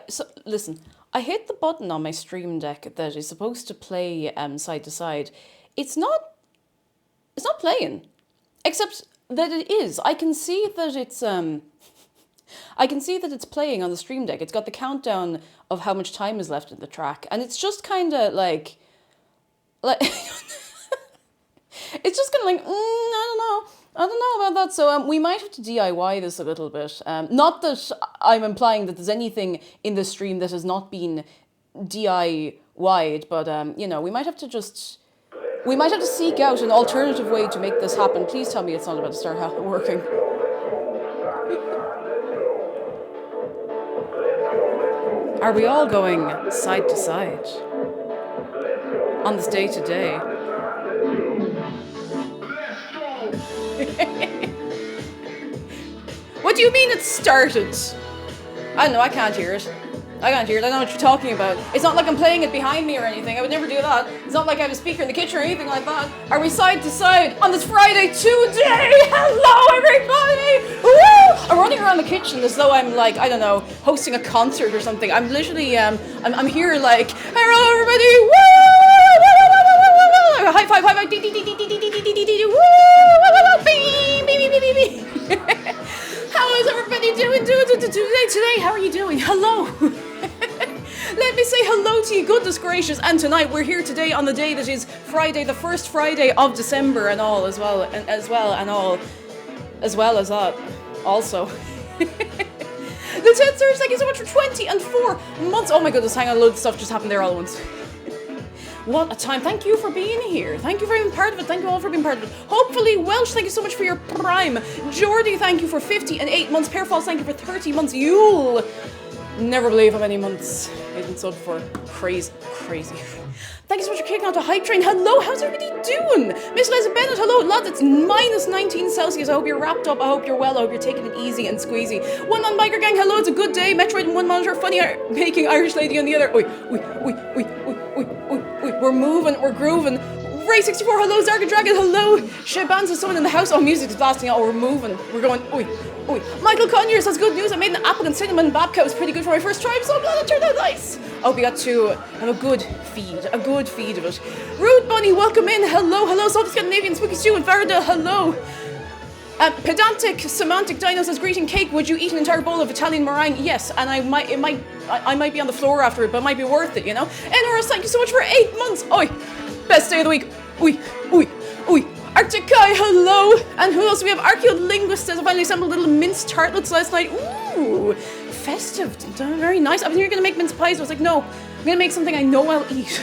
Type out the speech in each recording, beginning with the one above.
So listen, I hit the button on my stream deck that is supposed to play side to side. It's not it's not playing. Except that it is. I can see that it's playing on the stream deck. It's got the countdown of how much time is left in the track, and it's just kind of like it's just kind of like I don't know about that. So we might have to DIY this a little bit. Not that I'm implying that there's anything in the stream that has not been DIY'd, but we might have to seek out an alternative way to make this happen. Please tell me it's not about to start working. Are we all going side to side on this day to day? What do you mean it started? I don't know, I can't hear it. I can't hear it. I know what you're talking about. It's not like I'm playing it behind me or anything. I would never do that. It's not like I have a speaker in the kitchen or anything like that. Are we side to side on this Friday today? Hello, everybody! Woo! I'm running around the kitchen as though I'm like, I don't know, hosting a concert or something. I'm literally, I'm here like, hello, everybody! Woo! High five, high five! Woo! How is everybody doing today? How are you doing? Hello. Let me say hello to you, goodness gracious. And tonight we're here today on the day that is Friday, the first Friday of December and all as well as that also. The 10th Surge, thank you so much for 24 months. Oh my goodness, hang on, a load of stuff just happened there all at once. What a time. Thank you for being here. Thank you for being part of it. Thank you all for being part of it. Hopefully, Welsh, thank you so much for your prime. Jordy, thank you for 58 months. Pearfalls, thank you for 30 months. Yule, never believe how many months he's been subbed for. Crazy. Thank you so much for kicking out the hype train. Hello, how's everybody doing? Miss Liza Bennett, hello. Lads, it's minus 19 Celsius. I hope you're wrapped up. I hope you're well. I hope you're taking it easy and squeezy. One Man Biker Gang, hello. It's a good day. Metroid and one monitor. Funny making Irish lady on the other. Oi. We're moving. We're grooving. Ray64, hello. Zarga Dragon, hello. Shaban's is someone in the house. Oh, music is blasting out. Oh, we're moving. We're going. Oi. Michael Conyers has good news. I made an apple and cinnamon babka. It was pretty good for my first try. I'm so glad it turned out nice. I hope you got to have a good feed of it. Rude Bunny, welcome in. Hello. Salty Scandinavian, Spooky Stew, and Farida, hello. Pedantic Semantic Dino says, greeting cake. Would you eat an entire bowl of Italian meringue? Yes, and I might be on the floor after it, but it might be worth it, you know. NRS, thank you so much for 8 months. Oi, best day of the week. Oi. Arctic Kai, hello. And who else do we have? Archaeolinguist says, I finally assembled little mince tartlets last night. Ooh, festive. Very nice. I was going to make mince pies. I was like, no, I'm going to make something I know I'll eat.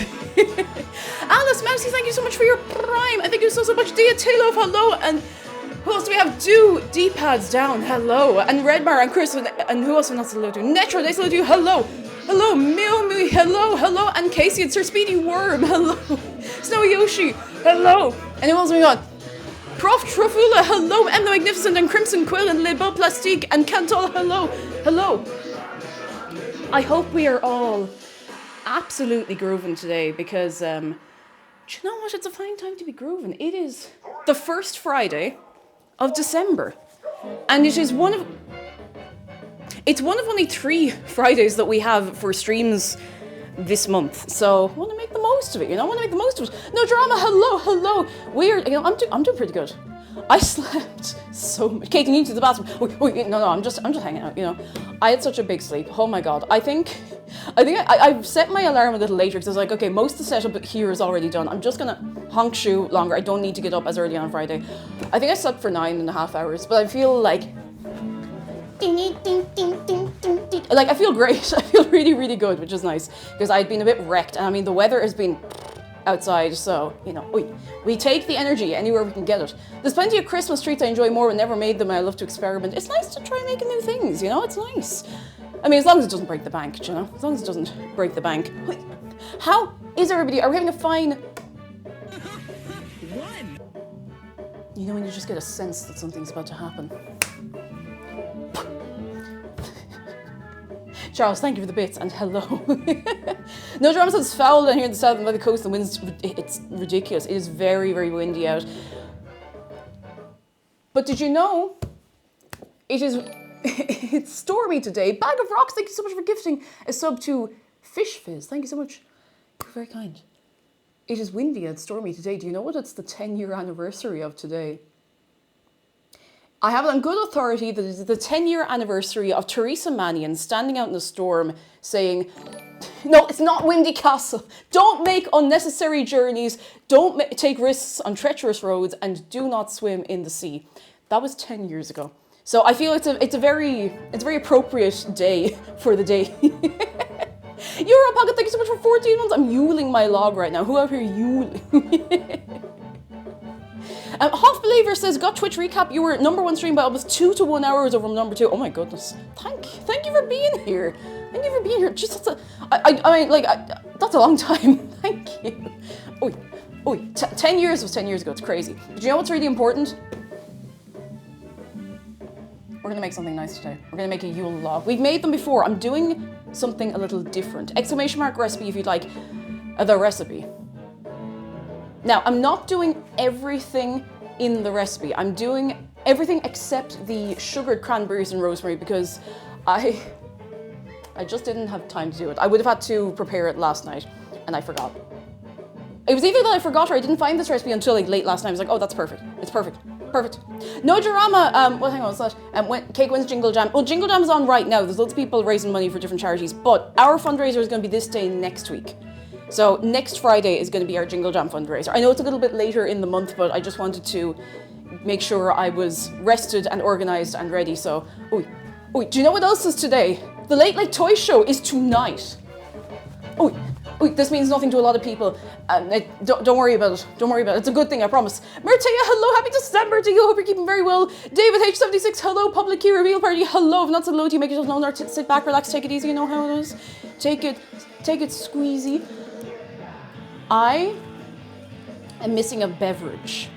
Alice Mousy, thank you so much for your prime. And thank you so much. Dia Taylor, hello. And who else do we have? Do D-pads down, hello. And Redmar and Chris, and who else am I not hello to? Netro, they salute you, hello. Hello, Miomi, hello. And Casey and Sir Speedy Worm, hello. Snowy Yoshi, hello. And who else have we got? Prof Trofula, hello. M the Magnificent and Crimson Quill and Le Beau Plastique and Cantol, hello. I hope we are all absolutely grooving today because, do you know what? It's a fine time to be grooving. It is the first Friday of December, and it's one of only 3 Fridays that we have for streams this month, so I want to make the most of it, No drama, hello. Weird, I'm doing pretty good. I slept so much. Kate, you need to the bathroom. No, I'm just hanging out, I had such a big sleep. Oh my god. I think I've set my alarm a little later because I was like, okay, most of the setup here is already done. I'm just gonna honk shoe longer. I don't need to get up as early on Friday. I think I slept for 9.5 hours, but I feel like like I feel great. I feel really, really good, which is nice because I'd been a bit wrecked. And I mean, the weather has been outside, so we take the energy anywhere we can get it. There's plenty of Christmas treats I enjoy more and never made them, and I love to experiment. It's nice to try making new things, it's nice. I mean, as long as it doesn't break the bank, as long as it doesn't break the bank. How is everybody? Are we having a fine? When you just get a sense that something's about to happen. Charles, thank you for the bits, and hello. No drama says foul down here in the south and by the coast. The wind's, it's ridiculous. It is very, very windy out. But did you know it's stormy today? Bag of Rocks, thank you so much for gifting a sub to Fish Fizz. Thank you so much. You're very kind. It is windy and stormy today. Do you know what it's the 10-year anniversary of today? I have it on good authority that it is the 10-year anniversary of Theresa Mannion standing out in the storm saying, no, it's not Windy Castle. Don't make unnecessary journeys. Don't take risks on treacherous roads and do not swim in the sea. That was 10 years ago. So I feel it's a very appropriate day for the day. Europocket, thank you so much for 14 months. I'm yuling my log right now. Who out here yuling? Hoff Believer says, got Twitch recap. You were #1 stream by almost 2 to 1 hours over #2. Oh my goodness. Thank you for being here. Thank you for being here. Just that's a long time. Thank you. 10 years was 10 years ago. It's crazy. But you know what's really important? We're gonna make something nice today. We're gonna make a Yule Log. We've made them before. I'm doing something a little different. Exclamation mark recipe if you'd like the recipe. Now, I'm not doing everything in the recipe. I'm doing everything except the sugared cranberries and rosemary because I just didn't have time to do it. I would have had to prepare it last night and I forgot. It was either that I forgot or I didn't find this recipe until like late last night. I was like, oh, that's perfect. It's perfect. Perfect. No drama. Well, hang on, what's that? Cake wins Jingle Jam. Well, Jingle Jam is on right now. There's loads of people raising money for different charities, but our fundraiser is going to be this day next week. So next Friday is going to be our Jingle Jam fundraiser. I know it's a little bit later in the month, but I just wanted to make sure I was rested and organized and ready. So, do you know what else is today? The Late Late Toy Show is tonight. This means nothing to a lot of people. Don't worry about it. Don't worry about it. It's a good thing, I promise. Myrtea, hello. Happy December to you. Hope you're keeping very well. David H76, hello. Public key reveal party, hello. If not so low to you, make yourself known or sit back, relax, take it easy. You know how it is. Take it squeezy. I am missing a beverage.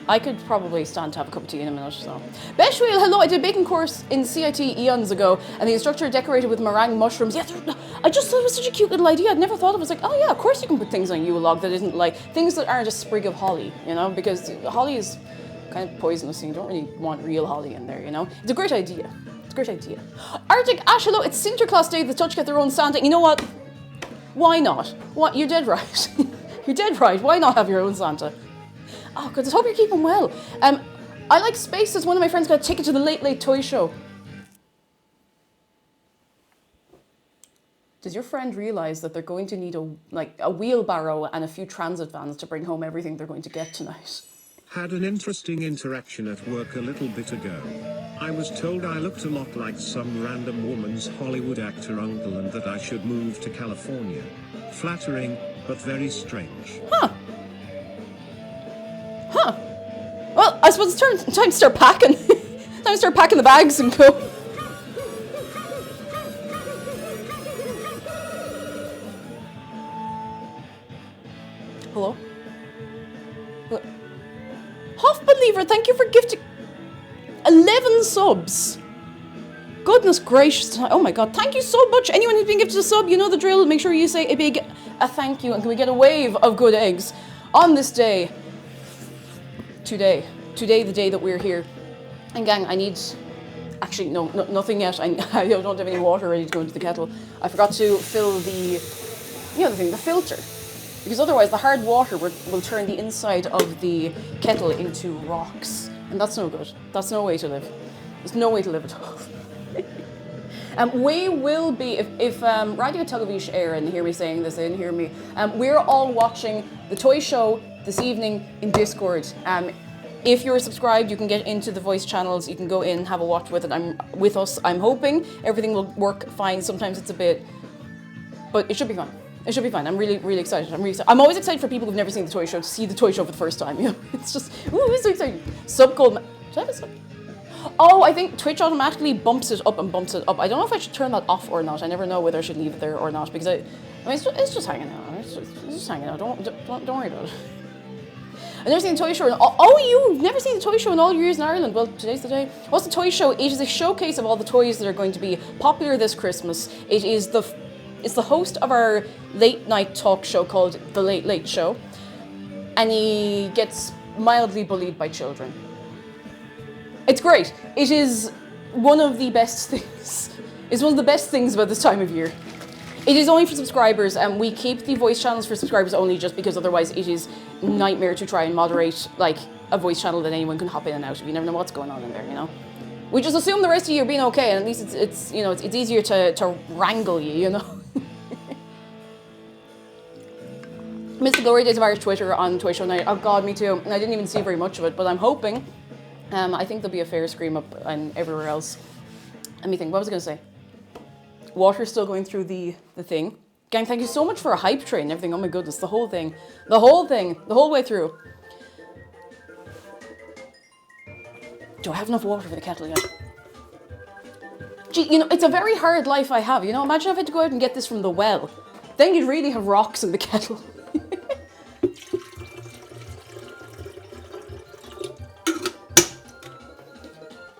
I could probably stand to have a cup of tea in a minute, so. Beshweel, hello, I did a baking course in CIT eons ago, and the instructor decorated with meringue mushrooms. Yeah, I just thought it was such a cute little idea. I'd never thought of it. I was like, oh yeah, of course you can put things on Yule Log that isn't like, things that aren't a sprig of holly, you know, because holly is kind of poisonous and you don't really want real holly in there, you know. It's a great idea. It's a great idea. Arctic Ash, hello, it's Sinterklaas Day, the Touch get their own Santa. You know what? Why not? What? You're dead right. You're dead right. Why not have your own Santa? Oh, goodness, hope you're keeping well. I like spaces. One of my friends got a ticket to the Late Late Toy Show. Does your friend realise that they're going to need a wheelbarrow and a few transit vans to bring home everything they're going to get tonight? Had an interesting interaction at work a little bit ago. I was told I looked a lot like some random woman's Hollywood actor uncle and that I should move to California. Flattering, but very strange. Huh. Well, I suppose it's time to start packing. Time to start packing the bags and go. Hello? Huff Believer, thank you for gifting 11 subs. Goodness gracious. Oh my god, thank you so much. Anyone who's been gifted a sub, you know the drill. Make sure you say a big thank you, and can we get a wave of good eggs on this day? Today, the day that we're here. And gang, I need, actually no, nothing yet. I don't have any water ready to go into the kettle. I forgot to fill the filter. Because otherwise the hard water will turn the inside of the kettle into rocks. And that's no good. That's no way to live. There's no way to live at all. We will be, if Radio Television air and hear me saying this, they didn't hear me, we're all watching the toy show this evening in Discord. If you're subscribed, you can get into the voice channels, you can go in, have a watch with us. I'm hoping everything will work fine. Sometimes it's a bit, but it should be fine. It should be fine. I'm really, really excited. I'm always excited for people who've never seen the toy show to see the toy show for the first time. You know, it's just, ooh, it's so exciting. Did I have a sub? Oh, I think Twitch automatically bumps it up and bumps it up. I don't know if I should turn that off or not. I never know whether I should leave it there or not because it's just hanging out. It's just hanging out. Don't worry about it. I've never seen the toy show. You've never seen the toy show in all your years in Ireland? Well, today's the day. What's the toy show? It is a showcase of all the toys that are going to be popular this Christmas. It's the host of our late night talk show called The Late Late Show, and he gets mildly bullied by children. It's great. It is one of the best things. It's one of the best things about this time of year. It is only for subscribers, and we keep the voice channels for subscribers only just because otherwise it is a nightmare to try and moderate like a voice channel that anyone can hop in and out of. You never know what's going on in there, you know. We just assume the rest of you are being okay, and at least it's easier to wrangle you, you know. Missed the glory days of Irish Twitter on Toy Show night. Oh god, me too. And I didn't even see very much of it, but I'm hoping. I think there'll be a fair scream up and everywhere else. Let me think, what was I going to say? Water's still going through the thing. Gang, thank you so much for a hype train and everything. Oh my goodness, the whole thing. The whole way through. Do I have enough water for the kettle yet? Gee, you know, it's a very hard life I have. You know, imagine if I had to go out and get this from the well. Then you'd really have rocks in the kettle.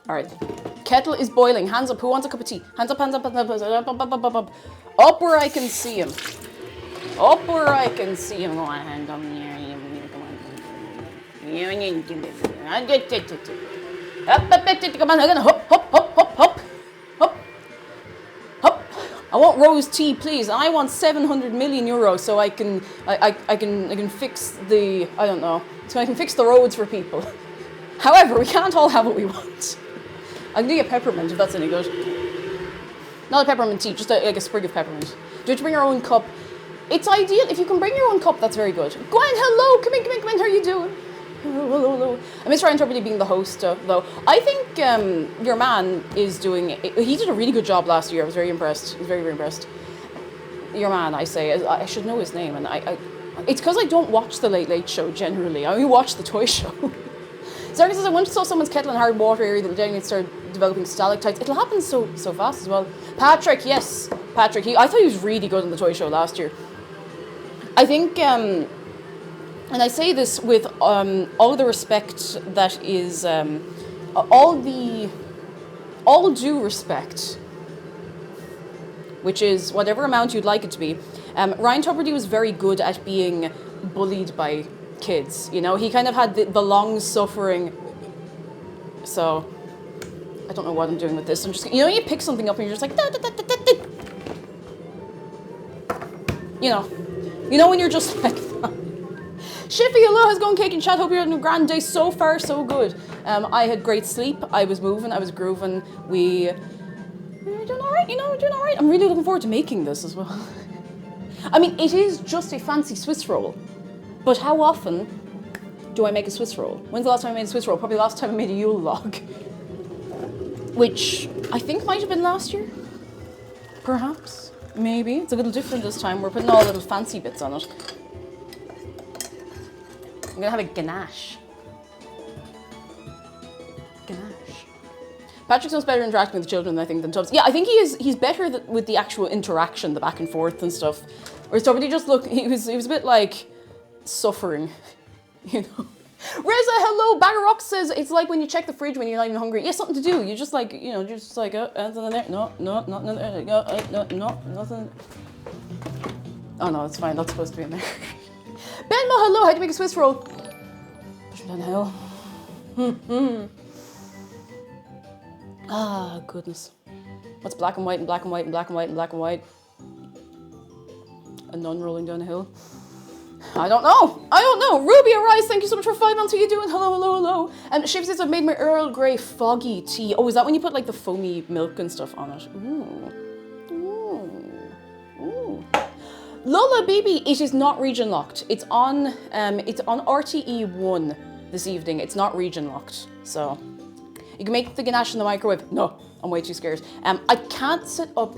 All right. Kettle is boiling. Hands up. Who wants a cup of tea? Hands up, hands up, hands up, hands up, up, up, up, up, up. Up where I can see him. Up where I can see him. Go on, hand on here. Come on. Come on, again. Hop, hop, hop, hop, hop. Hop. Hop. I want rose tea, please. I want 700 million euros so I can fix the, I don't know, so I can fix the roads for people. However, we can't all have what we want. I can do a peppermint if that's any good. Not a peppermint tea, just like a sprig of peppermint. Do you have to bring your own cup? It's ideal. If you can bring your own cup, that's very good. Gwen, hello. Come in, come in, come in. How are you doing? Hello, hello, hello. I miss Ryan Tuberty being the host, though. I think your man is doing... He did a really good job last year. I was very impressed. I was very, very impressed. Your man, I say. I should know his name. And it's because I don't watch the Late Late Show generally. I only watch the toy show. Sarah says, I once saw someone's kettle in hard water area that then started developing stalactites. It'll happen so fast as well. Patrick, yes. Patrick, I thought he was really good in the toy show last year. I think, and I say this with all the respect that is, all due respect, which is whatever amount you'd like it to be. Ryan Tuberty was very good at being bullied by kids, you know, he kind of had the long suffering. So I don't know what I'm doing with this. I'm just, you know, you pick something up and you're just like, da, da, da, da, da, da. You know when you're just like that. Shiffy, hello, how's it going, Cake and Chat? Hope you're having a grand day. So far, so good. I had great sleep. I was moving. I was grooving. We're doing all right. You know, we're doing all right. I'm really looking forward to making this as well. I mean, it is just a fancy Swiss roll. But how often do I make a Swiss roll? When's the last time I made a Swiss roll? Probably the last time I made a Yule Log. Which I think might have been last year. Perhaps. Maybe. It's a little different this time. We're putting all little fancy bits on it. I'm going to have a ganache. Ganache. Patrick sounds better interacting with the children, I think, than Tubbs. Yeah, I think he's better with the actual interaction, the back and forth and stuff. Whereas Tubbs, he was a bit like... suffering, you know. Reza, hello. Baggerock says it's like when you check the fridge when you're not even hungry. Yeah, something to do. You just like, you know, just like anything in there. No, nothing there. No, nothing. Oh no, it's fine. That's supposed to be in there. Benmo, hello. How do you make a Swiss roll? Push them down the hill. Ah, goodness. What's black and white and black and white and black and white and black and white? A nun rolling down a hill. I don't know. Ruby, Arise, thank you so much for 5 months. How you doing? Hello, hello, hello. Shiv says I've made my Earl Grey foggy tea. Oh, is that when you put like the foamy milk and stuff on it? Ooh. Lola baby, it is not region locked. It's on RTE1 this evening. It's not region locked. So you can make the ganache in the microwave. No, I'm way too scared. I can't set up.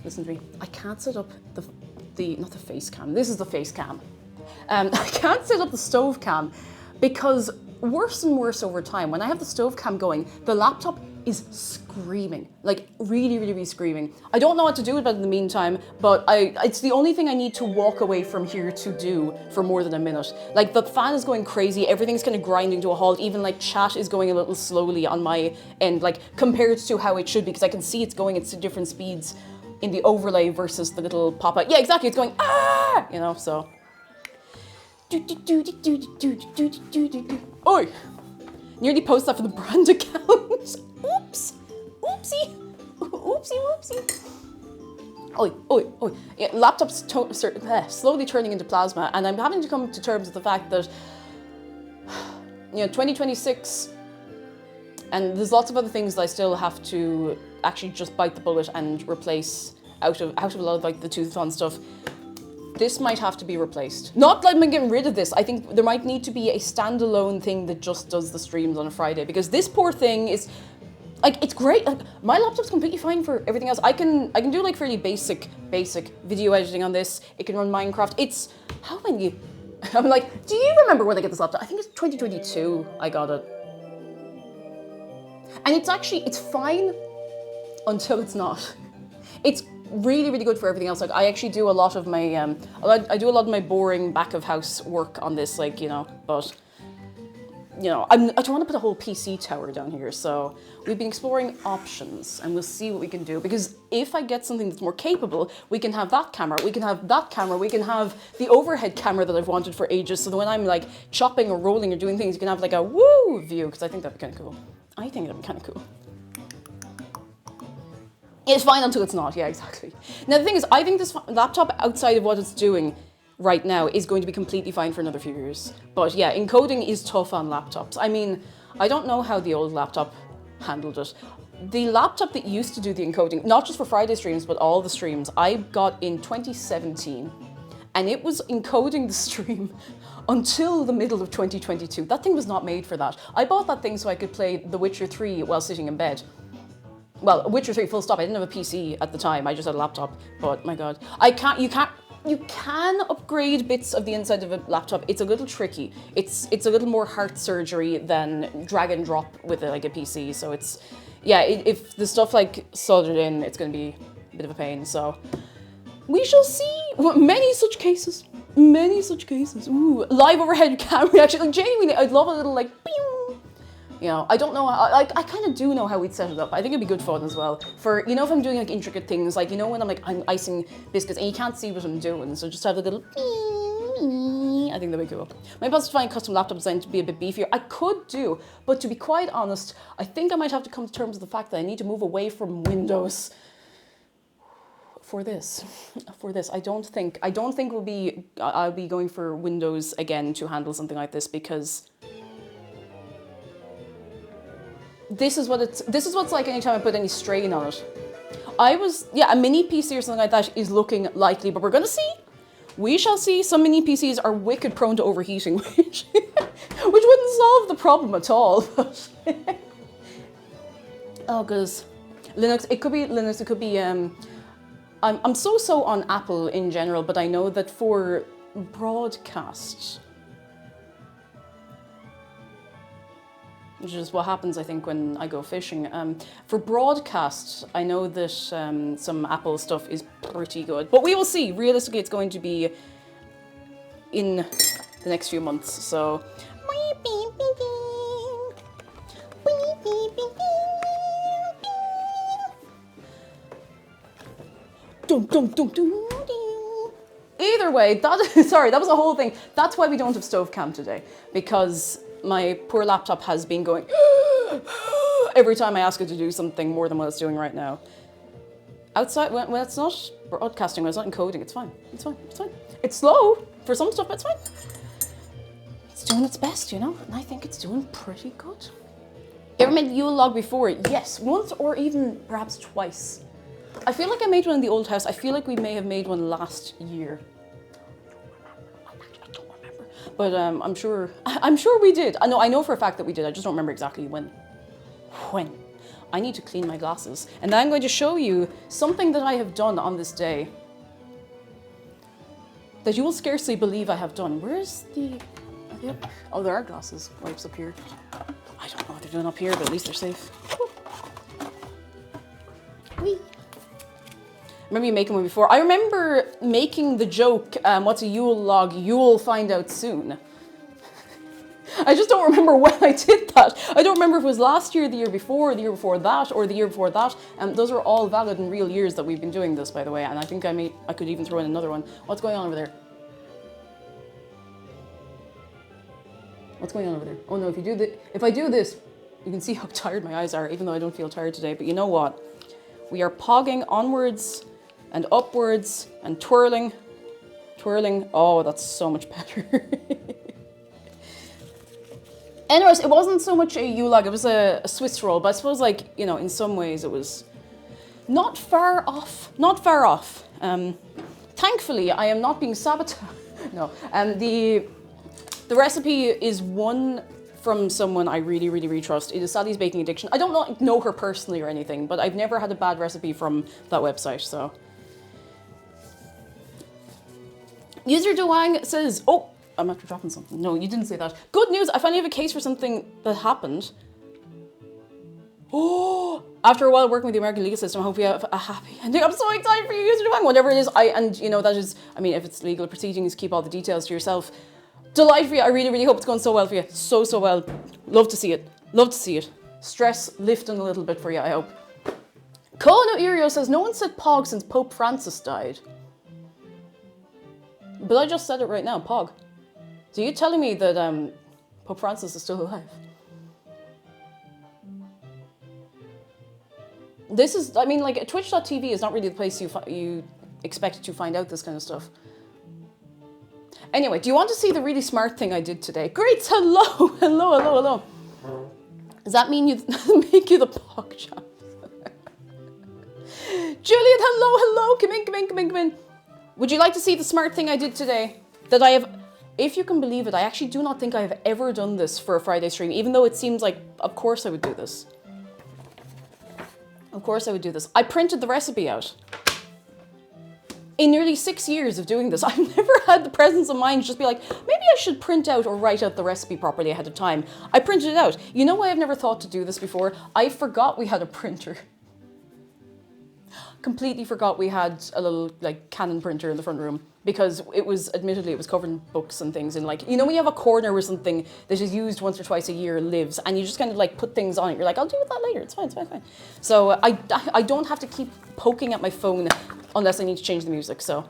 Listen to me. I can't set up the not the face cam. This is the face cam. I can't set up the stove cam because worse and worse over time, when I have the stove cam going, the laptop is screaming, like really, really, really screaming. I don't know what to do about it in the meantime, but it's the only thing I need to walk away from here to do for more than a minute. Like the fan is going crazy, everything's kind of grinding to a halt, even like chat is going a little slowly on my end, like compared to how it should be, because I can see it's going at different speeds in the overlay versus the little pop-out. Yeah, exactly, it's going, ah! You know, so. Oi! Nearly posted that for the brand account. Oops! Oopsie! Oopsie, whoopsie. Oi, oi, oi. Yeah, laptop's slowly turning into plasma, and I'm having to come to terms with the fact that, 2026, and there's lots of other things that I still have to actually just bite the bullet and replace out of a lot of like the Toothon stuff. This might have to be replaced. Not like I'm getting rid of this. I think there might need to be a standalone thing that just does the streams on a Friday, because this poor thing is like, it's great. Like, my laptop's completely fine for everything else. I can do like fairly basic video editing on this. It can run Minecraft. It's how many? I'm like, do you remember when I get this laptop? I think it's 2022 I got it. And it's fine until it's not. It's really, really good for everything else. Like I actually do a lot of my I do a lot of my boring back of house work on this, like, but you know, I don't want to put a whole PC tower down here. So we've been exploring options and we'll see what we can do. Because if I get something that's more capable, we can have that camera, we can have that camera, we can have the overhead camera that I've wanted for ages. So that when I'm like chopping or rolling or doing things, you can have like a woo view. Because I think that'd be kind of cool. I think that'd be kind of cool. It's fine until it's not. Yeah, exactly. Now the thing is, I think this laptop, outside of what it's doing right now, is going to be completely fine for another few years. But yeah, encoding is tough on laptops. I mean, I don't know how the old laptop handled it. The laptop that used to do the encoding, not just for Friday streams, but all the streams, I got in 2017. And it was encoding the stream until the middle of 2022. That thing was not made for that. I bought that thing so I could play The Witcher 3 while sitting in bed. Well, Witcher 3 full stop. I didn't have a PC at the time. I just had a laptop. But my God, you can upgrade bits of the inside of a laptop. It's a little tricky. It's a little more heart surgery than drag and drop with like a PC. So it's, yeah, if the stuff like soldered in, it's going to be a bit of a pain. So we shall see. Many such cases. Many such cases. Ooh, live overhead camera. Actually, like genuinely, I'd love a little like, pew. You know, I don't know, I kind of do know how we'd set it up. I think it'd be good fun as well. For, you know, if I'm doing like intricate things, like, you know, when I'm icing biscuits and you can't see what I'm doing, so just have a little, I think that'd be cool. My plan is to find custom laptop design to be a bit beefier. I could do, but to be quite honest, I think I might have to come to terms with the fact that I need to move away from Windows for this. I don't think I'll be going for Windows again to handle something like this, because this is what it's like anytime I put any strain on it. A mini PC or something like that is looking likely, but we're gonna see. We shall see. Some mini PCs are wicked prone to overheating, which wouldn't solve the problem at all. But oh, because Linux, it could be Linux, it could be, I'm so on Apple in general, but I know that for broadcast, which is what happens, I think, when I go fishing. For broadcast, I know that some Apple stuff is pretty good. But we will see. Realistically, it's going to be in the next few months, so. Either way, sorry, that was a whole thing. That's why we don't have stove cam today, because my poor laptop has been going every time I ask it to do something more than what it's doing right now. Outside, when it's not broadcasting, when it's not encoding, it's fine. It's fine. It's fine. It's slow for some stuff, but it's fine. It's doing its best, you know, and I think it's doing pretty good. Ever made Yule Log before? Yes, once or even perhaps twice. I feel like I made one in the old house. I feel like we may have made one last year. But I'm sure we did. I know for a fact that we did. I just don't remember exactly when. I need to clean my glasses. And then I'm going to show you something that I have done on this day that you will scarcely believe I have done. Where's the... Oh, there are glasses wipes up here. I don't know what they're doing up here, but at least they're safe. Whee! Remember you making one before? I remember making the joke, what's a Yule log? You'll find out soon. I just don't remember when I did that. I don't remember if it was last year, the year before, the year before that, or the year before that. Those are all valid and real years that we've been doing this, by the way. And I think I could even throw in another one. What's going on over there? What's going on over there? Oh no, if I do this, you can see how tired my eyes are, even though I don't feel tired today. But you know what? We are pogging onwards and upwards and twirling. Oh, that's so much better. Anyways, it wasn't so much a Yule log, it was a Swiss roll, but I suppose, like, you know, in some ways it was not far off. Thankfully, I am not being sabotaged. No, the recipe is one from someone I really, really, really trust. It is Sally's Baking Addiction. I don't know her personally or anything, but I've never had a bad recipe from that website, so. User Dewang says, oh, I'm after dropping something. No, you didn't say that. Good news, I finally have a case for something that happened. Oh, after a while working with the American legal system, I hope we have a happy ending. I'm so excited for you, User Dewang. Whatever it is, and you know, that is, I mean, if it's legal proceedings, keep all the details to yourself. Delighted for you. I really, really hope it's going so well for you. So, so well. Love to see it. Love to see it. Stress lifting a little bit for you, I hope. Kono Irio says, no one said Pog since Pope Francis died. But I just said it right now, Pog. So you're telling me that Pope Francis is still alive? This is, I mean, like, Twitch.tv is not really the place you expect to find out this kind of stuff. Anyway, do you want to see the really smart thing I did today? Great, hello, hello, hello, hello. Does that mean you make you the Pog chap? Juliet, hello, hello, come in, come in, come in, come in. Would you like to see the smart thing I did today? That I have, if you can believe it, I actually do not think I have ever done this for a Friday stream, even though it seems like, of course I would do this. Of course I would do this. I printed the recipe out. In nearly 6 years of doing this, I've never had the presence of mind to just be like, maybe I should print out or write out the recipe properly ahead of time. I printed it out. You know why I've never thought to do this before? I forgot we had a printer. Completely forgot we had a little like Canon printer in the front room because it was, admittedly, it was covered in books and things, and like, you know, when you have a corner where something that is used once or twice a year lives and you just kind of like put things on it, you're like, I'll deal with that later, it's fine, it's fine, it's fine. So I don't have to keep poking at my phone unless I need to change the music, so.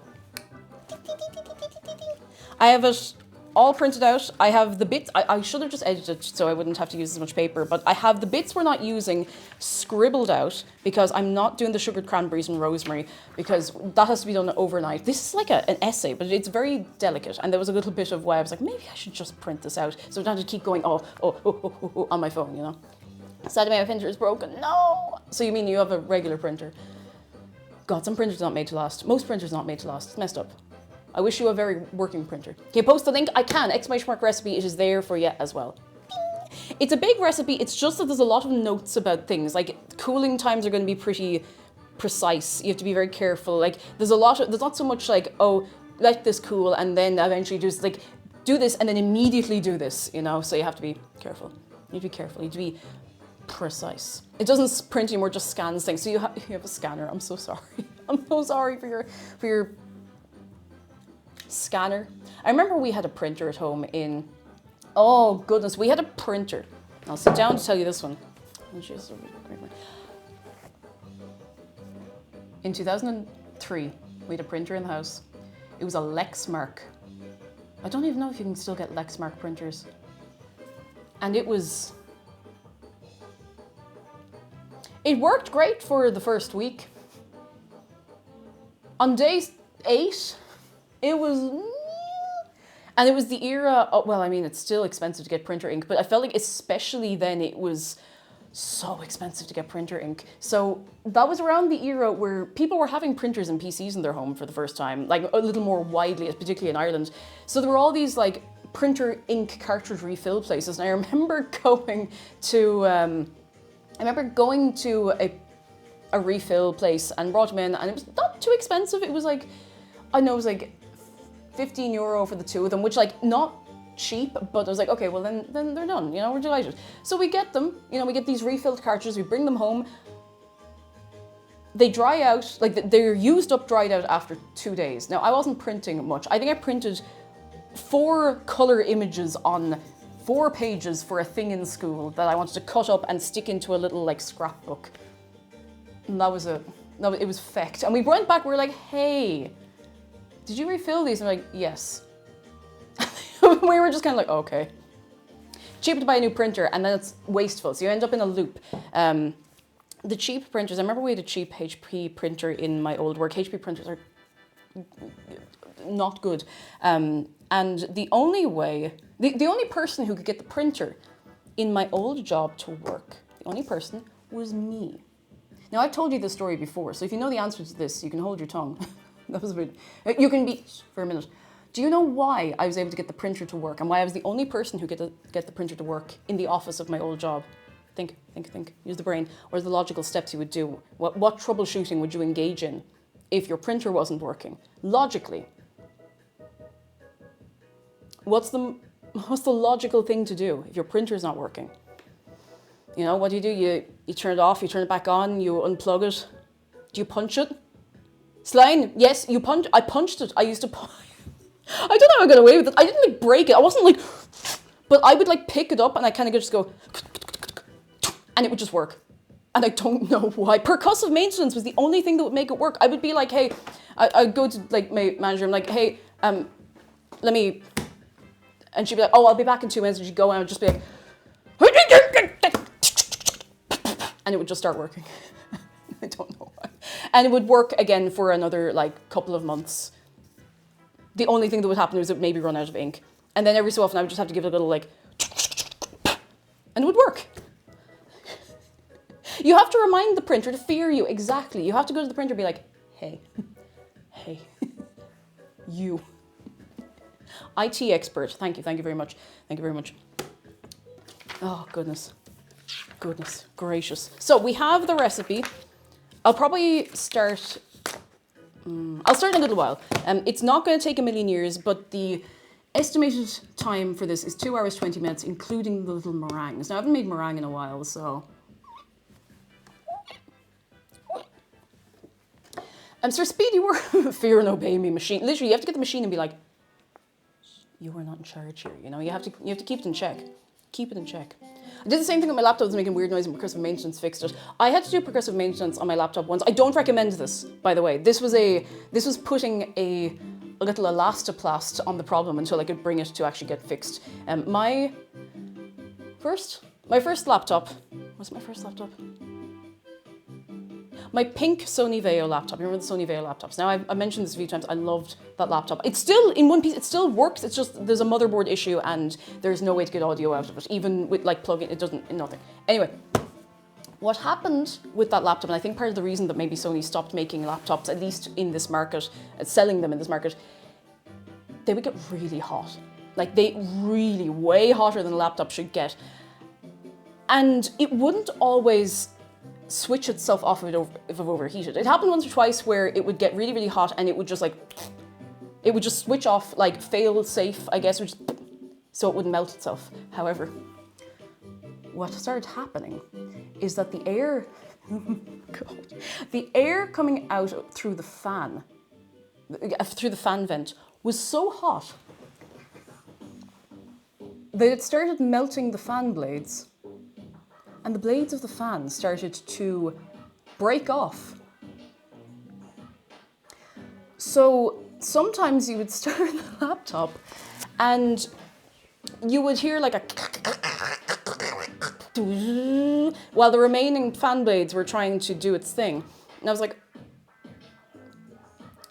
I have it all printed out. I have the bits, I should have just edited so I wouldn't have to use as much paper, but I have the bits we're not using scribbled out because I'm not doing the sugared cranberries and rosemary because that has to be done overnight. This is like an essay, but it's very delicate, and there was a little bit of why I was like, maybe I should just print this out so I don't have to keep going, oh, on my phone, you know. Sadly, my printer is broken. No! So you mean you have a regular printer? God, some printers are not made to last. Most printers are not made to last. It's messed up. I wish you a very working printer. Can you post the link? I can. !mark recipe. It is there for you as well. It's a big recipe. It's just that there's a lot of notes about things. Like, cooling times are going to be pretty precise. You have to be very careful. Like, there's not so much like, oh, let this cool and then eventually just like do this and then immediately do this, you know? So you have to be careful. You need to be careful. You need to be precise. It doesn't print anymore, just scans things. So you have a scanner. I'm so sorry. I'm so sorry for your scanner. I remember we had a printer at home in, oh goodness, we had a printer. I'll sit down to tell you this one. In 2003, we had a printer in the house. It was a Lexmark. I don't even know if you can still get Lexmark printers. And it worked great for the first week. On day 8, it was, and it was the era, well, I mean, it's still expensive to get printer ink, but I felt like especially then it was so expensive to get printer ink. So that was around the era where people were having printers and PCs in their home for the first time, like a little more widely, particularly in Ireland. So there were all these like printer ink cartridge refill places, and I remember going to a refill place and brought them in, and it was not too expensive. It was like, I know it was like €15 for the two of them, which like not cheap, but I was like, okay, well then they're done, you know, we're delighted. So we get them, you know, we get these refilled cartridges, we bring them home. They dry out, like they're used up, dried out after 2 days. Now I wasn't printing much. I think I printed 4 color images on 4 pages for a thing in school that I wanted to cut up and stick into a little like scrapbook. And it was fecked. And we went back, we were like, hey, did you refill these? And I'm like, yes. We were just kind of like, okay. Cheaper to buy a new printer, and then it's wasteful. So you end up in a loop. The cheap printers, I remember we had a cheap HP printer in my old work. HP printers are not good. And the only person who could get the printer in my old job to work, the only person was me. Now, I've told you this story before, so if you know the answer to this, you can hold your tongue. That was a bit, you can be, for a minute. Do you know why I was able to get the printer to work and why I was the only person who could get the printer to work in the office of my old job? Think. Use the brain. What are the logical steps you would do? What troubleshooting would you engage in if your printer wasn't working? Logically. What's the logical thing to do if your printer's not working? You know, what do? You turn it off, you turn it back on, you unplug it. Do you punch it? Slane, yes, you punch. I punched it. I used to I don't know how I got away with it. I didn't like break it. I wasn't like, but I would like pick it up and I kind of just go, and it would just work. And I don't know why. Percussive maintenance was the only thing that would make it work. I would be like, hey, I'd go to like my manager. I'm like, hey, let me, and she'd be like, oh, I'll be back in 2 minutes. And she'd go and I would just be like, and it would just start working. I don't know why. And it would work again for another like couple of months. The only thing that would happen was it would maybe run out of ink. And then every so often I would just have to give it a little like, and it would work. You have to remind the printer to fear you. Exactly. You have to go to the printer and be like, hey, hey, you. IT expert. Thank you very much. Thank you very much. Oh, goodness. Goodness gracious. So we have the recipe. I'll probably start, I'll start in a little while. It's not going to take a million years, but the estimated time for this is 2 hours, 20 minutes, including the little meringues. Now, I haven't made meringue in a while, so. Sir Speedy, we're fear and obey me machine. Literally, you have to get the machine and be like, you are not in charge here. You know, you have to keep it in check. Keep it in check. I did the same thing with my laptop. It was making weird noise and percussive maintenance fixed it. I had to do percussive maintenance on my laptop once. I don't recommend this, by the way. This was putting a little elastoplast on the problem until I could bring it to actually get fixed. My first laptop, what's my first laptop? My pink Sony Vaio laptop. You remember the Sony Vaio laptops? Now, I mentioned this a few times. I loved that laptop. It's still in one piece. It still works. It's just there's a motherboard issue and there's no way to get audio out of it. Even with like plug-in, it doesn't, nothing. Anyway, what happened with that laptop, and I think part of the reason that maybe Sony stopped making laptops, at least in this market, selling them in this market, they would get really hot. Like they really, way hotter than a laptop should get. And it wouldn't always switch itself off if it overheated. It happened once or twice where it would get really, really hot and it would just like, it would just switch off, like fail safe, I guess, so it wouldn't melt itself. However, what started happening is that the air, God, the air coming out through the fan vent was so hot that it started melting the fan blades. And the blades of the fan started to break off. So sometimes you would start the laptop and you would hear like a while the remaining fan blades were trying to do its thing. And I was like,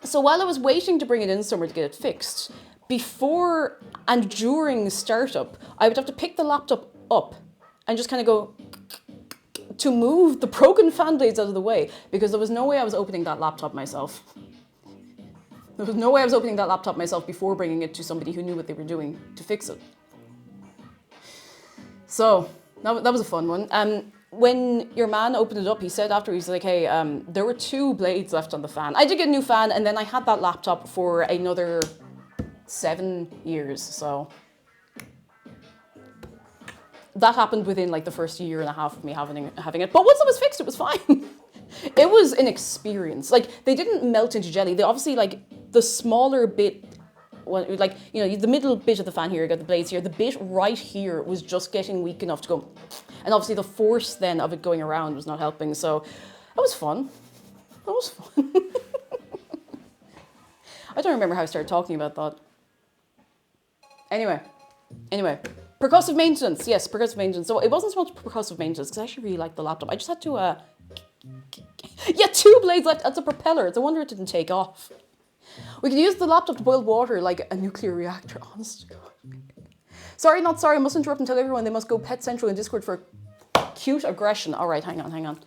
so while I was waiting to bring it in somewhere to get it fixed, before and during startup, I would have to pick the laptop up and just kind of go to move the broken fan blades out of the way, because there was no way I was opening that laptop myself. There was no way I was opening that laptop myself before bringing it to somebody who knew what they were doing to fix it. So that was a fun one. When your man opened it up, he said after, he's like, hey, there were 2 blades left on the fan. I did get a new fan, and then I had that laptop for another 7 years, so. That happened within like the first year and a half of me having it. But once it was fixed, it was fine. It was an experience. Like, they didn't melt into jelly. They obviously, like, the smaller bit, like, you know, the middle bit of the fan here, you got the blades here. The bit right here was just getting weak enough to go. And obviously the force then of it going around was not helping. So that was fun. That was fun. I don't remember how I started talking about that. Anyway. Percussive maintenance. Yes, percussive maintenance. So it wasn't so much percussive maintenance because I actually really liked the laptop. I just had to, yeah, 2 blades left. That's a propeller. It's a wonder it didn't take off. We could use the laptop to boil water like a nuclear reactor, honest to God. Sorry, not sorry. I must interrupt and tell everyone they must go Pet Central in Discord for cute aggression. All right, hang on.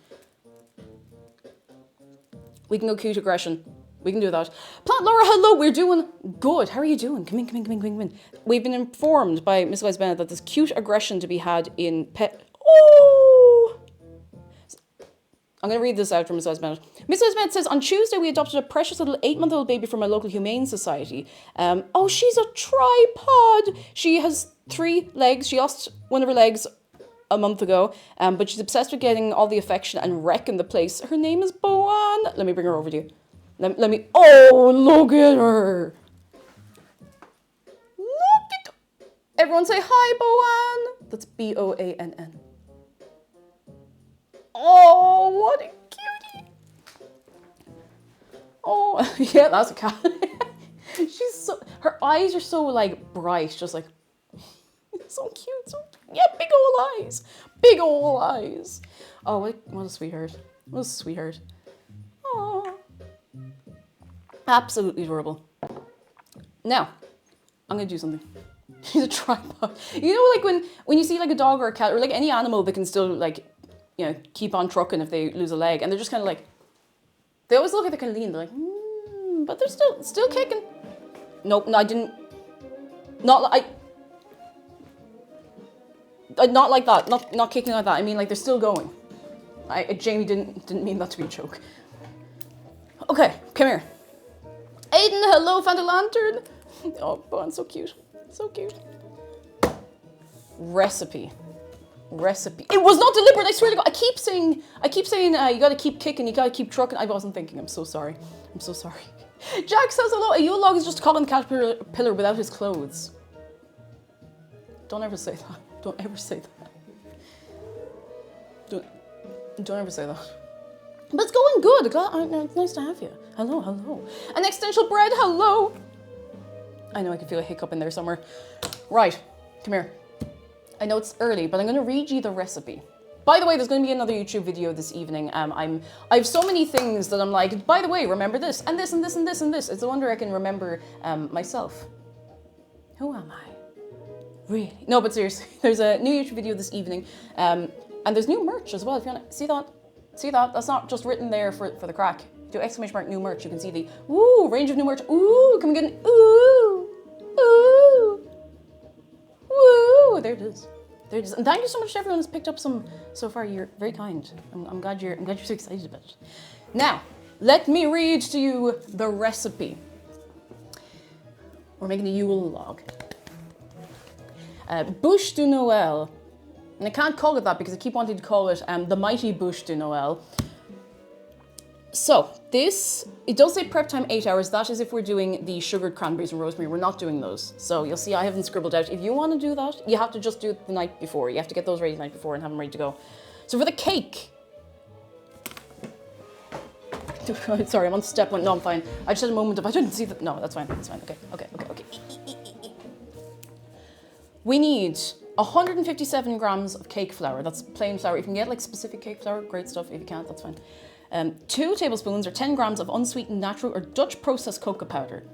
We can go cute aggression. We can do that. Plant Laura, hello, we're doing good. How are you doing? Come in. We've been informed by Miss Wise Bennett that there's cute aggression to be had in pet. Oh! I'm going to read this out from Miss Wise Bennett. Miss Wise Bennett says, on Tuesday we adopted a precious little 8-month-old baby from my local humane society. Oh, she's a tripod. She has 3 legs. She lost one of her legs a month ago, but she's obsessed with getting all the affection and wrecking the place. Her name is Boan. Let me bring her over to you. Let me, oh, look at her. Everyone say hi, Boann. That's Boann. Oh, what a cutie. Oh, yeah, that's a cat. She's so, her eyes are so like bright, just like, so cute. So, yeah, big old eyes. Big old eyes. Oh, what a sweetheart. What a sweetheart. Oh, absolutely adorable. Now, I'm gonna do something. She's a tripod. You know, like when you see like a dog or a cat or like any animal that can still like, you know, keep on trucking if they lose a leg, and they're just kind of like, they always look like they're kind of lean. They're like, but they're still kicking. Nope, no, I didn't. Not like not like that. Not kicking like that. I mean, like they're still going. Jamie didn't mean that to be a joke. Okay, come here. Aiden, hello, found a lantern. Oh, Boann, so cute. So cute. Recipe. It was not deliberate, I swear to God. I keep saying you gotta keep kicking, you gotta keep trucking. I wasn't thinking, I'm so sorry. Jack says hello. A Yule Log is just calling the caterpillar without his clothes. Don't ever say that. Don't ever say that. Don't ever say that. But it's going good. It's nice to have you. Hello. An extensional bread, hello. I know I can feel a hiccup in there somewhere. Right, come here. I know it's early, but I'm going to read you the recipe. By the way, there's going to be another YouTube video this evening. I have so many things that I'm like, by the way, remember this, and this, and this, and this, and this. It's a wonder I can remember myself. Who am I? Really? No, but seriously, there's a new YouTube video this evening, and there's new merch as well. If you want to see that, that's not just written there for the crack. Do exclamation mark new merch, you can see the range of new merch. Ooh, can we get an ooh, woo? There it is. And thank you so much to everyone who's picked up some so far. You're very kind. I'm glad you're so excited about it. Now, let me read to you the recipe. We're making a Yule Log. Bûche de Noël. And I can't call it that because I keep wanting to call it the mighty Bûche de Noël. So it does say prep time 8 hours. That is if we're doing the sugared cranberries and rosemary. We're not doing those. So you'll see I haven't scribbled out. If you want to do that, you have to just do it the night before. You have to get those ready the night before and have them ready to go. So for the cake. Sorry, I'm on step one. No, I'm fine. I just had a moment of, I didn't see that. No, that's fine. Okay. We need 157 grams of cake flour. That's plain flour. If you can get like specific cake flour, great stuff. If you can't, that's fine. 2 tablespoons or 10 grams of unsweetened natural or Dutch processed cocoa powder.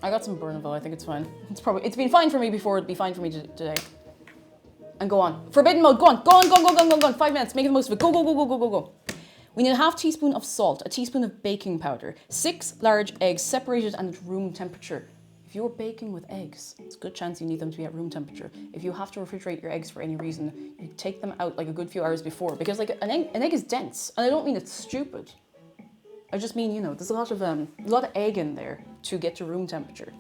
I got some Bernaville, I think it's fine. It's been fine for me before, it'll be fine for me today. And go on. Forbidden mode, go on. 5 minutes, make the most of it. Go. We need a half teaspoon of salt, a teaspoon of baking powder, 6 large eggs separated and at room temperature. If you're baking with eggs, it's a good chance you need them to be at room temperature. If you have to refrigerate your eggs for any reason, you take them out like a good few hours before, because like an egg is dense, and I don't mean it's stupid. I just mean, you know, there's a lot of egg in there to get to room temperature.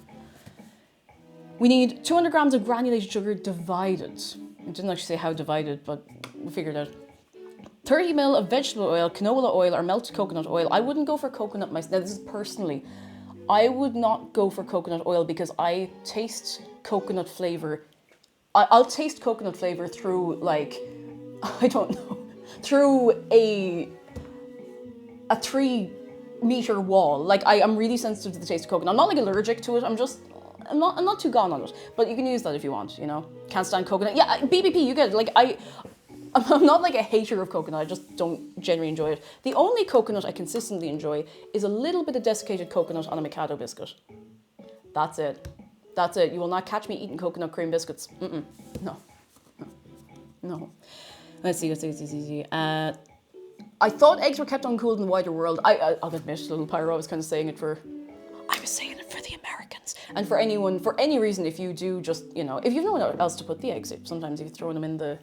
We need 200 grams of granulated sugar divided. I didn't actually say how divided, but we'll figure it out. 30 ml of vegetable oil, canola oil, or melted coconut oil. I wouldn't go for coconut myself. Now, this is personally. I would not go for coconut oil because I taste coconut flavor. I'll taste coconut flavor through like, I don't know, through a 3-meter wall. Like I'm really sensitive to the taste of coconut. I'm not like allergic to it. I'm not too gone on it. But you can use that if you want, you know. Can't stand coconut. Yeah, BBP, you get it. Like I'm not like a hater of coconut, I just don't generally enjoy it. The only coconut I consistently enjoy is a little bit of desiccated coconut on a Mikado biscuit. That's it. You will not catch me eating coconut cream biscuits. No. Let's see. I thought eggs were kept uncooled in the wider world. I'll admit, little Pyro, I was kind of saying it for the Americans. And for any reason, if you do just, you know, if you've no one else to put the eggs in, sometimes if you're throwing them in the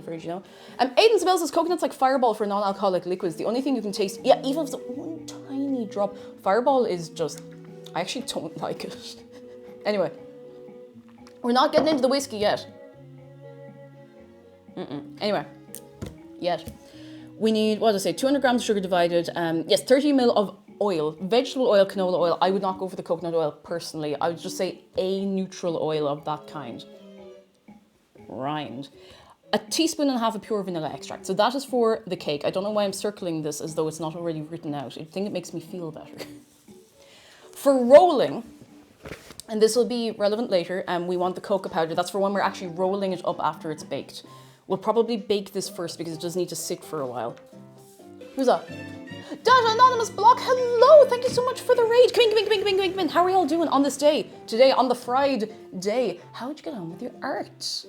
fridge, you know. Aiden Zabel says coconut's like Fireball for non-alcoholic liquids. The only thing you can taste, yeah, even if it's one tiny drop. Fireball is just, I actually don't like it. Anyway, we're not getting into the whiskey yet. Anyway, yet. We need, what did I say, 200 grams of sugar divided. Yes, 30 ml of oil, vegetable oil, canola oil. I would not go for the coconut oil personally. I would just say a neutral oil of that kind. Rind. A teaspoon and a half of pure vanilla extract. So that is for the cake. I don't know why I'm circling this as though it's not already written out. I think it makes me feel better. For rolling, and this will be relevant later, we want the cocoa powder. That's for when we're actually rolling it up after it's baked. We'll probably bake this first because it does need to sit for a while. Who's that? Data Anonymous Block, hello! Thank you so much for the raid. Come in. How are you all doing on this day? Today, on the Friday day. How'd you get on with your art?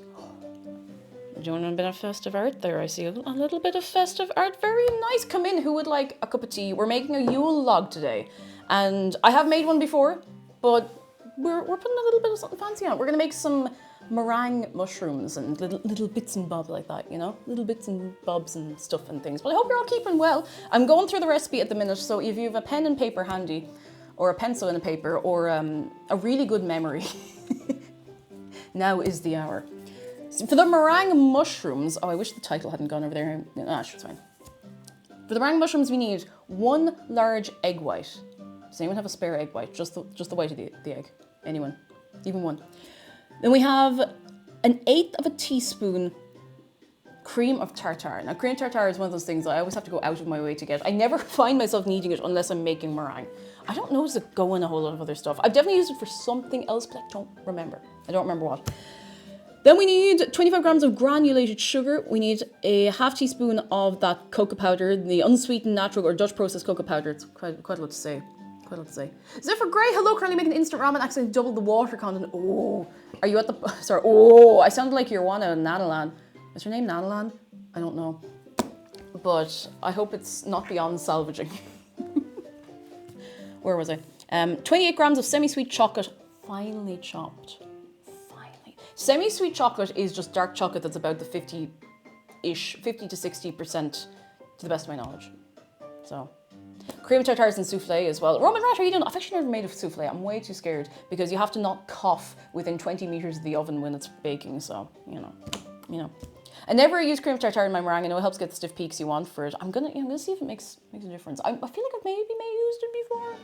Doing a bit of festive art there. I see a little bit of festive art. Very nice. Come in. Who would like a cup of tea? We're making a Yule log today. And I have made one before, but we're putting a little bit of something fancy on it. We're going to make some meringue mushrooms and little bits and bobs like that, you know? Little bits and bobs and stuff and things. But I hope you're all keeping well. I'm going through the recipe at the minute, so if you have a pen and paper handy, or a pencil and a paper, or a really good memory, now is the hour. So for the meringue mushrooms, oh, I wish the title hadn't gone over there. Sure, it's fine. For the meringue mushrooms, we need 1 large egg white. Does anyone have a spare egg white? Just the white of the egg. Anyone? Even one. Then we have 1/8 of a teaspoon cream of tartar. Now, cream tartar is one of those things I always have to go out of my way to get. I never find myself needing it unless I'm making meringue. I don't notice it go in a whole lot of other stuff. I've definitely used it for something else, but I don't remember. I don't remember what. Then we need 25 grams of granulated sugar. We need a half teaspoon of that cocoa powder, the unsweetened natural or Dutch processed cocoa powder. It's quite a lot to say. Zephyr Grey, hello, currently making instant ramen, accidentally doubled the water content. Oh, are you at the, sorry, oh, I sounded like you're one of Nanalan. Is your name Nanalan? I don't know. But I hope it's not beyond salvaging. Where was I? 28 grams of semi-sweet chocolate, finely chopped. Semi-sweet chocolate is just dark chocolate that's about the 50 to 60%, to the best of my knowledge. So, cream tartars and souffle as well. Roman Rat, are you doing? I've actually never made a souffle. I'm way too scared because you have to not cough within 20 meters of the oven when it's baking. So, you know. I never use cream tartar in my meringue. I know it helps get the stiff peaks you want for it. I'm gonna see if it makes a difference. I feel like I've maybe used it before.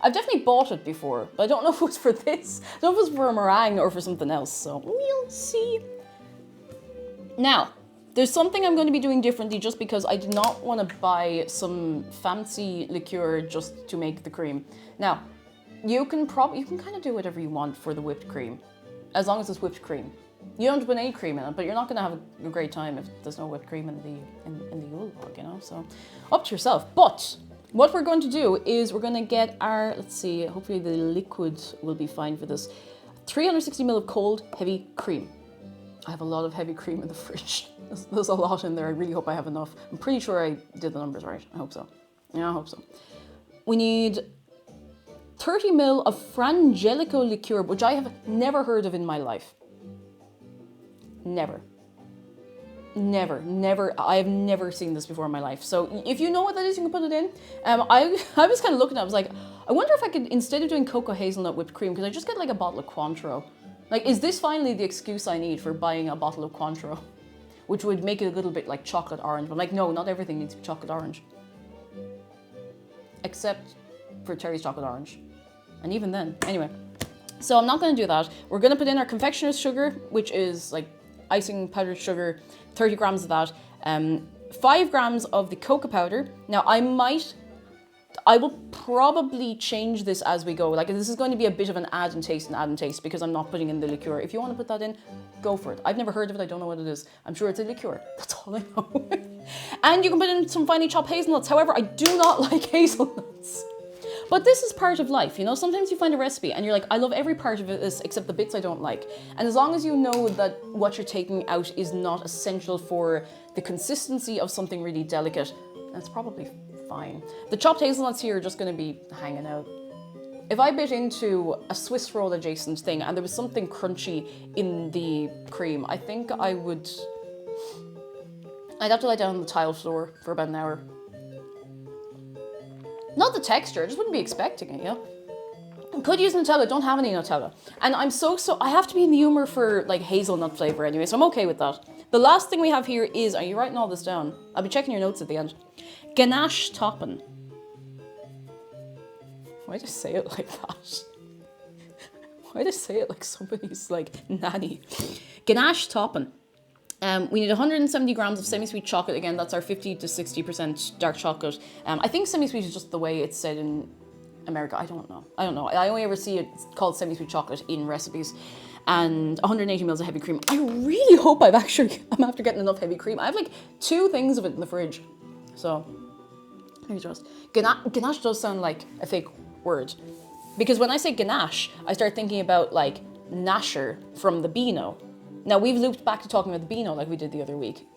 I've definitely bought it before, but I don't know if it was for this. I don't know if it was for a meringue or for something else, so we'll see. Now, there's something I'm going to be doing differently just because I did not want to buy some fancy liqueur just to make the cream. Now, you can kind of do whatever you want for the whipped cream, as long as it's whipped cream. You don't put any cream in it, but you're not going to have a great time if there's no whipped cream in the Yule log, you know, so up to yourself. But what we're going to do is we're going to get our, let's see, hopefully the liquid will be fine for this, 360 ml of cold, heavy cream. I have a lot of heavy cream in the fridge. There's a lot in there. I really hope I have enough. I'm pretty sure I did the numbers right. I hope so. Yeah, I hope so. We need 30 ml of Frangelico liqueur, which I have never heard of in my life. Never. I have never seen this before in my life. So if you know what that is, you can put it in. I was kind of looking at it, I was like, I wonder if I could, instead of doing cocoa hazelnut whipped cream, could I just get like a bottle of Cointreau? Like, is this finally the excuse I need for buying a bottle of Cointreau? Which would make it a little bit like chocolate orange. But like, no, not everything needs to be chocolate orange. Except for Terry's chocolate orange. And even then, anyway. So I'm not going to do that. We're going to put in our confectioner's sugar, which is like icing powdered sugar, 30 grams of that, 5 grams of the cocoa powder. Now I will probably change this as we go. Like, this is going to be a bit of an add and taste because I'm not putting in the liqueur. If you want to put that in, go for it. I've never heard of it. I don't know what it is. I'm sure it's a liqueur. That's all I know. And you can put in some finely chopped hazelnuts. However, I do not like hazelnuts. But this is part of life, you know? Sometimes you find a recipe and you're like, I love every part of this except the bits I don't like. And as long as you know that what you're taking out is not essential for the consistency of something really delicate, that's probably fine. The chopped hazelnuts here are just going to be hanging out. If I bit into a Swiss roll adjacent thing and there was something crunchy in the cream, I think I'd have to lie down on the tile floor for about an hour. Not the texture, I just wouldn't be expecting it, yeah? I could use Nutella, don't have any Nutella. And I have to be in the humor for like hazelnut flavor anyway, so I'm okay with that. The last thing we have here is, are you writing all this down? I'll be checking your notes at the end. Ganache topping. Why'd I say it like that? Why'd I say it like somebody's like nanny? Ganache topping. We need 170 grams of semi-sweet chocolate. Again, that's our 50 to 60% dark chocolate. I think semi-sweet is just the way it's said in America. I don't know. I only ever see it called semi-sweet chocolate in recipes. And 180 mils of heavy cream. I really hope I'm after getting enough heavy cream. I have like 2 things of it in the fridge. So, maybe just. Ganache does sound like a fake word. Because when I say ganache, I start thinking about like Nasher from the Beano. Now we've looped back to talking about the Beano like we did the other week.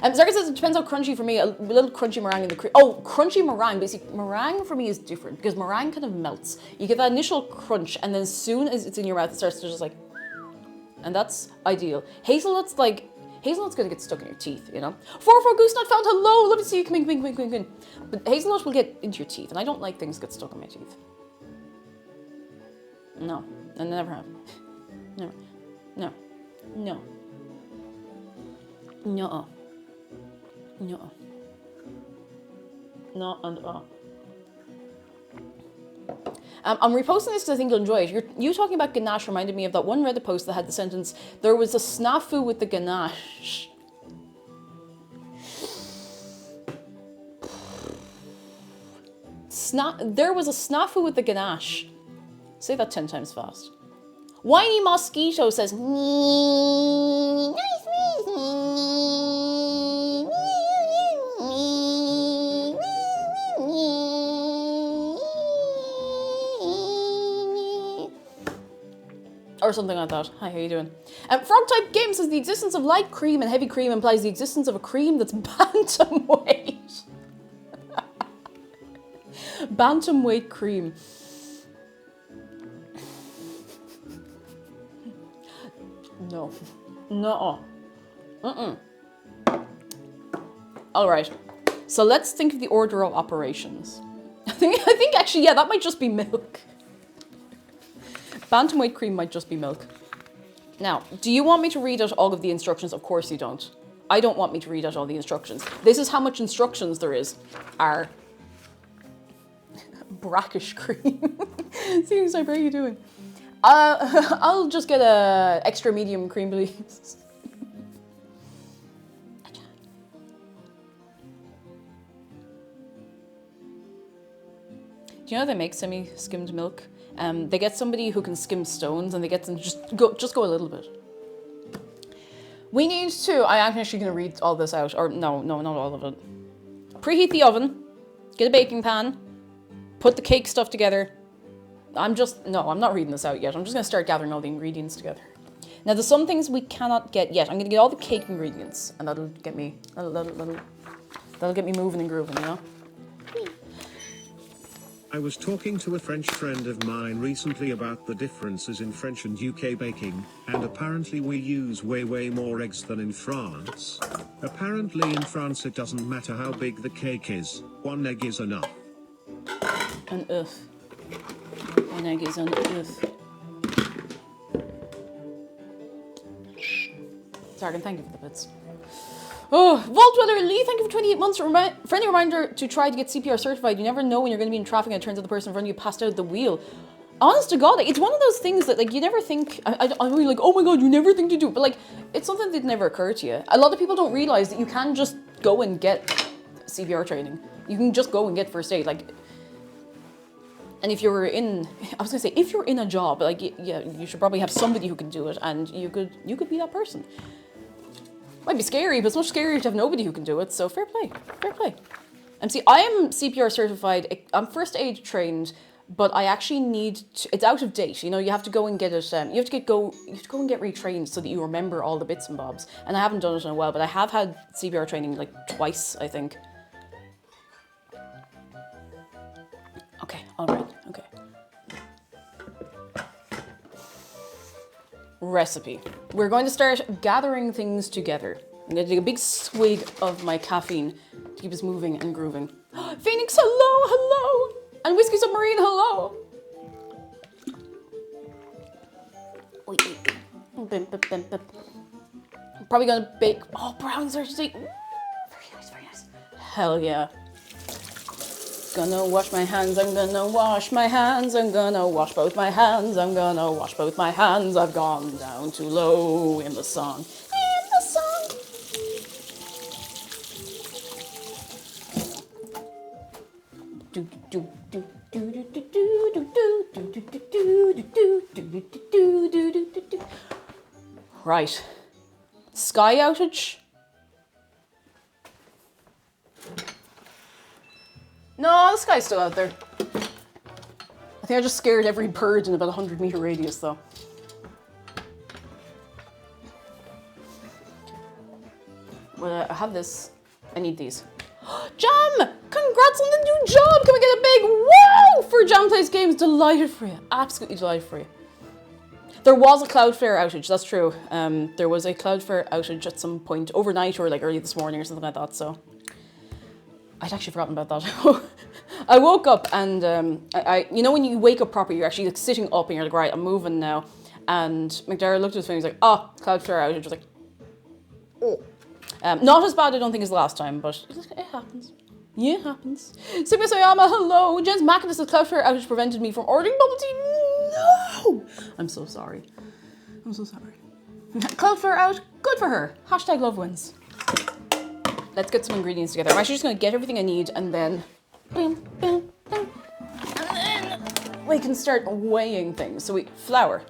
Zarka says it depends how crunchy for me. A little crunchy meringue in the cream. Oh, crunchy meringue. Basically, meringue for me is different because meringue kind of melts. You get that initial crunch, and then as soon as it's in your mouth, it starts to just like, and that's ideal. Hazelnut's gonna get stuck in your teeth, you know. 4 Goose Nut found. Hello, love to see you. Come in. But hazelnut will get into your teeth, and I don't like things that get stuck in my teeth. No, I never have. Never. No. Not and I'm reposting this because I think you'll enjoy it. You talking about ganache reminded me of that one Reddit post that had the sentence, "There was a snafu with the ganache." There was a snafu with the ganache. Say that 10 times fast. Whiny Mosquito says, or something like that. Hi, how you doing? Frog Type Game says the existence of light cream and heavy cream implies the existence of a cream that's bantamweight. Bantamweight cream. No. All right. So let's think of the order of operations. I think actually, yeah, that might just be milk. Bantamweight cream might just be milk. Now, do you want me to read out all of the instructions? Of course you don't. I don't want me to read out all the instructions. This is how much instructions there is. Are brackish cream. Seems like, how are you doing? I'll just get a extra medium cream, please. Do you know they make semi-skimmed milk? They get somebody who can skim stones, and they get them to just go a little bit. We need to. I am actually going to read all this out, or no, not all of it. Preheat the oven. Get a baking pan. Put the cake stuff together. I'm not reading this out yet. I'm just going to start gathering all the ingredients together. Now, there's some things we cannot get yet. I'm going to get all the cake ingredients, and that'll get me moving and grooving, you know? I was talking to a French friend of mine recently about the differences in French and UK baking, and apparently we use way more eggs than in France. Apparently in France it doesn't matter how big the cake is, 1 egg is enough. An œuf. 1 egg is an œuf. Sargon, thank you for the bits. Oh, Vaultweather Lee, thank you for 28 months. Friendly reminder to try to get CPR certified. You never know when you're going to be in traffic and it turns out the person in front of you passed out at the wheel. Honest to God, it's one of those things that like you never think, I'm really like, oh my God, you never think to do it. But like, it's something that never occurred to you. A lot of people don't realize that you can just go and get CPR training. You can just go and get first aid. Like, and if you're in, if you're in a job, like, yeah, you should probably have somebody who can do it, and you could be that person. Might be scary, but it's much scarier to have nobody who can do it, so fair play. And see, I am CPR certified, I'm first aid trained, but I actually need to, it's out of date, you know, you have to go and get it, you have to go and get retrained so that you remember all the bits and bobs. And I haven't done it in a while, but I have had CPR training like twice, I think. Okay, all right, okay. Recipe. We're going to start gathering things together. I'm going to take a big swig of my caffeine to keep us moving and grooving. Phoenix, hello! And Whiskey Submarine, hello! I'm probably going to bake... Oh, brownies are sweet. Very nice. Hell yeah. Gonna wash my hands, I'm gonna wash my hands, I'm gonna wash both my hands, I'm gonna wash both my hands. I've gone down too low in the song. In the song. Right. Sky outage. No, the sky's still out there. I think I just scared every bird in about a 100-meter radius, though. Well, I have this. I need these. Jam! Congrats on the new job! Can we get a big wow for Jam Plays Games? Delighted for you. Absolutely delighted for you. There was a Cloudflare outage, that's true. There was a Cloudflare outage at some point overnight or like early this morning or something like that, so I'd actually forgotten about that. I woke up and you know when you wake up properly, you're actually like sitting up and you're like, right, I'm moving now. And McDara looked at his phone and he's like, oh, Cloudflare outage. I was like, oh. Not as bad, I don't think, as last time, but it happens. Yeah, it happens. Sigma Sayama, hello. Jen's Macinus, the Cloudflare outage prevented me from ordering bubble tea. No! I'm so sorry. I'm so sorry. Cloudflare out, good for her. Hashtag love wins. Let's get some ingredients together. I'm actually just going to get everything I need and then... and then we can start weighing things. So flour.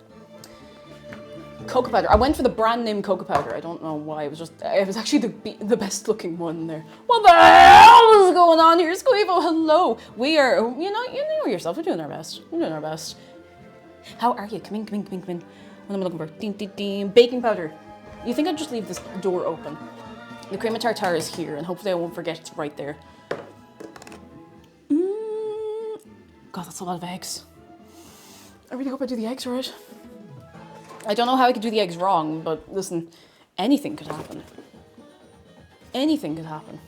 Cocoa powder. I went for the brand name cocoa powder. I don't know why. It was actually the best looking one there. What the hell is going on here? Squeevo, hello. We are, you know yourself. We're doing our best. We're doing our best. How are you? Come in. What am I looking for? Ding, ding, ding. Baking powder. You think I'd just leave this door open? The cream of tartare is here, and hopefully I won't forget it's right there. God, that's a lot of eggs. I really hope I do the eggs right. I don't know how I could do the eggs wrong, but listen, anything could happen. Anything could happen.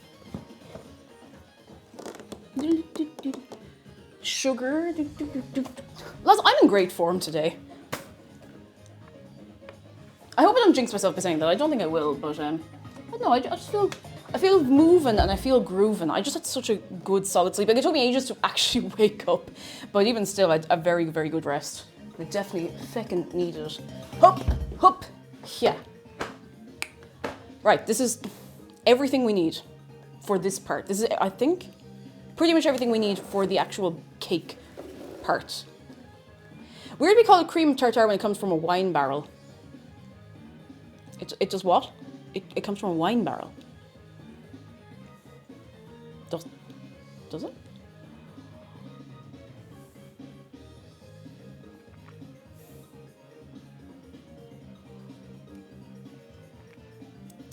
Sugar. Lads, I'm in great form today. I hope I don't jinx myself by saying that. I don't think I will, but I don't know, I feel moving and I feel grooving. I just had such a good solid sleep. Like, it took me ages to actually wake up, but even still, I had a very, very good rest. I definitely feckin' needed it. Hup, yeah. Right, this is everything we need for this part. This is, I think, pretty much everything we need for the actual cake part. Weird we call it cream tartare when it comes from a wine barrel. It does what? It comes from a wine barrel. Does it?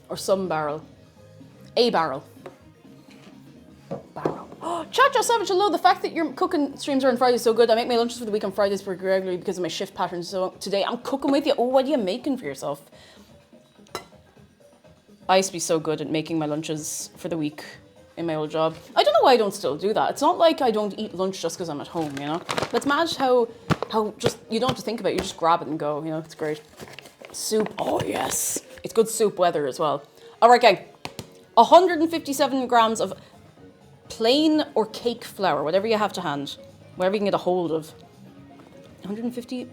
Or some barrel. A barrel. Barrel. Oh, Chacho Savage, hello. The fact that your cooking streams are on Fridays is so good. I make my lunches for the week on Fridays pretty regularly because of my shift pattern. So today I'm cooking with you. Oh, what are you making for yourself? I used to be so good at making my lunches for the week in my old job. I don't know why I don't still do that. It's not like I don't eat lunch just because I'm at home, you know? But it's mad how just, you don't have to think about it. You just grab it and go, you know? It's great. Soup. Oh, yes. It's good soup weather as well. All right, gang. 157 grams of plain or cake flour, whatever you have to hand. Whatever you can get a hold of. 150.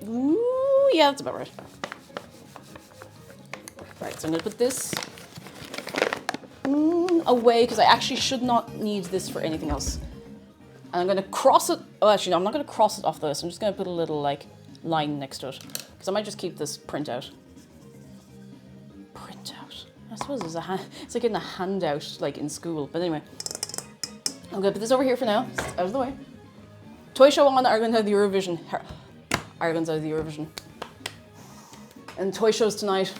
Ooh, yeah, that's about right. Right, so I'm going to put this away because I actually should not need this for anything else. And I'm going to cross it. Oh, actually, no, I'm not going to cross it off this. I'm just going to put a little, like, line next to it. Because I might just keep this printout. Printout. I suppose it's like getting a handout, like, in school. But anyway. I'm going to put this over here for now. It's out of the way. Toy show on Ireland out of the Eurovision. Ireland's out of the Eurovision. And toy shows tonight.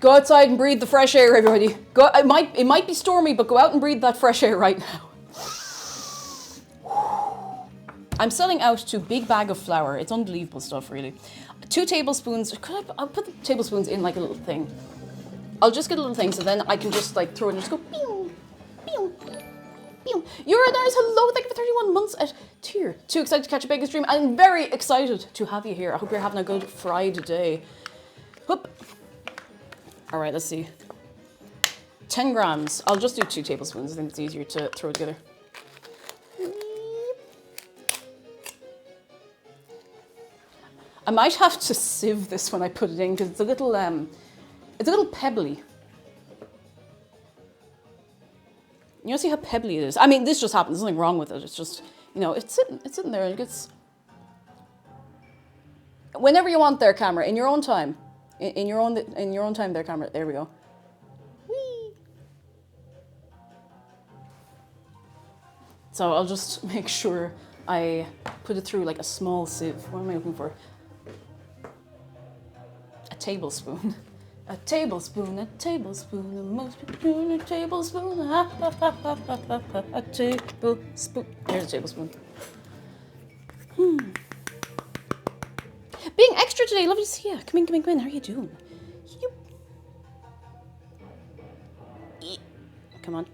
Go outside and breathe the fresh air, everybody. Go. It might be stormy, but go out and breathe that fresh air right now. I'm selling out to big bag of flour. It's unbelievable stuff, really. 2 tablespoons. I'll put the tablespoons in like a little thing. I'll just get a little thing, so then I can just like throw it and just go. Pew, pew, pew. You're there. Hello. Thank you for 31 months at tier. Too excited to catch a bacon stream. I'm very excited to have you here. I hope you're having a good Friday. Whoop. All right, let's see. 10 grams. I'll just do 2 tablespoons. I think it's easier to throw together. I might have to sieve this when I put it in because it's a little pebbly. You know, see how pebbly it is? I mean, this just happens. There's nothing wrong with it. It's just, you know, it's sitting there and it gets... Whenever you want there, camera, in your own time. In your own time there, camera. There we go. Whee! So I'll just make sure I put it through like a small sieve. What am I looking for? A tablespoon. A tablespoon, a tablespoon, and most people do a tablespoon. A tablespoon. Here's a tablespoon. Being extra today, lovely to see you. Come in. How are you doing? Come on.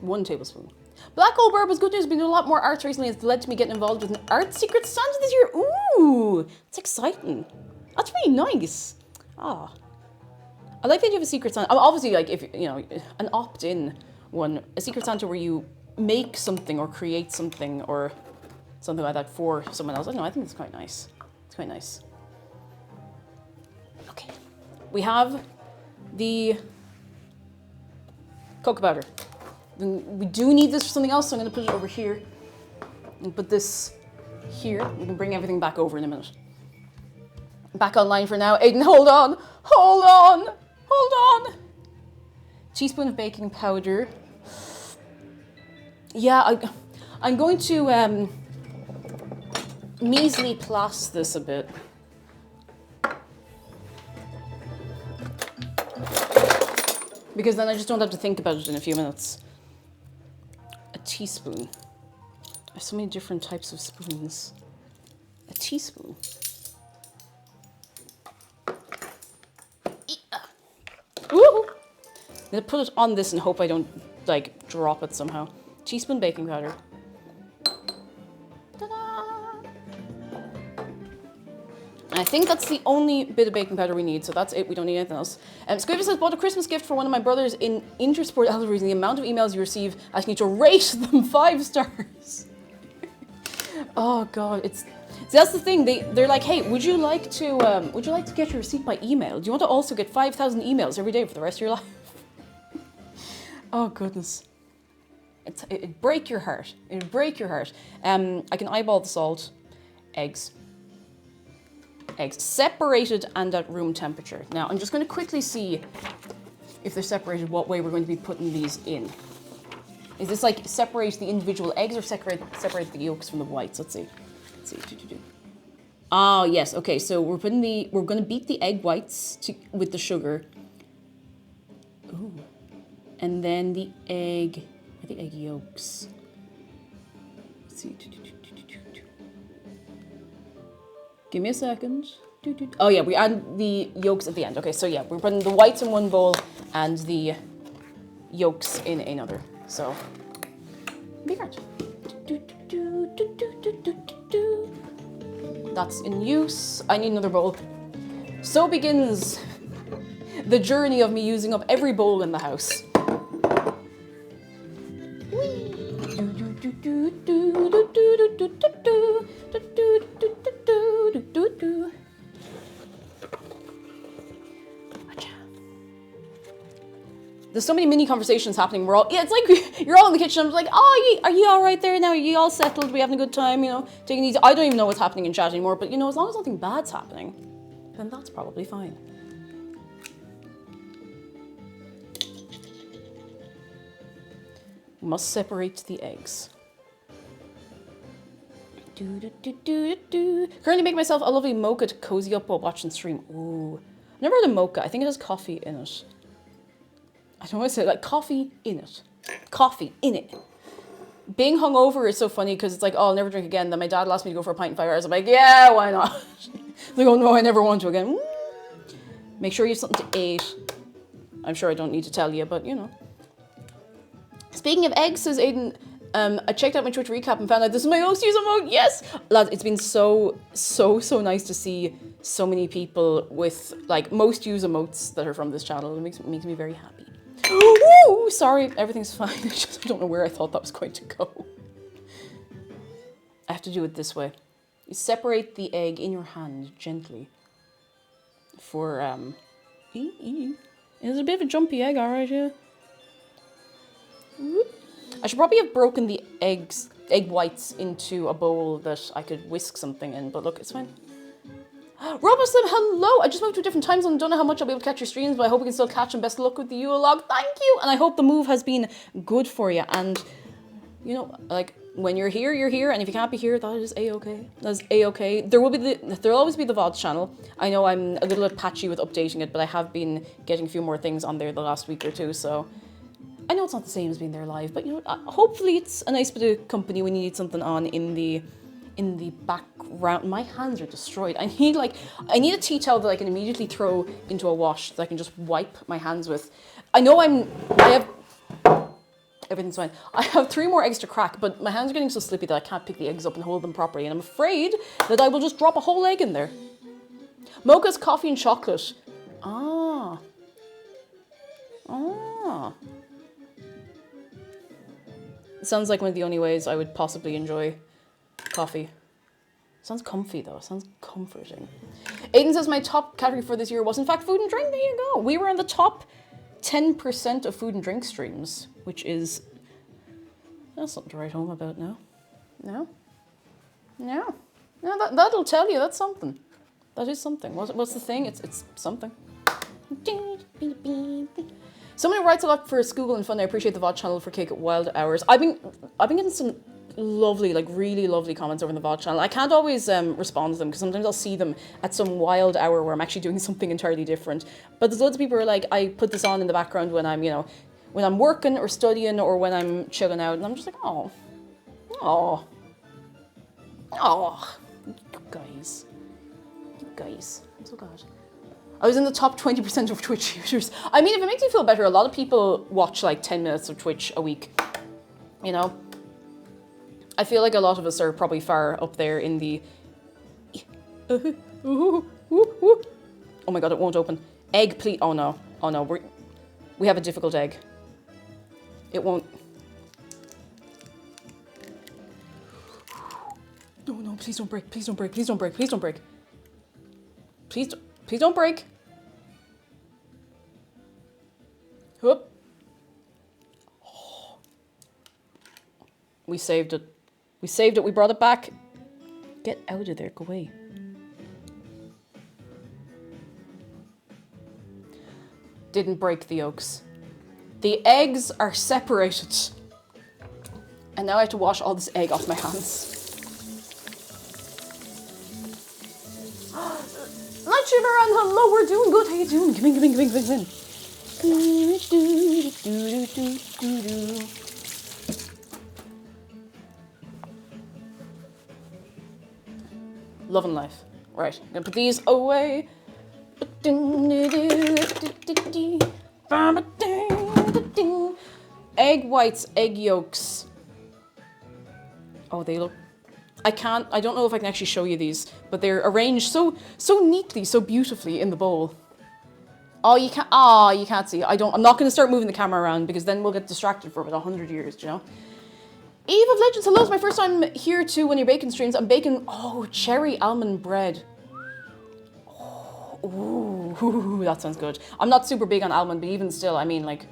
1 tablespoon. Black Gold Barb was good news. Been doing a lot more arts recently. It's led to me getting involved with an art secret Santa this year. Ooh, that's exciting. That's really nice. Ah, I like the idea of a secret Santa. Obviously, like if you know, an opt-in one, a secret Santa where you make something or create something or something like that for someone else. I don't know. I think it's quite nice. It's quite nice. Okay, we have the cocoa powder. Then we do need this for something else, so I'm going to put it over here and put this here. We can bring everything back over in a minute. Back online for now. Aiden, hold on. Teaspoon of baking powder. Yeah, I'm going to measly plus this a bit. Because then I just don't have to think about it in a few minutes. A teaspoon. There's so many different types of spoons. A teaspoon. Ooh! I'm gonna put it on this and hope I don't like drop it somehow. Teaspoon baking powder. Ta-da! And I think that's the only bit of baking powder we need, so that's it. We don't need anything else. Squiver says, bought a Christmas gift for one of my brothers in Intersport Elleries. The amount of emails you receive asking you to rate them 5 stars. Oh God, it's... See, that's the thing. They're like, hey, would you like to get your receipt by email? Do you want to also get 5,000 emails every day for the rest of your life? Oh goodness. It'd break your heart. It'd break your heart. I can eyeball the salt. Eggs. Separated and at room temperature. Now, I'm just going to quickly see if they're separated, what way we're going to be putting these in. Is this like separate the individual eggs or separate the yolks from the whites? Let's see. Oh, yes. Okay, so we're going to beat the egg whites with the sugar. Ooh. And then the egg yolks. Let's see. Give me a second. Oh yeah, we add the yolks at the end. Okay, so yeah, we're putting the whites in one bowl and the yolks in another. So, be right. That's in use. I need another bowl. So begins the journey of me using up every bowl in the house. There's so many mini conversations happening. It's like you're all in the kitchen. I'm like, oh, are you all right there now? Are you all settled? We having a good time? You know, taking it easy. I don't even know what's happening in chat anymore. But you know, as long as nothing bad's happening, then that's probably fine. Must separate the eggs. Currently making myself a lovely mocha to cozy up while watching stream. Ooh, I've never had a mocha. I think it has coffee in it. I don't want to say like coffee in it. Coffee in it. Being hungover is so funny because it's like, oh, I'll never drink again. Then my dad asked me to go for a pint in 5 hours. I'm like, yeah, why not? Like, oh no, I never want to again. Make sure you have something to eat. I'm sure I don't need to tell you, but you know. Speaking of eggs, says Aiden, I checked out my Twitch recap and found out this is my most used emote. Yes! Lads, it's been so nice to see so many people with like most used emotes that are from this channel. It makes me very happy. Ooh, sorry, everything's fine. I don't know where I thought that was going to go. I have to do it this way. You separate the egg in your hand gently. For it's a bit of a jumpy egg, alright, yeah. I should probably have broken the egg whites into a bowl that I could whisk something in, but look, it's fine. Robinson, hello! I just moved to a different time zone. Don't know how much I'll be able to catch your streams, but I hope we can still catch them. Best of luck with the Yule Log. Thank you! And I hope the move has been good for you. And, you know, like, when you're here, and if you can't be here, that is A-okay. That's A-okay. There'll always be the VODs channel. I know I'm a little bit patchy with updating it, but I have been getting a few more things on there the last week or two, so... I know it's not the same as being there live, but, you know, hopefully it's a nice bit of company when you need something on in the background. My hands are destroyed. I need a tea towel that I can immediately throw into a wash that I can just wipe my hands with. Everything's fine. I have 3 more eggs to crack, but my hands are getting so slippy that I can't pick the eggs up and hold them properly, and I'm afraid that I will just drop a whole egg in there. Mocha's coffee and chocolate. Ah. It sounds like one of the only ways I would possibly enjoy coffee. Sounds comfy though, sounds comforting. Aiden says my top category for this year was in fact food and drink. There you go. We were in the top 10% of food and drink streams, which is, that's something to write home about now. No, that'll tell you, that's something. That is something. What's the thing? It's something. Someone who writes a lot for Scoogle and Fun. I appreciate the VOD channel for Cake at Wild Hours. I've been getting some lovely, like really lovely comments over in the VOD channel. I can't always respond to them because sometimes I'll see them at some wild hour where I'm actually doing something entirely different. But there's loads of people who are like, I put this on in the background when I'm, you know, when I'm working or studying or when I'm chilling out, and I'm just like, oh, you guys, I'm so glad. I was in the top 20% of Twitch users. I mean, if it makes you feel better, a lot of people watch like 10 minutes of Twitch a week, you know? I feel like a lot of us are probably far up there in the... Oh my god, it won't open. Egg, please. Oh no, we have a difficult egg. It won't... No, please don't break, please don't break, please don't break, please don't break. Please don't break. Whoop. Oh. We saved it. We saved it, we brought it back. Get out of there, go away. Didn't break the yolks. The eggs are separated. And now I have to wash all this egg off my hands. Night Shiver and hello, we're doing good. How you doing? Come in. Love and life. Right, I'm gonna put these away. Egg whites, egg yolks. Oh, they look... I don't know if I can actually show you these, but they're arranged so neatly, so beautifully in the bowl. Oh, you can't see. I'm not going to start moving the camera around because then we'll get distracted for about 100 years, do you know? Eve of Legends, hello, it's my first time here too when you're baking streams. I'm baking, cherry almond bread. Oh, ooh, that sounds good. I'm not super big on almond, but even still, I mean, like,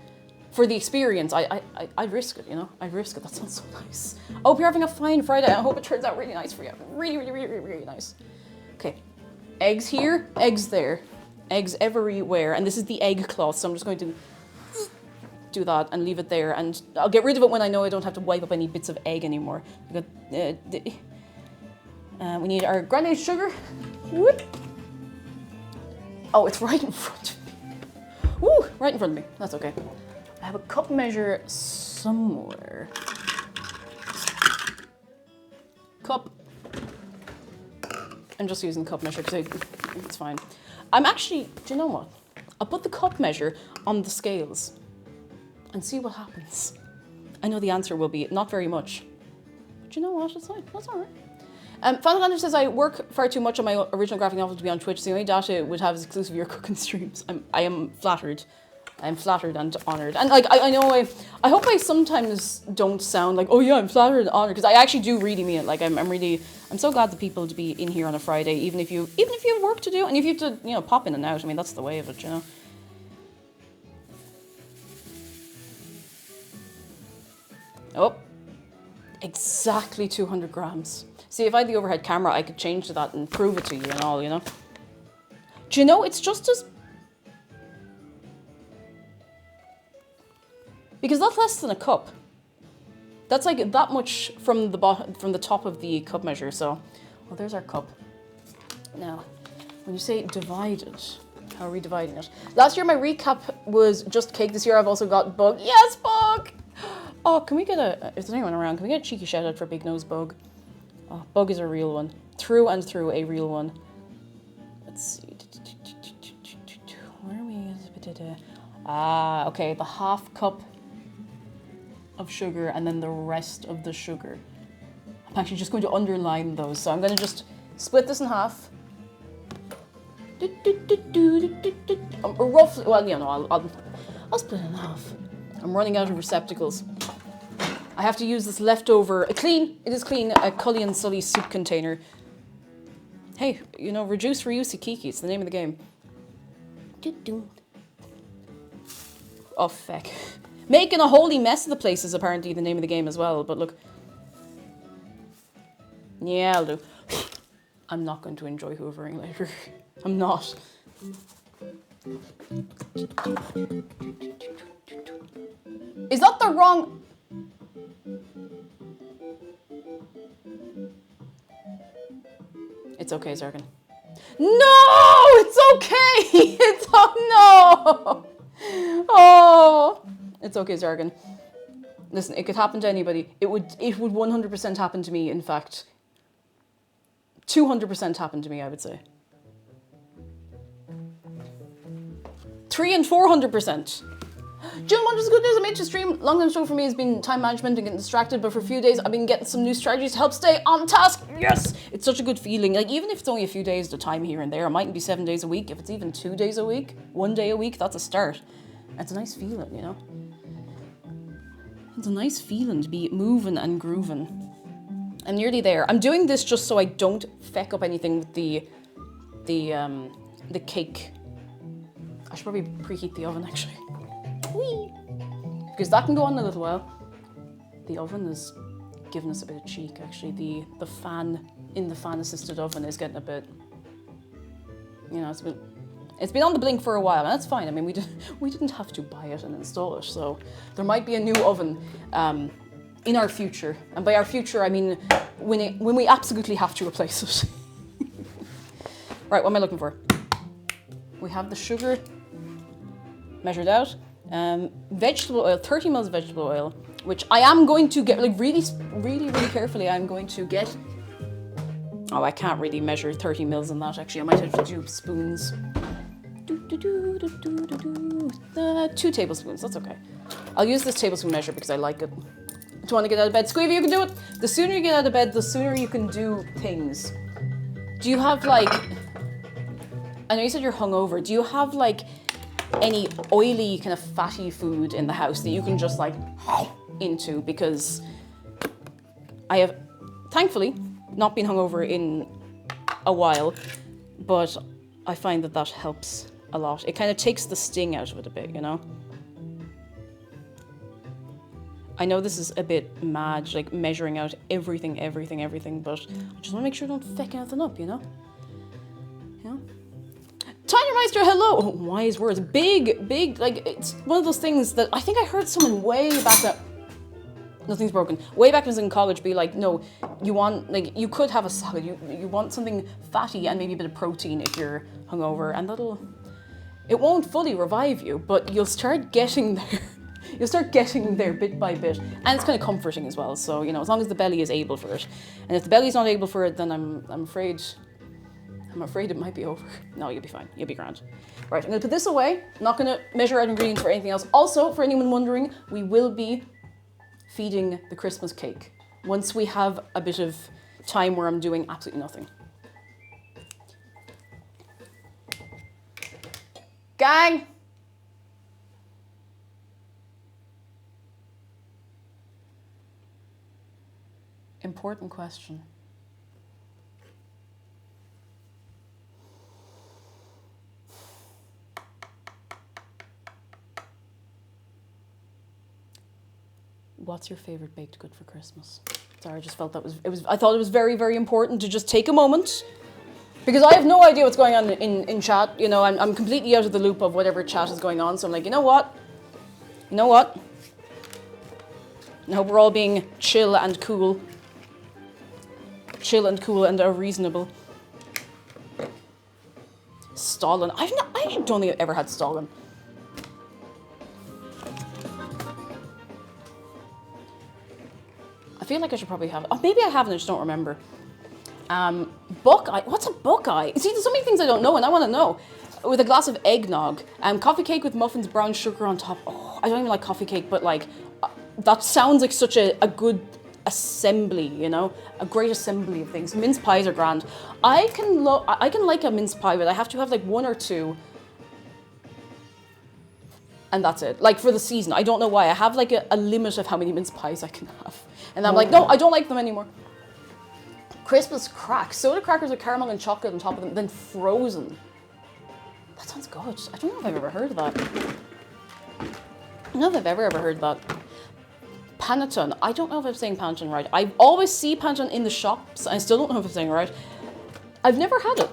for the experience, I'd risk it, you know? I'd risk it, that sounds so nice. I hope you're having a fine Friday. I hope it turns out really nice for you. Really nice. Okay, eggs here, eggs there. Eggs everywhere, and this is the egg cloth, so I'm just going to do that and leave it there, and I'll get rid of it when I know I don't have to wipe up any bits of egg anymore. We need our granulated sugar. Whoop. Oh, it's right in front of me. Woo, right in front of me. That's okay. I have a cup measure somewhere. Cup. I'm just using cup measure because it's fine. I'm actually, do you know what? I'll put the cup measure on the scales and see what happens. I know the answer will be not very much. But you know what? It's fine. That's all right. Final Hunter says, I work far too much on my original graphic novel to be on Twitch. So the only data it would have is exclusive your cooking streams. I am flattered. I'm flattered and honoured. And like, I know I hope I sometimes don't sound like, oh yeah, I'm flattered and honoured, because I actually do really mean it. Like I'm so glad the people to be in here on a Friday, even if you have work to do, and if you have to, you know, pop in and out. I mean, that's the way of it, you know. Oh, exactly 200 grams. See, if I had the overhead camera, I could change to that and prove it to you and all, you know. Do you know, it's just as... Because that's less than a cup. That's like that much from the bottom, from the top of the cup measure. So, well, there's our cup. Now, when you say divided, how are we dividing it? Last year my recap was just cake. This year I've also got bug. Yes, bug! Oh, can we get a... Is there anyone around? Can we get a cheeky shout out for Big Nose Bug? Oh, Bug is a real one. Through and through a real one. Let's see. Where are we? Ah, okay. The half cup of sugar and then the rest of the sugar. I'm actually just going to underline those. So I'm going to just split this in half. Roughly, well, you know, I'll split it in half. I'm running out of receptacles. I have to use this leftover, it is clean, a Cully and Sully soup container. Hey, you know, reduce, reuse, Kiki, it's the name of the game. Oh, feck. Making a holy mess of the place is apparently the name of the game as well, but look. Yeah, I'll do. I'm not going to enjoy hoovering later. I'm not. Is that the wrong... It's okay, Zergan. No! It's okay! It's... Oh, no! Oh! It's okay, Zergan. Listen, it could happen to anybody. It would 100% happen to me, in fact. 200% happen to me, I would say. 300% and 400%. June 1 is good news. I made it to stream. Long time show for me has been time management and getting distracted, but for a few days I've been getting some new strategies to help stay on task. Yes! It's such a good feeling. Like, even if it's only a few days at a time here and there, it mightn't be 7 days a week. If it's even 2 days a week, 1 day a week, that's a start. It's a nice feeling, you know? It's a nice feeling to be moving and grooving. I'm nearly there. I'm doing this just so I don't feck up anything with the cake. I should probably preheat the oven, actually. Whee! Because that can go on a little while. The oven is giving us a bit of cheek, actually. The fan in the fan-assisted oven is getting a bit... You know, it's been on the blink for a while, and that's fine. I mean, we didn't have to buy it and install it, so there might be a new oven in our future. And by our future, I mean when we absolutely have to replace it. Right, what am I looking for? We have the sugar measured out. Vegetable oil, 30 mils of vegetable oil, which I am going to get, like, really carefully, I'm going to get... Oh, I can't really measure 30 mils in that, actually. I might have to do spoons. 2 tablespoons, that's okay. I'll use this tablespoon measure because I like it. Do you want to get out of bed? Squeevy, you can do it. The sooner you get out of bed, the sooner you can do things. Do you have, like... I know you said you're hungover. Do you have, like, any oily, kind of fatty food in the house that you can just, like, into? Because I have, thankfully, not been hungover in a while, but I find that helps a lot. It kind of takes the sting out of it a bit, you know? I know this is a bit mad, like measuring out everything, but I just want to make sure I don't feck anything up, you know? Yeah. Tiny Meister, hello! Oh, wise words. Big, like, it's one of those things that I think I heard someone way back up. Nothing's broken. Way back when I was in college, be like, no, you want, like, you could have a salad. You want something fatty and maybe a bit of protein if you're hungover, and it won't fully revive you, but you'll start getting there. You'll start getting there bit by bit, and it's kind of comforting as well. So, you know, as long as the belly is able for it, and if the belly's not able for it, then I'm afraid it might be over. No, you'll be fine. You'll be grand. Right, I'm gonna put this away. I'm not gonna measure out ingredients for anything else. Also, for anyone wondering, we will be feeding the Christmas cake once we have a bit of time where I'm doing absolutely nothing. Gang! important question. What's your favorite baked good for Christmas? Sorry, I just felt that I thought it was very, very important to just take a moment, because I have no idea what's going on in chat. You know, I'm completely out of the loop of whatever chat is going on. So I'm like, you know what? I hope we're all being chill and cool and are reasonable. Stalin. I don't think I've ever had Stalin. I feel like I should probably have it. Oh, maybe I haven't, I just don't remember. Buckeye. What's a buckeye? See, there's so many things I don't know, and I want to know. With a glass of eggnog. Coffee cake with muffins, brown sugar on top. Oh, I don't even like coffee cake, but like, that sounds like such a good assembly, you know? A great assembly of things. Mince pies are grand. I can like a mince pie, but I have to have like one or two. And that's it. Like, for the season. I don't know why. I have like a limit of how many mince pies I can have. And I'm like, no, I don't like them anymore. Christmas crack. Soda crackers with caramel and chocolate on top of them, then frozen. That sounds good. I don't know if I've ever heard of that. I don't know if I've ever heard that. Panettone. I don't know if I'm saying panettone right. I always see panettone in the shops. I still don't know if I'm saying it right. I've never had it.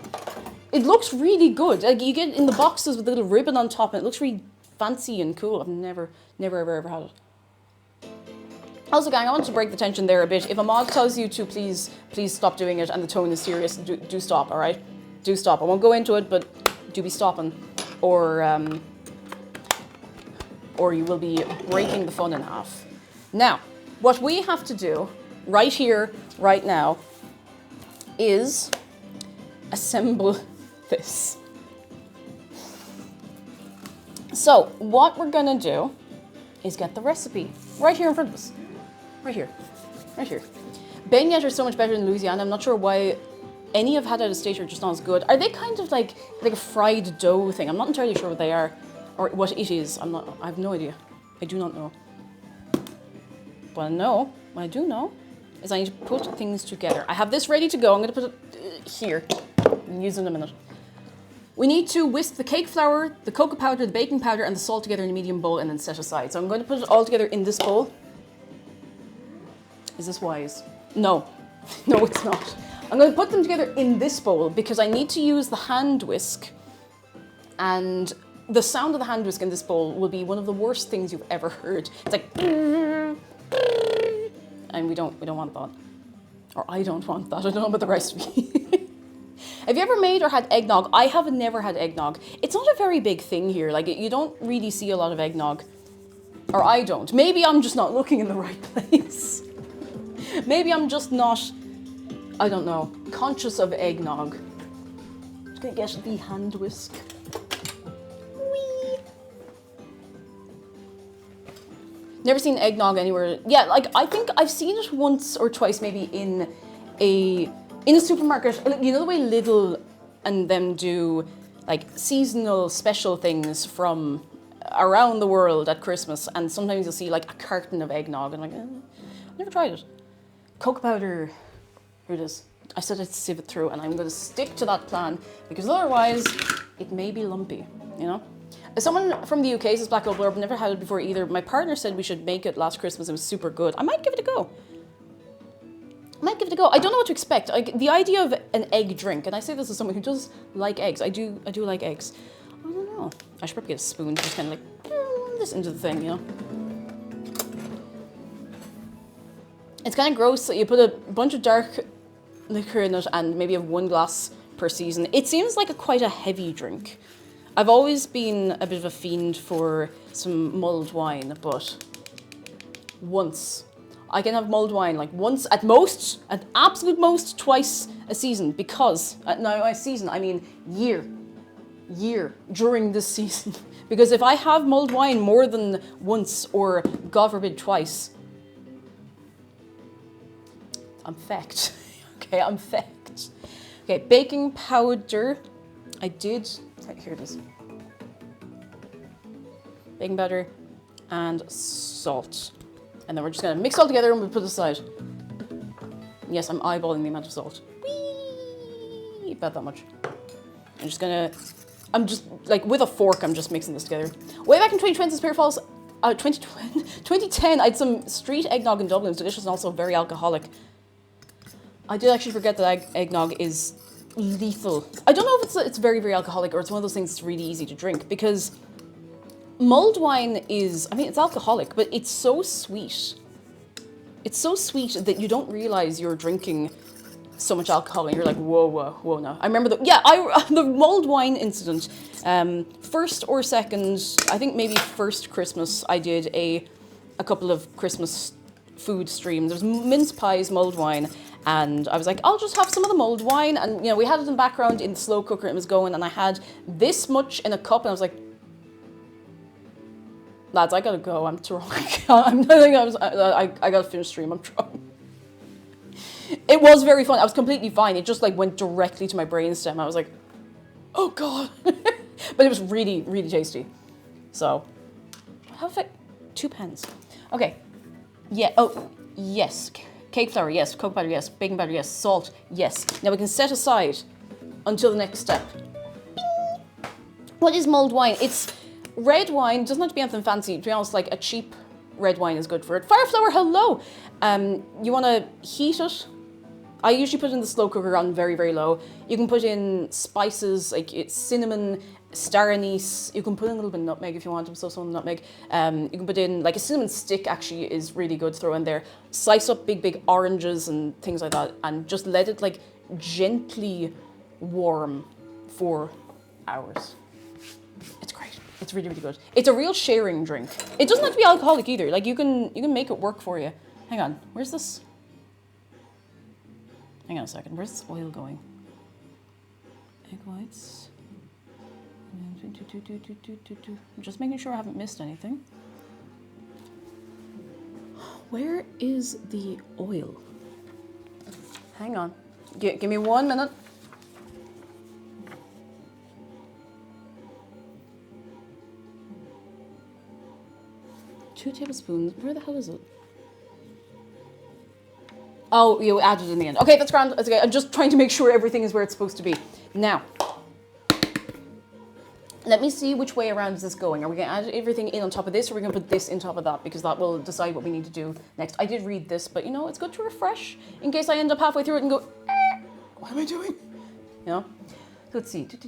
It looks really good. Like, you get it in the boxes with a little ribbon on top, and it looks really fancy and cool. I've never ever had it. Also, gang, I want to break the tension there a bit. If a mod tells you to please stop doing it and the tone is serious, do stop, all right? Do stop. I won't go into it, but do be stopping, or you will be breaking the fun in half. Now, what we have to do right here, right now, is assemble this. So, what we're gonna do is get the recipe right here in front of us. Right here. Beignets are so much better in Louisiana. I'm not sure why any I've had out of state are just not as good. Are they kind of like a fried dough thing? I'm not entirely sure what they are or what it is. I have no idea. I do not know. What I do know is I need to put things together. I have this ready to go. I'm going to put it here. I'll use it in a minute. We need to whisk the cake flour, the cocoa powder, the baking powder, and the salt together in a medium bowl and then set aside. So I'm going to put it all together in this bowl. Is this wise? No. No, it's not. I'm going to put them together in this bowl because I need to use the hand whisk. And the sound of the hand whisk in this bowl will be one of the worst things you've ever heard. It's like... And we don't want that. Or I don't want that. I don't know about the recipe. Have you ever made or had eggnog? I have never had eggnog. It's not a very big thing here. Like, you don't really see a lot of eggnog. Or I don't. Maybe I'm just not looking in the right place. Maybe I'm just not, I don't know, conscious of eggnog. I'm just gonna get the hand whisk. Whee! Never seen eggnog anywhere. Yeah, like, I think I've seen it once or twice maybe in a supermarket. You know the way Lidl and them do like seasonal special things from around the world at Christmas, and sometimes you'll see like a carton of eggnog and I'm like, never tried it. Cocoa powder, here it is. I said I'd sieve it through and I'm going to stick to that plan because otherwise it may be lumpy, you know? As someone from the UK says Black Gold Blurb, I've never had it before either. My partner said we should make it last Christmas. It was super good. I might give it a go. I don't know what to expect. The idea of an egg drink, and I say this as someone who does like eggs. I do like eggs. I don't know. I should probably get a spoon to just kind of like this into the thing, you know? It's kind of gross that you put a bunch of dark liquor in it and maybe have one glass per season. It seems like quite a heavy drink. I've always been a bit of a fiend for some mulled wine, but once. I can have mulled wine like once, at most, at absolute most, twice a season because, now by season, I mean year, during this season. Because if I have mulled wine more than once or, God forbid, twice, I'm fecked. Okay, I'm fecked. Okay, baking powder. Here it is. Baking powder and salt. And then we're just gonna mix all together and we'll put it aside. Yes, I'm eyeballing the amount of salt. Whee! About that much. I'm just, like, with a fork, I'm just mixing this together. Way back in 2020, Spirit Falls, 2010, I had some street eggnog in Dublin. It was delicious and also very alcoholic. I did actually forget that eggnog is lethal. I don't know if it's very, very alcoholic or it's one of those things that's really easy to drink, because mulled wine is, I mean, it's alcoholic, but it's so sweet. It's so sweet that you don't realize you're drinking so much alcohol and you're like, whoa, whoa, whoa, no. I remember the mulled wine incident, first or second, I think maybe first Christmas, I did a couple of Christmas food streams. There was mince pies, mulled wine, and I was like, I'll just have some of the mulled wine. And, you know, we had it in the background in the slow cooker, and it was going, and I had this much in a cup, and I was like, lads, I gotta go, I'm drunk. I gotta finish stream, I'm drunk. It was very fun. I was completely fine. It just like went directly to my brainstem. I was like, oh God. But it was really, really tasty. So, how have 2 pens? Okay. Yeah, oh, yes. Cake flour, yes. Cocoa powder, yes. Baking powder, yes. Salt, yes. Now we can set aside until the next step. What is mulled wine? It's red wine. Doesn't have to be anything fancy. To be honest, like a cheap red wine is good for it. Fire flour, hello. You want to heat it. I usually put it in the slow cooker on very, very low. You can put in spices, like it's cinnamon, star anise. You can put in a little bit of nutmeg if you want. I'm so on nutmeg. You can put in, like a cinnamon stick actually is really good to throw in there. Slice up big, big oranges and things like that, and just let it like gently warm for hours. It's great. It's really, really good. It's a real sharing drink. It doesn't have to be alcoholic either. Like you can make it work for you. Hang on, where's this? Hang on a second, where's this oil going? Egg whites. I'm just making sure I haven't missed anything. Where is the oil? Hang on, give me 1 minute. Two tablespoons, where the hell is it? Oh, you added it in the end. Okay, that's grand. That's okay. I'm just trying to make sure everything is where it's supposed to be. Now, let me see which way around is this going. Are we going to add everything in on top of this, or are we going to put this in top of that? Because that will decide what we need to do next. I did read this, but you know, it's good to refresh in case I end up halfway through it and go, what am I doing? You know? So let's see. Beat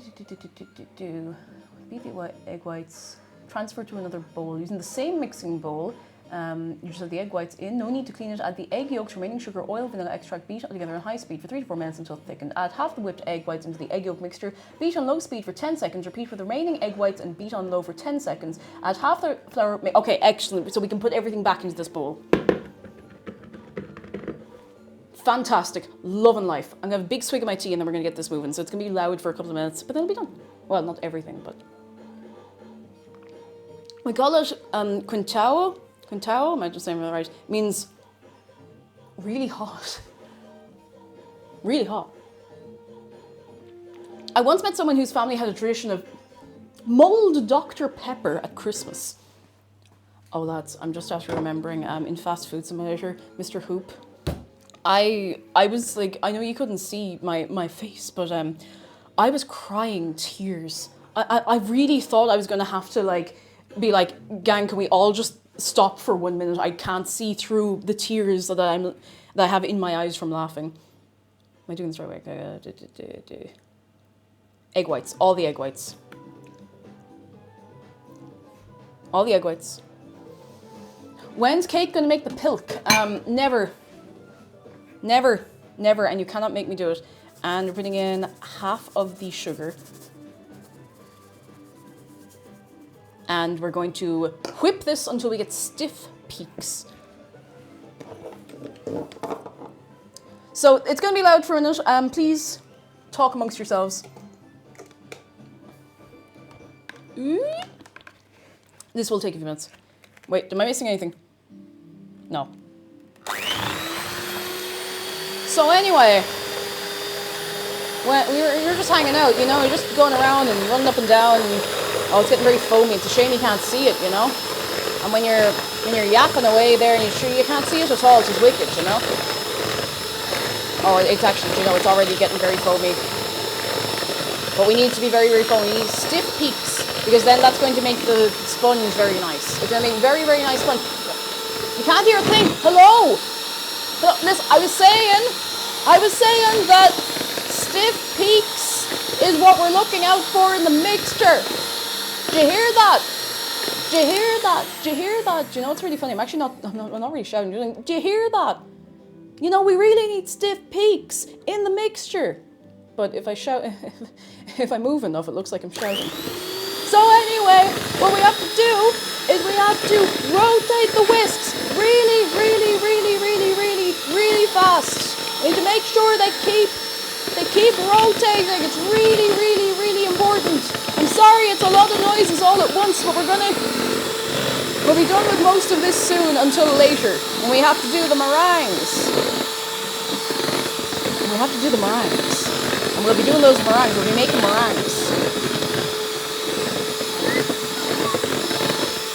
the egg whites. Transfer to another bowl using the same mixing bowl. You just have the egg whites in, no need to clean it. Add the egg yolks, remaining sugar, oil, vanilla extract, beat together on high speed for 3 to 4 minutes until thickened. Add half the whipped egg whites into the egg yolk mixture, beat on low speed for 10 seconds, repeat with the remaining egg whites and beat on low for 10 seconds. Add half the flour, okay, excellent, so we can put everything back into this bowl. Fantastic, love and life. I'm gonna have a big swig of my tea and then we're gonna get this moving. So it's gonna be loud for a couple of minutes, but then it'll be done. Well, not everything, but. We call it quintao. Quintao, am I just saying that right? Means really hot. Really hot. I once met someone whose family had a tradition of mulled Dr. Pepper at Christmas. Oh lads, I'm just after remembering in Fast Food Simulator, Mr. Hoop. I was like, I know you couldn't see my face, but I was crying tears. I really thought I was gonna have to like be like, gang, can we all just stop for 1 minute? I can't see through the tears that I have in my eyes from laughing. Am I doing this the right way? Egg whites, all the egg whites. All the egg whites. When's Kate gonna make the pilk? Never. Never, never, and you cannot make me do it. And we're putting in half of the sugar. And we're going to whip this until we get stiff peaks. So it's going to be loud for a minute. Please talk amongst yourselves. This will take a few minutes. Wait, am I missing anything? No. So anyway, when you're just hanging out, you know, you're just going around and running up and down and oh, it's getting very foamy. It's a shame you can't see it, you know. And when you're yapping away there and you can't see it at all, it's just wicked, you know. Oh, it's actually, you know, it's already getting very foamy. But we need to be very, very foamy. We need stiff peaks, because then that's going to make the sponge very nice. It's going to make very, very nice sponge. You can't hear a thing. Hello? Listen, I was saying that stiff peaks is what we're looking out for in the mixture. Do you hear that? Do you hear that? Do you hear that? Do you know, it's really funny. I'm actually I'm not really shouting. Do you hear that? You know, we really need stiff peaks in the mixture. But if I shout, if I move enough, it looks like I'm shouting. So anyway, what we have to do is we have to rotate the whisks really, really, really, really, really, really fast. We need to make sure they keep rotating. It's really, really, really important. I'm sorry, it's a lot of noises all at once, but we'll be done with most of this soon until later, when we have to do the meringues. And we'll be doing those meringues. We'll be making meringues.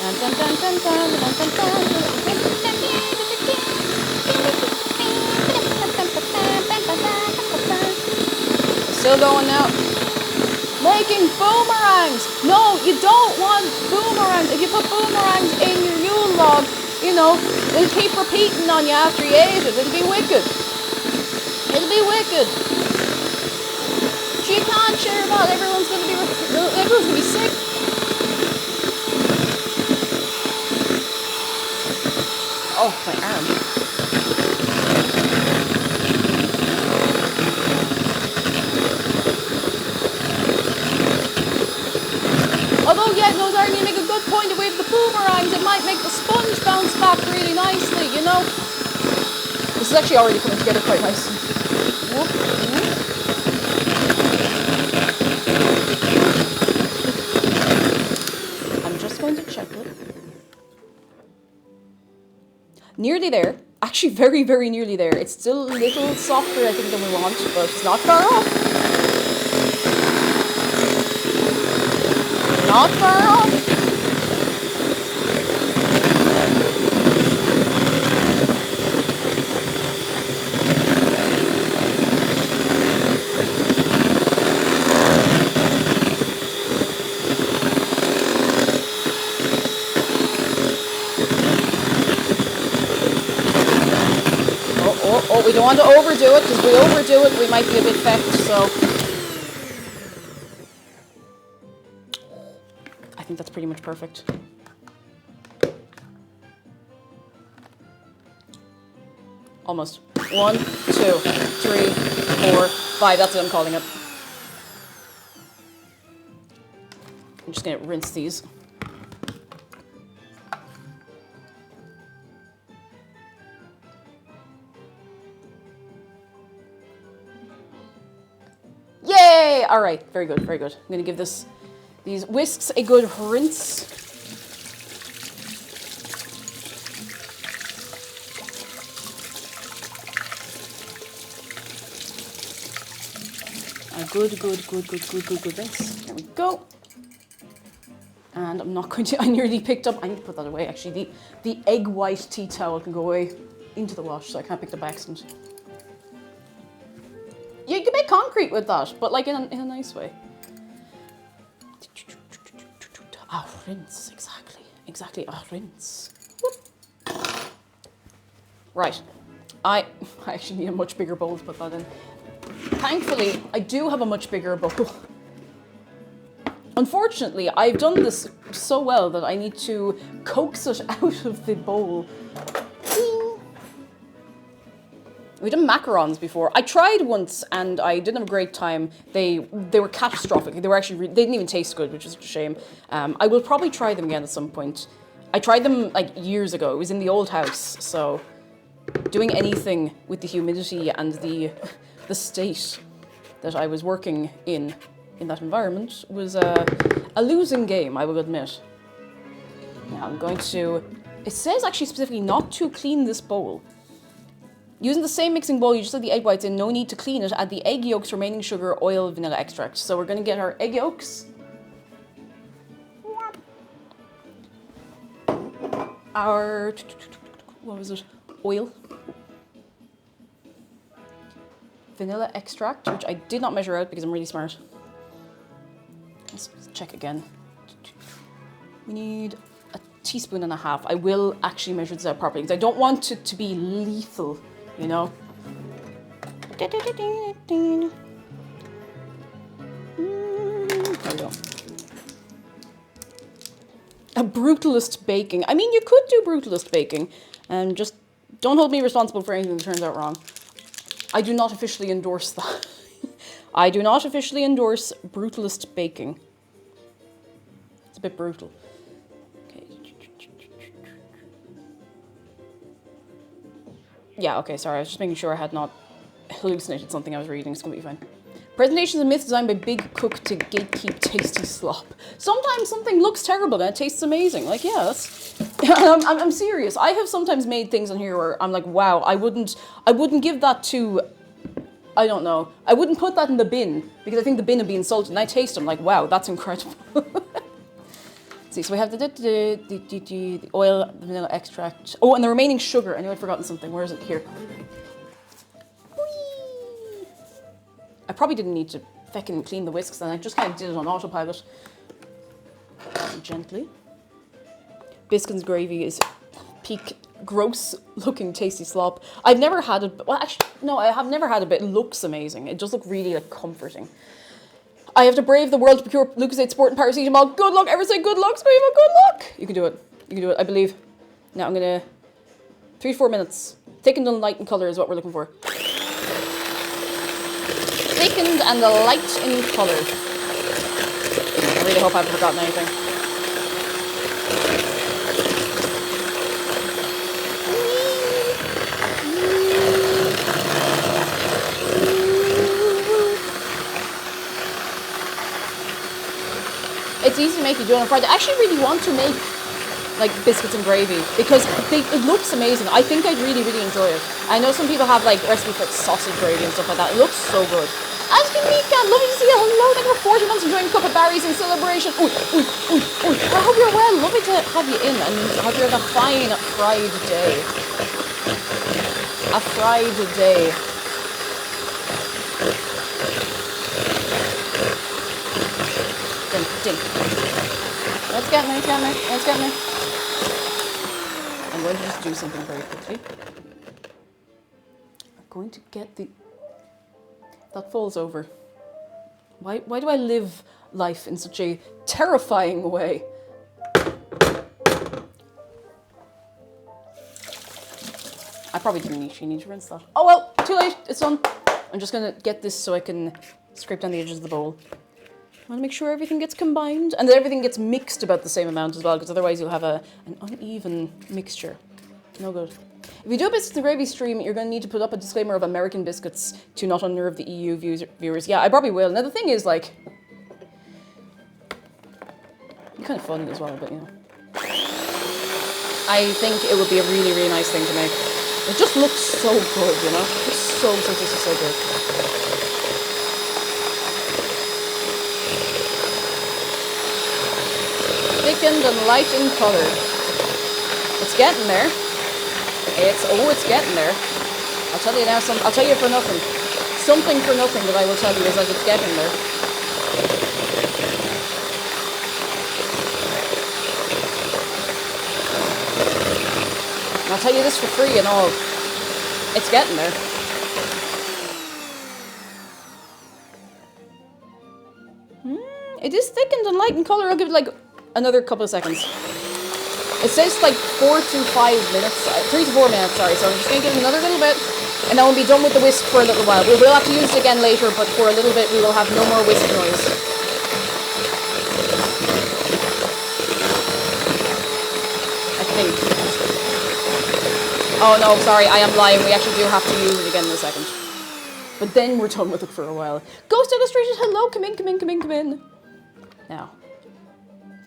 Dun, dun, dun, dun, dun, dun, dun, dun. Still going now. Making boomerangs. No, you don't want boomerangs. If you put boomerangs in your Yule log, you know, it'll keep repeating on you after you ate it. It'll be wicked. It'll be wicked. You can't share that. Everyone's gonna be sick. Oh, my arm. Although, yeah, no, Darren, you make a good point. If we have the boomerangs, it might make the sponge bounce back really nicely, you know? This is actually already coming together quite nicely. Whoop, whoop. I'm just going to check it. Nearly there. Actually, very, very nearly there. It's still a little softer, I think, than we want, but it's not far off. Not far off. Oh, we don't want to overdo it, because if we overdo it, we might be a bit fecked, so. I think that's pretty much perfect. Almost. 1, 2, 3, 4, 5. That's what I'm calling it. I'm just going to rinse these. Yay! All right, very good, very good. I'm going to give these whisks a good rinse. A good rinse. There we go. And I'm not going to, I nearly picked up, I need to put that away actually. The egg white tea towel can go away into the wash, so I can't pick it up by accident. You can make concrete with that, but like in a nice way. Ah, rinse, exactly, rinse. Whoop. Right, I actually need a much bigger bowl to put that in. Thankfully, I do have a much bigger bowl. Unfortunately, I've done this so well that I need to coax it out of the bowl. We've done macarons before. I tried once and I didn't have a great time. They were catastrophic. They were actually, they didn't even taste good, which is a shame. I will probably try them again at some point. I tried them like years ago. It was in the old house, so doing anything with the humidity and the state that I was working in that environment was a losing game, I will admit. Now I'm going to, it says actually specifically not to clean this bowl. Using the same mixing bowl you just had the egg whites in, no need to clean it. Add the egg yolks, remaining sugar, oil, vanilla extract. So we're going to get our egg yolks. Our, what was it? Oil. vanilla extract, which I did not measure out because I'm really smart. Let's check again. We need a teaspoon and a half. I will actually measure this out properly because I don't want it to be lethal, you know? There we go. A brutalist baking. I mean, you could do brutalist baking and just don't hold me responsible for anything that turns out wrong. I do not officially endorse that. I do not officially endorse brutalist baking. It's a bit brutal. Okay. Yeah, okay, sorry. I was just making sure I had not hallucinated something I was reading. It's going to be fine. Presentations and myths designed by big cook to gatekeep tasty slop. Sometimes something looks terrible and it tastes amazing. Like, yeah, that's... I'm serious. I have sometimes made things on here where I'm like, wow, I wouldn't give that to... I don't know. I wouldn't put that in the bin because I think the bin would be insulted. And I taste them like, wow, that's incredible. See, so we have the oil, the vanilla extract. Oh, and the remaining sugar. I knew I'd forgotten something. Where is it? Here. Whee! I probably didn't need to feckin' clean the whisks then. I just kind of did it on autopilot. Gently. Biscuits gravy is peak gross looking tasty slop. I've never had it, well actually, no, I have never had it, but it looks amazing. It does look really like comforting. I have to brave the world to procure Lucozade Sport and paracetamol. Good luck, ever say good luck, Screamer, good luck. You can do it. You can do it, I believe. Now I'm gonna, 3 to 4 minutes. Thickened and light in colour is what we're looking for. Thickened and light in colour. I really hope I haven't forgotten anything. It's easy to make. You do it on Friday. I actually really want to make like biscuits and gravy because it looks amazing. I think I'd really, really enjoy it. I know some people have like recipes for like sausage gravy and stuff like that. It looks so good. Ashkanika, lovely to see you. Hello, thank you for 40 months enjoying a cup of berries in celebration. Ooh, ooh, ooh, ooh. I hope you're well. Lovely to have you in and I hope you're having a fine fried day. A fried day. Ding. Let's get me. I'm going to just do something very quickly. I'm going to get the... That falls over. Why do I live life in such a terrifying way? I probably didn't need to rinse that. Oh well, too late, it's done. I'm just gonna get this so I can scrape down the edges of the bowl. I want to make sure everything gets combined and that everything gets mixed about the same amount as well, because otherwise you'll have an uneven mixture. No good. If you do a biscuits and gravy stream, you're going to need to put up a disclaimer of American biscuits to not unnerve the EU viewers. Yeah, I probably will. Now the thing is, like, kind of fun as well, but you know. I think it would be a really, really nice thing to make. It just looks so good, you know? It's so good. Thickened and light in colour. It's getting there. It's getting there. I'll tell you now, I'll tell you for nothing. Something for nothing that I will tell you is that it's getting there. And I'll tell you this for free and all. It's getting there. It is thickened and light in colour. I'll give it like another couple of seconds. It says like 4 to 5 minutes, 3 to 4 minutes, sorry. So I'm just going to give it another little bit, and then we'll be done with the whisk for a little while. We will have to use it again later, but for a little bit we will have no more whisk noise. I think. Oh no, sorry, I am lying. We actually do have to use it again in a second. But then we're done with it for a while. Ghost Illustrated, hello, come in. Now,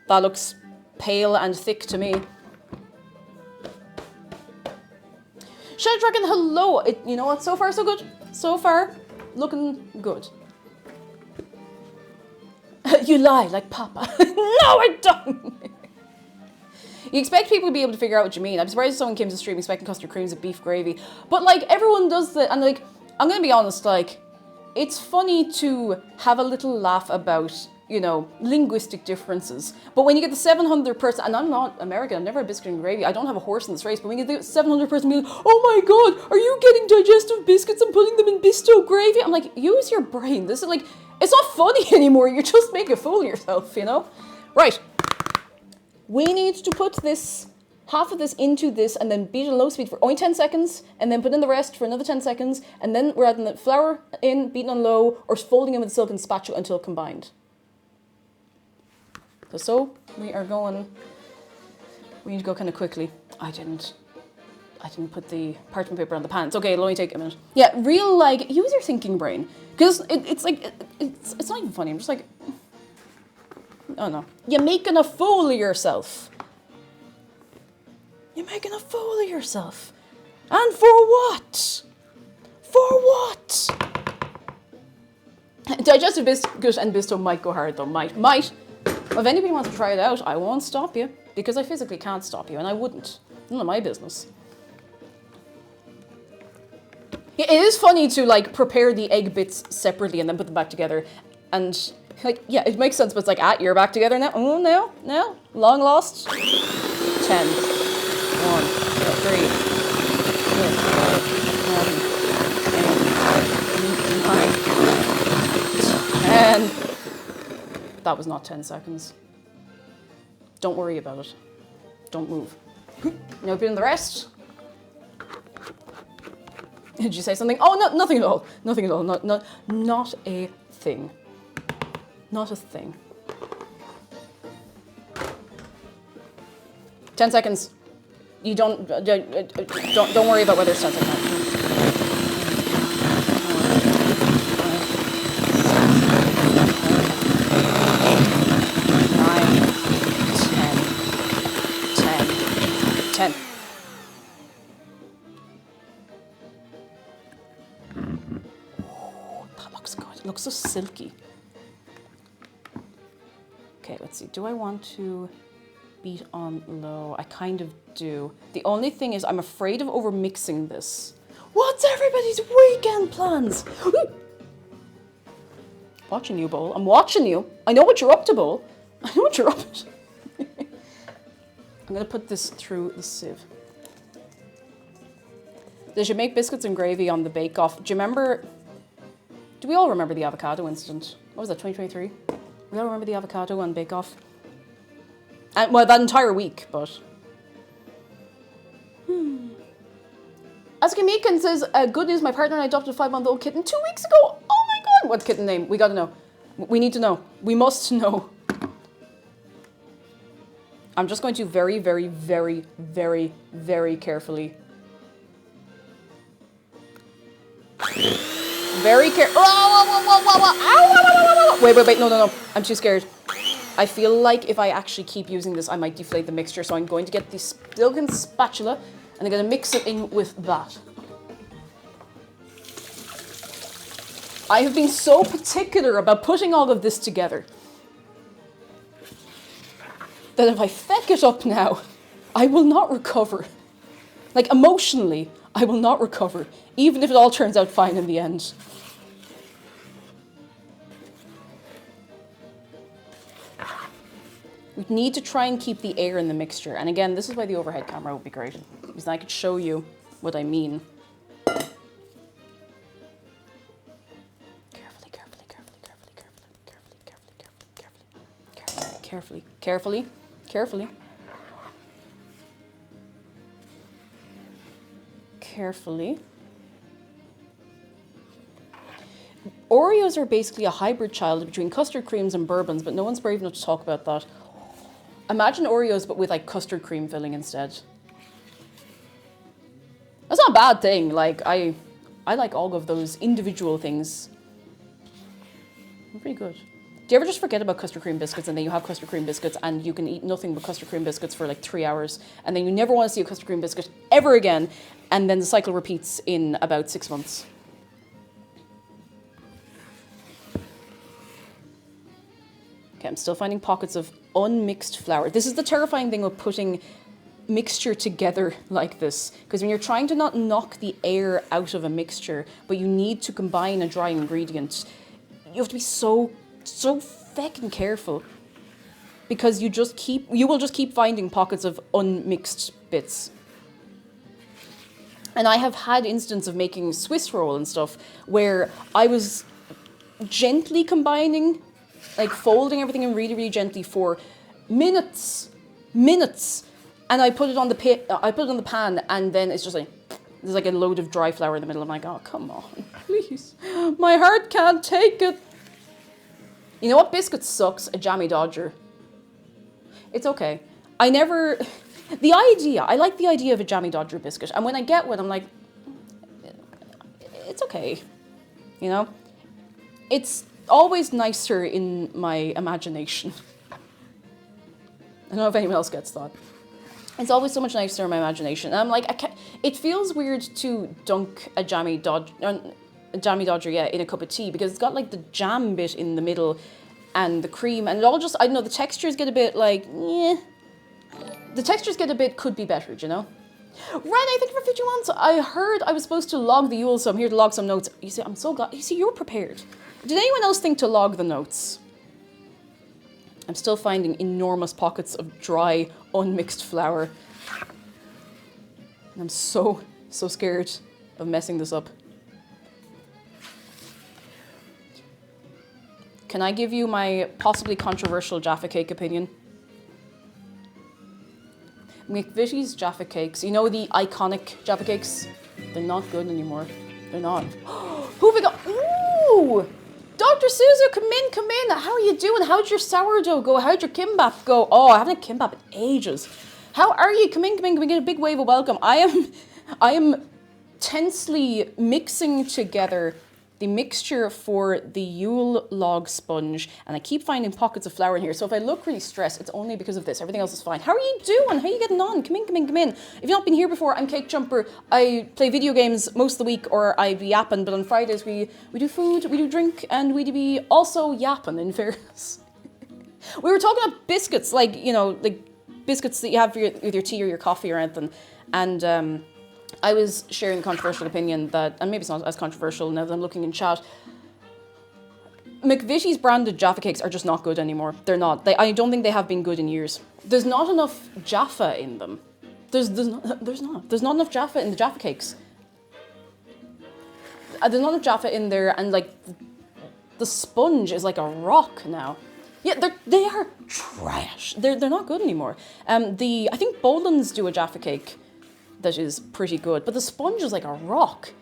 that looks pale and thick to me. Shadow Dragon, hello. You know what? So far, so good. So far, looking good. You lie like Papa. No, I don't. You expect people to be able to figure out what you mean. I'm surprised if someone came to the stream expecting custard creams with beef gravy. But like everyone does and like I'm gonna be honest, like, it's funny to have a little laugh about, you know, linguistic differences. But when you get the 700 person, and I'm not American, I've never had biscuit and gravy, I don't have a horse in this race, but when you get the 700 person being like, oh my god, are you getting digestive biscuits and putting them in bisto gravy? I'm like, use your brain. This is like, it's not funny anymore. You're just making a fool of yourself, you know? Right. We need to put this, half of this into this and then beat it at low speed for only 10 seconds and then put in the rest for another 10 seconds and then we're adding the flour in, beating on low, or folding in with a silicone spatula until combined. So we are going, we need to go kind of quickly. I didn't put the parchment paper on the pan. It's okay, it'll only take a minute. Yeah, real, like, use your thinking brain. Because it's like, it's not even funny. I'm just like, oh no. You're making a fool of yourself. You're making a fool of yourself. And for what? For what? Digestive biscuit and bisto might go hard though, might. If anybody wants to try it out, I won't stop you. Because I physically can't stop you, and I wouldn't. None of my business. Yeah, it is funny to, like, prepare the egg bits separately and then put them back together. And, like, yeah, it makes sense, but it's like, you're back together now? Oh, no, long lost. 10. 1, 2, 3, 4, 5, 6, 7, 8, 9, 10. That was not 10 seconds. Don't worry about it. Don't move. Now put in the rest. Did you say something? Oh, no, nothing at all. Nothing at all. Not a thing. Not a thing. 10 seconds. You don't worry about whether it's 10 seconds. 10. That looks good. It looks so silky. Okay, let's see. Do I want to beat on low? I kind of do. The only thing is I'm afraid of over mixing this. What's everybody's weekend plans? Watching you, Bowl. I'm watching you. I know what you're up to, Bowl. I know what you're up to. I'm going to put this through the sieve. They should make biscuits and gravy on the bake-off. Do you remember... Do we all remember the avocado incident? What was that, 2023? We all remember the avocado on bake-off? And, well, that entire week, but... Aska Meekin says, good news, my partner and I adopted a 5-month-old kitten 2 weeks ago. Oh my god! What's the kitten name? We gotta know. We need to know. We must know. I'm just going to very, very, very, very, very carefully. Very careful. Wait, no. I'm too scared. I feel like if I actually keep using this, I might deflate the mixture. So I'm going to get the silicone spatula and I'm going to mix it in with that. I have been so particular about putting all of this together that if I feck it up now, I will not recover. Like, emotionally, I will not recover, even if it all turns out fine in the end. We need to try and keep the air in the mixture. And again, this is why the overhead camera would be great, because then I could show you what I mean. Carefully. Oreos are basically a hybrid child between custard creams and bourbons, but no one's brave enough to talk about that. Imagine Oreos, but with like custard cream filling instead. That's not a bad thing. Like, I like all of those individual things. They're pretty good. Do you ever just forget about custard cream biscuits and then you have custard cream biscuits and you can eat nothing but custard cream biscuits for like 3 hours and then you never want to see a custard cream biscuit ever again and then the cycle repeats in about 6 months? Okay, I'm still finding pockets of unmixed flour. This is the terrifying thing with putting mixture together like this, because when you're trying to not knock the air out of a mixture, but you need to combine a dry ingredient, you have to be so feckin' careful, because you will just keep finding pockets of unmixed bits. And I have had instances of making Swiss roll and stuff where I was gently combining, like folding everything in really, really gently for minutes, and I put it on the pan, and then it's just like, there's like a load of dry flour in the middle. I'm like, oh, come on, please. My heart can't take it. You know what biscuit sucks? A jammy dodger. It's okay. I like the idea of a jammy dodger biscuit, and when I get one, I'm like, it's okay. You know? It's always nicer in my imagination. I don't know if anyone else gets that. It's always so much nicer in my imagination. And I'm like, it feels weird to dunk a jammy dodger, in a cup of tea, because it's got like the jam bit in the middle and the cream, and it all just, I don't know, the textures get a bit like, the textures get a bit, could be better, you know? Renee, thank you for 51. So I heard I was supposed to log the Yule, so I'm here to log some notes. You see, I'm so glad. You see, you're prepared. Did anyone else think to log the notes? I'm still finding enormous pockets of dry, unmixed flour. And I'm so scared of messing this up. Can I give you my possibly controversial Jaffa cake opinion? McVitie's Jaffa cakes, you know the iconic Jaffa cakes? They're not good anymore. They're not. Who have we got? Ooh! Dr. Suzu, come in. How are you doing? How'd your sourdough go? How'd your kimbap go? Oh, I haven't had kimbap in ages. How are you? Come in. Can we get a big wave of welcome? I am tensely mixing together the mixture for the Yule Log sponge, and I keep finding pockets of flour in here. So if I look really stressed, it's only because of this. Everything else is fine. How are you doing? How are you getting on? Come in. If you've not been here before, I'm Cake Jumper. I play video games most of the week, or I be yapping, but on Fridays we do food, we do drink, and we be also yapping, in fairness. We were talking about biscuits, like, you know, like biscuits that you have with your tea or your coffee or anything, and I was sharing the controversial opinion that, and maybe it's not as controversial now that I'm looking in chat, McVitie's branded Jaffa cakes are just not good anymore. They're not. I don't think they have been good in years. There's not enough Jaffa in them. There's not enough Jaffa in the Jaffa cakes. There's not enough Jaffa in there, and like the sponge is like a rock now. Yeah, they are trash. They're not good anymore. I think Boland's do a Jaffa cake that is pretty good, but the sponge is like a rock.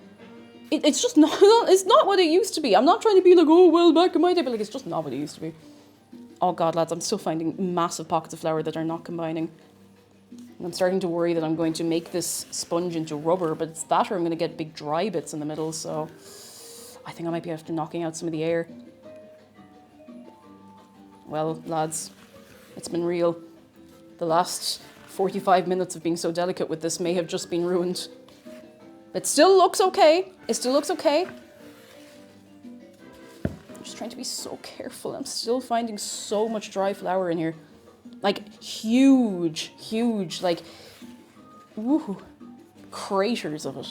It's just not, it's not what it used to be. I'm not trying to be like, oh, well, back in my day, but like, it's just not what it used to be. Oh God, lads, I'm still finding massive pockets of flour that are not combining. And I'm starting to worry that I'm going to make this sponge into rubber, but it's that or I'm going to get big dry bits in the middle, so I think I might be after knocking out some of the air. Well, lads, it's been real. The last 45 minutes of being so delicate with this may have just been ruined. It still looks okay. I'm just trying to be so careful. I'm still finding so much dry flour in here. Like huge, like, woohoo, craters of it.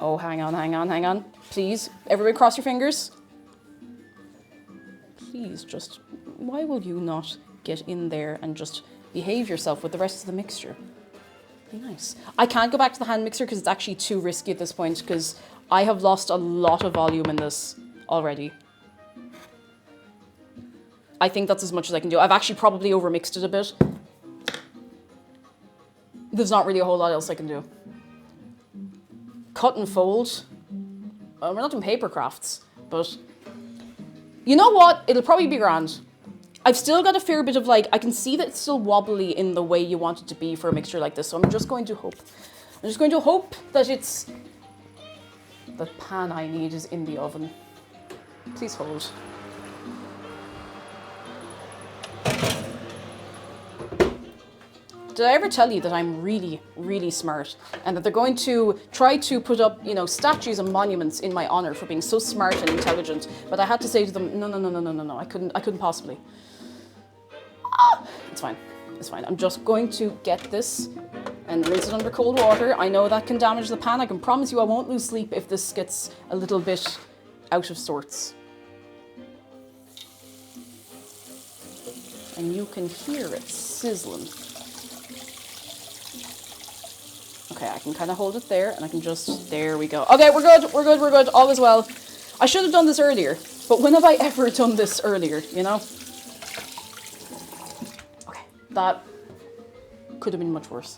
Oh, hang on. Please, everybody cross your fingers. Please just, why will you not get in there and just behave yourself with the rest of the mixture? Be nice. I can't go back to the hand mixer because it's actually too risky at this point, because I have lost a lot of volume in this already. I think that's as much as I can do. I've actually probably overmixed it a bit. There's not really a whole lot else I can do. Cut and fold. We're not doing paper crafts, but you know what? It'll probably be grand. I've still got a fair bit of like, I can see that it's still wobbly in the way you want it to be for a mixture like this, so I'm just going to hope. That it's, the pan I need is in the oven. Please hold. Did I ever tell you that I'm really, really smart, and that they're going to try to put up, you know, statues and monuments in my honor for being so smart and intelligent? But I had to say to them, no, I couldn't possibly. It's fine. It's fine. I'm just going to get this and rinse it under cold water. I know that can damage the pan. I can promise you I won't lose sleep if this gets a little bit out of sorts. And you can hear it sizzling. Okay, I can kind of hold it there and I can just, there we go. Okay, we're good, all is well. I should have done this earlier, but when have I ever done this earlier, you know? Okay, that could have been much worse.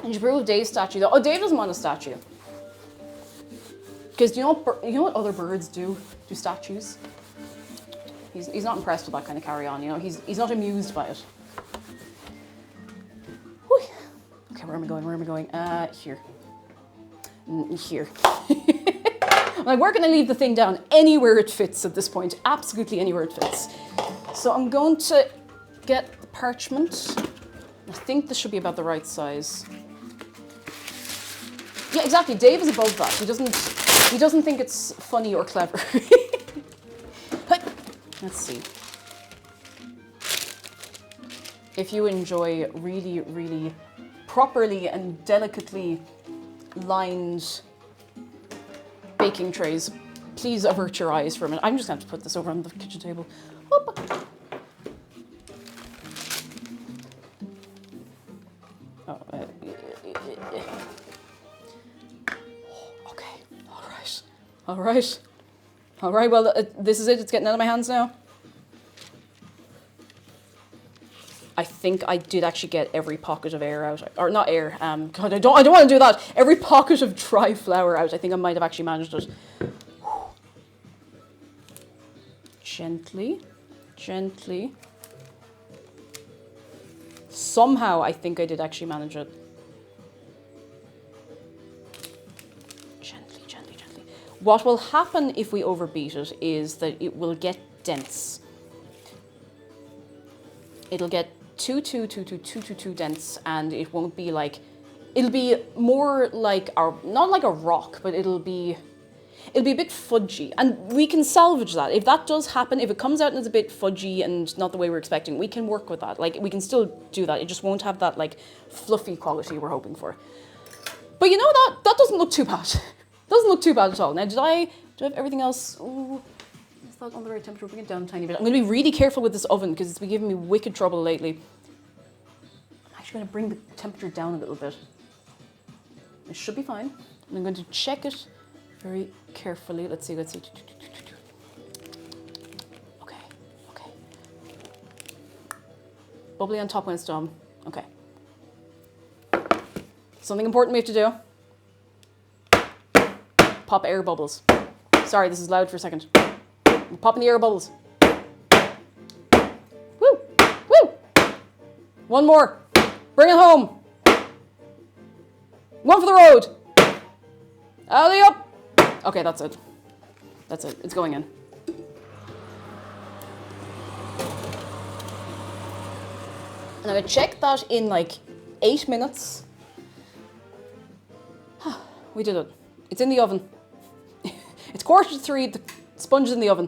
And you approve of Dave's statue though? Oh, Dave doesn't want a statue. Because you know what other birds do to statues? He's not impressed with that kind of carry-on, you know? He's not amused by it. Whew. Okay, where am I going? Here. Here. I'm like, where can I leave the thing down? Anywhere it fits at this point. Absolutely anywhere it fits. So I'm going to get the parchment. I think this should be about the right size. Yeah, exactly. Dave is above that. He doesn't think it's funny or clever. Let's see. If you enjoy really, really properly and delicately lined baking trays, please avert your eyes for a minute. I'm just going to have to put this over on the kitchen table. Whoop. Oh, okay. All right. Well, this is it. It's getting out of my hands now. I think I did actually get every pocket of air out, or not air. God, I don't want to do that. Every pocket of dry flour out. I think I might have actually managed it. Gently. Somehow, I think I did actually manage it. Gently. What will happen if we overbeat it is that it will get dense. It'll get too dense, and it won't be like, it'll be more like not like a rock, but it'll be a bit fudgy, and we can salvage that. If that does happen, if it comes out and it's a bit fudgy and not the way we're expecting, we can work with that. Like, we can still do that. It just won't have that like fluffy quality we're hoping for. But you know, that doesn't look too bad. Doesn't look too bad at all. Now, do I have everything else? Ooh. Is that on the right temperature? Bring it down a tiny bit. I'm going to be really careful with this oven because it's been giving me wicked trouble lately. I'm actually going to bring the temperature down a little bit. It should be fine. And I'm going to check it very carefully. Let's see. Okay. Bubbly on top when it's done. Okay. Something important we have to do. Pop air bubbles. Sorry, this is loud for a second. I'm popping the air bubbles. Woo! One more. Bring it home. One for the road. Alley up. Okay, that's it. It's going in. And I'm going to check that in like 8 minutes. We did it. It's in the oven. It's 2:45. The sponge is in the oven.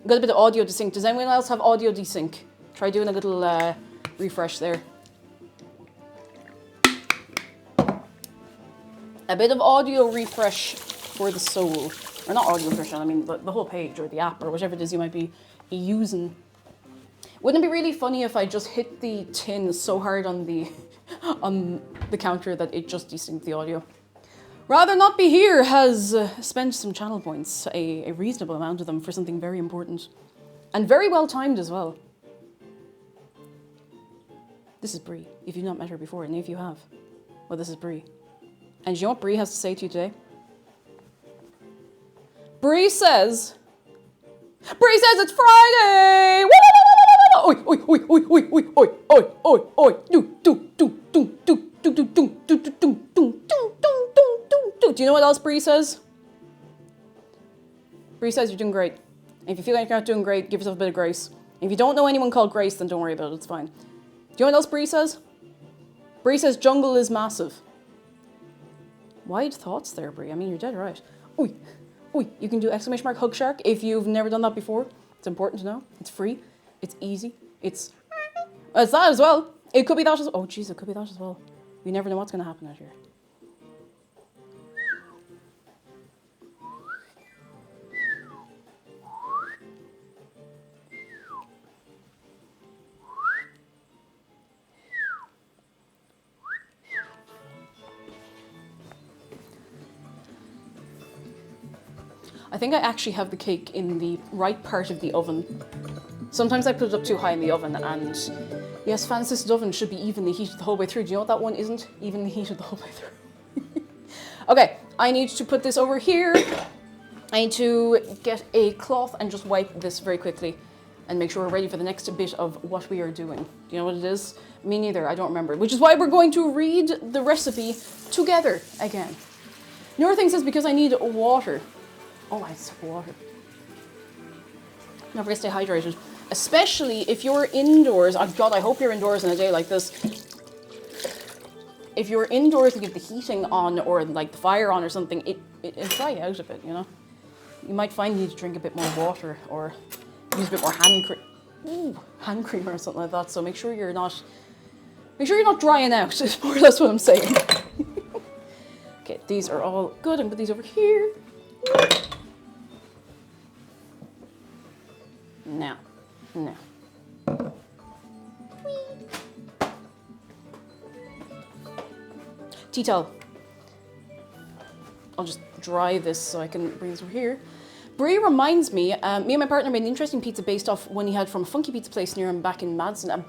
Got a bit of audio desync. Does anyone else have audio desync? Try doing a little refresh there. A bit of audio refresh for the soul. Or not audio refresh, I mean the whole page or the app or whatever it is you might be using. Wouldn't it be really funny if I just hit the tin so hard on the counter that it just desynced the audio? Rather Not Be Here has spent some channel points, a reasonable amount of them, for something very important. And very well timed as well. This is Brie, if you've not met her before, and if you have, well, this is Brie. And do you know what Brie has to say to you today? Brie says it's Friday! Oi, oi, oi, oi, oi, oi, oi, oi, oi, oi, Do you know what else Brie says? Brie says you're doing great. And if you feel like you're not doing great, give yourself a bit of grace. And if you don't know anyone called Grace, then don't worry about it, it's fine. Do you know what else Brie says? Brie says jungle is massive. Wide thoughts there, Brie. I mean, you're dead right. Oi, You can do exclamation mark hug shark if you've never done that before. It's important to know. It's free. It's easy. It's that as well. It could be that as, oh jeez, it could be that as well. You never know what's going to happen out here. I think I actually have the cake in the right part of the oven. Sometimes I put it up too high in the oven, and yes, Francis' oven should be evenly heated the whole way through. Do you know what that one isn't? Evenly heated the whole way through. Okay, I need to put this over here. I need to get a cloth and just wipe this very quickly and make sure we're ready for the next bit of what we are doing. Do you know what it is? Me neither, I don't remember. Which is why we're going to read the recipe together again. Newer thing says because I need water. Oh, I said water. Don't forget to stay hydrated. Especially if you're indoors. Oh God, I hope you're indoors on a day like this. If you're indoors and you have the heating on or like the fire on or something, it'll dry you out a bit, you know? You might find you need to drink a bit more water or use a bit more hand cream or something like that. So make sure you're not drying out, is more or less what I'm saying. Okay, these are all good. I'm gonna put these over here. Now. Tea towel. I'll just dry this so I can bring this over here. Brie reminds me, me and my partner made an interesting pizza based off one he had from a funky pizza place near him back in Madison. And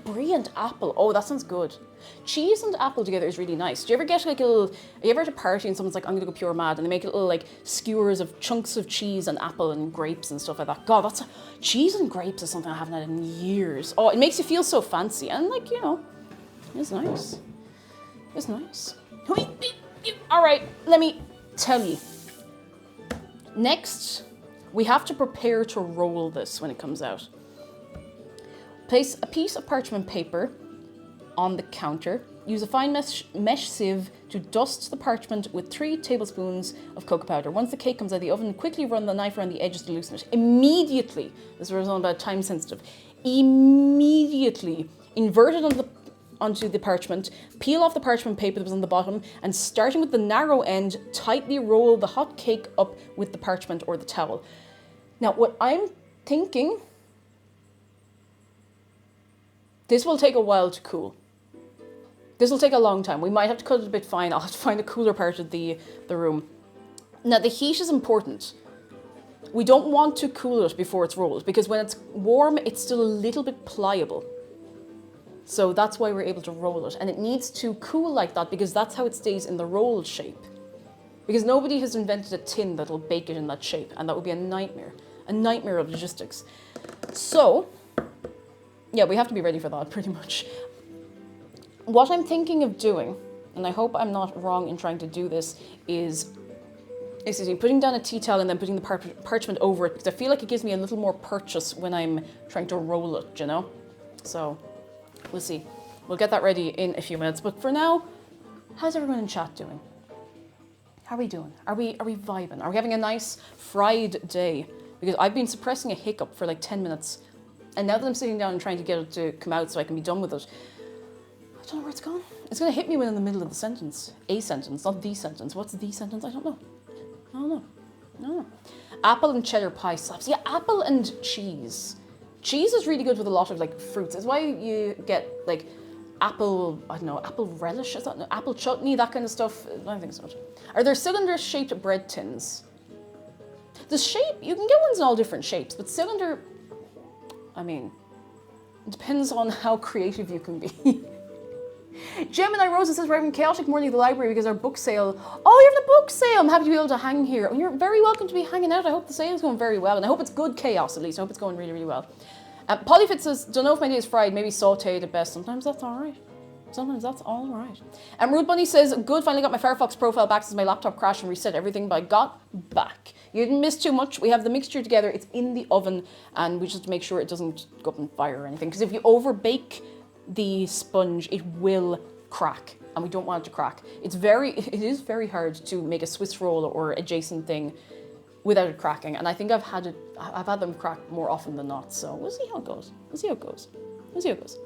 brie and apple. Oh, that sounds good. Cheese and apple together is really nice. Do you ever get like a little, are you ever at a party and someone's like, I'm gonna go pure mad, and they make little like skewers of chunks of cheese and apple and grapes and stuff like that. God, cheese and grapes is something I haven't had in years. Oh, it makes you feel so fancy and like, you know, it's nice. It's nice. All right, let me tell you. Next, we have to prepare to roll this when it comes out. Place a piece of parchment paper on the counter. Use a fine mesh sieve to dust the parchment with 3 tablespoons of cocoa powder. Once the cake comes out of the oven, quickly run the knife around the edges to loosen it. Immediately, this is all about time sensitive, immediately invert it onto the parchment, peel off the parchment paper that was on the bottom, and starting with the narrow end, tightly roll the hot cake up with the parchment or the towel. Now, what I'm thinking, this will take a while to cool. This will take a long time. We might have to cut it a bit fine. I'll have to find a cooler part of the room. Now, the heat is important. We don't want to cool it before it's rolled, because when it's warm, it's still a little bit pliable. So that's why we're able to roll it. And it needs to cool like that because that's how it stays in the rolled shape. Because nobody has invented a tin that'll bake it in that shape. And that would be a nightmare. A nightmare of logistics. So, yeah, we have to be ready for that pretty much. What I'm thinking of doing, and I hope I'm not wrong in trying to do this, is putting down a tea towel and then putting the parchment over it. Because I feel like it gives me a little more purchase when I'm trying to roll it, you know? So, we'll see. We'll get that ready in a few minutes. But for now, how's everyone in chat doing? How are we doing? Are we vibing? Are we having a nice fried day? Because I've been suppressing a hiccup for like 10 minutes. And now that I'm sitting down and trying to get it to come out so I can be done with it, I don't know where it's gone. It's going to hit me when in the middle of the sentence. A sentence, not the sentence. What's the sentence? I don't know. Apple and cheddar pie slaps. Yeah, apple and cheese. Cheese is really good with a lot of like fruits. It's why you get like apple, I don't know, apple relish, is that? No, apple chutney, that kind of stuff. I don't think so much. Are there cylinder-shaped bread tins? The shape, you can get ones in all different shapes, but cylinder, I mean, it depends on how creative you can be. Gemini Rosa says we're having a chaotic morning at the library because our book sale. Oh, you're having a book sale. I'm happy to be able to hang here. Oh, you're very welcome to be hanging out. I hope the sale is going very well. And I hope it's good chaos at least. I hope it's going really, really well. Polyfit says, don't know if my day is fried. Maybe sauteed at best. Sometimes that's all right. Sometimes that's all right. Rude Bunny says, good, finally got my Firefox profile back since my laptop crashed and reset everything, but I got back. You didn't miss too much. We have the mixture together. It's in the oven and we just have to make sure it doesn't go up in fire or anything. Because if you over bake the sponge, it will crack and we don't want it to crack. It is very hard to make a Swiss roll or adjacent thing without it cracking. And I think I've had them crack more often than not. So we'll see how it goes. We'll see how it goes. We'll see how it goes.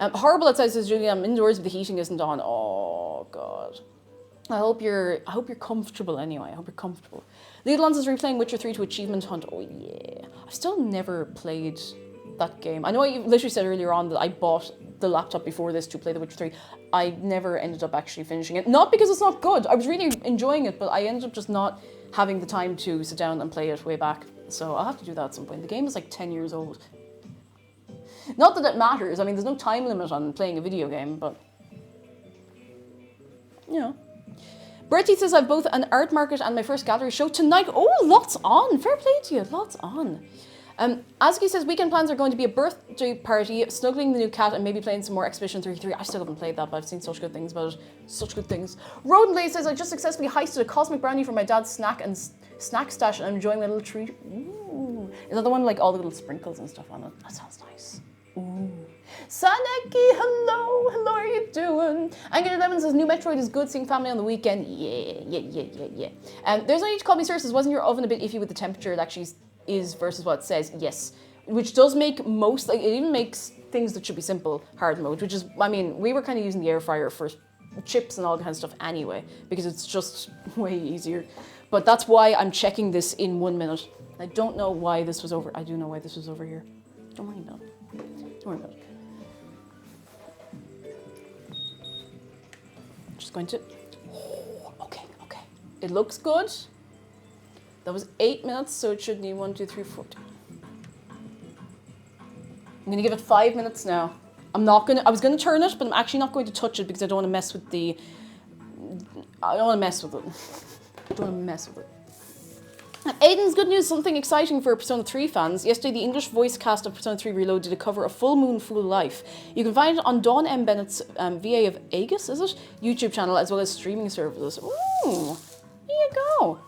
Horrible outside, says Julie. I'm indoors, but the heating isn't on. Oh God. I hope you're comfortable anyway. I hope you're comfortable. Lidl is replaying Witcher 3 to achievement hunt. Oh yeah. I've still never played that game. I know I literally said earlier on that I bought the laptop before this to play The Witcher 3. I never ended up actually finishing it. Not because it's not good. I was really enjoying it, but I ended up just not having the time to sit down and play it way back. So I'll have to do that at some point. The game is like 10 years old. Not that it matters. I mean, there's no time limit on playing a video game, but you know. Bertie says I've both an art market and my first gallery show tonight. Oh, lots on. Fair play to you. Lots on. Azuki says weekend plans are going to be a birthday party, snuggling the new cat, and maybe playing some more Expedition 33. I still haven't played that, but I've seen such good things about it. Such good things. Rodenlay says I just successfully heisted a cosmic brownie from my dad's snack stash, and I'm enjoying my little treat. Ooh. Is that the one with like all the little sprinkles and stuff on it? That sounds nice. Ooh. Saneki, hello, how are you doing? Angry Lemon says new Metroid is good, seeing family on the weekend. Yeah. There's no need to call me sir, says wasn't your oven a bit iffy with the temperature? It actually is versus what it says. Yes, which does make most, like it even makes things that should be simple hard mode, which is, I mean, we were kind of using the air fryer for chips and all that kind of stuff anyway, because it's just way easier. But that's why I'm checking this in 1 minute. I don't know why this was over. I do know why this was over here. Don't worry about it. Don't worry about it. Just going to, okay. It looks good. That was 8 minutes, so it should need 1, 2, 3, 4. I'm gonna give it 5 minutes now. I was gonna turn it, but I'm actually not going to touch it because I don't want to mess with it. Aiden's good news, something exciting for Persona 3 fans. Yesterday, the English voice cast of Persona 3 Reload did a cover of Full Moon, Full Life. You can find it on Dawn M. Bennett's VA of Aegis, is it? YouTube channel, as well as streaming services. Ooh, there you go.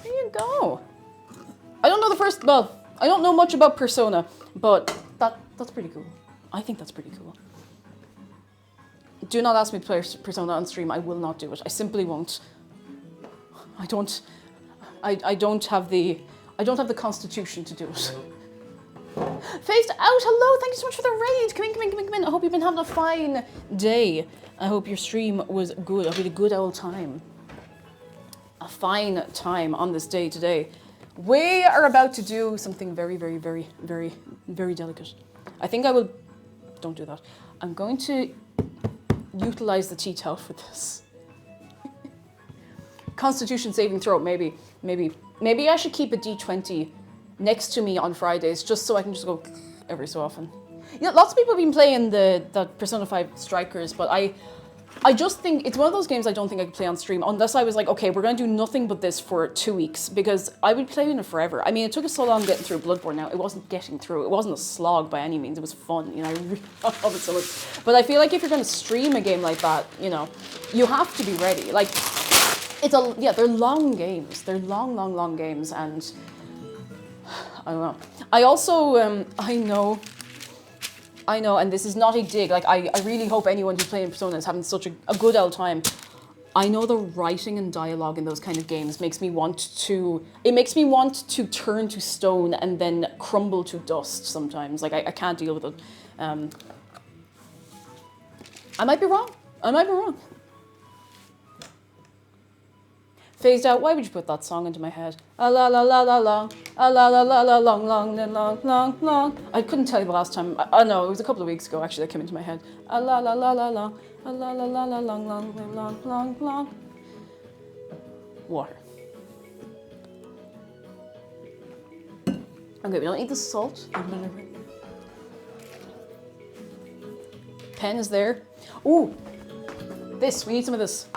There you go. I don't know much about Persona, but that's pretty cool. I think that's pretty cool. Do not ask me to play Persona on stream. I will not do it. I simply won't. I don't have the constitution to do it. Phased out, hello, thank you so much for the raid. Come in. I hope you've been having a fine day. I hope your stream was good. I hope you had a good old time. A fine time on this day today. We are about to do something very, very, very, very, very delicate. I think I will, don't do that. I'm going to utilize the tea towel for this. Constitution saving throw, maybe I should keep a D20 next to me on Fridays just so I can just go every so often. Yeah, lots of people have been playing the Persona 5 Strikers, but I just think it's one of those games I don't think I could play on stream unless I was like, okay, we're going to do nothing but this for 2 weeks, because I would play in it forever. I mean, it took us so long getting through Bloodborne now. It wasn't getting through. It wasn't a slog by any means. It was fun. You know, I really love it so much. But I feel like if you're going to stream a game like that, you know, you have to be ready. Like, they're long games. They're long games, and I don't know. I also, I know, and this is not a dig. Like, I really hope anyone who's playing Persona is having such a good old time. I know the writing and dialogue in those kind of games makes me want to turn to stone and then crumble to dust sometimes. Like, I can't deal with it. I might be wrong. Phased out, why would you put that song into my head? A la la la la long, a la la la la long, long, long, long, long. I couldn't tell you the last time. I know, it was a couple of weeks ago actually that came into my head. A la la la la long, a la la la la long, long, long, long, long. Water. Okay, we don't need the salt. Pen is there. Ooh, we need some of this.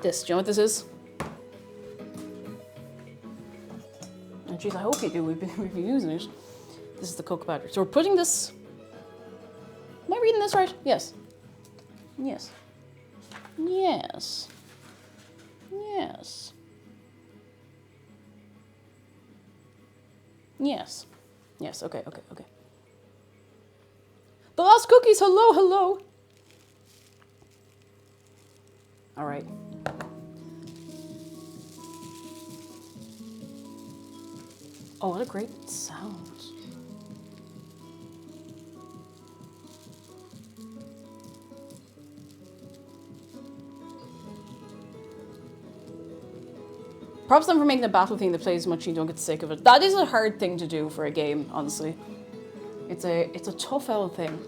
This, do you know what this is? Oh geez, I hope you do, we've been using it. This is the cocoa powder. So we're putting this, am I reading this right? Yes. Yes. Yes. Yes. Yes. Yes, okay. The last cookies, hello. All right. Oh, what a great sound. Props them for making a battle theme that plays much and you don't get sick of it. That is a hard thing to do for a game, honestly. It's a tough old thing.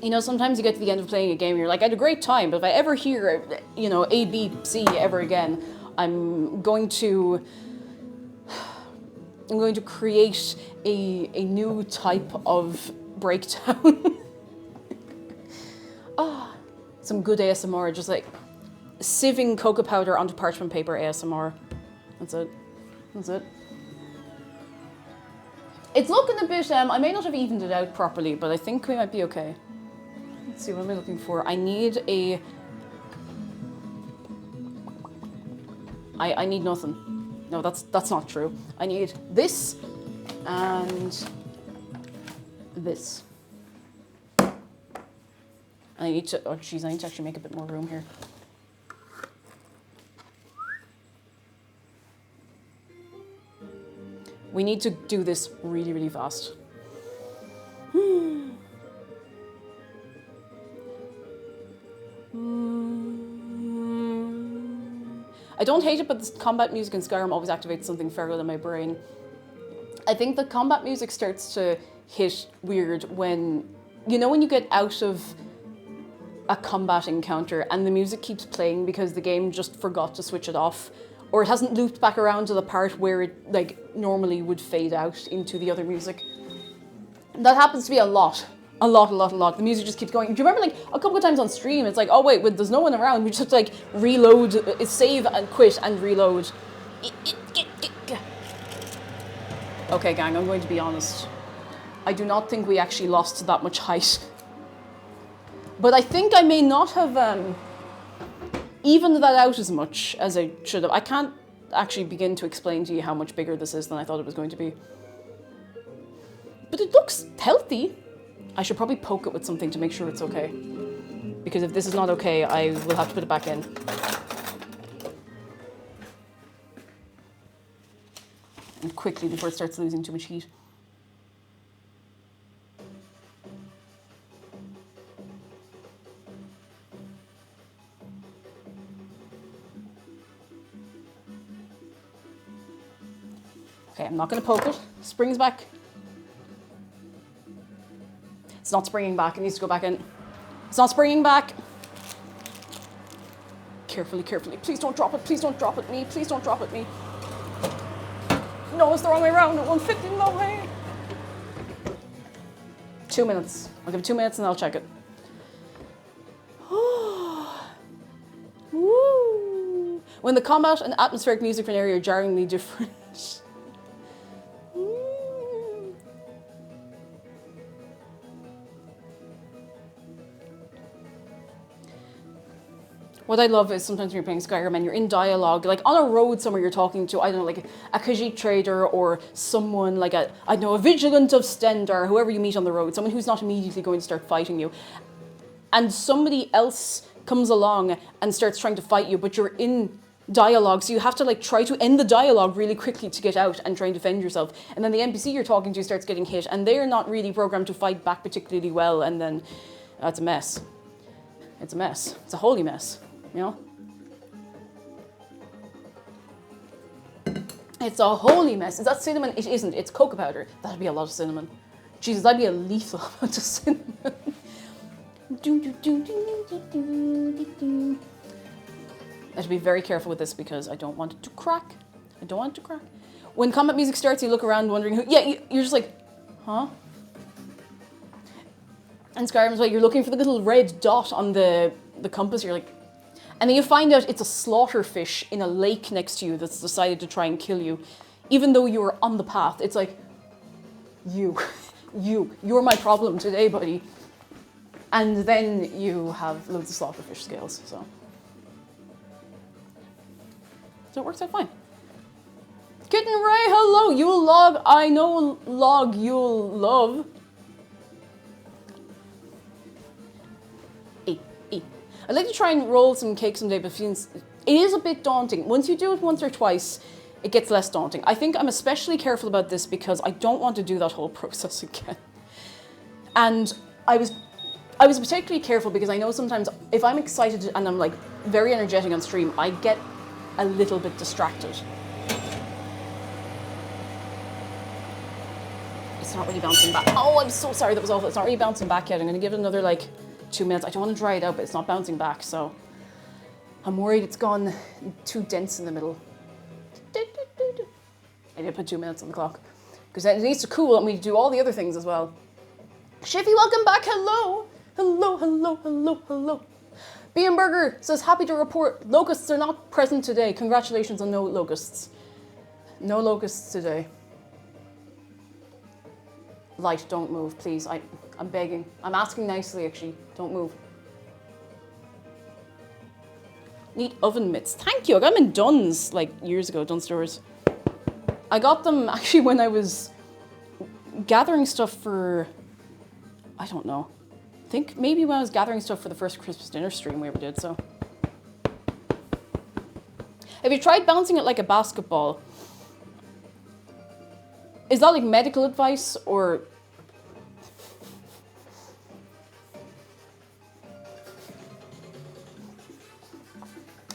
You know, sometimes you get to the end of playing a game and you're like, I had a great time, but if I ever hear, you know, A, B, C ever again, I'm going to create a new type of breakdown. Ah, some good ASMR, just like sieving cocoa powder onto parchment paper ASMR. That's it. That's it. It's looking a bit, I may not have evened it out properly, but I think we might be okay. Let's see, what am I looking for? I need a... I need nothing. No, that's not true. I need this and this. I need to, oh geez, I need to actually make a bit more room here. We need to do this really, really fast. I don't hate it, but the combat music in Skyrim always activates something feral in my brain. I think the combat music starts to hit weird when, you know, when you get out of a combat encounter and the music keeps playing because the game just forgot to switch it off, or it hasn't looped back around to the part where it like normally would fade out into the other music. That happens to be a lot. A lot. The music just keeps going. Do you remember like a couple of times on stream, it's like, oh wait, there's no one around. We just have to like reload, save and quit and reload. Okay gang, I'm going to be honest. I do not think we actually lost that much height. But I think I may not have evened that out as much as I should have. I can't actually begin to explain to you how much bigger this is than I thought it was going to be. But it looks healthy. I should probably poke it with something to make sure it's okay. Because if this is not okay, I will have to put it back in. And quickly before it starts losing too much heat. Okay, I'm not going to poke it. Springs back. It's not springing back. It needs to go back in. It's not springing back. Carefully. Please don't drop it. Please don't drop it me. Please don't drop it me. No, it's the wrong way around. It won't fit in that way. 2 minutes. I'll give it 2 minutes and I'll check it. Woo. When the combat and atmospheric music for an area are jarringly different. What I love is sometimes when you're playing Skyrim and you're in dialogue, like on a road somewhere you're talking to, I don't know, like a Khajiit trader or someone like a vigilant of Stendar, whoever you meet on the road, someone who's not immediately going to start fighting you. And somebody else comes along and starts trying to fight you, but you're in dialogue, so you have to like try to end the dialogue really quickly to get out and try and defend yourself. And then the NPC you're talking to starts getting hit and they're not really programmed to fight back particularly well, and then it's a mess. It's a mess. It's a holy mess. You know? It's a holy mess. Is that cinnamon? It isn't. It's cocoa powder. That'd be a lot of cinnamon. Jesus, that'd be a lethal amount of cinnamon. I should be very careful with this because I don't want it to crack. I don't want it to crack. When combat music starts, you look around wondering who... Yeah, you're just like, huh? And Skyrim's like, you're looking for the little red dot on the compass. You're like... And then you find out it's a slaughterfish in a lake next to you that's decided to try and kill you. Even though you were on the path. It's like, you're my problem today, buddy. And then you have loads of slaughterfish scales, so it works out fine. Kitten Ray, hello, Yule Log, I know Log you'll love. I'd like to try and roll some cake someday, but it is a bit daunting. Once you do it once or twice, it gets less daunting. I think I'm especially careful about this because I don't want to do that whole process again. And I was particularly careful because I know sometimes if I'm excited and I'm like very energetic on stream, I get a little bit distracted. It's not really bouncing back. Oh, I'm so sorry, that was awful. It's not really bouncing back yet. I'm gonna give it another like 2 minutes. I don't want to dry it out, but it's not bouncing back, so I'm worried it's gone too dense in the middle. I did put 2 minutes on the clock because then it needs to cool and we do all the other things as well. Shiffy, welcome back. Hello. Hello, hello, hello, hello. B&M Burger says, happy to report locusts are not present today. Congratulations on no locusts. No locusts today. Light, don't move, please. I'm begging. I'm asking nicely, actually. Don't move. Need oven mitts. Thank you. I got them in Dunn's like years ago, Dunn stores. I got them actually when I was gathering stuff for, I don't know. I think maybe when I was gathering stuff for the first Christmas dinner stream we ever did, so. Have you tried bouncing it like a basketball? Is that like medical advice or?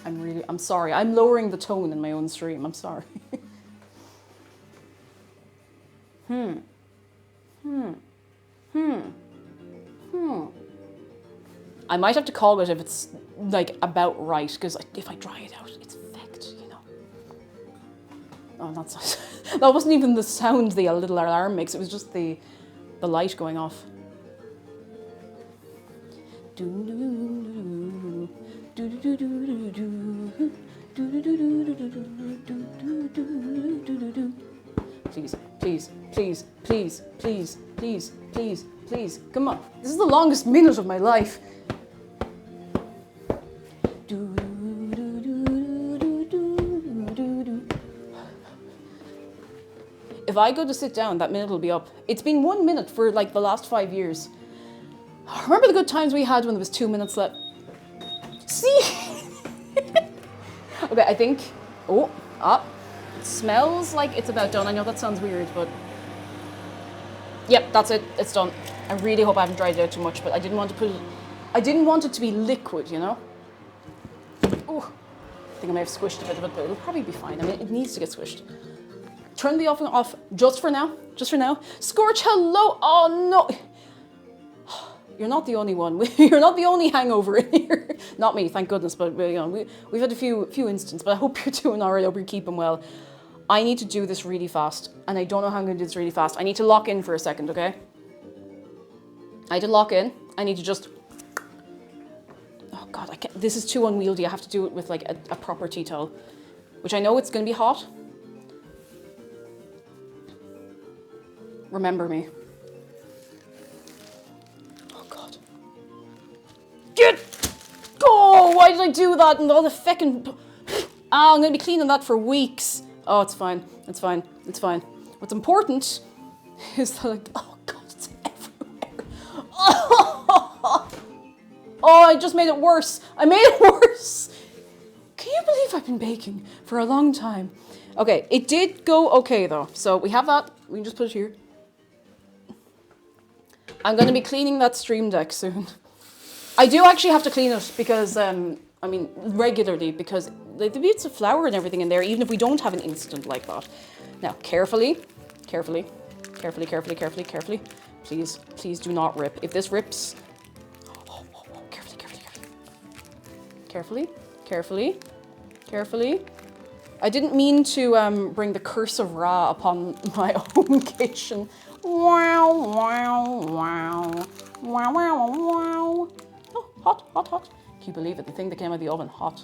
I'm sorry. I'm lowering the tone in my own stream. I'm sorry. I might have to call it if it's like about right, because if I dry it out, it's fecked, you know. Oh, that's that wasn't even the sound the little alarm makes. It was just the light going off. Please, please, please, please, please, please, please, please. Come on. This is the longest minute of my life. If I go to sit down, that minute will be up. It's been 1 minute for like the last 5 years. Remember the good times we had when there was 2 minutes left? See? Okay, I think, it smells like it's about done. I know that sounds weird, but yep, that's it, it's done. I really hope I haven't dried it out too much, but I didn't want it to be liquid, you know? Oh, I think I may have squished a bit of it, but it'll probably be fine. I mean, it needs to get squished. Turn the oven off just for now, Scorch, hello, oh no. You're not the only one. You're not the only hangover in here. Not me, thank goodness, but you know, we've had a few instances, but I hope you're doing all right, I hope you're keeping well. I need to do this really fast, and I don't know how I'm gonna do this really fast. I need to lock in for a second, okay? I need to lock in. I need to just, oh God, I can't, this is too unwieldy. I have to do it with like a proper tea towel, which I know it's gonna be hot. Remember me. Oh, why did I do that? And all the feckin'... Ah, I'm going to be cleaning that for weeks. Oh, it's fine. It's fine. It's fine. What's important is that, like, oh God, it's everywhere. Oh, I just made it worse. I made it worse. Can you believe I've been baking for a long time? Okay, it did go okay though. So we have that. We can just put it here. I'm going to be cleaning that stream deck soon. I do actually have to clean it because, I mean, regularly, because the bits of flour and everything in there, even if we don't have an instant like that. Now, carefully. Please, please do not rip. If this rips, carefully. I didn't mean to bring the curse of Ra upon my own kitchen. Wow. Oh, hot. Can you believe it? The thing that came out of the oven, hot.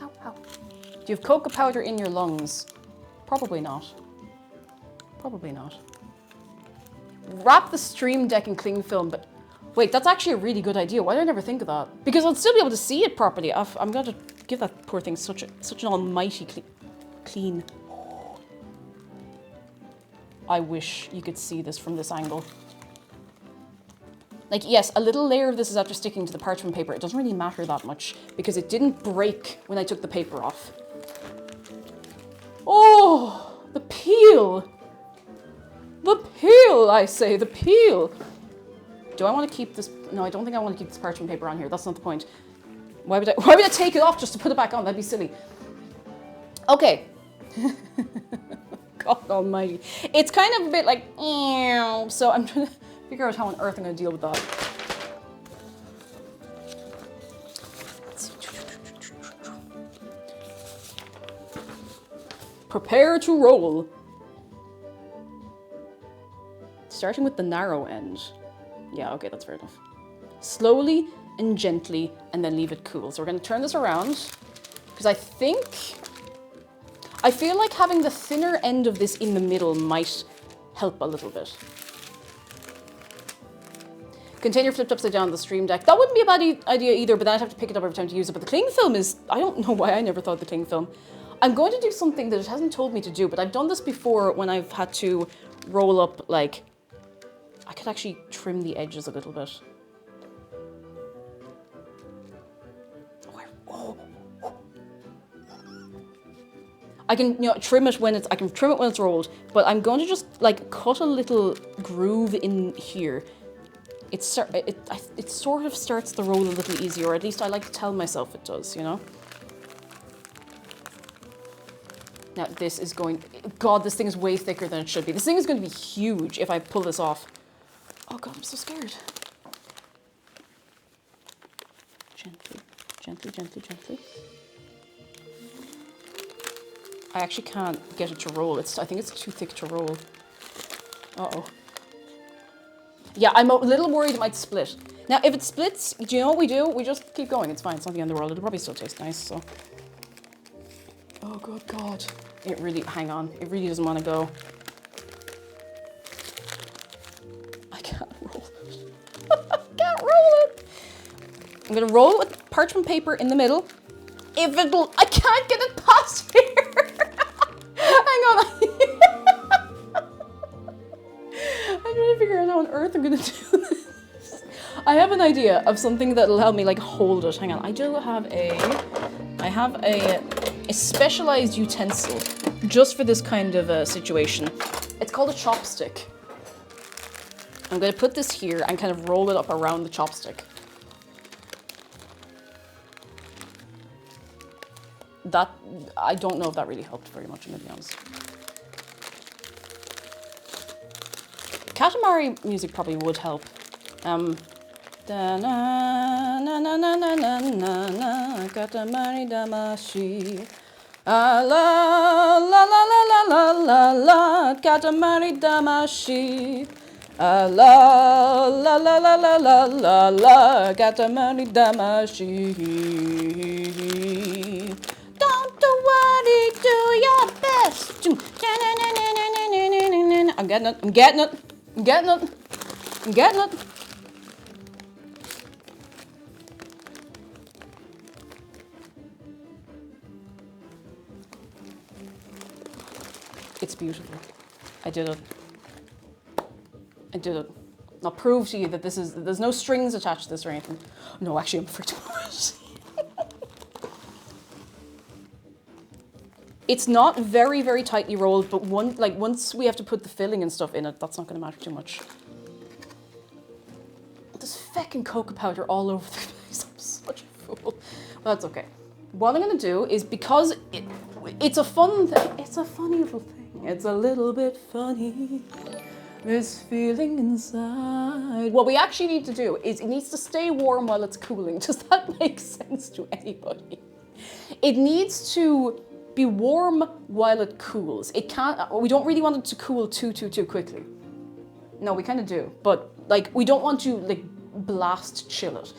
Ow. Do you have cocoa powder in your lungs? Probably not. Wrap the stream deck in cling film, but wait, that's actually a really good idea. Why did I never think of that? Because I'll still be able to see it properly. I'm going to give that poor thing such an almighty clean. I wish you could see this from this angle. Like, yes, a little layer of this is after sticking to the parchment paper. It doesn't really matter that much because it didn't break when I took the paper off. Oh, the peel. The peel, I say, the peel. Do I want to keep this? No, I don't think I want to keep this parchment paper on here. That's not the point. Why would I take it off just to put it back on? That'd be silly. Okay. God almighty. It's kind of a bit like, ew. So I'm trying to figure out how on earth I'm going to deal with that. Prepare to roll. Starting with the narrow end. Yeah, okay, that's fair enough. Slowly and gently, and then leave it cool. So we're going to turn this around, because I feel like having the thinner end of this in the middle might help a little bit. Container flipped upside down the stream deck. That wouldn't be a bad idea either, but then I'd have to pick it up every time to use it. But the cling film is, I don't know why I never thought of the cling film. I'm going to do something that it hasn't told me to do, but I've done this before when I've had to roll up, like, I could actually trim the edges a little bit. I can, trim it when it's rolled, but I'm going to just like cut a little groove in here. It sort of starts the roll a little easier, or at least I like to tell myself it does, Now this is God, this thing is way thicker than it should be. This thing is going to be huge if I pull this off. Oh God, I'm so scared. Gently, gently, gently, gently. I actually can't get it to roll. I think it's too thick to roll. Uh-oh. Yeah, I'm a little worried it might split. Now, if it splits, do you know what we do? We just keep going. It's fine. It's not the end of the world. It'll probably still taste nice, so. Oh, good God. It really, hang on. It really doesn't want to go. I can't roll it. I can't roll it. I'm going to roll it with parchment paper in the middle. I can't get it past here. Hang on. I'm trying to figure out how on earth I'm going to do this. I have an idea of something that'll help me like hold it. Hang on. I have a specialized utensil just for this kind of situation. It's called a chopstick. I'm going to put this here and kind of roll it up around the chopstick. That, I don't know if that really helped very much, I'm going to be honest. Katamari music probably would help. Katamari damashi. La la la la la la la la. Katamari damashi. La la la la la la la la. Katamari damashi. Don't worry, do your best. I'm getting it. I'm getting it. I'm getting it. I'm getting it. It's beautiful. I did it. I did it. I'll prove to you that there's no strings attached to this or anything. No, actually, I'm freaked out. It's not very, very tightly rolled, but once we have to put the filling and stuff in it, that's not going to matter too much. There's feckin' cocoa powder all over the place. I'm such a fool. Well, that's okay. What I'm going to do is, because it's a fun thing. It's a funny little thing. It's a little bit funny. This feeling inside. What we actually need to do is it needs to stay warm while it's cooling. Does that make sense to anybody? It needs to be warm while it cools. It can't, we don't really want it to cool too quickly. No, we kind of do, but like we don't want to like blast chill it.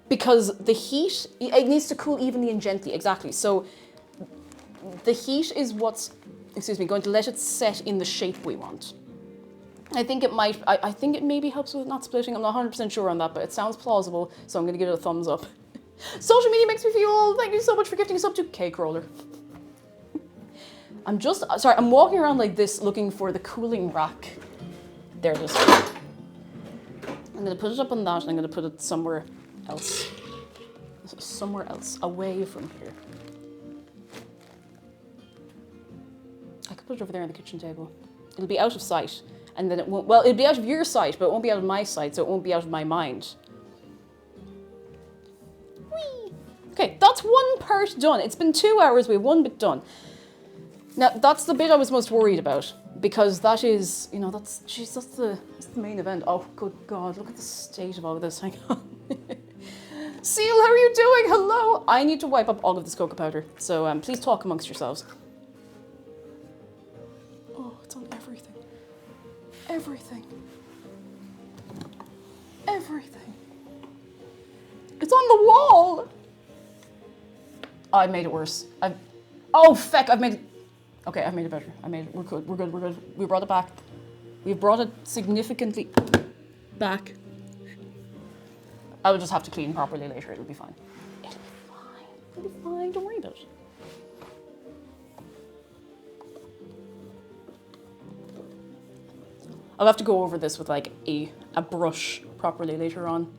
Because the heat, it needs to cool evenly and gently, exactly. So the heat is what's, going to let it set in the shape we want. I think it might, I think it maybe helps with not splitting. I'm not 100% sure on that, but it sounds plausible, so I'm going to give it a thumbs up. Social media makes me feel old. Thank you so much for gifting us up to Cake Roller. I'm walking around like this looking for the cooling rack. There it is. I'm going to put it up on that, and I'm going to put it somewhere else. Somewhere else, away from here. I could put it over there on the kitchen table. It'll be out of sight, and then it won't, well, it'll be out of your sight, but it won't be out of my sight, so it won't be out of my mind. Whee! Okay, that's one part done. It's been 2 hours, we have one bit done. Now, that's the bit I was most worried about, because that is, you know, that's the main event. Oh, good God, look at the state of all of this. Hang on. Seal, how are you doing? Hello. I need to wipe up all of this cocoa powder, so please talk amongst yourselves. Oh, it's on everything. Everything. Everything. It's on the wall. Oh, I made it worse. Oh, feck, I've made it. Okay, I've made it better. We're good, we're good, we're good. We brought it back. We've brought it significantly back. I will just have to clean properly later. It'll be fine. It'll be fine. It'll be fine. Don't worry about it. I'll have to go over this with like a brush properly later on.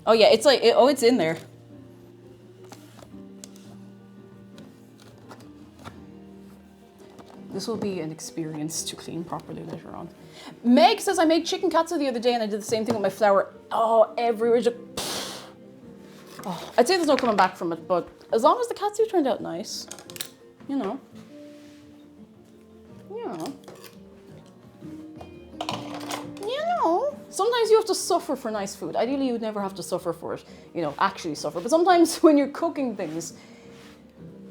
Oh yeah, it's like, it's in there. This will be an experience to clean properly later on. Meg says I made chicken katsu the other day and I did the same thing with my flour. Oh, everywhere. Oh, I'd say there's no coming back from it, but as long as the katsu turned out nice, you know. Yeah. You know. Sometimes you have to suffer for nice food. Ideally, you would never have to suffer for it, you know, actually suffer. But sometimes when you're cooking things,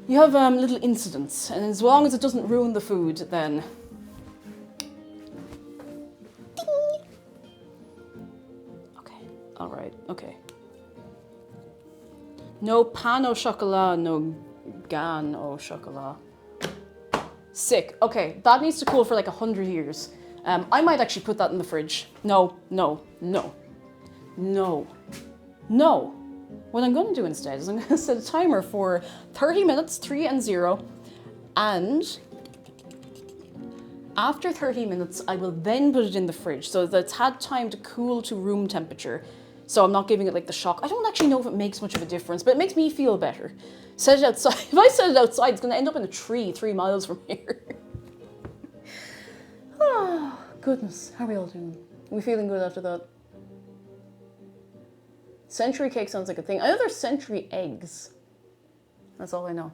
you have little incidents, and as long as it doesn't ruin the food, then... Ding! Okay, all right, okay. No pan au chocolat, no gan au chocolat. Sick. Okay, that needs to cool for like 100 years. I might actually put that in the fridge. No, no, no, no, no. What I'm going to do instead is I'm going to set a timer for 30 minutes, 3 and 0. And after 30 minutes, I will then put it in the fridge so that it's had time to cool to room temperature. So I'm not giving it like the shock. I don't actually know if it makes much of a difference, but it makes me feel better. Set it outside. If I set it outside, it's going to end up in a tree 3 miles from here. Oh, goodness. How are we all doing? Are we feeling good after that? Century cake sounds like a thing. I know there's century eggs. That's all I know.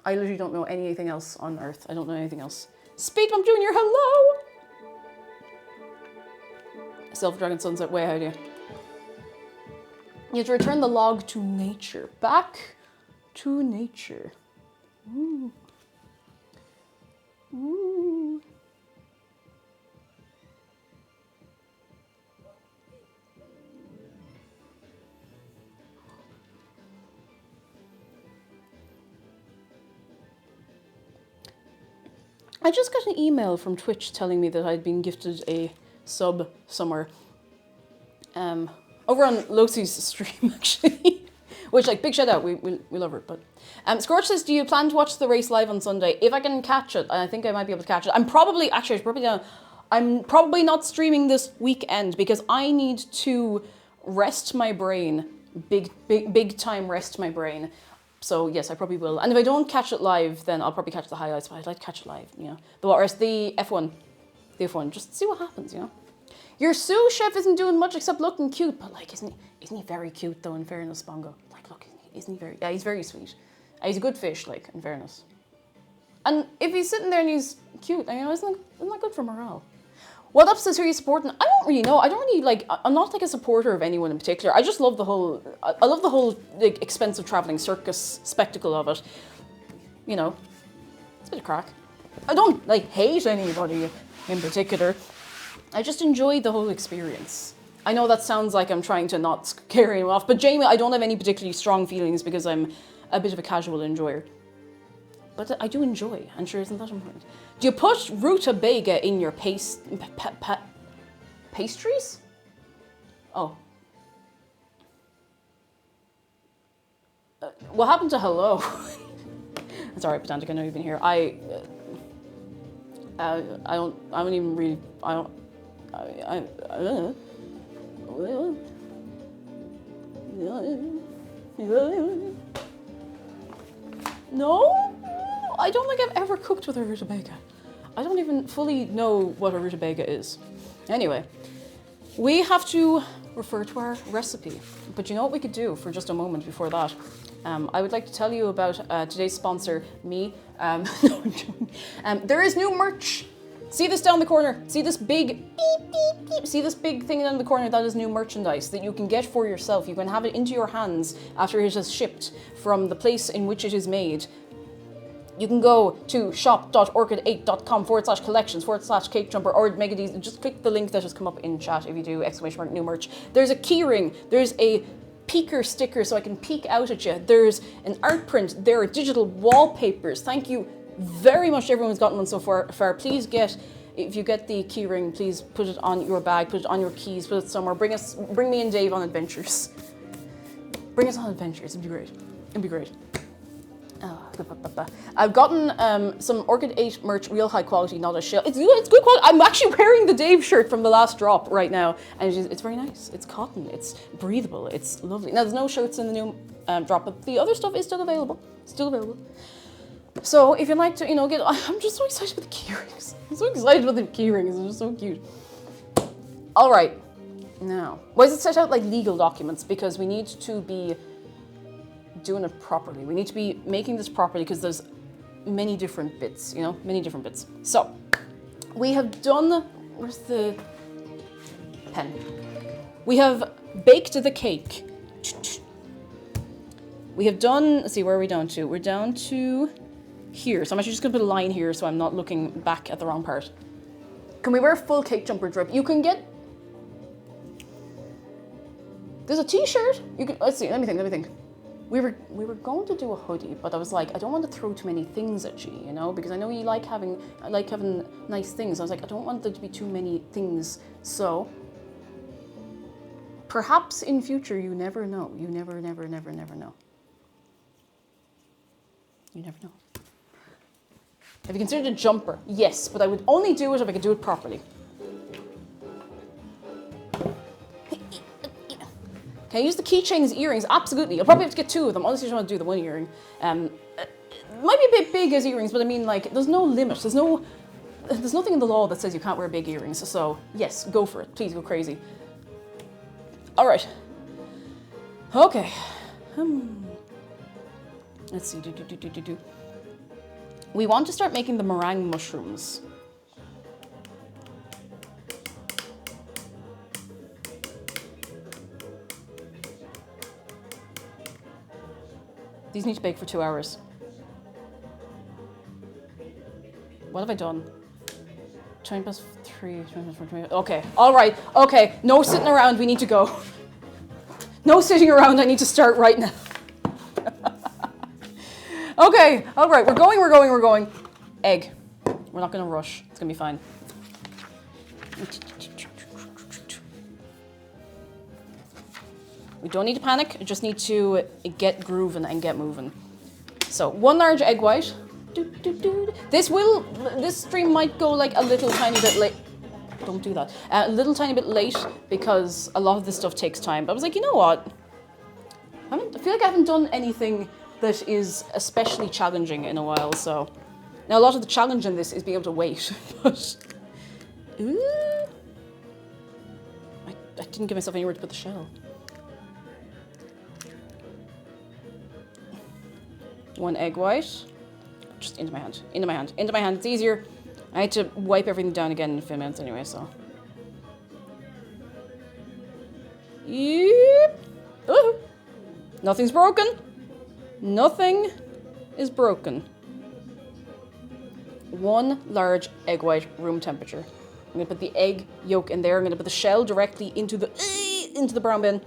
I literally don't know anything else on Earth. I don't know anything else. Speedbump Jr., hello! Self-Dragon Sunset, way ahead of you. You have to return the log to nature. Back to nature. Ooh. Ooh. I just got an email from Twitch telling me that I'd been gifted a sub somewhere. Over on Losi's stream, actually. Which, like, big shout out, we love her. But Scorch says, do you plan to watch the race live on Sunday? If I can catch it, I think I might be able to catch it. I'm probably not streaming this weekend because I need to rest my brain. Big time rest my brain. So yes, I probably will. And if I don't catch it live, then I'll probably catch the highlights, but I'd like to catch it live, you know. Or the F1. The F1, just see what happens, you know. Your sous chef isn't doing much except looking cute, but like, isn't he very cute though, in fairness, Bongo? Like, look, isn't he very, yeah, he's very sweet. He's a good fish, like, in fairness. And if he's sitting there and he's cute, I mean, isn't that good for morale? What upsets are you supporting? I don't really know. I don't really, like, I'm not like a supporter of anyone in particular. I just love the whole, I love the whole like, expensive traveling circus spectacle of it. You know, it's a bit of crack. I don't, like, hate anybody in particular. I just enjoy the whole experience. I know that sounds like I'm trying to not scare anyone off, but Jamie, I don't have any particularly strong feelings because I'm a bit of a casual enjoyer. But I do enjoy, and sure, isn't that important? Do you put rutabaga in your pastries? Oh. What happened to hello? Sorry, Pedantic, I know you've been here. I don't I don't know. No, I don't think I've ever cooked with a rutabaga. I don't even fully know what a rutabaga is. Anyway, we have to refer to our recipe. But you know what we could do for just a moment before that? I would like to tell you about today's sponsor, me. No, I'm joking. There is new merch. See this down the corner? See this big beep, beep, beep? See this big thing down the corner? That is new merchandise that you can get for yourself. You can have it into your hands after it has shipped from the place in which it is made. You can go to shop.orchid8.com/collections/cake jumper or make it easy. Just click the link that has come up in chat if you do ! new merch. There's a keyring. There's a peeker sticker so I can peek out at you. There's an art print. There are digital wallpapers. Thank you very much everyone who's gotten one so far. Please if you get the keyring, please put it on your bag, put it on your keys, put it somewhere. Bring me and Dave on adventures. Bring us on adventures. It'd be great. It'd be great. I've gotten some Orchid 8 merch, real high quality, not a shell. It's good quality. I'm actually wearing the Dave shirt from the last drop right now, and it's very nice. It's cotton. It's breathable. It's lovely. Now there's no shirts in the new drop, but the other stuff is still available. So if you'd like to, get, I'm just so excited with the keyrings. I'm so excited with the keyrings. They're just so cute. All right, now why is it set out like legal documents? Because we need to be doing it properly. We need to be making this properly because there's many different bits, many different bits. So we have done, where's the pen? We have baked the cake. We have done, let's see, where are we down to? We're down to here. So I'm actually just gonna put a line here so I'm not looking back at the wrong part. Can we wear full cake jumper drip? You can get, there's a t-shirt. You can, let's see, let me think. We were going to do a hoodie, but I was like, I don't want to throw too many things at you, because I know you like having nice things. I was like, I don't want there to be too many things. So perhaps in future, you never know. You never know. You never know. Have you considered a jumper? Yes, but I would only do it if I could do it properly. Can I use the keychains, earrings? Absolutely. I'll probably have to get 2 of them. Honestly, I just want to do the one earring. It might be a bit big as earrings, but I mean, like, there's no limit. There's nothing in the law that says you can't wear big earrings. So yes, go for it. Please go crazy. All right. Okay. Let's see. We want to start making the meringue mushrooms. These need to bake for 2 hours. What have I done? 20 plus 3, 20 plus 4, 20. Okay, all right, okay. No sitting around, we need to go. No sitting around, I need to start right now. Okay, all right, we're going. Egg. We're not gonna rush, it's gonna be fine. We don't need to panic, I just need to get grooving and get moving. So 1 large egg white. This stream might go like a little tiny bit late. Don't do that. A little tiny bit late because a lot of this stuff takes time. But I was like, you know what? I feel like I haven't done anything that is especially challenging in a while, so. Now a lot of the challenge in this is being able to wait, but. I didn't give myself anywhere to put the shell. 1 egg white, just into my hand. It's easier. I had to wipe everything down again in a few minutes anyway, so. Yep. Ooh. Nothing's broken. Nothing is broken. 1 large egg white, room temperature. I'm gonna put the egg yolk in there. I'm gonna put the shell directly into the brown bin.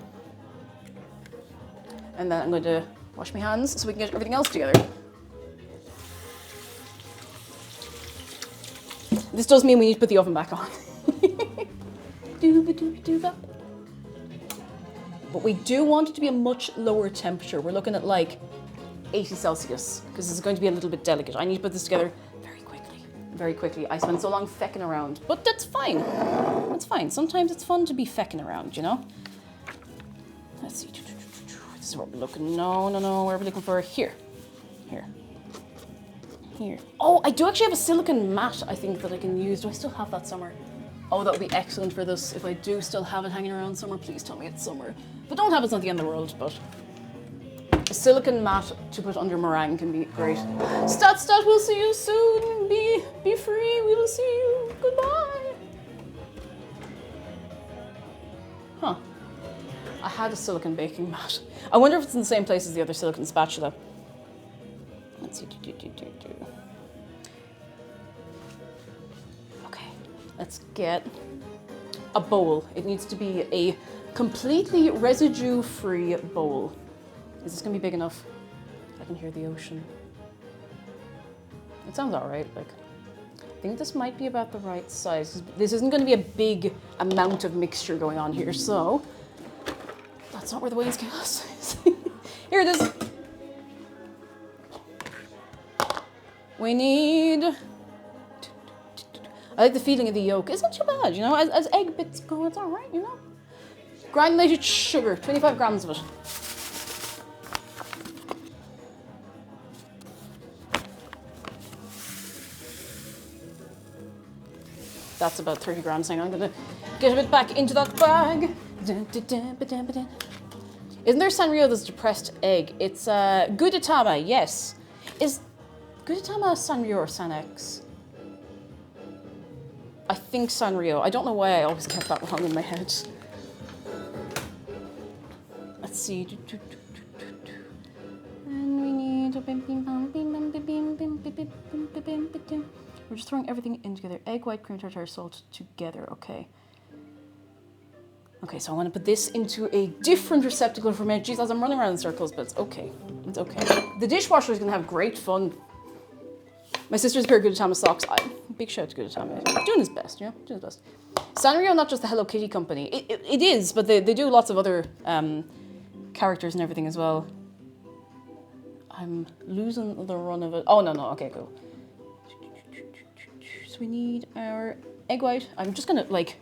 And then I'm going to wash my hands so we can get everything else together. This does mean we need to put the oven back on. But we do want it to be a much lower temperature. We're looking at like 80 Celsius because it's going to be a little bit delicate. I need to put this together very quickly. very quickly. I spent so long fecking around, but that's fine. That's fine. Sometimes it's fun to be fecking around, you know? Let's see. This is what we're looking. No. Where are we looking for? Here. Oh, I do actually have a silicone mat, I think, that I can use. Do I still have that somewhere? Oh, that would be excellent for this. If I do still have it hanging around somewhere, please tell me it's somewhere. If I don't have it, it's not the end of the world, but a silicone mat to put under meringue can be great. Stat, we'll see you soon. Be free, we will see you. Goodbye. Huh. I had a silicone baking mat. I wonder if it's in the same place as the other silicone spatula. Let's see. Okay, let's get a bowl. It needs to be a completely residue-free bowl. Is this gonna be big enough? I can hear the ocean. It sounds all right. Like, I think this might be about the right size. This isn't gonna be a big amount of mixture going on here, so that's not where the weighing scale is. Here it is. We need... I like the feeling of the yolk. It's not too bad, you know? As egg bits go, it's all right, you know? Granulated sugar, 25 grams of it. That's about 30 grams. Hang on, I'm gonna get a bit back into that bag. Isn't there Sanrio that's depressed egg? It's Gudetama, yes. Is Gudetama Sanrio or Sanex? I think Sanrio. I don't know why I always kept that wrong in my head. Let's see. And we need we're just throwing everything in together. Egg white, cream tartar, salt together. Okay. Okay, so I want to put this into a different receptacle for me. Jeez, as I'm running around in circles, but it's okay. It's okay. The dishwasher is going to have great fun. My sister's a pair of Gudetama socks. Big shout out to Gudetama. Doing his best, you know? Doing his best. Sanrio, not just the Hello Kitty company. It is, but they do lots of other characters and everything as well. I'm losing the run of it. Oh, no. Okay, cool. So we need our egg white. I'm just going to, like,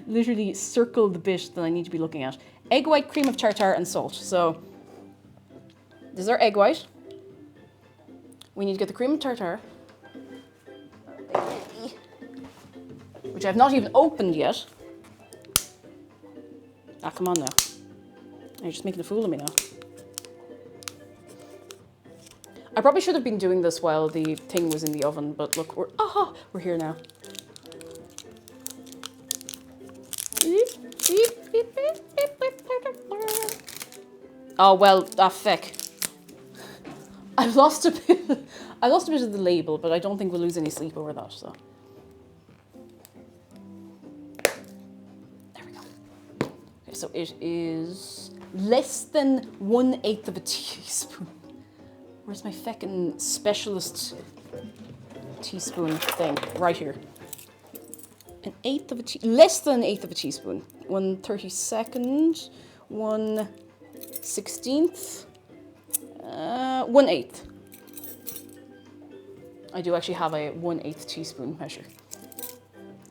literally circle the bit that I need to be looking at. Egg white, cream of tartar, and salt. So, this is our egg white. We need to get the cream of tartar, which I've not even opened yet. Ah, come on now. You're just making a fool of me now. I probably should have been doing this while the thing was in the oven, but look, we're here now. Oh well, feck. I've lost a bit of the label, but I don't think we'll lose any sleep over that, so. There we go. Okay, so it is less than 1/8 of a teaspoon. Where's my feckin' specialist teaspoon thing? Right here. Less than 1/8 of a teaspoon. 1/32, 1/16, 1/8. I do actually have a 1/8 teaspoon measure.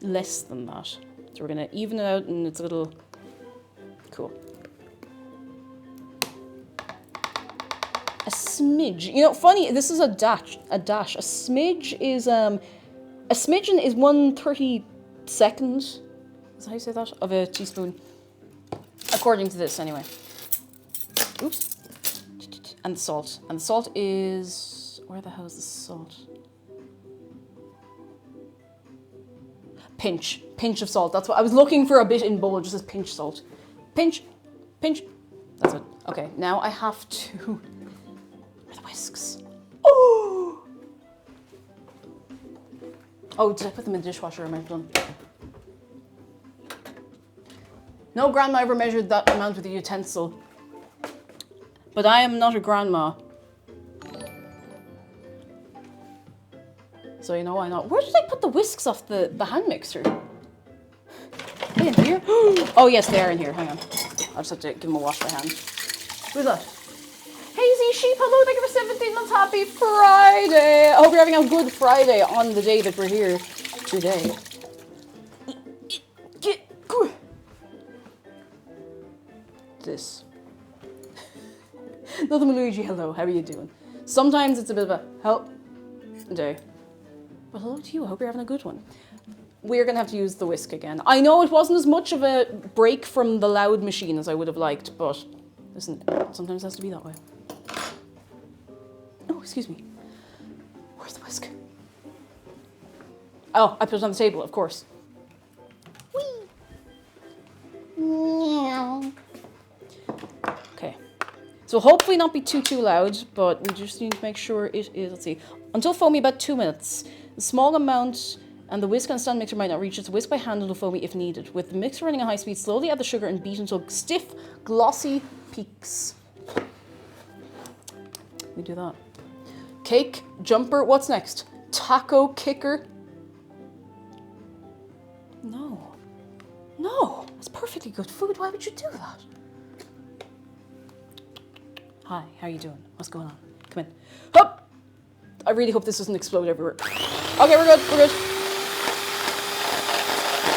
Less than that. So we're gonna even it out and it's a little cool. A smidge. You know, funny, this is a dash. A smidge is a smidgen is 1/32. Is that how you say that? Of a teaspoon. According to this, anyway. Oops. And the salt. And the salt is... Where the hell is the salt? Pinch. Pinch of salt. That's what... I was looking for a bit in bowl. It just says pinch salt. Pinch. Pinch. That's it. Okay, now I have to... Where are the whisks? Oh! Oh, did I put them in the dishwasher? Am I done? No grandma ever measured that amount with a utensil. But I am not a grandma. So you know why not? Where did I put the whisks off the hand mixer? Are they in here? Oh yes, they are in here. Hang on. I'll just have to give them a wash by hand. Who's that? Hazy Sheep, hello, thank you for 17 months. Happy Friday. I hope you're having a good Friday on the day that we're here today. This. Nothing Luigi, hello, how are you doing? Sometimes it's a bit of a help day. But hello to you, I hope you're having a good one. We're gonna have to use the whisk again. I know it wasn't as much of a break from the loud machine as I would have liked, but listen, sometimes it has to be that way. Oh, excuse me. Where's the whisk? Oh, I put it on the table, of course. Whee! Meow. Okay. So hopefully not be too loud, but we just need to make sure it is, let's see, until foamy about 2 minutes. A small amount and the whisk and stand mixer might not reach it, so whisk by hand until foamy if needed. With the mixer running at high speed, slowly add the sugar and beat until stiff, glossy peaks. We do that. Cake, jumper, what's next? Taco kicker? No. No, that's perfectly good food. Why would you do that? Hi, how are you doing? What's going on? Come in. Hup! I really hope this doesn't explode everywhere. Okay, we're good, we're good.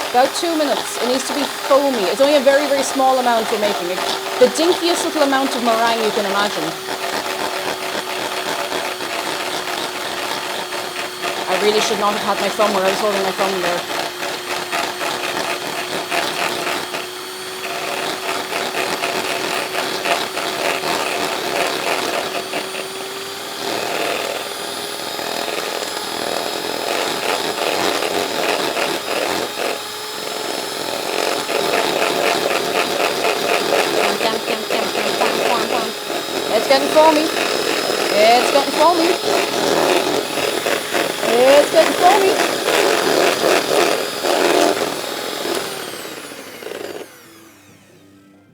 About 2 minutes. It needs to be foamy. It's only a very, very small amount we're making. The dinkiest little amount of meringue you can imagine. I really should not have had my thumb where I was holding my thumb there. It's getting foamy. It's getting foamy. It's getting foamy.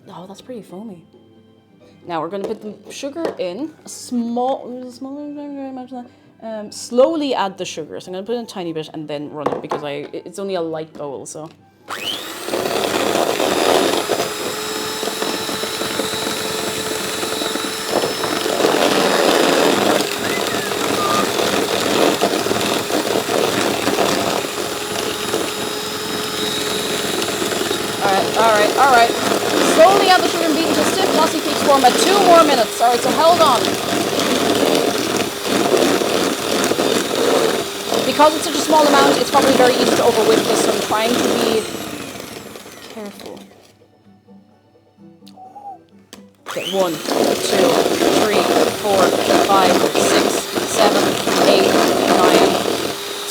Oh, that's pretty foamy. Now we're going to put the sugar in. Slowly add the sugar. So I'm going to put in a tiny bit and then run it because it's only a light bowl, so. All right. Slowly add the sugar and beat until stiff, glossy peaks form at 2 more minutes. All right, so hold on. Because it's such a small amount, it's probably very easy to overwhip this, so I'm trying to be careful. Okay, 1, 2, 3, 4, 5, 6, 7, 8, 9,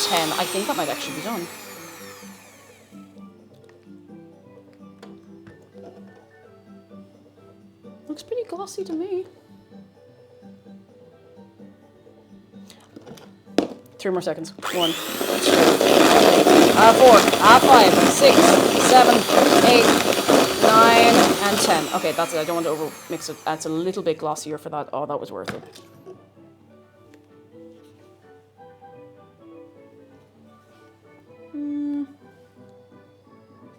10. I think that might actually be done. Looks pretty glossy to me. 3 more seconds. 1, 2, 3, 4, 5, 6, 7, 8, 9, and 10. Okay, that's it. I don't want to over mix it. That's a little bit glossier for that. Oh, that was worth it.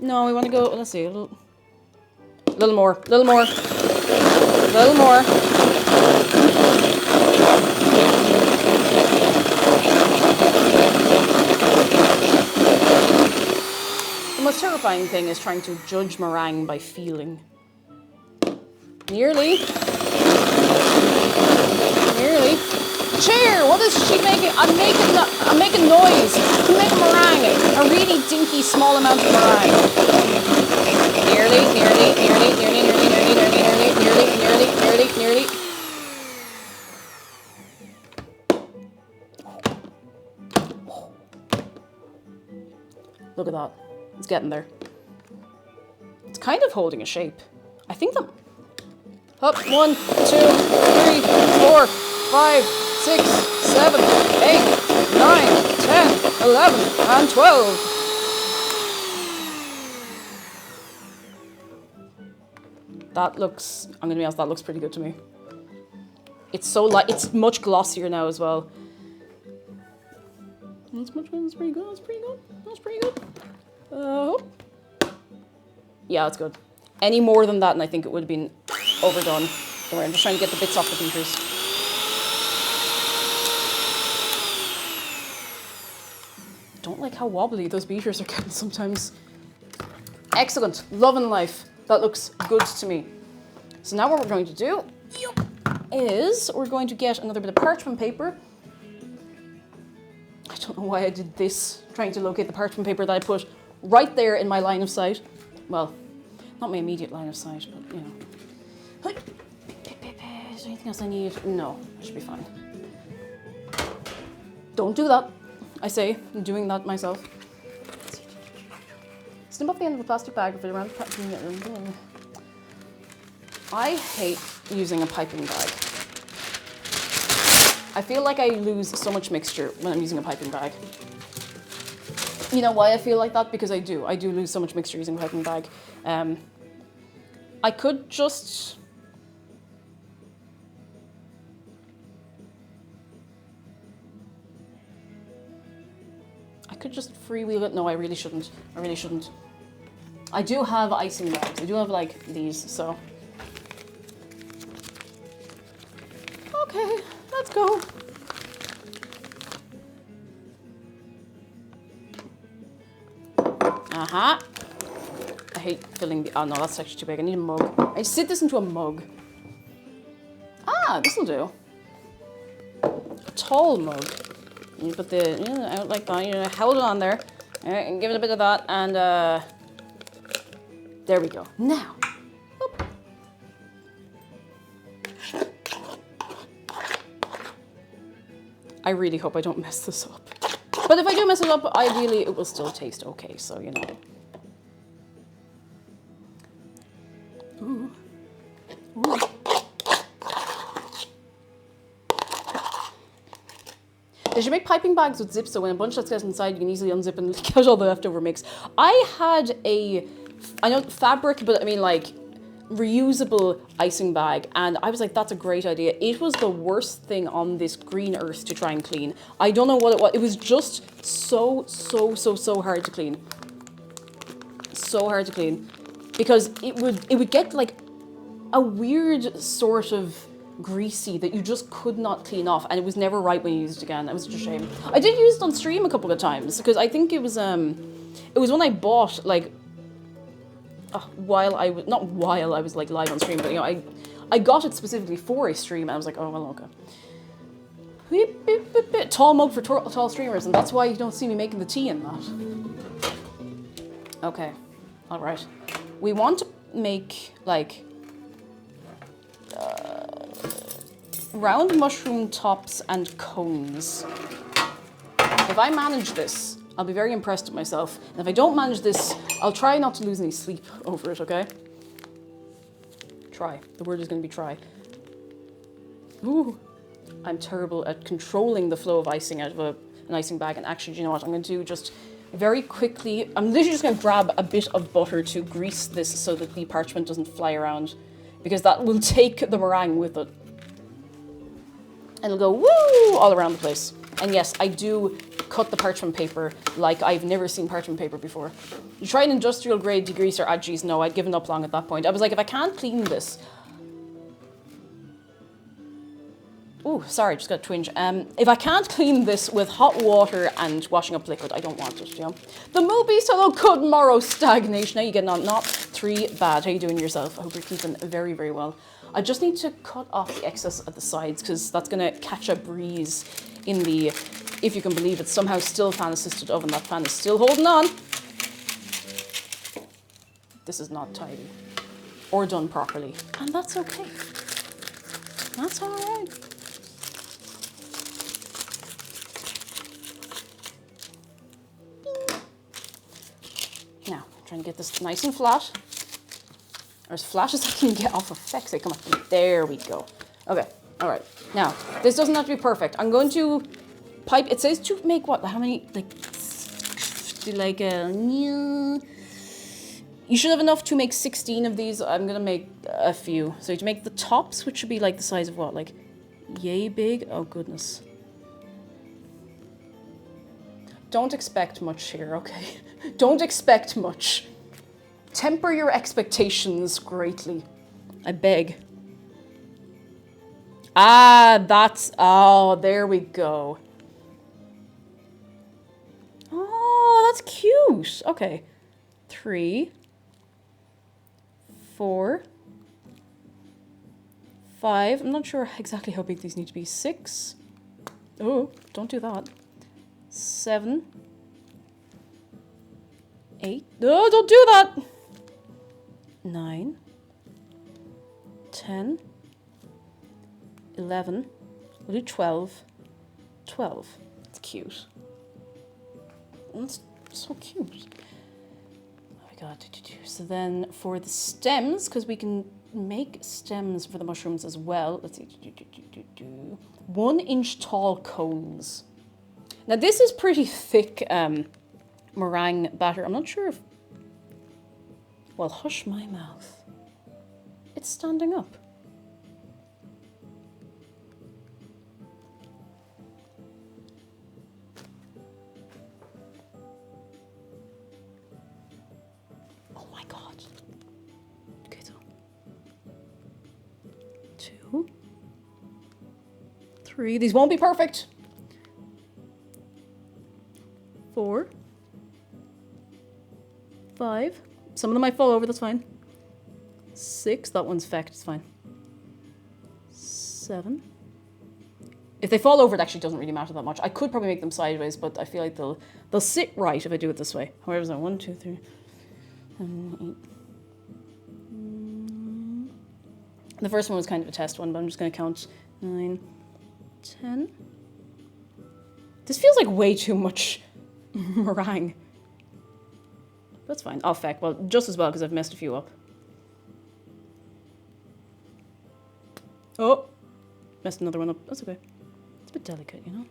No, we want to go. Let's see. A little more. Little more. Little more. The most terrifying thing is trying to judge meringue by feeling. Nearly. Nearly. Cheer! What is she making? I'm making noise. I'm making meringue. A really dinky small amount of meringue. Nearly. Look at that. It's getting there. It's kind of holding a shape. I think that... Up. 1, 2, 3, 4, 5, 6, 7, 8, 9, 10, 11, and 12. That looks... I'm going to be honest, that looks pretty good to me. It's so light. It's much glossier now as well. That's pretty good. That's pretty good. That's pretty good. Yeah, that's good. Any more than that, and I think it would have been overdone. Don't worry, I'm just trying to get the bits off the beaters. Don't like how wobbly those beaters are getting sometimes. Excellent. Loving life. That looks good to me. So now what we're going to do is we're going to get another bit of parchment paper. I don't know why I did this, trying to locate the parchment paper that I put right there in my line of sight. Well, not my immediate line of sight, but you know. Is there anything else I need? No, I should be fine. Don't do that. I say, I'm doing that myself. Snip off the end of a plastic bag if it around the I hate using a piping bag. I feel like I lose so much mixture when I'm using a piping bag. You know why I feel like that? Because I do. I do lose so much mixture using a piping bag. I could just... I could just freewheel it. No, I really shouldn't. I really shouldn't. I do have icing bags. I do have like these, so. Okay, let's go. Uh-huh. I hate filling the, oh no, that's actually too big. I need a mug. I sit this into a mug. Ah, this'll do. A tall mug. You put the, out like that, hold it on there. All right, and give it a bit of that, and there we go. Now, whoop. I really hope I don't mess this up. But if I do mess it up, ideally it will still taste okay, so you know. Ooh. Ooh. They should make piping bags with zips, so when a bunch gets inside, you can easily unzip and leak out all the leftover mix. I had I know fabric, but I mean like reusable icing bag, and I was like, that's a great idea. It was the worst thing on this green earth to try and clean. I don't know what it was. It was just so hard to clean. So hard to clean. Because it would get like a weird sort of greasy that you just could not clean off, and it was never right when you used it again. It was such a shame. I did use it on stream a couple of times because I think it was when I bought like while I was like live on stream, but you know I got it specifically for a stream, and I was like, oh well, okay. Tall mug for tall streamers, and that's why you don't see me making the tea in that. Okay, all right. We want to make like round mushroom tops and cones. If I manage this, I'll be very impressed with myself. And if I don't manage this, I'll try not to lose any sleep over it, okay? Try. The word is going to be try. Ooh. I'm terrible at controlling the flow of icing out of an icing bag. And actually, do you know what? I'm going to do just very quickly. I'm literally just going to grab a bit of butter to grease this so that the parchment doesn't fly around. Because that will take the meringue with it. And it'll go woo all around the place. And yes, I do cut the parchment paper like I've never seen parchment paper before. You try an industrial grade degreaser, ah geez, no, I'd given up long at that point. I was like, if I can't clean this. Ooh, sorry, just got a twinge. If I can't clean this with hot water and washing up liquid, I don't want it, you know. The movies, hello, good morrow, stagnation. How you getting on? Not three bad. How you doing yourself? I hope you're keeping very, very well. I just need to cut off the excess at the sides because that's going to catch a breeze in the, if you can believe it, somehow still fan assisted oven. That fan is still holding on. This is not tidy or done properly, and that's okay. That's all right. Now, I'm trying to get this nice and flat. Or as flat as I can get off of feck's sake. Come on. There we go. Okay. All right. Now, this doesn't have to be perfect. I'm going to pipe. It says to make what? How many? Like you should have enough to make 16 of these. I'm going to make a few. So to make the tops, which should be like the size of what? Like yay big? Oh, goodness. Don't expect much here, okay? Don't expect much. Temper your expectations greatly. I beg. Ah, that's... Oh, there we go. Oh, that's cute. Okay. 3, 4, 5. I'm not sure exactly how big these need to be. 6. Oh, don't do that. 7, 8. No, don't do that. 9, 10, 11. We'll do 12. 12. It's cute. That's so cute. Oh my god. So then for the stems, because we can make stems for the mushrooms as well. Let's see. 1 inch tall cones. Now this is pretty thick meringue batter. I'm not sure if... Well, hush my mouth. It's standing up. Oh my god. Okay, so 2, 3. These won't be perfect. 4, 5. Some of them might fall over, that's fine. 6, that one's fecked, it's fine. 7. If they fall over, it actually doesn't really matter that much. I could probably make them sideways, but I feel like they'll sit right if I do it this way. However, is that 1, 2, 3, 7, 8. The first one was kind of a test one, but I'm just going to count 9, 10. This feels like way too much meringue. That's fine. I'll feck. Well, just as well because I've messed a few up. Oh, messed another one up. That's okay. It's a bit delicate, you know.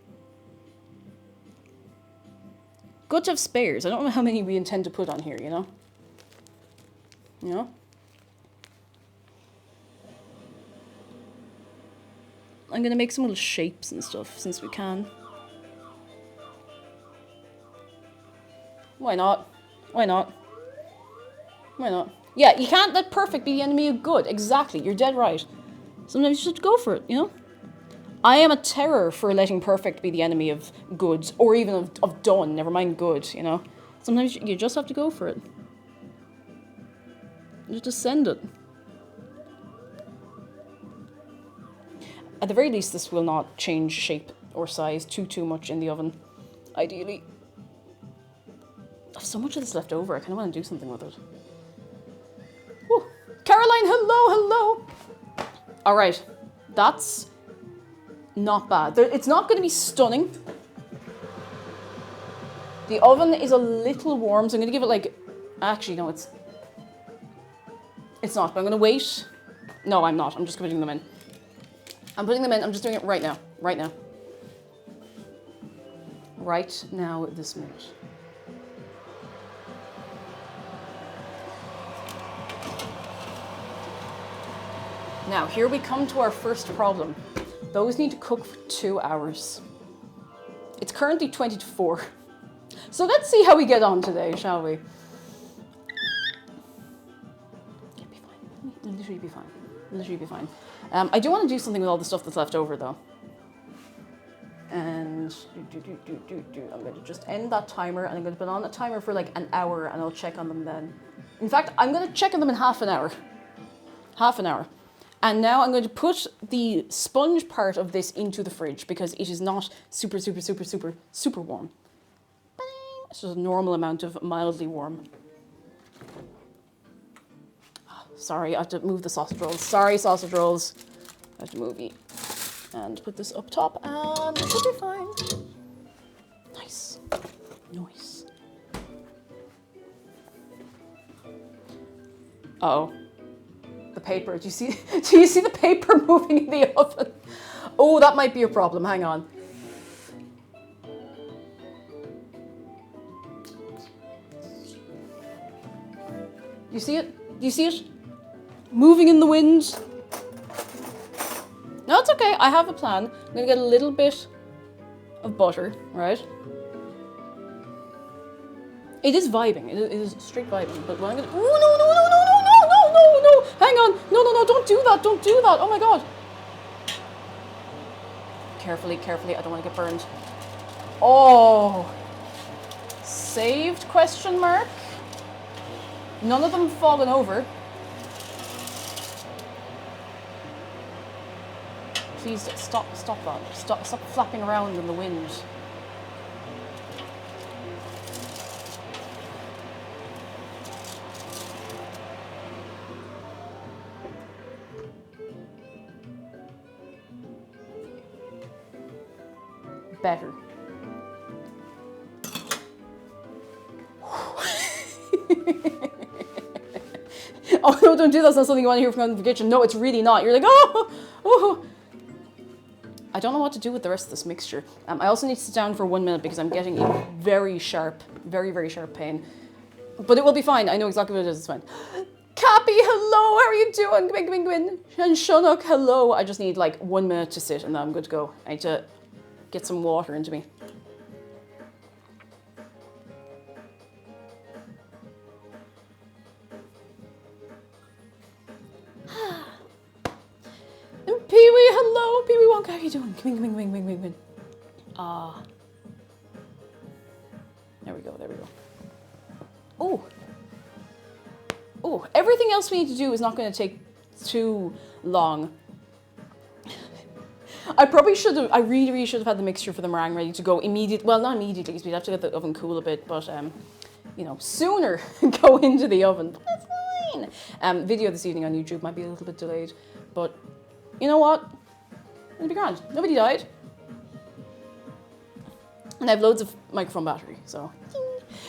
Good to have spares. I don't know how many we intend to put on here, you know. You know. I'm gonna make some little shapes and stuff since we can. Why not? Why not? Why not? Yeah, you can't let perfect be the enemy of good. Exactly, you're dead right. Sometimes you just go for it, you know? I am a terror for letting perfect be the enemy of good, or even of done, never mind good, you know? Sometimes you just have to go for it. You just send it. At the very least, this will not change shape or size too much in the oven, ideally. I have so much of this left over, I kind of want to do something with it. Whew. Caroline, hello! All right, that's not bad. It's not going to be stunning. The oven is a little warm, so I'm going to give it like... Actually, no, it's not, but I'm going to wait. No, I'm not. I'm just putting them in. I'm putting them in. I'm just doing it right now. Right now. Right now, this minute. Now, here we come to our first problem. Those need to cook for 2 hours. It's currently 20 to 4. So let's see how we get on today, shall we? It'll be fine. It'll literally be fine. Literally be fine. I do want to do something with all the stuff that's left over, though. And I'm going to just end that timer, and I'm going to put on a timer for like an hour, and I'll check on them then. In fact, I'm going to check on them in half an hour. Half an hour. And now I'm going to put the sponge part of this into the fridge because it is not super warm. It's just a normal amount of mildly warm. Oh, sorry, I have to move the sausage rolls. Sorry, sausage rolls. I have to move it. And put this up top and it should be fine. Nice. Nice. Uh-oh. The paper. Do you see the paper moving in the oven? Oh, that might be a problem. Hang on. You see it? Do you see it? Moving in the wind. No, it's okay. I have a plan. I'm gonna get a little bit of butter, right? It is vibing. It is straight vibing. But what I'm gonna... Oh, no. Hang on. No. Don't do that. Don't do that. Oh my god. carefully, carefully. I don't want to get burned. Oh. Saved, question mark? None of them fallen over. Please stop that. Stop flapping around in the wind. Better. Oh no, don't do that. It's not something you want to hear from the kitchen. No, it's really not. You're like, oh. I don't know what to do with the rest of this mixture. I also need to sit down for 1 minute because I'm getting a very sharp, very, very sharp pain. But it will be fine. I know exactly what it is. It's fine. Cappy, hello. How are you doing? Come in. And Shunnock, hello. I just need like 1 minute to sit and then I'm good to go. I need to get some water into me. And Pee-wee, hello. Pee-wee Wonka, how are you doing? Come in. There we go. Oh, everything else we need to do is not going to take too long. I really should have had the mixture for the meringue ready to go immediately. Well, not immediately, because we'd have to get the oven cool a bit, but, you know, sooner go into the oven. But that's fine. Video this evening on YouTube might be a little bit delayed, but you know what? It'll be grand. Nobody died. And I have loads of microphone battery, so.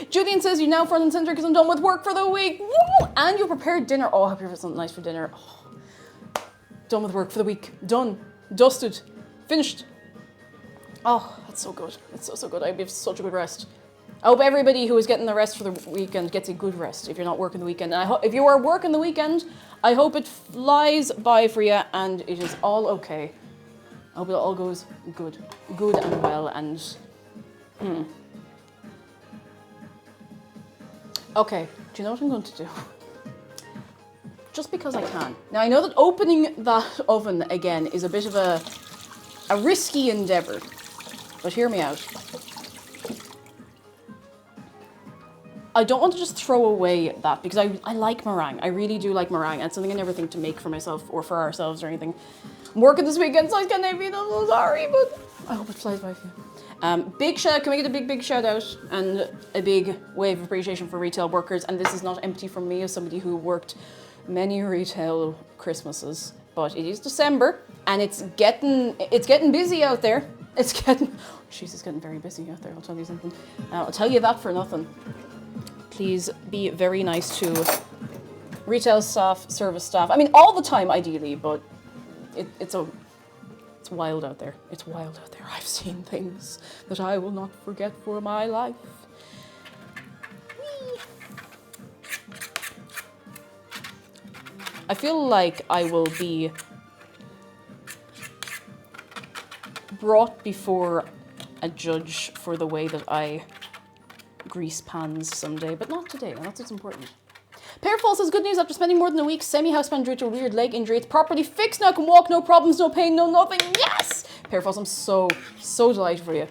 Julian says you're now front and center because I'm done with work for the week. Woo! And you prepared dinner. Oh, I hope you have something nice for dinner. Oh. Done with work for the week. Done. Dusted. Finished. Oh, that's so good. It's so good. I have such a good rest. I hope everybody who is getting the rest for the weekend gets a good rest if you're not working the weekend. And I hope if you are working the weekend, I hope it flies by for you and it is all okay. I hope it all goes good and well and Okay, do you know what I'm going to do? Just because I can. Now I know that opening that oven again is a bit of a risky endeavour, but hear me out. I don't want to just throw away that because I like meringue. I really do like meringue. It's something I never think to make for myself or for ourselves or anything. I'm working this weekend, so I can't be so sorry, but I hope it flies by for you. Big shout out, can we get a big shout out and a big wave of appreciation for retail workers. And this is not empty from me as somebody who worked many retail Christmases, but it is December and it's getting busy out there. It's getting very busy out there, I'll tell you something. I'll tell you that for nothing. Please be very nice to retail staff, service staff. I mean, all the time, ideally, but it's wild out there. It's wild out there. I've seen things that I will not forget for my life. Whee! I feel like I will be brought before a judge for the way that I grease pans someday, but not today. That's what's important. Pearfall says, good news, after spending more than a week semi-housebound due to a weird leg injury, it's properly fixed now, can walk, no problems, no pain, no nothing. Yes! Pearfall, I'm so delighted for you.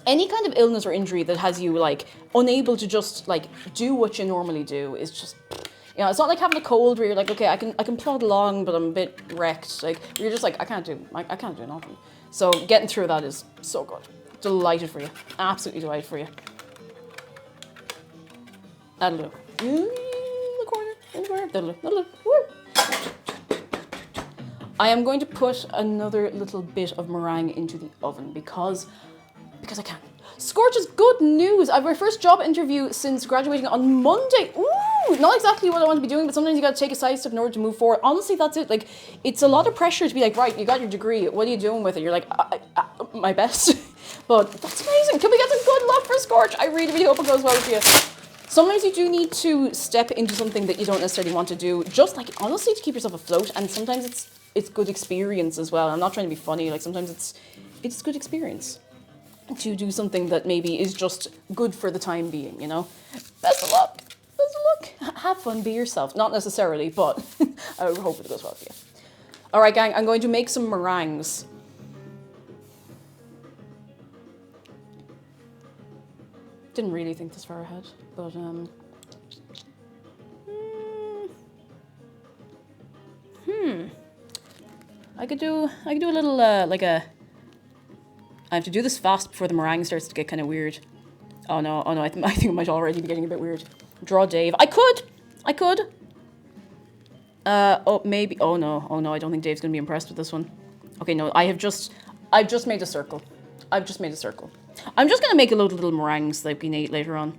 Any kind of illness or injury that has you like unable to just like do what you normally do is just, you know, it's not like having a cold where you're like, okay, I can plod along, but I'm a bit wrecked. Like you're just like, I can't do nothing. So getting through that is so good. Delighted for you. Absolutely delighted for you. That'll do. In the corner. That'll do. Woo. I am going to put another little bit of meringue into the oven because I can. Scorch is good news. I have my first job interview since graduating on Monday. Ooh, not exactly what I want to be doing, but sometimes you got to take a side step in order to move forward. Honestly, that's it. Like, it's a lot of pressure to be like, right, you got your degree. What are you doing with it? You're like, my best. But that's amazing. Can we get some good luck for Scorch? I really hope it goes well for you. Sometimes you do need to step into something that you don't necessarily want to do, just like honestly to keep yourself afloat. And sometimes it's good experience as well. I'm not trying to be funny. Like sometimes it's good experience to do something that maybe is just good for the time being. You know, best of luck. Best of luck. Have fun. Be yourself. Not necessarily, but I hope it goes well for you. All right, gang. I'm going to make some meringues. Didn't really think this far ahead, but I could do a little like a. I have to do this fast before the meringue starts to get kind of weird. Oh no! I think it might already be getting a bit weird. Draw Dave. I could. Oh maybe. Oh no! I don't think Dave's gonna be impressed with this one. Okay, no. I've just made a circle. I'm just gonna make a load of little meringues that we can eat later on.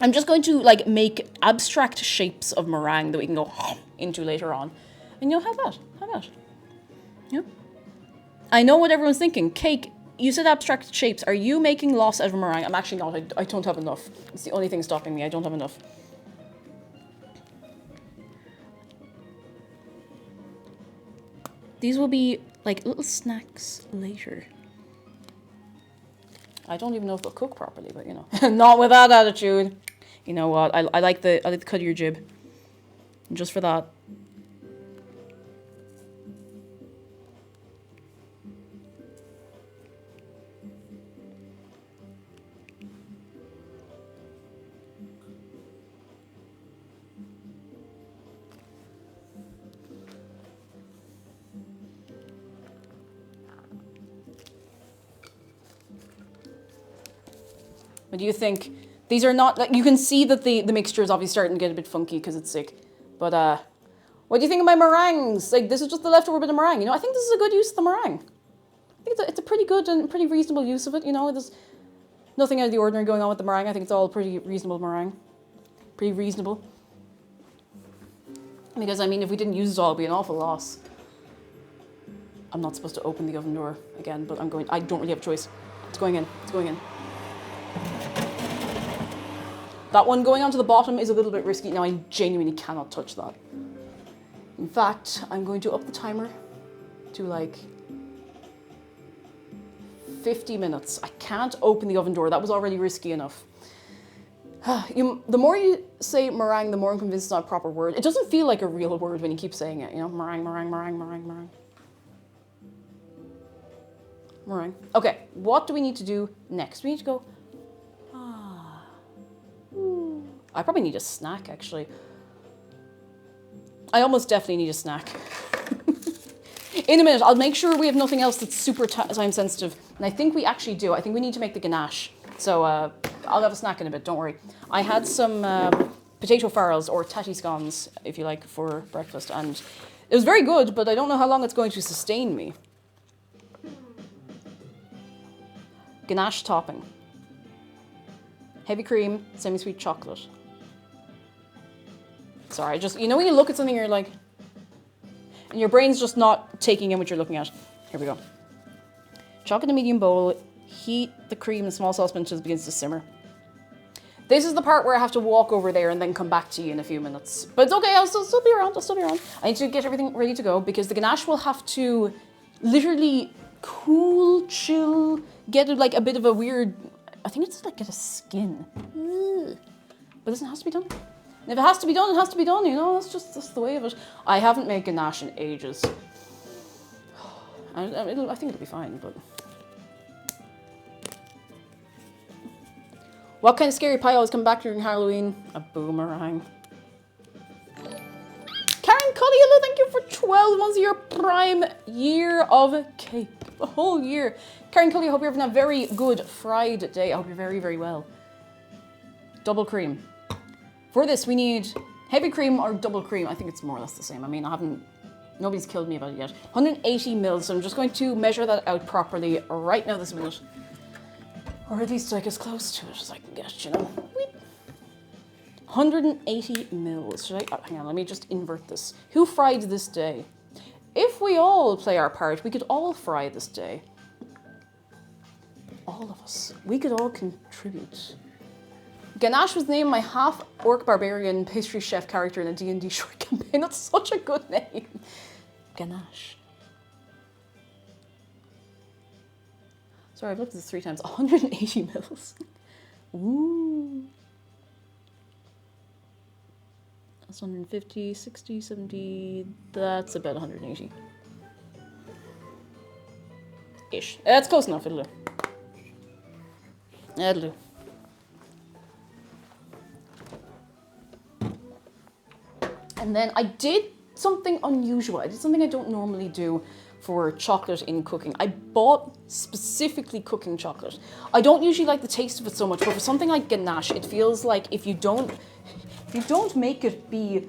I'm just going to like make abstract shapes of meringue that we can go into later on. And you'll have that. Yeah. I know what everyone's thinking. Cake, you said abstract shapes. Are you making loss out of a meringue? I'm actually not. I don't have enough. It's the only thing stopping me. I don't have enough. These will be like little snacks later. I don't even know if they'll cook properly, but you know, not with that attitude. You know what? I like the cut of your jib. And just for that. What do you think? These are not, like, you can see that the mixture is obviously starting to get a bit funky because it's sick. But what do you think of my meringues? Like, this is just the leftover bit of meringue. You know, I think this is a good use of the meringue. I think it's a pretty good and pretty reasonable use of it. You know, there's nothing out of the ordinary going on with the meringue. I think it's all pretty reasonable meringue. Pretty reasonable. Because, I mean, if we didn't use it all, it'd be an awful loss. I'm not supposed to open the oven door again, but I don't really have a choice. It's going in. That one going onto the bottom is a little bit risky. Now I genuinely cannot touch that. In fact, I'm going to up the timer to like 50 minutes. I can't open the oven door. That was already risky enough. The more you say meringue, the more I'm convinced it's not a proper word. It doesn't feel like a real word when you keep saying it, you know? Meringue. Okay, what do we need to do next? We need to go... I probably need a snack, actually. I almost definitely need a snack. In a minute, I'll make sure we have nothing else that's super time sensitive. And I think we actually do. I think we need to make the ganache. So I'll have a snack in a bit, don't worry. I had some potato farrells, or tatty scones, if you like, for breakfast. And it was very good, but I don't know how long it's going to sustain me. Ganache topping. Heavy cream, semi-sweet chocolate. Sorry, just, you know when you look at something, you're like, and your brain's just not taking in what you're looking at. Here we go. Chocolate in a medium bowl, heat the cream in a small saucepan until it begins to simmer. This is the part where I have to walk over there and then come back to you in a few minutes. But it's okay, I'll still be around, I need to get everything ready to go because the ganache will have to literally cool, chill, get like a bit of a weird, I think it's like get a skin. But listen, it has to be done. And if it has to be done, it has to be done, you know, that's the way of it. I haven't made ganache in ages. I think it'll be fine, but... What kind of scary pie always come back during Halloween? A boomerang. Karen Cully, hello, thank you for 12 months of your prime year of cake. A whole year. Karen Cully, I hope you're having a very good fried day. I hope you're very, very well. Double cream. For this, we need heavy cream or double cream. I think it's more or less the same. I mean, nobody's killed me about it yet. 180 mils, so I'm just going to measure that out properly right now this minute. Or at least like as close to it as I can get, you know. 180 mils. Should I? Oh, hang on, let me just invert this. Who fried this day? If we all play our part, we could all fry this day. All of us. We could all contribute. Ganache was named my half-orc barbarian pastry chef character in a D&D short campaign. That's such a good name. Ganache. Sorry, I've looked at this 3 times. 180 mils. Ooh. That's 150, 60, 70. That's about 180. Ish. That's close enough, it'll do. That'll do. And then I did something unusual. I did something I don't normally do for chocolate in cooking. I bought specifically cooking chocolate. I don't usually like the taste of it so much, but for something like ganache, it feels like if you don't make it be,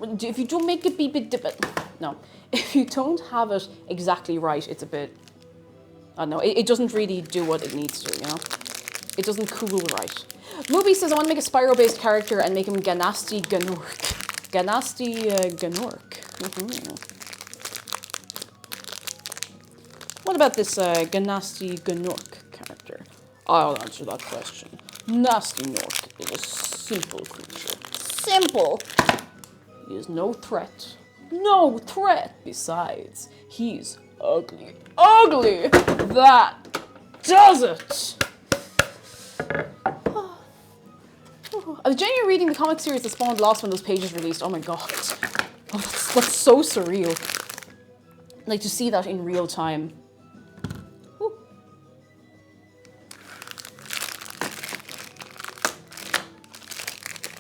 if you don't have it exactly right, it's a bit, I don't know, it doesn't really do what it needs to, you know? It doesn't cool right. Movie says, I want to make a Spyro-based character and make him Ganasty Ganork. Ganasty Ganork. What about this Ganasty Ganork character? I'll answer that question. Nasty Nork is a simple creature. Simple! He is no threat. No threat! Besides, he's ugly. Ugly! That does it! I was genuinely reading the comic series that spawned Lost when those pages released. Oh my god. Oh, that's so surreal. Like, to see that in real time. Ooh.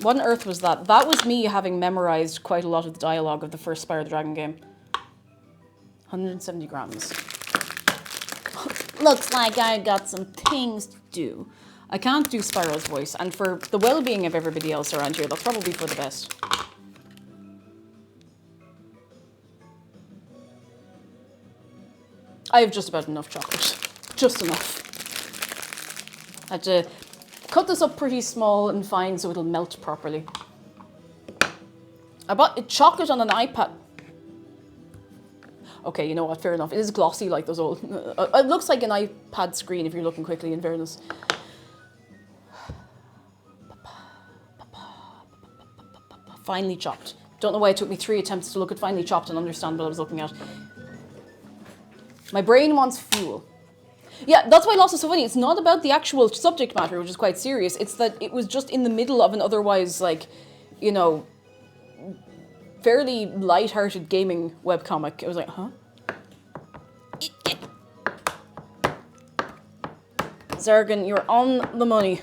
What on earth was that? That was me having memorized quite a lot of the dialogue of the first Spyro the Dragon game. 170 grams. Looks like I got some things to do. I can't do Spyro's voice, and for the well-being of everybody else around here, that's probably for the best. I have just about enough chocolate. Just enough. I had to cut this up pretty small and fine so it'll melt properly. I bought chocolate on an iPad. Okay, you know what, fair enough. It is glossy like those old... it looks like an iPad screen if you're looking quickly, in fairness. Finely chopped. Don't know why it took me 3 attempts to look at finely chopped and understand what I was looking at. My brain wants fuel. Yeah, that's why Lost is so funny. It's not about the actual subject matter, which is quite serious. It's that it was just in the middle of an otherwise, like, you know, fairly light-hearted gaming webcomic. I was like, huh? Zargan, you're on the money.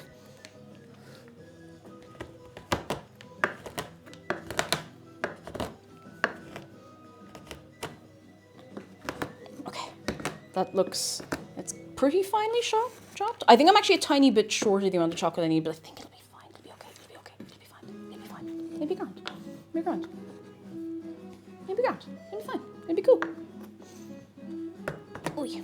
That looks, it's pretty finely chopped. I think I'm actually a tiny bit short of the amount of chocolate I need, but I think it'll be fine. It'll be okay. It'll be okay. It'll be fine. It'll be fine. It'll be grand. It'll be grand. It'll be grand. It'll be fine. It'll be cool. Oh yeah.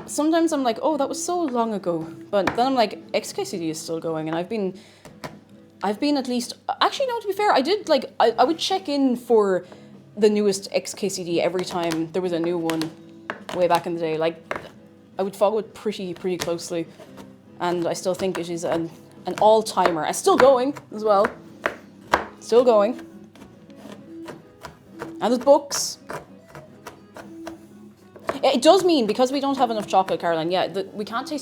Sometimes I'm like, oh, that was so long ago. But then I'm like, XKCD is still going, and I've been at least, actually no, to be fair, I did like, I would check in for the newest XKCD every time there was a new one way back in the day. Like, I would follow it pretty closely, and I still think it is an all-timer. And still going as well. Still going. And there's books. It does mean, because we don't have enough chocolate, Caroline, yeah, we can't do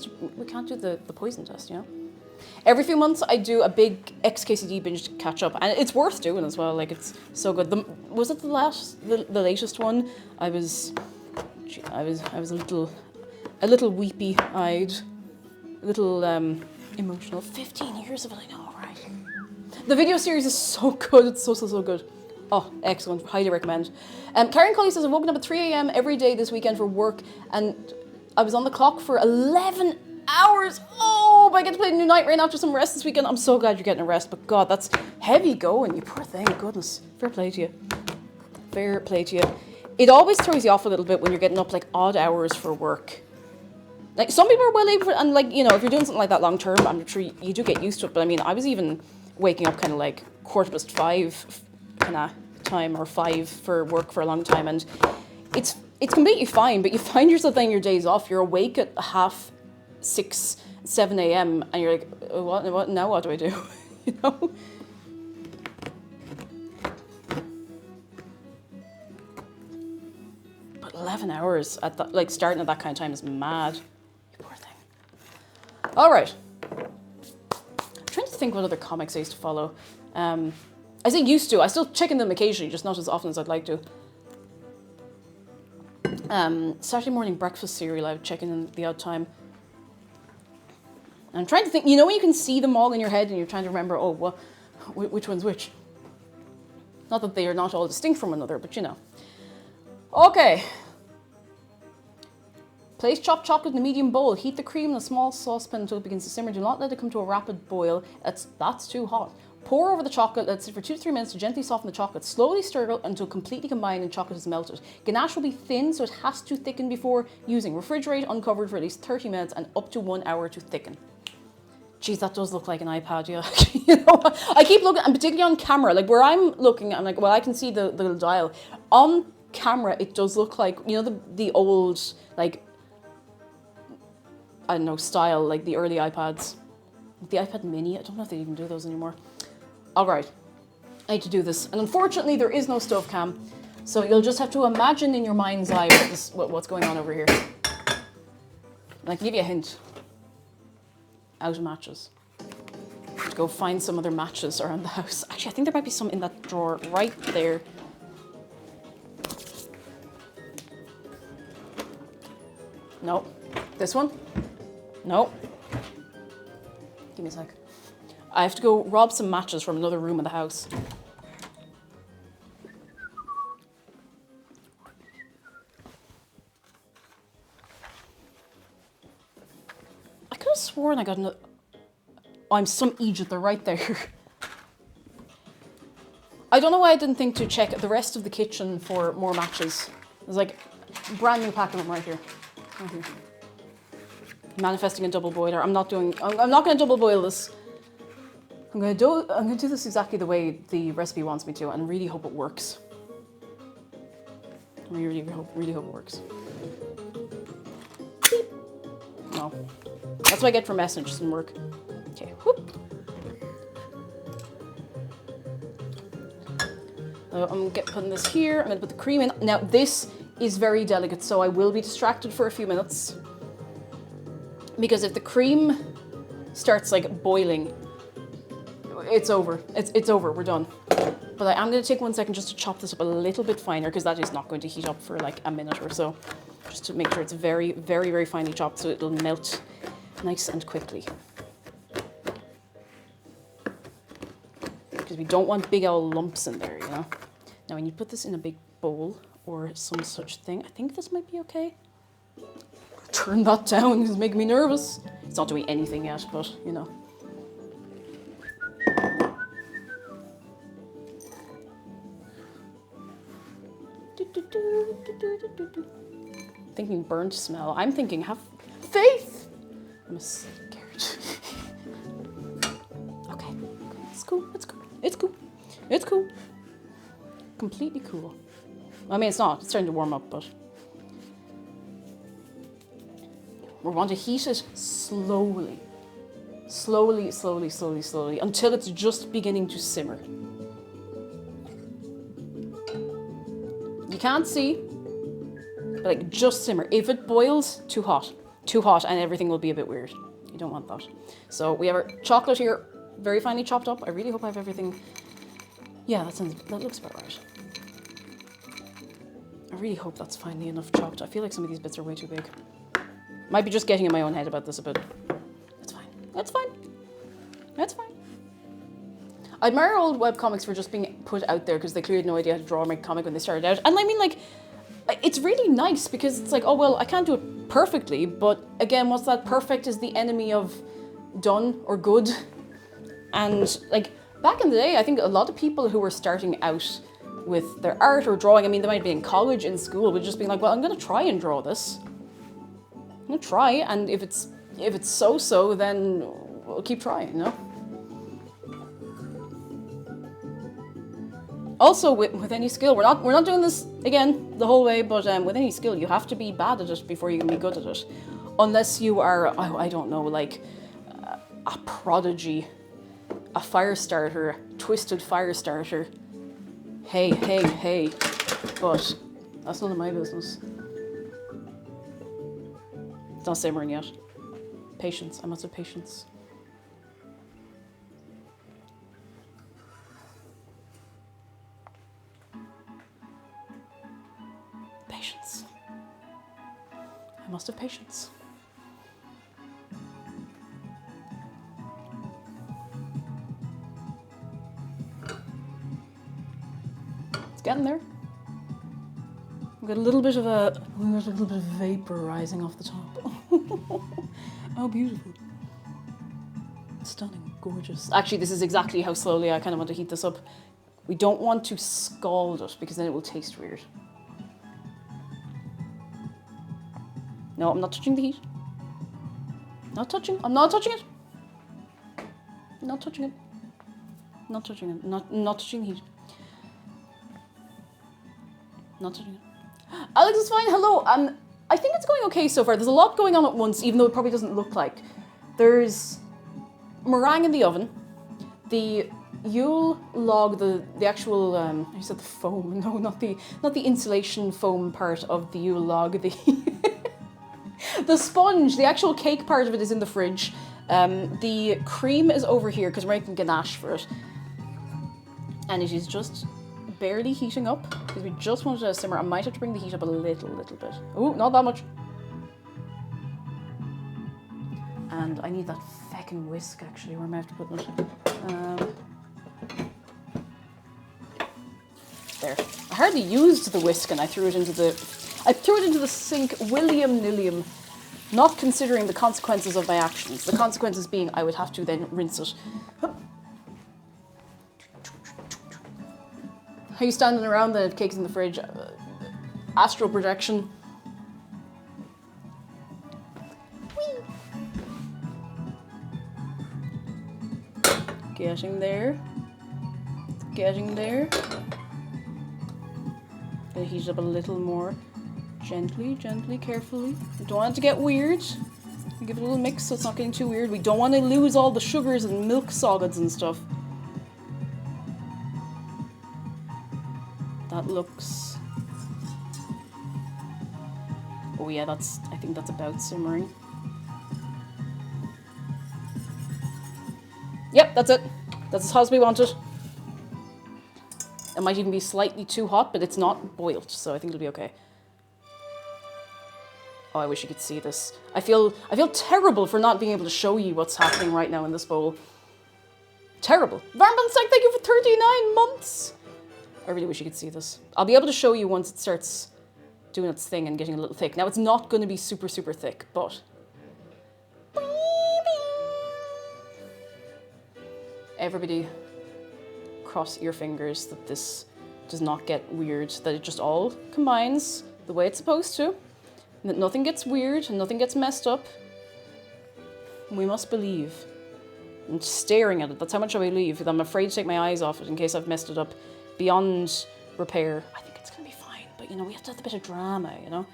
the poison test, you know? Every few months, I do a big XKCD binge to catch up, and it's worth doing as well. Like, it's so good. Was it the latest one? I was a little weepy-eyed, a little emotional. 15 years of it, I know, right? The video series is so good. It's so good. Oh, excellent. Highly recommend. Karen Colley says, I've woken up at 3 a.m. every day this weekend for work, and I was on the clock for 11 hours. Oh, but I get to play New Night Rain after some rest this weekend. I'm so glad you're getting a rest, but God, that's heavy going, you poor thing. Goodness. Fair play to you. Fair play to you. It always throws you off a little bit when you're getting up like odd hours for work. Like, some people are well able to, and like, you know, if you're doing something like that long term, I'm sure you do get used to it. But I mean, I was even waking up kind of like 5:15 kind of time, or 5 for work for a long time, and it's completely fine. But you find yourself then your days off, you're awake at 6:30, 7 a.m. and you're like, what now? What do I do? You know. But 11 hours at that, like starting at that kind of time, is mad. You poor thing. All right. I'm trying to think what other comics I used to follow. I say used to. I still check in them occasionally, just not as often as I'd like to. Saturday morning breakfast cereal, I would check in the odd time. I'm trying to think, you know when you can see them all in your head and you're trying to remember, oh, well, which one's which? Not that they are not all distinct from one another, but you know. Okay. Place chopped chocolate in a medium bowl. Heat the cream in a small saucepan until it begins to simmer. Do not let it come to a rapid boil. That's too hot. Pour over the chocolate. Let it sit for 2 to 3 minutes to gently soften the chocolate. Slowly stir it until completely combined and chocolate is melted. Ganache will be thin, so it has to thicken before using. Refrigerate uncovered for at least 30 minutes and up to 1 hour to thicken. Geez, that does look like an iPad, yeah. You know, I keep looking, and particularly on camera, like where I'm looking, I'm like, well, I can see the dial. On camera, it does look like, you know, the old, like, I don't know, style, like the early iPads. The iPad mini, I don't know if they even do those anymore. All right, I need to do this. And unfortunately, there is no stove cam. So you'll just have to imagine in your mind's eye what's going on over here. And I can give you a hint. Out of matches. To go find some other matches around the house. Actually, I think there might be some in that drawer right there. No. This one? No. Give me a sec. I have to go rob some matches from another room in the house. I could have sworn I got another... Oh, I'm some Egypt, they're right there. I don't know why I didn't think to check the rest of the kitchen for more matches. There's like a brand new pack of them right here. Right here. Manifesting a double boiler. I'm not going to double boil this. I'm going to do this exactly the way the recipe wants me to and really hope it works. Really hope it works. Beep. No. That's what I get for messing, it just didn't work. Okay, whoop. I'm putting this here. I'm going to put the cream in. Now, this is very delicate, so I will be distracted for a few minutes. Because if the cream starts like boiling, it's over. It's over. We're done. But I am going to take 1 second just to chop this up a little bit finer because that is not going to heat up for like a minute or so. Just to make sure it's very, very, very finely chopped so it'll melt nice and quickly. Because we don't want big old lumps in there, you know. Now when you put this in a big bowl or some such thing, I think this might be okay. Turn that down, it's making me nervous. It's not doing anything yet, but you know. Thinking burnt smell. I'm thinking have faith. I'm scared. Okay, it's cool. It's cool. It's cool. It's cool. Completely cool. I mean, it's not. It's starting to warm up, but we want to heat it slowly. Slowly, slowly, slowly, slowly, until it's just beginning to simmer. You can't see, but like just simmer. If it boils, too hot, and everything will be a bit weird. You don't want that. So we have our chocolate here, very finely chopped up. I really hope I have everything. Yeah, that looks about right. I really hope that's finely enough chopped. I feel like some of these bits are way too big. Might be just getting in my own head about this a bit. It's fine. It's fine. It's fine. I admire old webcomics for just being put out there because they clearly had no idea how to draw or make a comic when they started out. And I mean, like, it's really nice because it's like, oh, well, I can't do it perfectly. But again, what's that? Perfect is the enemy of done or good. And like, back in the day, I think a lot of people who were starting out with their art or drawing, I mean, they might be in college, in school, would just be like, well, I'm going to try and draw this. I'm going to try, and if it's so-so, then we'll keep trying, you know? Also, with any skill, we're not doing this, again, the whole way, but with any skill, you have to be bad at it before you can be good at it. Unless you are, I don't know, like a prodigy, a fire starter, twisted fire starter. Hey. But that's none of my business. It's not simmering yet. Patience. I must have patience. Patience. must have patience. It's getting there. We've got a little bit of vapor rising off the top. Oh, beautiful. Stunning, gorgeous. Actually, this is exactly how slowly I kind of want to heat this up. We don't want to scald it because then it will taste weird. No, I'm not touching the heat. I'm not touching it. Not touching it. Not touching it. Not touching the heat. Not touching it. Alex is fine. Hello. I think it's going okay so far. There's a lot going on at once, even though it probably doesn't look like. There's meringue in the oven. The Yule Log, the actual I said the foam. No, not the insulation foam part of the Yule Log. The sponge, the actual cake part of it is in the fridge. The cream is over here because we're making ganache for it. And it is just barely heating up because we just wanted to simmer. I might have to bring the heat up a little bit. Oh, not that much. And I need that feckin' whisk actually. Where am I have to put it? There. I hardly used the whisk and I threw it into the sink william-nilliam, not considering the consequences of my actions. The consequences being I would have to then rinse it. How you standing around then if cake's in the fridge? Astral projection. Whee! Getting there. Getting there. Gonna heat it up a little more. Gently, carefully. We don't want it to get weird. Give it a little mix so it's not getting too weird. We don't want to lose all the sugars and milk solids and stuff. That looks... Oh yeah, I think that's about simmering. Yep, that's it. That's as hot as we want it. It might even be slightly too hot, but it's not boiled, so I think it'll be okay. Oh, I wish you could see this. I feel terrible for not being able to show you what's happening right now in this bowl. Terrible. Varman's like, thank you for 39 months. I really wish you could see this. I'll be able to show you once it starts doing its thing and getting a little thick. Now, it's not going to be super thick, but... Everybody cross your fingers that this does not get weird, that it just all combines the way it's supposed to, and that nothing gets weird and nothing gets messed up. We must believe. I'm staring at it. That's how much I believe, because I'm afraid to take my eyes off it in case I've messed it up beyond repair. I think it's going to be fine, but you know, we have to have a bit of drama, you know?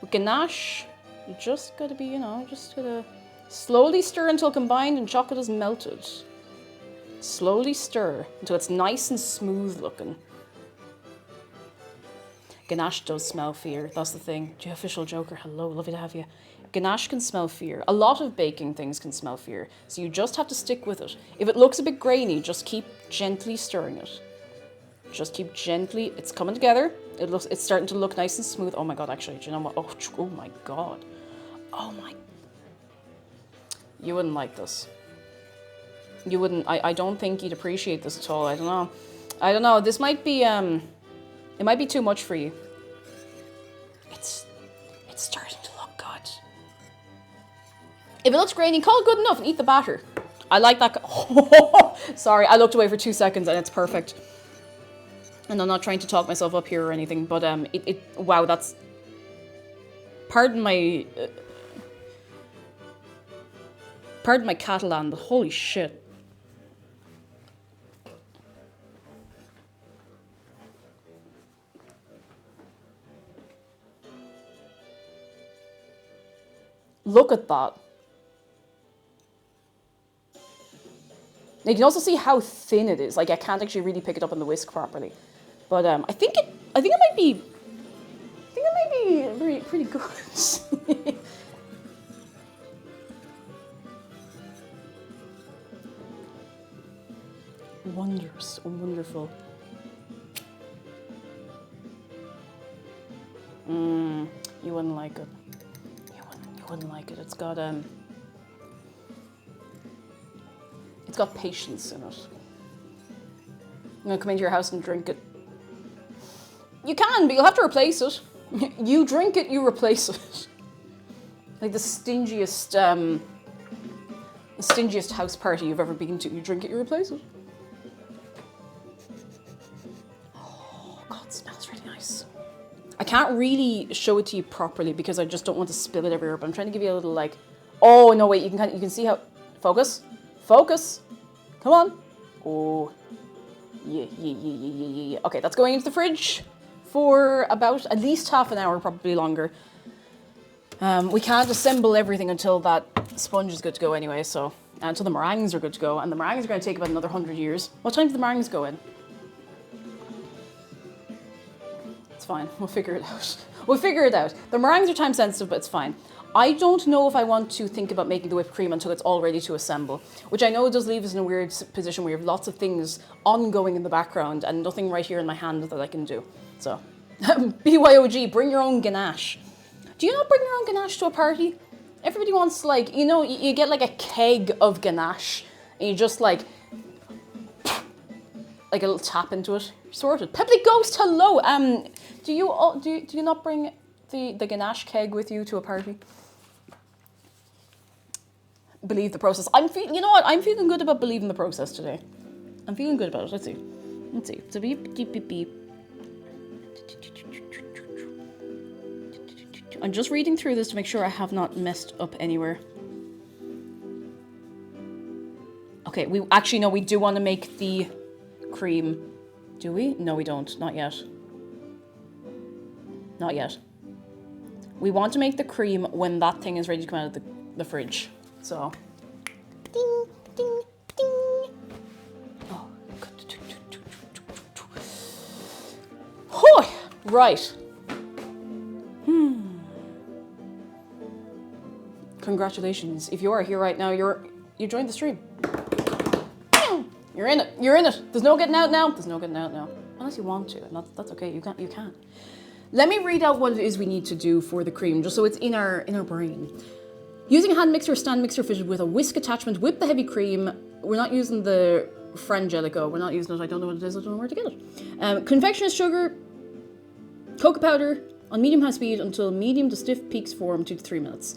With ganache, you just gotta be, you know, just gotta slowly stir until combined and chocolate is melted. Slowly stir until it's nice and smooth looking. Ganache does smell fear, that's the thing. Official Joker, hello, lovely to have you. Ganache can smell fear. A lot of baking things can smell fear, so you just have to stick with it. If it looks a bit grainy, just keep gently stirring it. Just keep gently, it's coming together. It's starting to look nice and smooth. Oh my God, actually, do you know what? Oh my God. Oh my. You wouldn't like this. You wouldn't, I don't think you'd appreciate this at all. I don't know. This might be, it might be too much for you. It's starting to look good. If it looks grainy, call it good enough and eat the batter. I like that. Oh, sorry, I looked away for 2 seconds and it's perfect. And I'm not trying to talk myself up here or anything, but wow, that's... Pardon my Catalan, but holy shit. Look at that. Now you can also see how thin it is. Like I can't actually really pick it up on the whisk properly. But I think it might be pretty good. Wondrous, wonderful. like it. You wouldn't like it. It's got patience in it. I'm gonna come into your house and drink it. You can, but you'll have to replace it. You drink it, you replace it. Like the stingiest house party you've ever been to. You drink it, you replace it. Oh God, it smells really nice. I can't really show it to you properly because I just don't want to spill it everywhere, but I'm trying to give you a little like, oh no wait, you can see how, focus, come on. Oh, yeah. Okay, that's going into the fridge for about at least half an hour, probably longer. We can't assemble everything until that sponge is good to go anyway, so until the meringues are good to go, and the meringues are going to take about another 100 years. What time do the meringues go in? It's fine, we'll figure it out. The meringues are time sensitive, but it's fine. I don't know if I want to think about making the whipped cream until it's all ready to assemble, which I know does leave us in a weird position where you have lots of things ongoing in the background and nothing right here in my hand that I can do. So, BYOG, bring your own ganache. Do you not bring your own ganache to a party? Everybody wants like, you know, you get like a keg of ganache and you just like a little tap into it. Sorted. Pebbly Ghost, hello. Do you not bring the ganache keg with you to a party? Believe the process. You know what? I'm feeling good about believing the process today. I'm feeling good about it. Let's see. So beep. I'm just reading through this to make sure I have not messed up anywhere. Okay, we do want to make the cream. Do we? No, we don't. Not yet. We want to make the cream when that thing is ready to come out of the fridge. So, ding, ding, ding. Oh, right. Congratulations. If you are here right now, you joined the stream. You're in it. There's no getting out now. Unless you want to, and that's okay. You can. Let me read out what it is we need to do for the cream, just so it's in our brain. Using a hand mixer or stand mixer fitted with a whisk attachment, whip the heavy cream. We're not using the Frangelico. We're not using it. I don't know what it is. I don't know where to get it. Confectioner's sugar, cocoa powder on medium-high speed until medium to stiff peaks form, 2 to 3 minutes.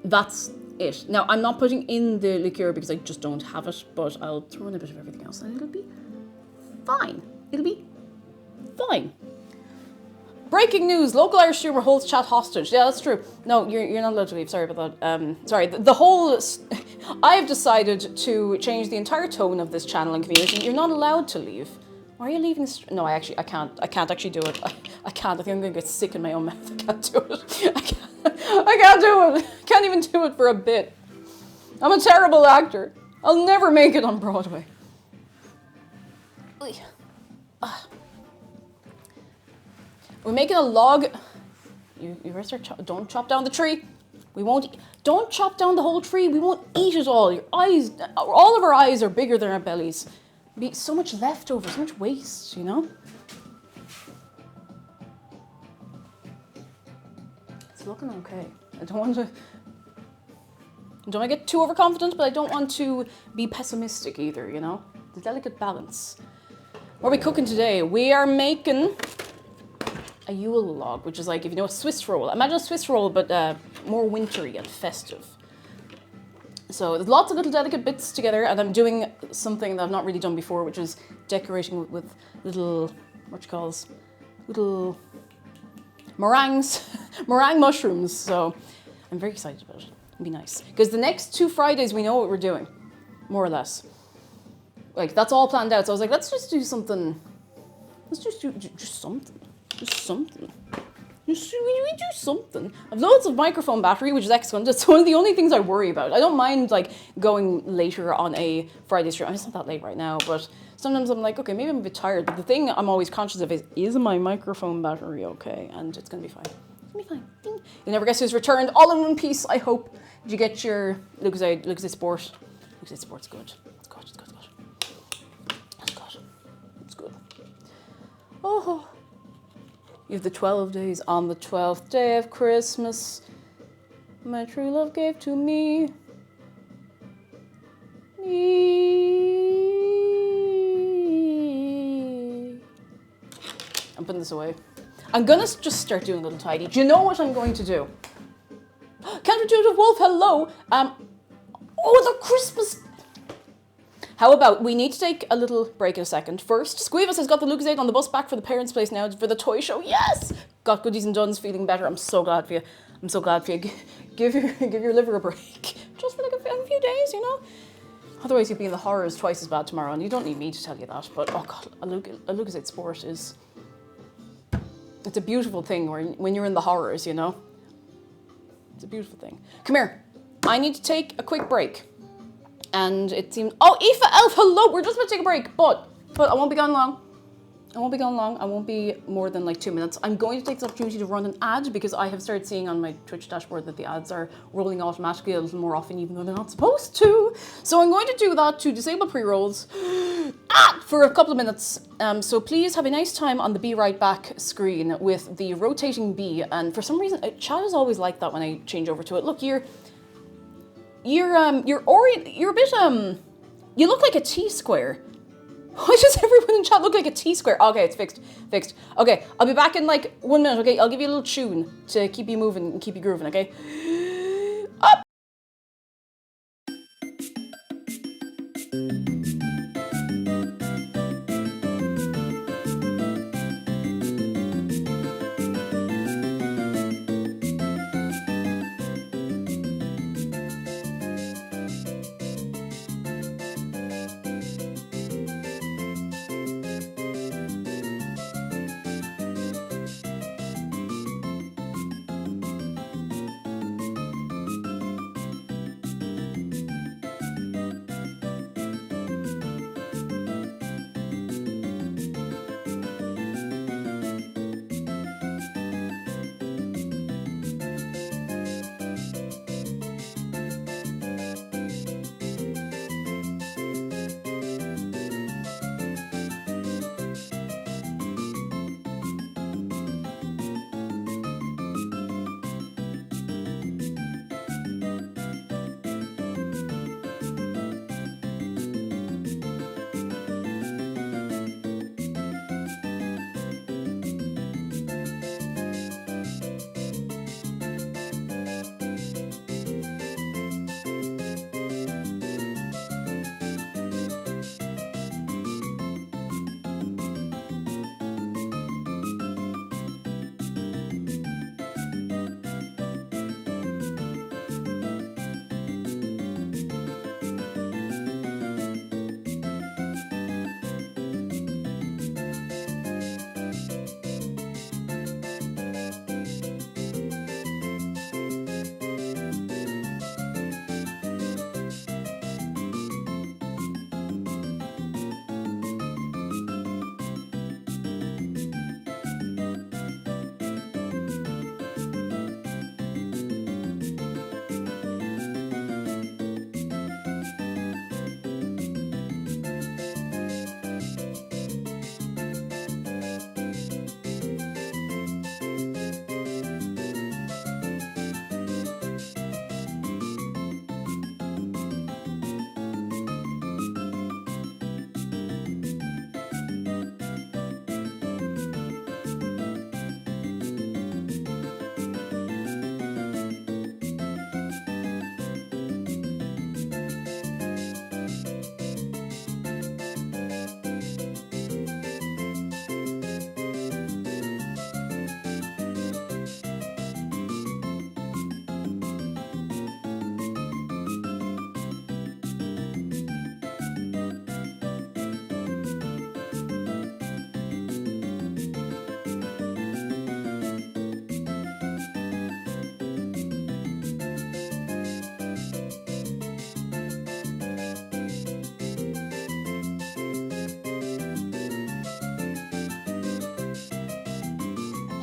That's it. Now, I'm not putting in the liqueur because I just don't have it, but I'll throw in a bit of everything else and it'll be fine. Breaking news, local Irish streamer holds chat hostage. Yeah, that's true. No, you're not allowed to leave. Sorry about that. Sorry, the whole... I've decided to change the entire tone of this channel and community. You're not allowed to leave. Why are you leaving? No, I can't actually do it. I can't. I think I'm going to get sick in my own mouth. I can't do it. I can't do it. I can't even do it for a bit. I'm a terrible actor. I'll never make it on Broadway. We're making a log. You don't chop down the tree. We won't. Don't chop down the whole tree. We won't eat it all. Your eyes, all of our eyes are bigger than our bellies. Be so much leftover, so much waste, you know. It's looking okay. I don't want to get too overconfident, but I don't want to be pessimistic either, you know. The delicate balance. What are we cooking today? We are making a Yule Log, which is like, if you know, a Swiss roll. Imagine a Swiss roll, but more wintry and festive. So there's lots of little delicate bits together, and I'm doing something that I've not really done before, which is decorating with little, little meringues, meringue mushrooms. So I'm very excited about it. It'll be nice. Because the next 2 Fridays, we know what we're doing, more or less. Like, that's all planned out. So I was like, let's just do something. Let's just do something. We do something. I've loads of microphone battery, which is excellent. It's one of the only things I worry about. I don't mind like going later on a Friday stream. It's not that late right now, but sometimes I'm like, okay, maybe I'm a bit tired. But the thing I'm always conscious of is my microphone battery okay? And it's gonna be fine. It's gonna be fine. Ding. You'll never guess who's returned. All in one piece, I hope. Did you get your Lucozade Sport? Lucozade Sport's good. It's good. It's good. Oh. You have the 12 days. On the 12th day of Christmas, my true love gave to me. I'm putting this away. I'm gonna just start doing a little tidy. Do you know what I'm going to do? Counterintuitive Wolf, hello. Oh, the Christmas. How about we need to take a little break in a second. First, Squeevis has got the Lucasade on the bus back for the parents' place now for the toy show. Yes! Got goodies and duns, feeling better. I'm so glad for you. I'm so glad for you. Give your liver a break. Just for like a few days, you know? Otherwise you'd be in the horrors twice as bad tomorrow, and you don't need me to tell you that. But oh god, a Lucasade Sport is... It's a beautiful thing when you're in the horrors, you know? It's a beautiful thing. Come here. I need to take a quick break. And it seems... Oh, Aoife Elf, hello! We're just about to take a break, but I won't be gone long. I won't be gone long. I won't be more than like 2 minutes. I'm going to take this opportunity to run an ad because I have started seeing on my Twitch dashboard that the ads are rolling automatically a little more often even though they're not supposed to. So I'm going to do that to disable pre-rolls for a couple of minutes. So please have a nice time on the Be Right Back screen with the rotating B. And for some reason, chat is always like that when I change over to it. Look, you're a bit, you look like a T-square. Why does everyone in chat look like a T-square? Okay, it's fixed. Okay, I'll be back in like 1 minute, okay? I'll give you a little tune to keep you moving and keep you grooving, okay? Up!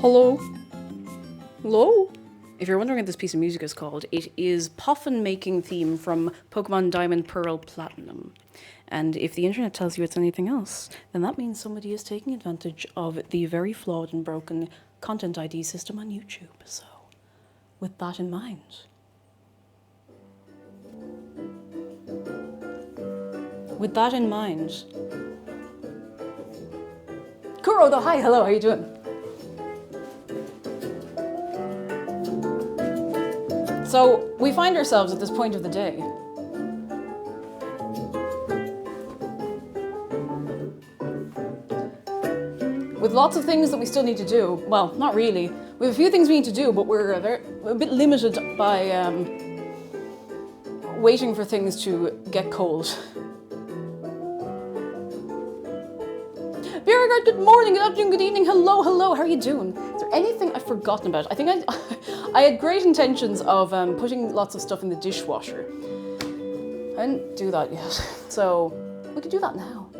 Hello? Hello? If you're wondering what this piece of music is called, it is Puffin Making Theme from Pokemon Diamond, Pearl, Platinum. And if the internet tells you it's anything else, then that means somebody is taking advantage of the very flawed and broken content ID system on YouTube. So with that in mind. With that in mind. Kuro, though, hi, hello, how you doing? So we find ourselves at this point of the day. With lots of things that we still need to do. Well, not really. We have a few things we need to do, but we're a bit limited by waiting for things to get cold. Beauregard, good morning, good afternoon, good evening, hello, hello, how are you doing? Is there anything I've forgotten about? I think I had great intentions of putting lots of stuff in the dishwasher. I didn't do that yet, so we could do that now.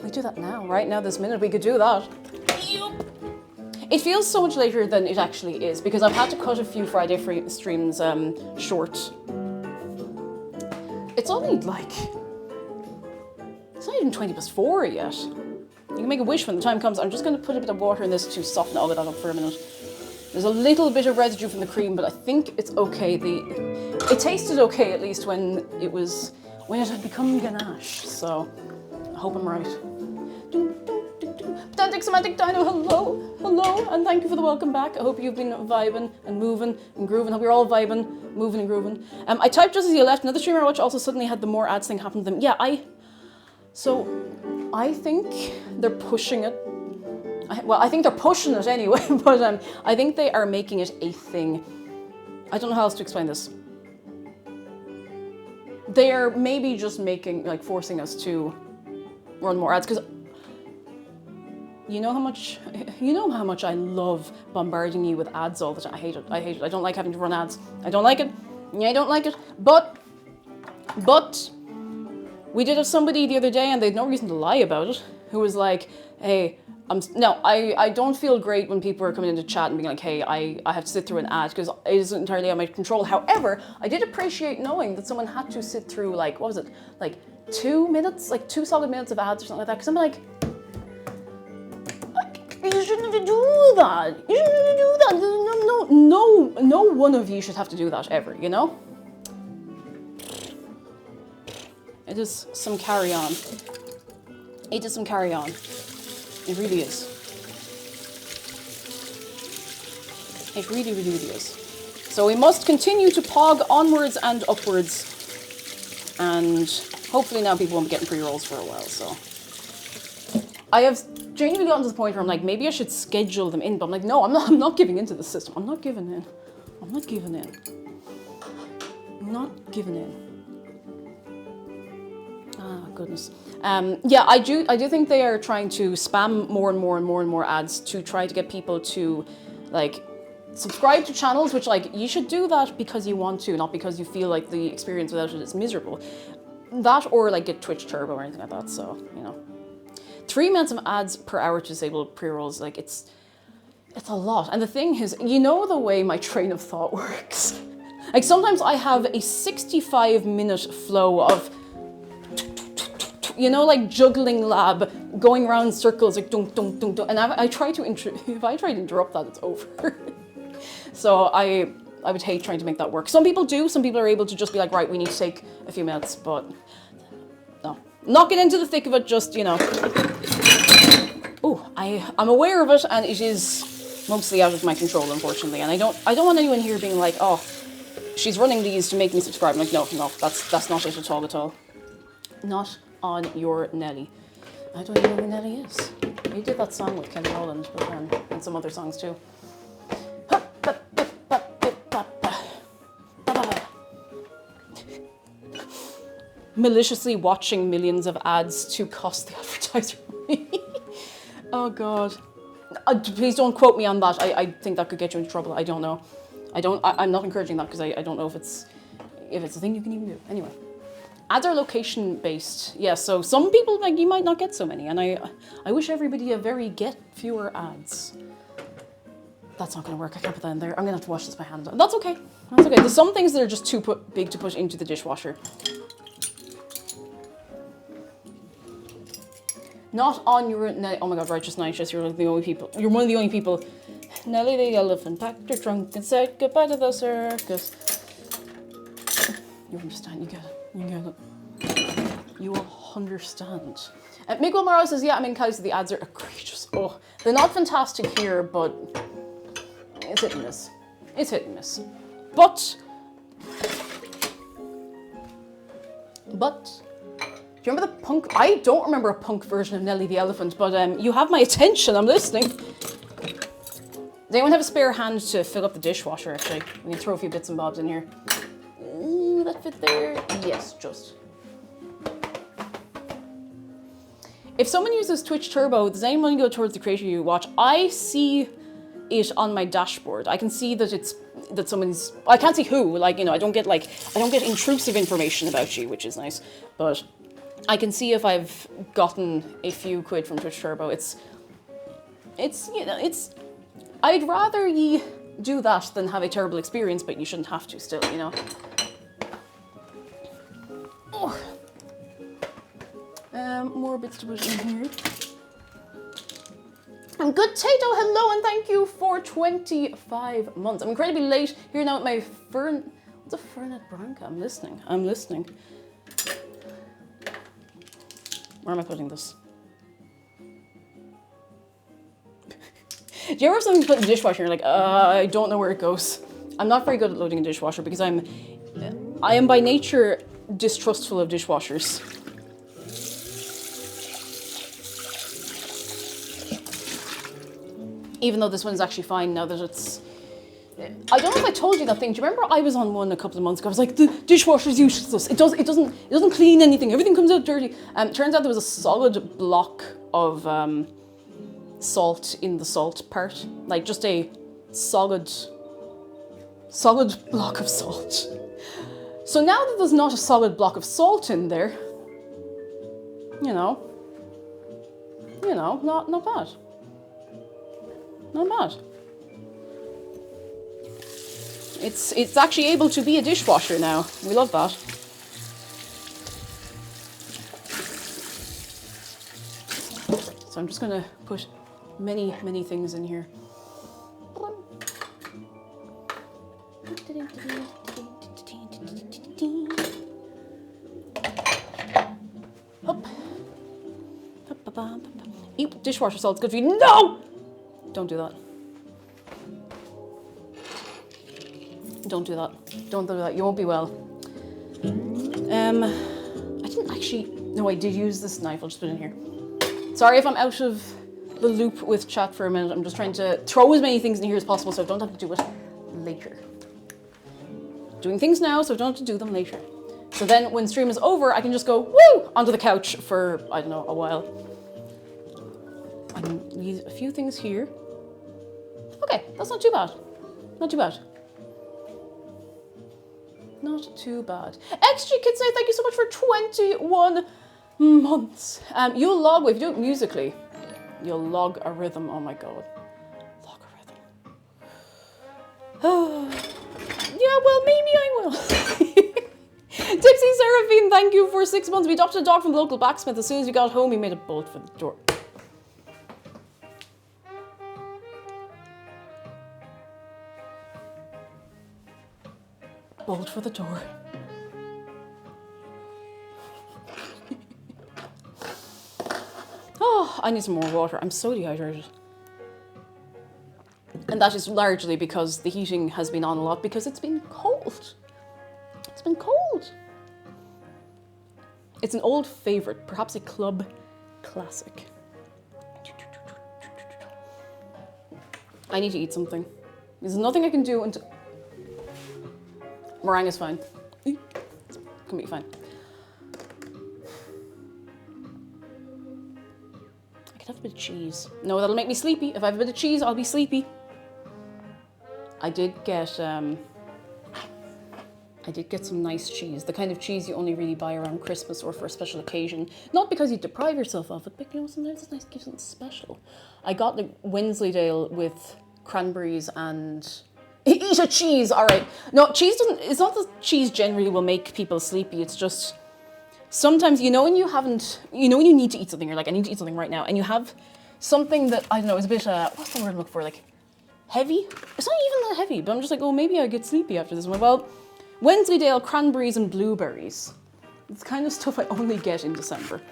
We do that now, right now, this minute, we could do that. It feels so much later than it actually is, because I've had to cut a few Friday streams short. It's only like, it's not even 4 yet. You can make a wish when the time comes. I'm just going to put a bit of water in this to soften all of that up for a minute. There's a little bit of residue from the cream, but I think it's okay. It tasted okay, at least, when it had become ganache, so I hope I'm right. Pedantic Semantic Dino, hello, hello, and thank you for the welcome back. I hope you've been vibing and moving and grooving. I hope you're all vibing, moving and grooving. I typed just as you left. Another streamer I watched also suddenly had the more ads thing happen to them. Yeah, I think they're pushing it. Well, I think they're pushing it anyway, but I think they are making it a thing. I don't know how else to explain this. They are maybe just forcing us to run more ads, because you know how much I love bombarding you with ads all the time. I hate it. I don't like having to run ads. I don't like it. Yeah, I don't like it. But we did have somebody the other day, and they had no reason to lie about it, who was like, hey, I don't feel great when people are coming into chat and being like, hey, I have to sit through an ad, because it isn't entirely on my control. However, I did appreciate knowing that someone had to sit through, like, what was it? Like 2 minutes? Like 2 solid minutes of ads or something like that. Because I'm like, you shouldn't have to do that. You shouldn't have to do that. No one of you should have to do that ever, you know? It is some carry on. It is some carry on. It really is. It really, really, really is. So we must continue to pog onwards and upwards. And hopefully now people won't be getting pre-rolls for a while, so. I have genuinely gotten to the point where I'm like, maybe I should schedule them in, but I'm like, no, I'm not giving into the system. I'm not giving in. I'm not giving in. I'm not giving in. Ah, goodness. Yeah, I do think they are trying to spam more and more ads to try to get people to, like, subscribe to channels, which, like, you should do that because you want to, not because you feel like the experience without it is miserable. That, or, like, get Twitch Turbo or anything like that, so, you know. 3 minutes of ads per hour to disable pre-rolls, like, it's a lot. And the thing is, you know the way my train of thought works? Like, sometimes I have a 65-minute flow of, you know, like juggling lab, going around circles, like dunk, dunk, dunk, dunk. And if I try to interrupt that, it's over. So I would hate trying to make that work. Some people do, some people are able to just be like, right, we need to take a few minutes, but no. Not get into the thick of it, just, you know. Oh, I'm aware of it, and it is mostly out of my control, unfortunately. And I don't want anyone here being like, oh, she's running these to make me subscribe. I'm like, no, that's not it at all. Not on your Nelly. I don't even know who Nelly is. He did that song with Kelly Rowland, but and some other songs too. Maliciously watching millions of ads to cost the advertiser money. Oh God. Please don't quote me on that. I think that could get you into trouble. I don't know. I'm not encouraging that because I don't know if it's a thing you can even do. Anyway. Ads are location based. Yeah, so some people, like, you might not get so many, and I wish everybody a very get fewer ads. That's not gonna work. I can't put that in there. I'm gonna have to wash this by hand. That's okay. That's okay. There's some things that are just too big to put into the dishwasher. Not on your, oh my God, Righteous Night, you're one of the only people Nelly the elephant packed her trunk and said goodbye to the circus. You understand, you get it, you get it. You will understand. Miguel Morales says, yeah, I'm in Cali, so the ads are egregious. Oh, they're not fantastic here, but it's hit and miss. It's hit and miss. But, do you remember the punk? I don't remember a punk version of Nelly the Elephant, but you have my attention, I'm listening. Does anyone have a spare hand to fill up the dishwasher, actually? We can throw a few bits and bobs in here. Ooh, that fit there? Yes, just. If someone uses Twitch Turbo, does anyone go towards the creator you watch? I see it on my dashboard. I can see that someone's, I can't see who, like, you know, I don't get intrusive information about you, which is nice, but I can see if I've gotten a few quid from Twitch Turbo. It's, you know, I'd rather ye do that than have a terrible experience, but you shouldn't have to still, you know. Oh. More bits to put in here. And good Tato, hello and thank you for 25 months. I'm incredibly late here now at my Fern. What's a Fernet Branca? I'm listening. I'm listening. Where am I putting this? Do you ever have something to put in the dishwasher and you're like, I don't know where it goes? I'm not very good at loading a dishwasher because I am by nature distrustful of dishwashers. Even though this one's actually fine now that it's... I don't know if I told you that thing. Do you remember I was on one a couple of months ago? I was like, the dishwasher's useless. It doesn't clean anything. Everything comes out dirty. Turns out there was a solid block of salt in the salt part. Like just a solid block of salt. So now that there's not a solid block of salt in there, you know, not bad. Not bad. It's actually able to be a dishwasher now. We love that. So I'm just gonna put many things in here. Hop. Eat dishwasher salt's good for you. No! Don't do that. Don't do that. Don't do that. You won't be well. I didn't actually... No, I did use this knife. I'll just put it in here. Sorry if I'm out of the loop with chat for a minute. I'm just trying to throw as many things in here as possible so I don't have to do it later. Doing things now so I don't have to do them later. So then when stream is over, I can just go, woo, onto the couch for, I don't know, a while. I can use a few things here. Okay, that's not too bad. Not too bad. Not too bad. XG Kids say thank you so much for 21 months. You'll log, if you do it musically, you'll log a rhythm. Oh my god. Log a rhythm. Oh. Yeah, well, maybe I will. Tipsy Seraphine, thank you for 6 months. We adopted a dog from the local blacksmith. As soon as we got home, he made a bolt for the door. Bolt for the door. Oh, I need some more water. I'm so dehydrated. And that is largely because the heating has been on a lot because it's been cold. It's been cold. It's an old favorite, perhaps a club classic. I need to eat something. There's nothing I can do until... Meringue is fine. It's completely fine. I could have a bit of cheese. No, that'll make me sleepy. If I have a bit of cheese, I'll be sleepy. I did get some nice cheese. The kind of cheese you only really buy around Christmas or for a special occasion. Not because you deprive yourself of it, but you know, sometimes it's nice to give something special. I got the Wensleydale with cranberries and... Eat a cheese, all right. No, cheese doesn't, it's not that cheese generally will make people sleepy. It's just, sometimes, you know when you haven't, you know when you need to eat something, you're like, I need to eat something right now. And you have something that, I don't know, is a bit, what's the word I'm looking for? Like, heavy. It's not even that heavy, but I'm just like, oh, maybe I get sleepy after this one. Well, Wensleydale cranberries and blueberries. It's kind of stuff I only get in December.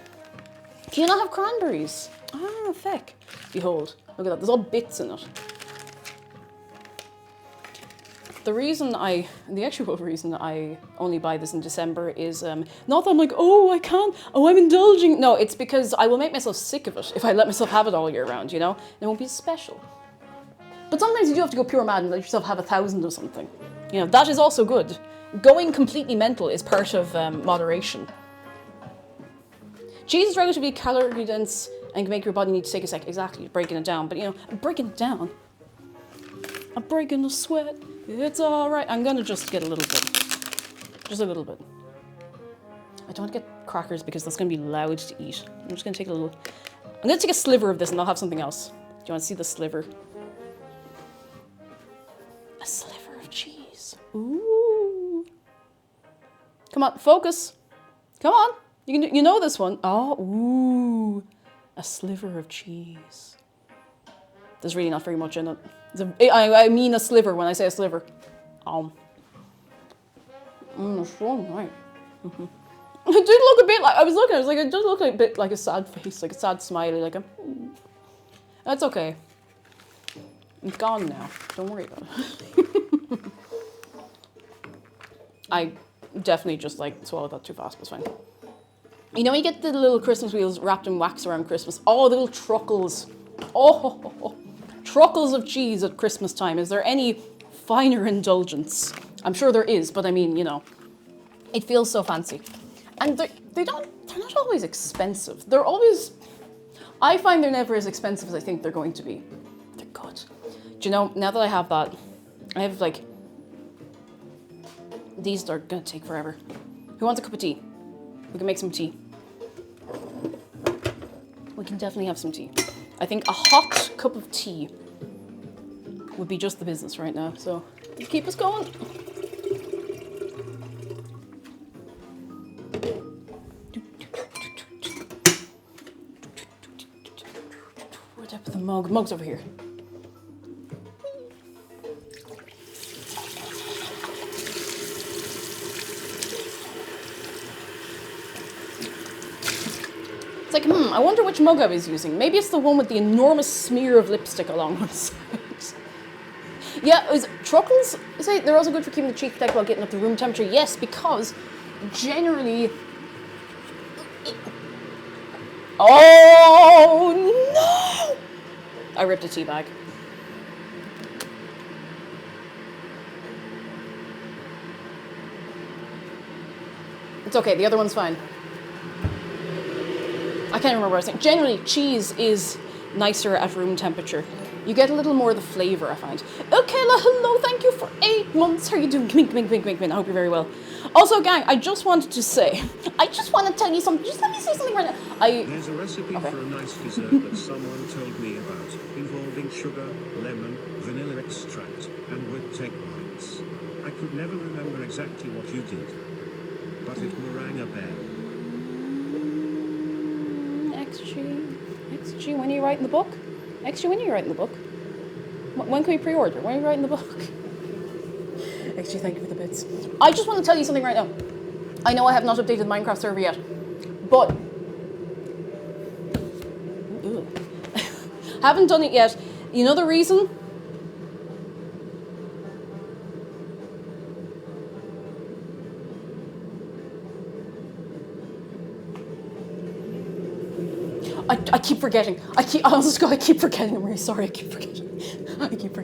Do you not have cranberries? Ah, feck. Behold, look at that. There's all bits in it. The actual reason I only buy this in December is not that I'm like, oh, I can't, oh, I'm indulging. No, it's because I will make myself sick of it if I let myself have it all year round, you know? It won't be special. But sometimes you do have to go pure mad and let yourself have 1,000 or something. You know, that is also good. Going completely mental is part of moderation. Cheese is relatively calorie dense and can make your body need to take a sec. Exactly, breaking it down. But you know, I'm breaking it down. I'm breaking the sweat. It's all right. I'm gonna just get a little bit. Just a little bit. I don't want to get crackers because that's gonna be loud to eat. I'm just gonna take a little. I'm gonna take a sliver of this and I'll have something else. Do you want to see the sliver? A sliver of cheese. Ooh. Come on, focus. Come on. You know this one. Oh, ooh. A sliver of cheese. There's really not very much in it. I mean a sliver when I say a sliver. It's so nice. Mm-hmm. It did look a bit like, I was like, it does look like a bit like a sad face, like a sad smiley, like a... That's okay. It's gone now. Don't worry about it. I definitely just like swallowed that too fast, but it's fine. You know, you get the little Christmas wheels wrapped in wax around Christmas. Oh, the little truckles. Oh, truckles of cheese at Christmas time. Is there any finer indulgence? I'm sure there is, but I mean, you know, it feels so fancy. And they're not always expensive. They're always, I find they're never as expensive as I think they're going to be. They're good. Do you know, now that I have that, I have like, these are gonna take forever. Who wants a cup of tea? We can make some tea. We can definitely have some tea. I think a hot cup of tea would be just the business right now, so keep us going. Where'd I put the mug? Mug's over here. It's like, I wonder which mug I was using. Maybe it's the one with the enormous smear of lipstick along one side. Yeah, is truckles? You say they're also good for keeping the cheek thick while getting up to room temperature. Yes, because generally... Oh, no! I ripped a tea bag. It's okay, the other one's fine. I can't remember what I was saying. Generally, cheese is nicer at room temperature. You get a little more of the flavour, I find. Okay, hello, thank you for 8 months. How are you doing? Come in. I hope you're very well. Also, gang, I just wanted to say, I just want to tell you something. Just let me say something right now. There's a recipe for a nice dessert that someone told me about, involving sugar, lemon, vanilla extract, and whipped egg whites. I could never remember exactly what you did, but it rang a bell. XG, when are you writing the book? XG, when are you writing the book? When can we pre-order? When are you writing the book? XG, thank you for the bits. I just want to tell you something right now. I know I have not updated the Minecraft server yet, but... haven't done it yet. You know the reason? I keep forgetting. I keep forgetting. I'm really sorry. I keep forgetting. I keep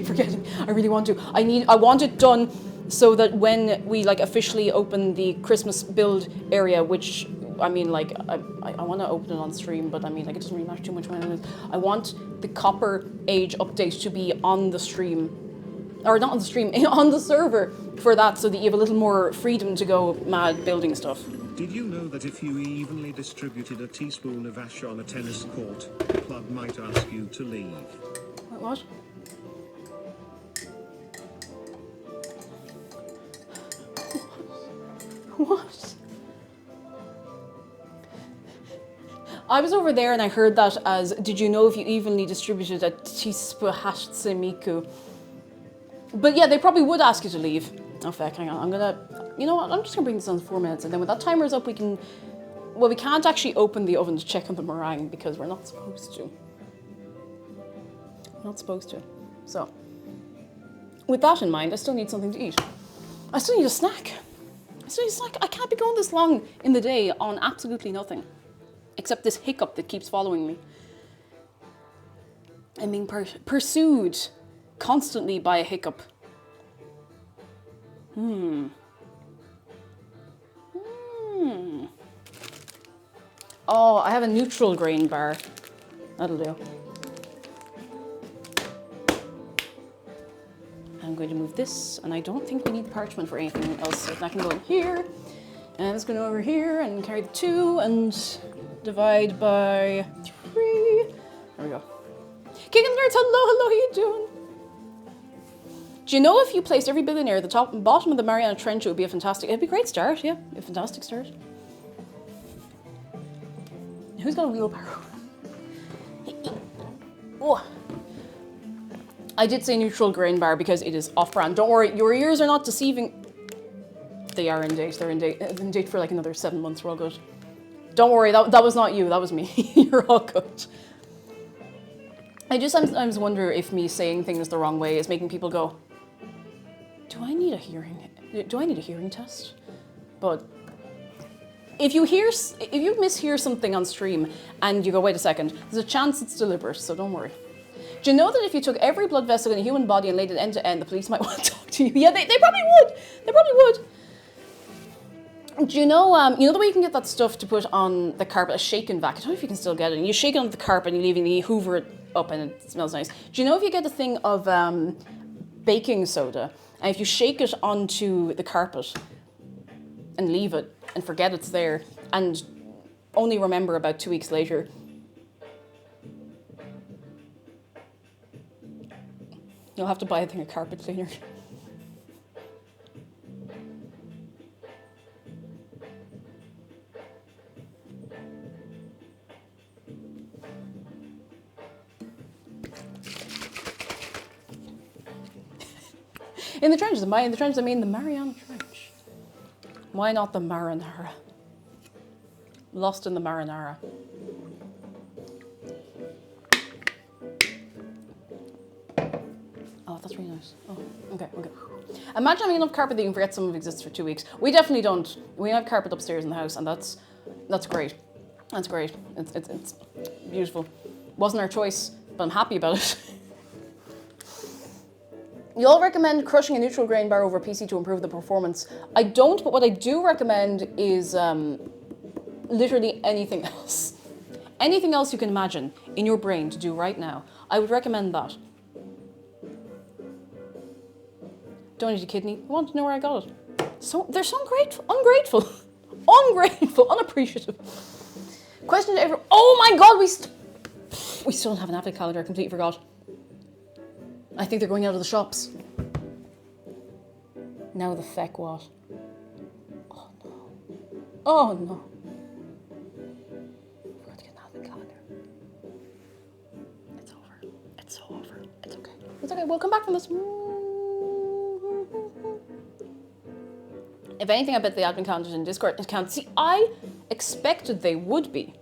forgetting. I really want to. I want it done so that when we like officially open the Christmas build area, which I mean, like I want to open it on stream, but I mean, like it doesn't really matter too much when it is. I want the Copper Age update to be on the stream, or not on the stream, on the server for that, so that you have a little more freedom to go mad building stuff. Did you know that if you evenly distributed a teaspoon of ash on a tennis court, the club might ask you to leave? What? What? I was over there and I heard that as, did you know if you evenly distributed a teaspoon miku? But yeah, they probably would ask you to leave. Oh, fuck, hang on. I'm gonna, you know what? I'm just gonna bring this on 4 minutes, and then when that timer's up, we can, well, we can't actually open the oven to check on the meringue because we're not supposed to. We're not supposed to. So, with that in mind, I still need something to eat. I still need a snack. I can't be going this long in the day on absolutely nothing. Except this hiccup that keeps following me. I'm being pursued constantly by a hiccup. Oh, I have a neutral grain bar. That'll do. I'm going to move this, and I don't think we need parchment for anything else. So I can go in here, and it's going over here, and carry the 2, and divide by 3. There we go. King of the Nerds, hello, how you doing? Do you know if you placed every billionaire at the top and bottom of the Mariana Trench, it would be a fantastic... It'd be a great start, yeah. A fantastic start. Who's got a wheelbarrow? Oh. I did say neutral grain bar because it is off-brand. Don't worry, your ears are not deceiving. They are in date. They're in date for like another 7 months. We're all good. Don't worry, that was not you. That was me. You're all good. I just sometimes wonder if me saying things the wrong way is making people go, do I need a hearing test? But if you mishear something on stream and you go, wait a second, there's a chance it's deliberate, so don't worry. Do you know that if you took every blood vessel in a human body and laid it end to end, the police might want to talk to you? Yeah, they probably would. They probably would. Do you know the way you can get that stuff to put on the carpet, a shaken vac? I don't know if you can still get it. And you shake it on the carpet and you hoover it up and it smells nice. Do you know if you get a thing of baking soda, and if you shake it onto the carpet and leave it and forget it's there and only remember about 2 weeks later, you'll have to buy a thing of carpet cleaner. In the trenches, by in the trenches I mean the Mariana Trench. Why not the marinara? Lost in the marinara. Oh, that's really nice. Oh, okay. Imagine having enough carpet that you can forget someone exists for 2 weeks. We definitely don't. We have carpet upstairs in the house, and that's great. That's great. It's beautiful. Wasn't our choice, but I'm happy about it. You all recommend crushing a neutral grain bar over PC to improve the performance. I don't, but what I do recommend is literally anything else. Anything else you can imagine in your brain to do right now. I would recommend that. Don't need a kidney. I want to know where I got it. So they're so ungrateful, unappreciative. Question to everyone. Oh my God, we still don't have an Advent calendar. I completely forgot. I think they're going out of the shops. Now the feck what? Oh no. Oh no. I forgot to get an Advent calendar. It's over. It's so over. It's okay. It's okay. We'll come back from this. If anything, I bet the Advent calendars in Discord account. See, I expected they would be.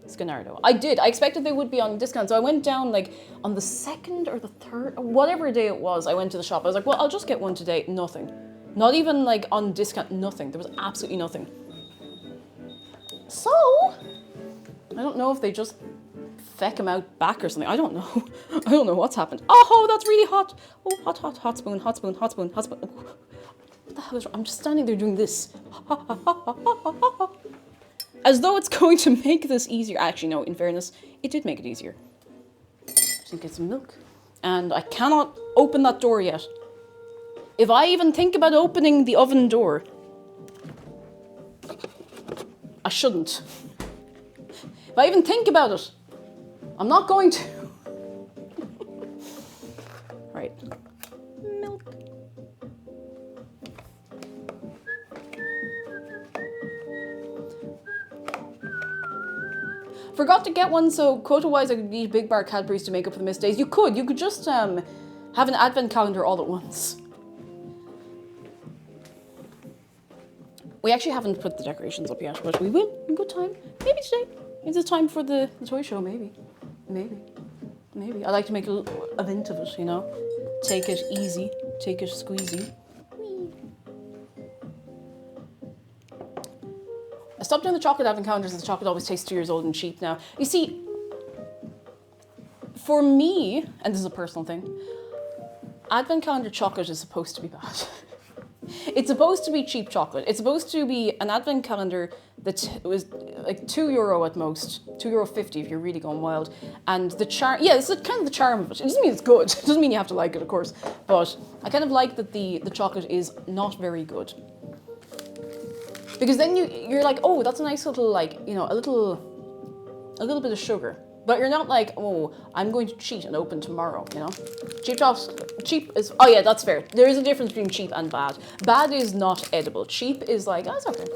Scanardo. I did. I expected they would be on discount. So I went down like on the 2nd or the 3rd, whatever day it was, I went to the shop. I was like, well, I'll just get one today. Nothing. Not even like on discount. Nothing. There was absolutely nothing. So, I don't know if they just feck them out back or something. I don't know. I don't know what's happened. Oh, that's really hot. Oh, hot spoon. What the hell is wrong? I'm just standing there doing this. As though it's going to make this easier. Actually, no, in fairness, it did make it easier. Just need to get some milk. And I cannot open that door yet. If I even think about opening the oven door, I shouldn't. If I even think about it, I'm not going to. Right. Milk. Forgot to get one, so quota-wise I could eat big bar Cadbury's to make up for the missed days. You could just have an advent calendar all at once. We actually haven't put the decorations up yet, but we will in good time. Maybe today. Is it time for the toy show? Maybe. I like to make a little event of it, you know? Take it easy, take it squeezy. I stopped doing the chocolate advent calendars as the chocolate always tastes 2 years old and cheap now. You see, for me, and this is a personal thing, advent calendar chocolate is supposed to be bad. It's supposed to be cheap chocolate. It's supposed to be an advent calendar that was like €2 at most, €2.50 if you're really going wild. And the charm, yeah, this is kind of the charm of it. It doesn't mean it's good. It doesn't mean you have to like it, of course. But I kind of like that the chocolate is not very good. Because then you're like, oh, that's a nice little, like, you know, a little bit of sugar. But you're not like, oh, I'm going to cheat and open tomorrow, you know? Cheap is, oh yeah, that's fair. There is a difference between cheap and bad. Bad is not edible. Cheap is like, oh, it's okay.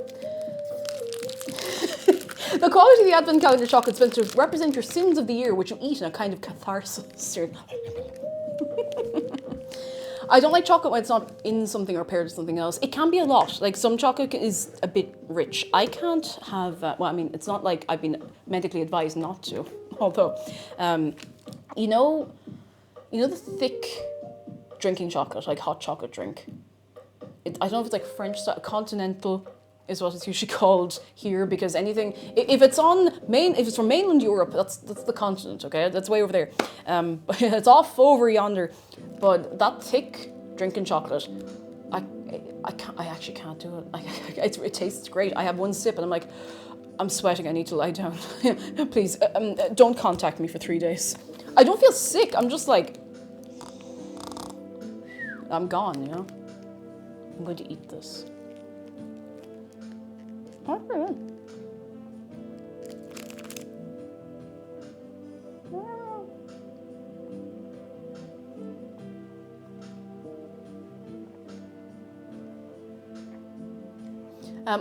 The quality of the advent calendar chocolate is meant to represent your sins of the year, which you eat in a kind of catharsis. I don't like chocolate when it's not in something or paired with something else. It can be a lot. Like some chocolate is a bit rich. I can't have, well, I mean, it's not like I've been medically advised not to. Although, you know the thick drinking chocolate, like hot chocolate drink. I don't know if it's like French style, continental is what it's usually called here, because anything, if it's from mainland Europe, that's the continent, okay? That's way over there. But it's off over yonder. But that thick drinking chocolate, I actually can't do it. It tastes great. I have one sip and I'm like, I'm sweating, I need to lie down. Please, don't contact me for 3 days. I don't feel sick, I'm just like, I'm gone, you know? I'm going to eat this. Okay.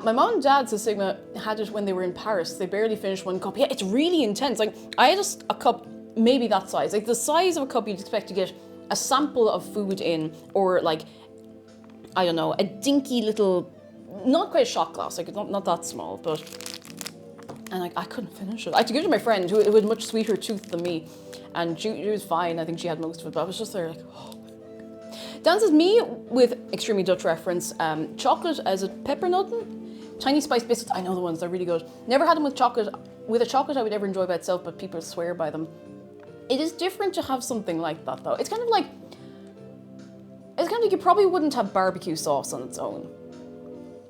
My mom and dad, says Sigma, had it when they were in Paris. They barely finished one cup. Yeah, it's really intense. Like, I had a cup maybe that size. Like, the size of a cup you'd expect to get a sample of food in, or like, I don't know, a dinky little, not quite a shot glass, like not that small, but, and I couldn't finish it. I had to give it to my friend who had a much sweeter tooth than me, and she was fine. I think she had most of it, but I was just there like, oh. Dan says, me with extremely Dutch reference, chocolate as a peppernoten, tiny spice biscuits. I know the ones, they're really good. Never had them with chocolate. With a chocolate I would ever enjoy by itself, but people swear by them. It is different to have something like that though. It's kind of like you probably wouldn't have barbecue sauce on its own.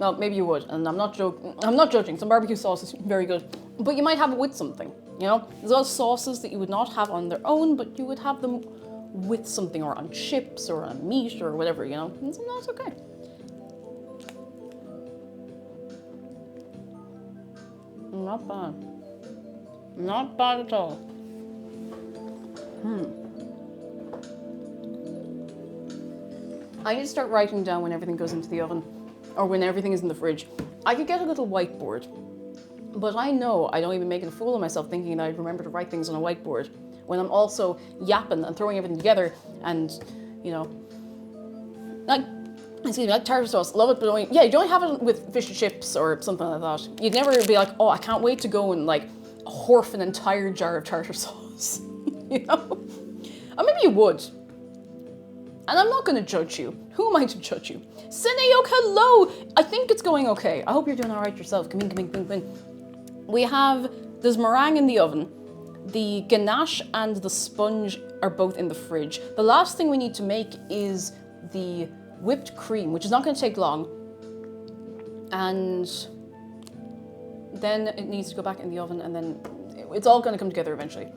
No, maybe you would, and I'm not judging. Some barbecue sauce is very good, but you might have it with something, you know? There's a lot of sauces that you would not have on their own, but you would have them with something, or on chips, or on meat, or whatever, you know? And so that's okay. Not bad. Not bad at all. I need to start writing down when everything goes into the oven, or when everything is in the fridge. I could get a little whiteboard, but I know I don't even make a fool of myself thinking that I'd remember to write things on a whiteboard when I'm also yapping and throwing everything together, and, you know, like, excuse me, like tartar sauce, love it, but only, yeah, you don't have it with fish and chips or something like that. You'd never be like, oh, I can't wait to go and like horf an entire jar of tartar sauce, you know? Or maybe you would. And I'm not gonna judge you. Who am I to judge you? Cineyok, hello! I think it's going okay. I hope you're doing all right yourself. Come in. We have, there's meringue in the oven. The ganache and the sponge are both in the fridge. The last thing we need to make is the whipped cream, which is not going to take long. And then it needs to go back in the oven, and then it's all going to come together eventually.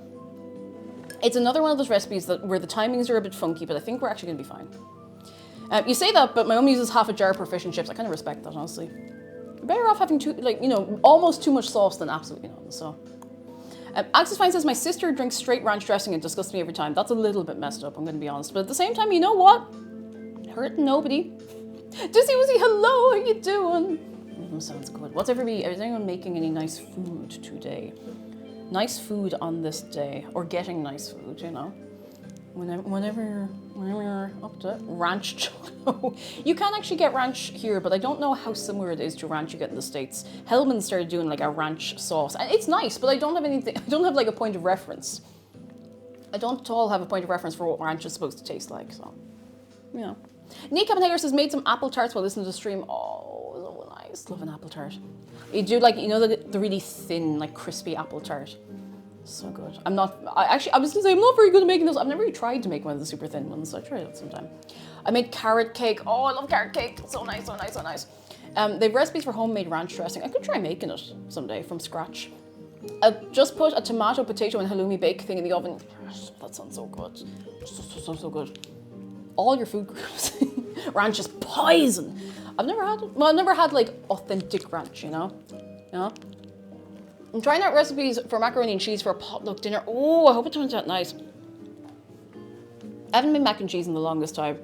It's another one of those recipes where the timings are a bit funky, but I think we're actually going to be fine. You say that, but my mum uses half a jar per fish and chips. I kind of respect that, honestly. You're better off having almost too much sauce than absolutely none, so. Axis Fine says, my sister drinks straight ranch dressing and disgusts me every time. That's a little bit messed up, I'm going to be honest. But at the same time, you know what? Hurting nobody. Dizzy Wizzy, hello, how you doing? Sounds good. Is anyone making any nice food today? Nice food on this day, or getting nice food, you know. Whenever you're up to it. Ranch chocolate. You can actually get ranch here, but I don't know how similar it is to ranch you get in the States. Hellman started doing like a ranch sauce, and it's nice, but I don't have anything. I don't have like a point of reference. I don't at all have a point of reference for what ranch is supposed to taste like. So, you know. Nick Capenhager says made some apple tarts while listening to the stream. Oh, so nice. Love an apple tart. You do like, you know, the really thin, like crispy apple tart. So good. I was gonna say, I'm not very good at making those. I've never really tried to make one of the super thin ones, so I try it sometime. I made carrot cake. Oh, I love carrot cake. So nice, so nice, so nice. They have recipes for homemade ranch dressing. I could try making it someday from scratch. I just put a tomato, potato, and halloumi bake thing in the oven. Yes, that sounds so good. So good. All your food groups. Ranch is poison. I've never had like authentic ranch, you know? I'm trying out recipes for macaroni and cheese for a potluck dinner. Oh, I hope it turns out nice. I haven't made mac and cheese in the longest time.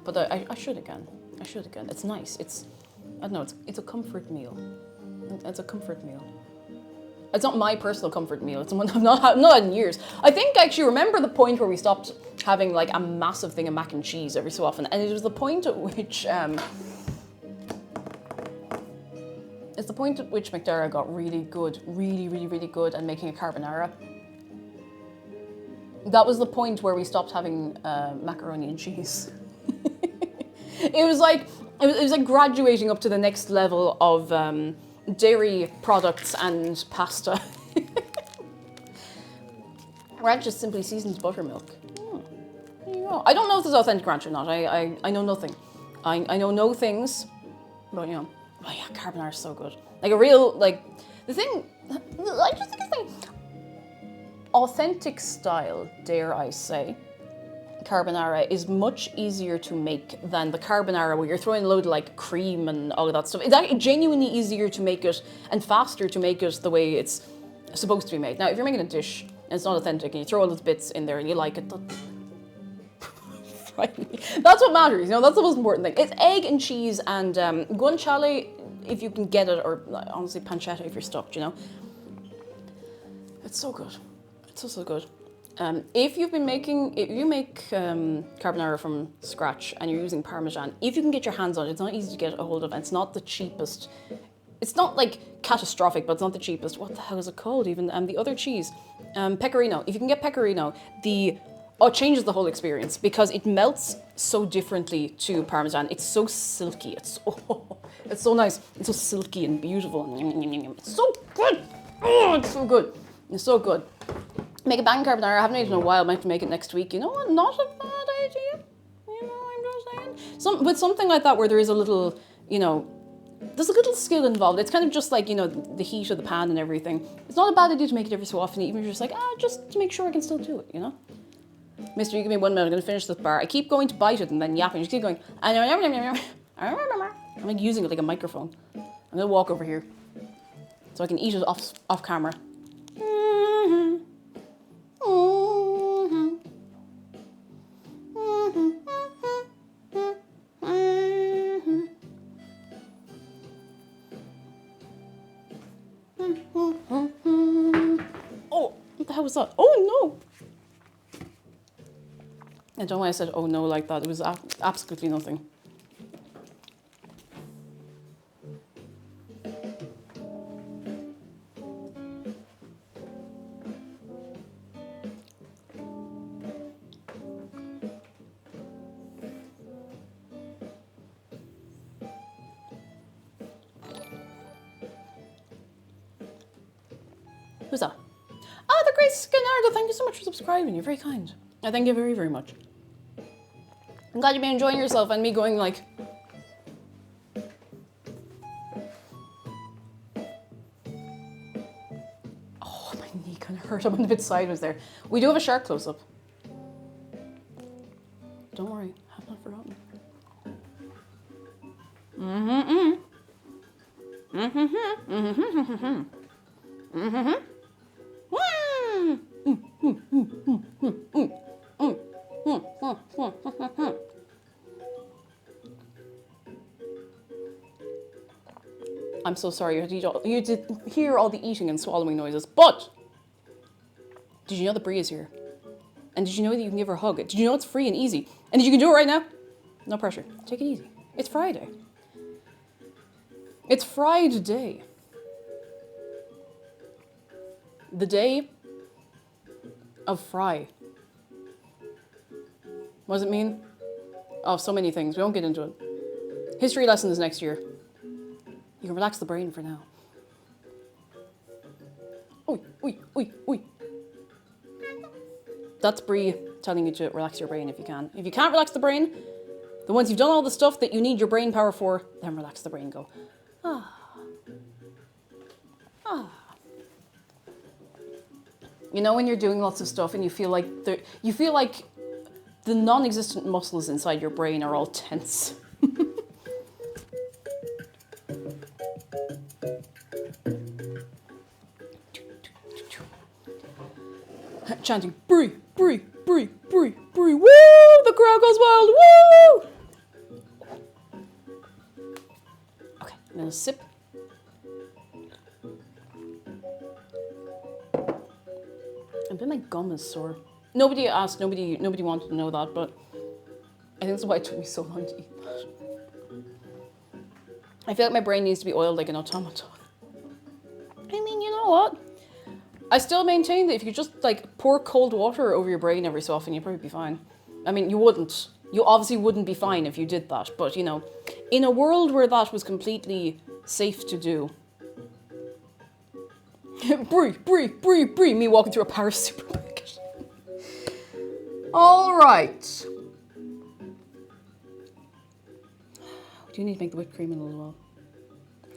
But I should again. It's nice. I don't know, it's a comfort meal. It's a comfort meal. It's not my personal comfort meal. It's one I've not had in years. I think I actually remember the point where we stopped having like a massive thing of mac and cheese every so often. And it was the point at which... It's the point at which McDara got really good at making a carbonara. That was the point where we stopped having macaroni and cheese. It was like graduating up to the next level of dairy products and pasta. Ranch is simply seasoned buttermilk. There you go. I don't know if this is authentic ranch or not. I know nothing. I know no things, but you know. Oh yeah, carbonara is so good. Like a real, like, I just think it's like authentic style, dare I say, carbonara is much easier to make than the carbonara where you're throwing a load of like cream and all of that stuff. It's actually genuinely easier to make it and faster to make it the way it's supposed to be made. Now, if you're making a dish and it's not authentic and you throw all those bits in there and you like it, that's what matters, you know, that's the most important thing. It's egg and cheese and guanciale if you can get it, or honestly pancetta if you're stuck, you know. It's so good. It's so good. If you make carbonara from scratch and you're using Parmesan, if you can get your hands on it, it's not easy to get a hold of, and it's not the cheapest. It's not like catastrophic, but it's not the cheapest. What the hell is it called even? The other cheese, pecorino. If you can get pecorino, it changes the whole experience because it melts so differently to Parmesan. It's so silky. It's so nice. It's so silky and beautiful. It's so good. Oh, it's so good. It's so good. Make a bang carbonara. I haven't made it in a while. I might have to make it next week. You know what? Not a bad idea. You know, I'm just saying. With something like that where there is a little, you know, there's a little skill involved. It's kind of just like, you know, the heat of the pan and everything. It's not a bad idea to make it every so often, even if you're just like, just to make sure I can still do it, you know? Mister, you give me 1 minute, I'm going to finish this bar. I keep going to bite it and then yapping. Just keep going. I'm like using it like a microphone. I'm going to walk over here so I can eat it off camera. Oh, what the hell was that? Oh no! I don't know why I said oh no like that. It was absolutely nothing. Who's that? Oh, the great Skinardo. Thank you so much for subscribing. You're very kind. I thank you very, very much. I'm glad you've been enjoying yourself and me going like... Oh, my knee kind of hurt. I went a bit sideways there. We do have a shark close-up. Don't worry. I have not forgotten. I'm so sorry. You did hear all the eating and swallowing noises. But did you know that Brie is here? And did you know that you can give her a hug? Did you know it's free and easy? And you can do it right now? No pressure. Take it easy. It's Friday. It's Friday. The day of fry. What does it mean? Oh, so many things. We won't get into it. History lessons next year. You can relax the brain for now. Oi, oi, oi, oi. That's Brie telling you to relax your brain if you can. If you can't relax the brain, then once you've done all the stuff that you need your brain power for, then relax the brain. Go, ah. Ah. You know when you're doing lots of stuff and you feel like the non-existent muscles inside your brain are all tense. Chanting, Brie, Brie, Brie, Brie, Brie, woo! The crowd goes wild, woo! Okay, I'm gonna sip. I bet my gum is sore. Nobody asked, nobody wanted to know that, but I think that's why it took me so long to eat that. I feel like my brain needs to be oiled like an automaton. I mean, you know what? I still maintain that if you just like pour cold water over your brain every so often, you'd probably be fine. I mean, you wouldn't. You obviously wouldn't be fine if you did that, but you know, in a world where that was completely safe to do. Brie, Brie, Brie, Brie, me walking through a Paris supermarket. All right. We do need to make the whipped cream in a little while.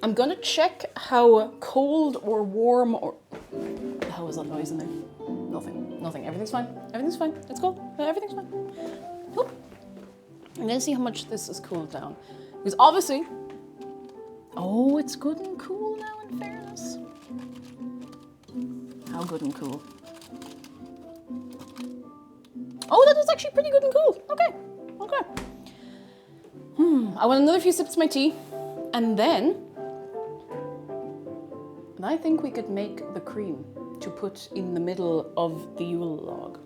I'm gonna check how cold or warm or... What the hell was that noise in there? Nothing. Everything's fine. Everything's fine. It's cool. Everything's fine. Oop. I'm gonna see how much this is cooled down. Because obviously... Oh, it's good and cool now, in fairness. How good and cool? Oh, that is actually pretty good and cool. Okay. I want another few sips of my tea. And then I think we could make the cream to put in the middle of the Yule log.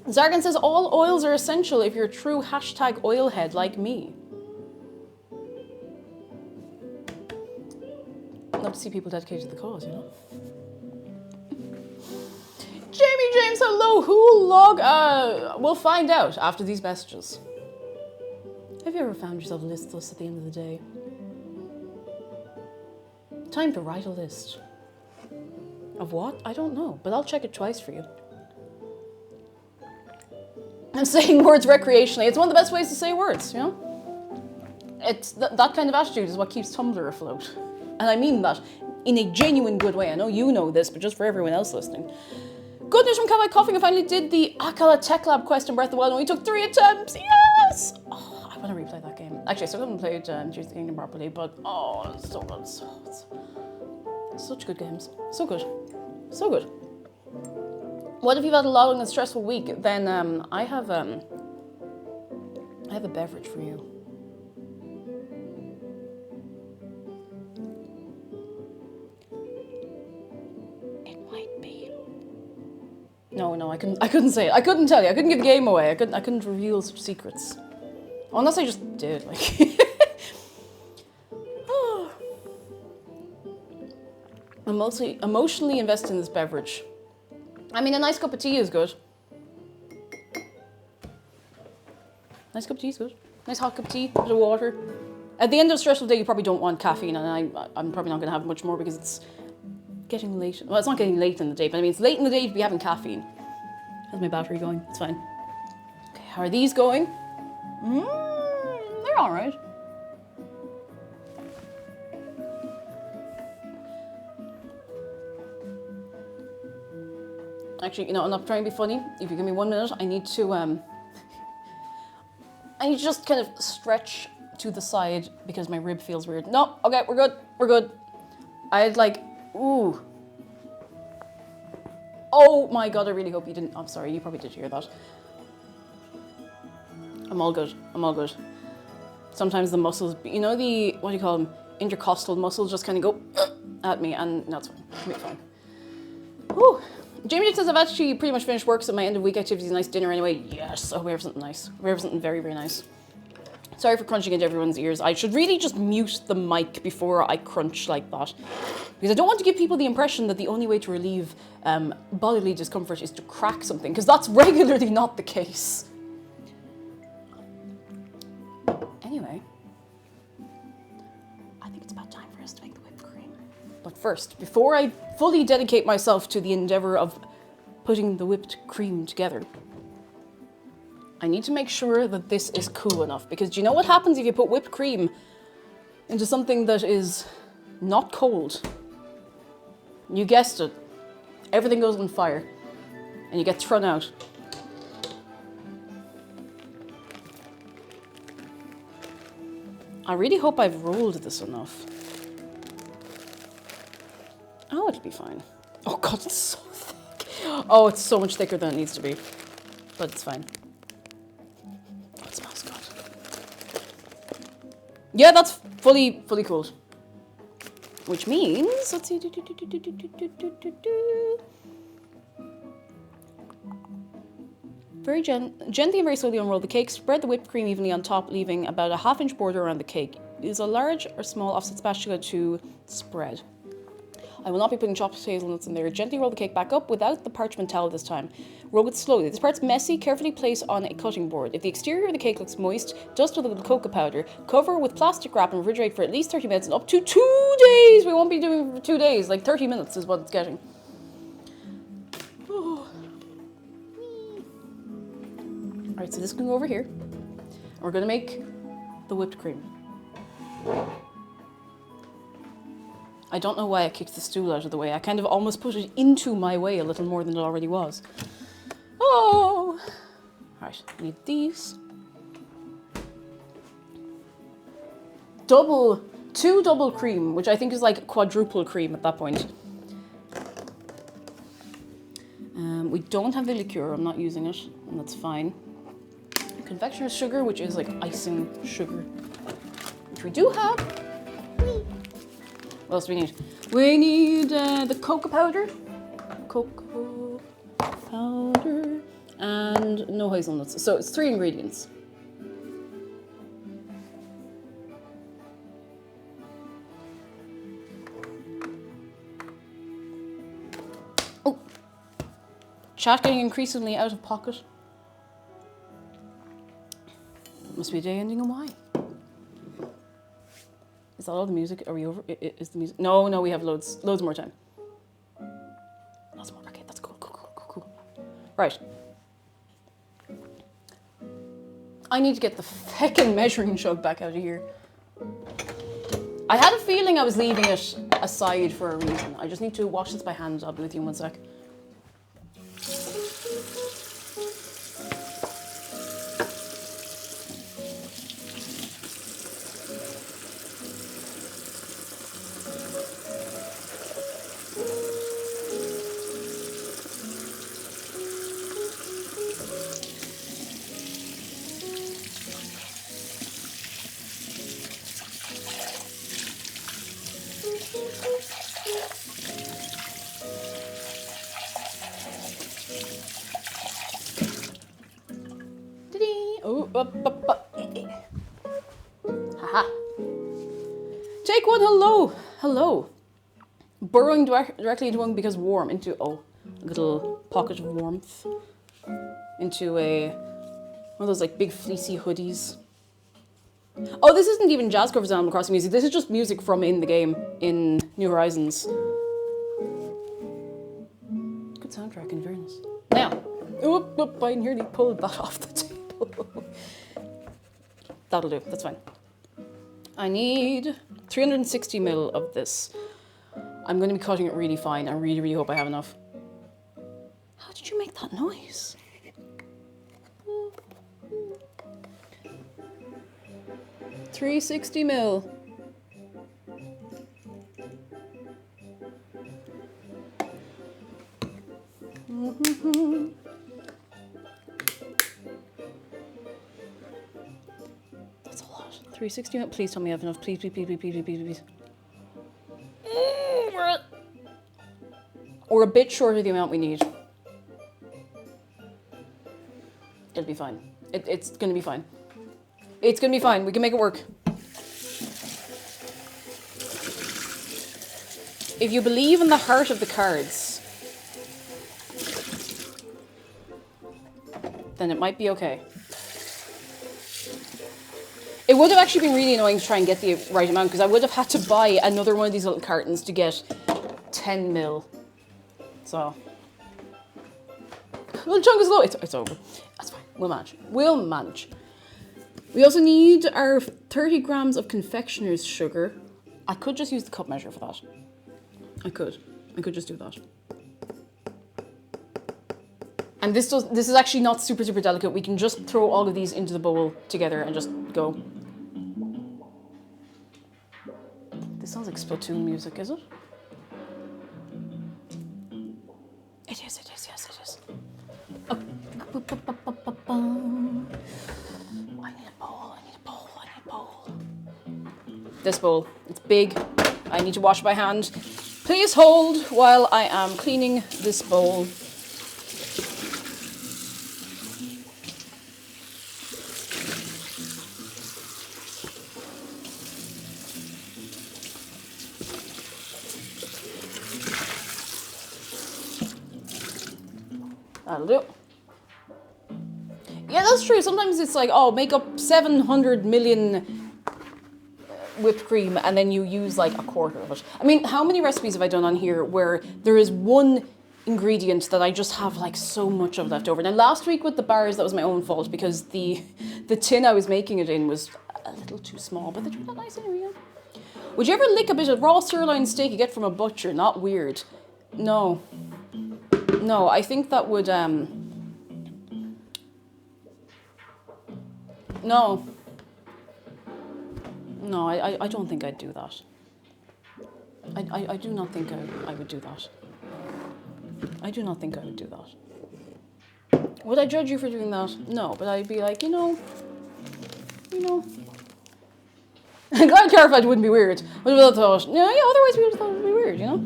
Zargan says all oils are essential if you're a true hashtag oilhead like me. Love to see people dedicated to the cause, you know? Jamie James, hello, Yule log. We'll find out after these messages. Have you ever found yourself listless at the end of the day? Time to write a list. Of what? I don't know, but I'll check it twice for you. I'm saying words recreationally. It's one of the best ways to say words, you know? It's that kind of attitude is what keeps Tumblr afloat. And I mean that in a genuine good way. I know you know this, but just for everyone else listening. Good news from Kavai Coughing. I finally did the Akala Tech Lab quest in Breath of the Wild and we took 3 attempts. Yes! Oh, I want to replay that game. Actually, I still haven't played Tears of the Kingdom properly, but oh, it's so good. Such good games. So good. So good. What if you've had a long and stressful week? Then I have a beverage for you. It might be. No, I couldn't say it. I couldn't tell you. I couldn't give the game away. I couldn't reveal such secrets. Unless I just did, like. I'm mostly emotionally invested in this beverage. I mean, a nice cup of tea is good. Nice cup of tea is good. Nice hot cup of tea, bit of water. At the end of a stressful day, you probably don't want caffeine, and I'm probably not going to have much more because it's getting late. Well, it's not getting late in the day, but I mean, it's late in the day to be having caffeine. How's my battery going? It's fine. Okay, how are these going? They're all right. Actually, you know, I'm not trying to be funny. If you give me 1 minute, I need to just kind of stretch to the side because my rib feels weird. No, okay, we're good. I had like, ooh. Oh my God, I really hope you didn't, I'm sorry, you probably did hear that. I'm all good. Sometimes the muscles, you know, the, what do you call them, intercostal muscles just kind of go at me, and that's fine. It'll be fine. Whew. Jamie says I've actually pretty much finished work, so my end of week activity is a nice dinner anyway. Yes, oh, we have something nice. We have something very, very nice. Sorry for crunching into everyone's ears. I should really just mute the mic before I crunch like that. Because I don't want to give people the impression that the only way to relieve bodily discomfort is to crack something, because that's regularly not the case. Anyway, I think it's about time for us to make the whipped cream. But first, before I fully dedicate myself to the endeavor of putting the whipped cream together, I need to make sure that this is cool enough, because do you know what happens if you put whipped cream into something that is not cold? You guessed it. Everything goes on fire and you get thrown out. I really hope I've rolled this enough. Oh, it'll be fine. Oh God, it's so thick. Oh, it's so much thicker than it needs to be, but it's fine. Oh, it smells good. Yeah, that's fully cooled. Which means, let's see. Very gently and very slowly unroll the cake. Spread the whipped cream evenly on top, leaving about a half-inch border around the cake. Use a large or small offset spatula to spread. I will not be putting chopped hazelnuts in there. Gently roll the cake back up without the parchment towel this time. Roll it slowly. This part's messy. Carefully place on a cutting board. If the exterior of the cake looks moist, dust with a little cocoa powder. Cover with plastic wrap and refrigerate for at least 30 minutes and up to 2 days. We won't be doing it for 2 days. Like 30 minutes is what it's getting. Oh. Alright, so this can go over here. And we're going to make the whipped cream. I don't know why I kicked the stool out of the way. I kind of almost put it into my way a little more than it already was. Oh! Alright, need these. Two double cream, which I think is like quadruple cream at that point. We don't have the liqueur, I'm not using it, and that's fine. Confectioner's sugar, which is like icing sugar, which we do have. What else do we need? We need the cocoa powder. Cocoa powder. And no hazelnuts. So it's 3 ingredients. Oh. Chat getting increasingly out of pocket. Must be a day ending in Y. Is that all the music? Are we over? Is the music? No, we have loads more time. Lots more. Okay, that's cool. Right. I need to get the feckin' measuring jug back out of here. I had a feeling I was leaving it aside for a reason. I just need to wash this by hand. I'll be with you in 1 sec. Haha. Take one, hello. Burrowing directly into one because warm, into, a little pocket of warmth. Into one of those like big fleecy hoodies. Oh, this isn't even jazz covers and Animal Crossing music. This is just music from in the game, in New Horizons. Good soundtrack, in fairness. Now, I nearly pulled that off the table. That'll do, that's fine. I need 360 ml of this. I'm going to be cutting it really fine. I really, really hope I have enough. How did you make that noise? $360 ml. That's a lot. 360. Please tell me I have enough. Please, please, please, please, please, please, please. Or a bit short of the amount we need. It'll be fine. It's gonna be fine. It's gonna be fine. We can make it work. If you believe in the heart of the cards, then it might be okay. It would have actually been really annoying to try and get the right amount because I would have had to buy another one of these little cartons to get 10 mil. So, a little chunk is low. It's over. That's fine. We'll manage. We'll manage. We also need our 30 grams of confectioner's sugar. I could just use the cup measure for that. I could just do that. And this is actually not super, super delicate. We can just throw all of these into the bowl together and just go. This sounds like Splatoon music, is it? It is, yes it is. Oh. I need a bowl. This bowl, it's big. I need to wash by hand. Please hold while I am cleaning this bowl. That'll do. Yeah, that's true. Sometimes it's like, oh, make up 700 million whipped cream and then you use like a quarter of it. I mean, how many recipes have I done on here where there is one ingredient that I just have like so much of left over? Now last week with the bars, that was my own fault because the tin I was making it in was a little too small, but they turned out nice anyway. Yeah. Would you ever lick a bit of raw sirloin steak you get from a butcher? Not weird. No, I think that would, No, I don't think I'd do that. I do not think I would do that. I do not think I would do that. Would I judge you for doing that? No, but I'd be like, you know. I'm glad I clarified it wouldn't be weird. But I thought, yeah, otherwise we would have thought it would be weird, you know?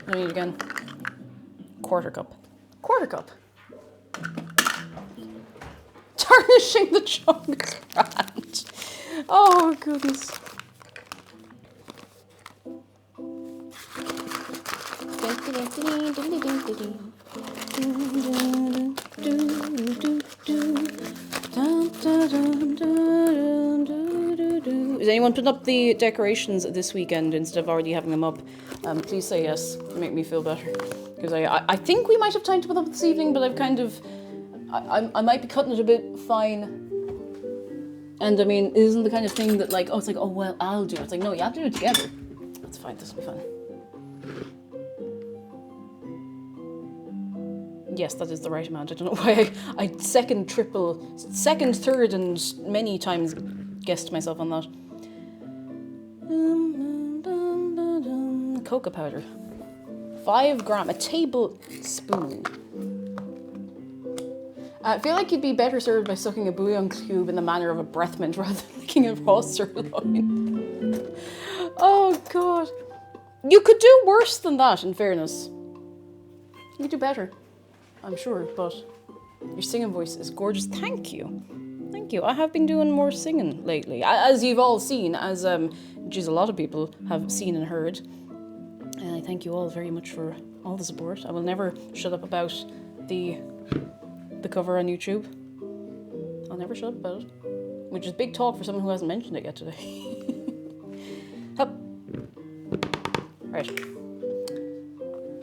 I need it again. Quarter cup. Tarnishing the chunks brand. Oh, goodness. Is anyone putting up the decorations this weekend instead of already having them up? Please say yes. Make me feel better. Because I think we might have time to put up this evening, but I've kind of... I might be cutting it a bit fine. And I mean, it isn't the kind of thing that like, oh, it's like, oh, well, I'll do it. It's like, no, you have to do it together. That's fine. This will be fun. Yes, that is the right amount. I don't know why I second, third, and many times guessed myself on that. Cocoa powder. 5 grams, a tablespoon. I feel like you'd be better served by sucking a bouillon cube in the manner of a breath mint rather than licking a raw sirloin. Oh, God. You could do worse than that, in fairness. You could do better, I'm sure, but your singing voice is gorgeous. Thank you. Thank you. I have been doing more singing lately, as you've all seen, as a lot of people have seen and heard. And I thank you all very much for all the support. I will never shut up about the cover on YouTube. I'll never shut up about it. Which is big talk for someone who hasn't mentioned it yet today. Hup. Right.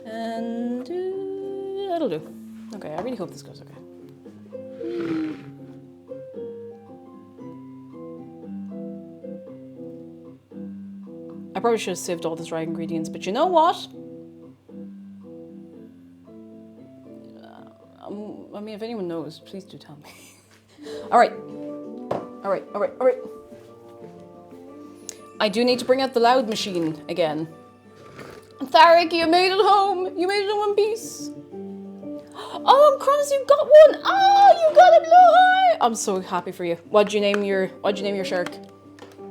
And that'll do. Okay, I really hope this goes okay. I probably should have sieved all the dry ingredients, but you know what? I mean, if anyone knows, please do tell me. All right. I do need to bring out the loud machine again. Tharik, you made it home. You made it in one piece. Oh, Crumbs, you got one. Oh, I'm so happy for you. What'd you name your shark?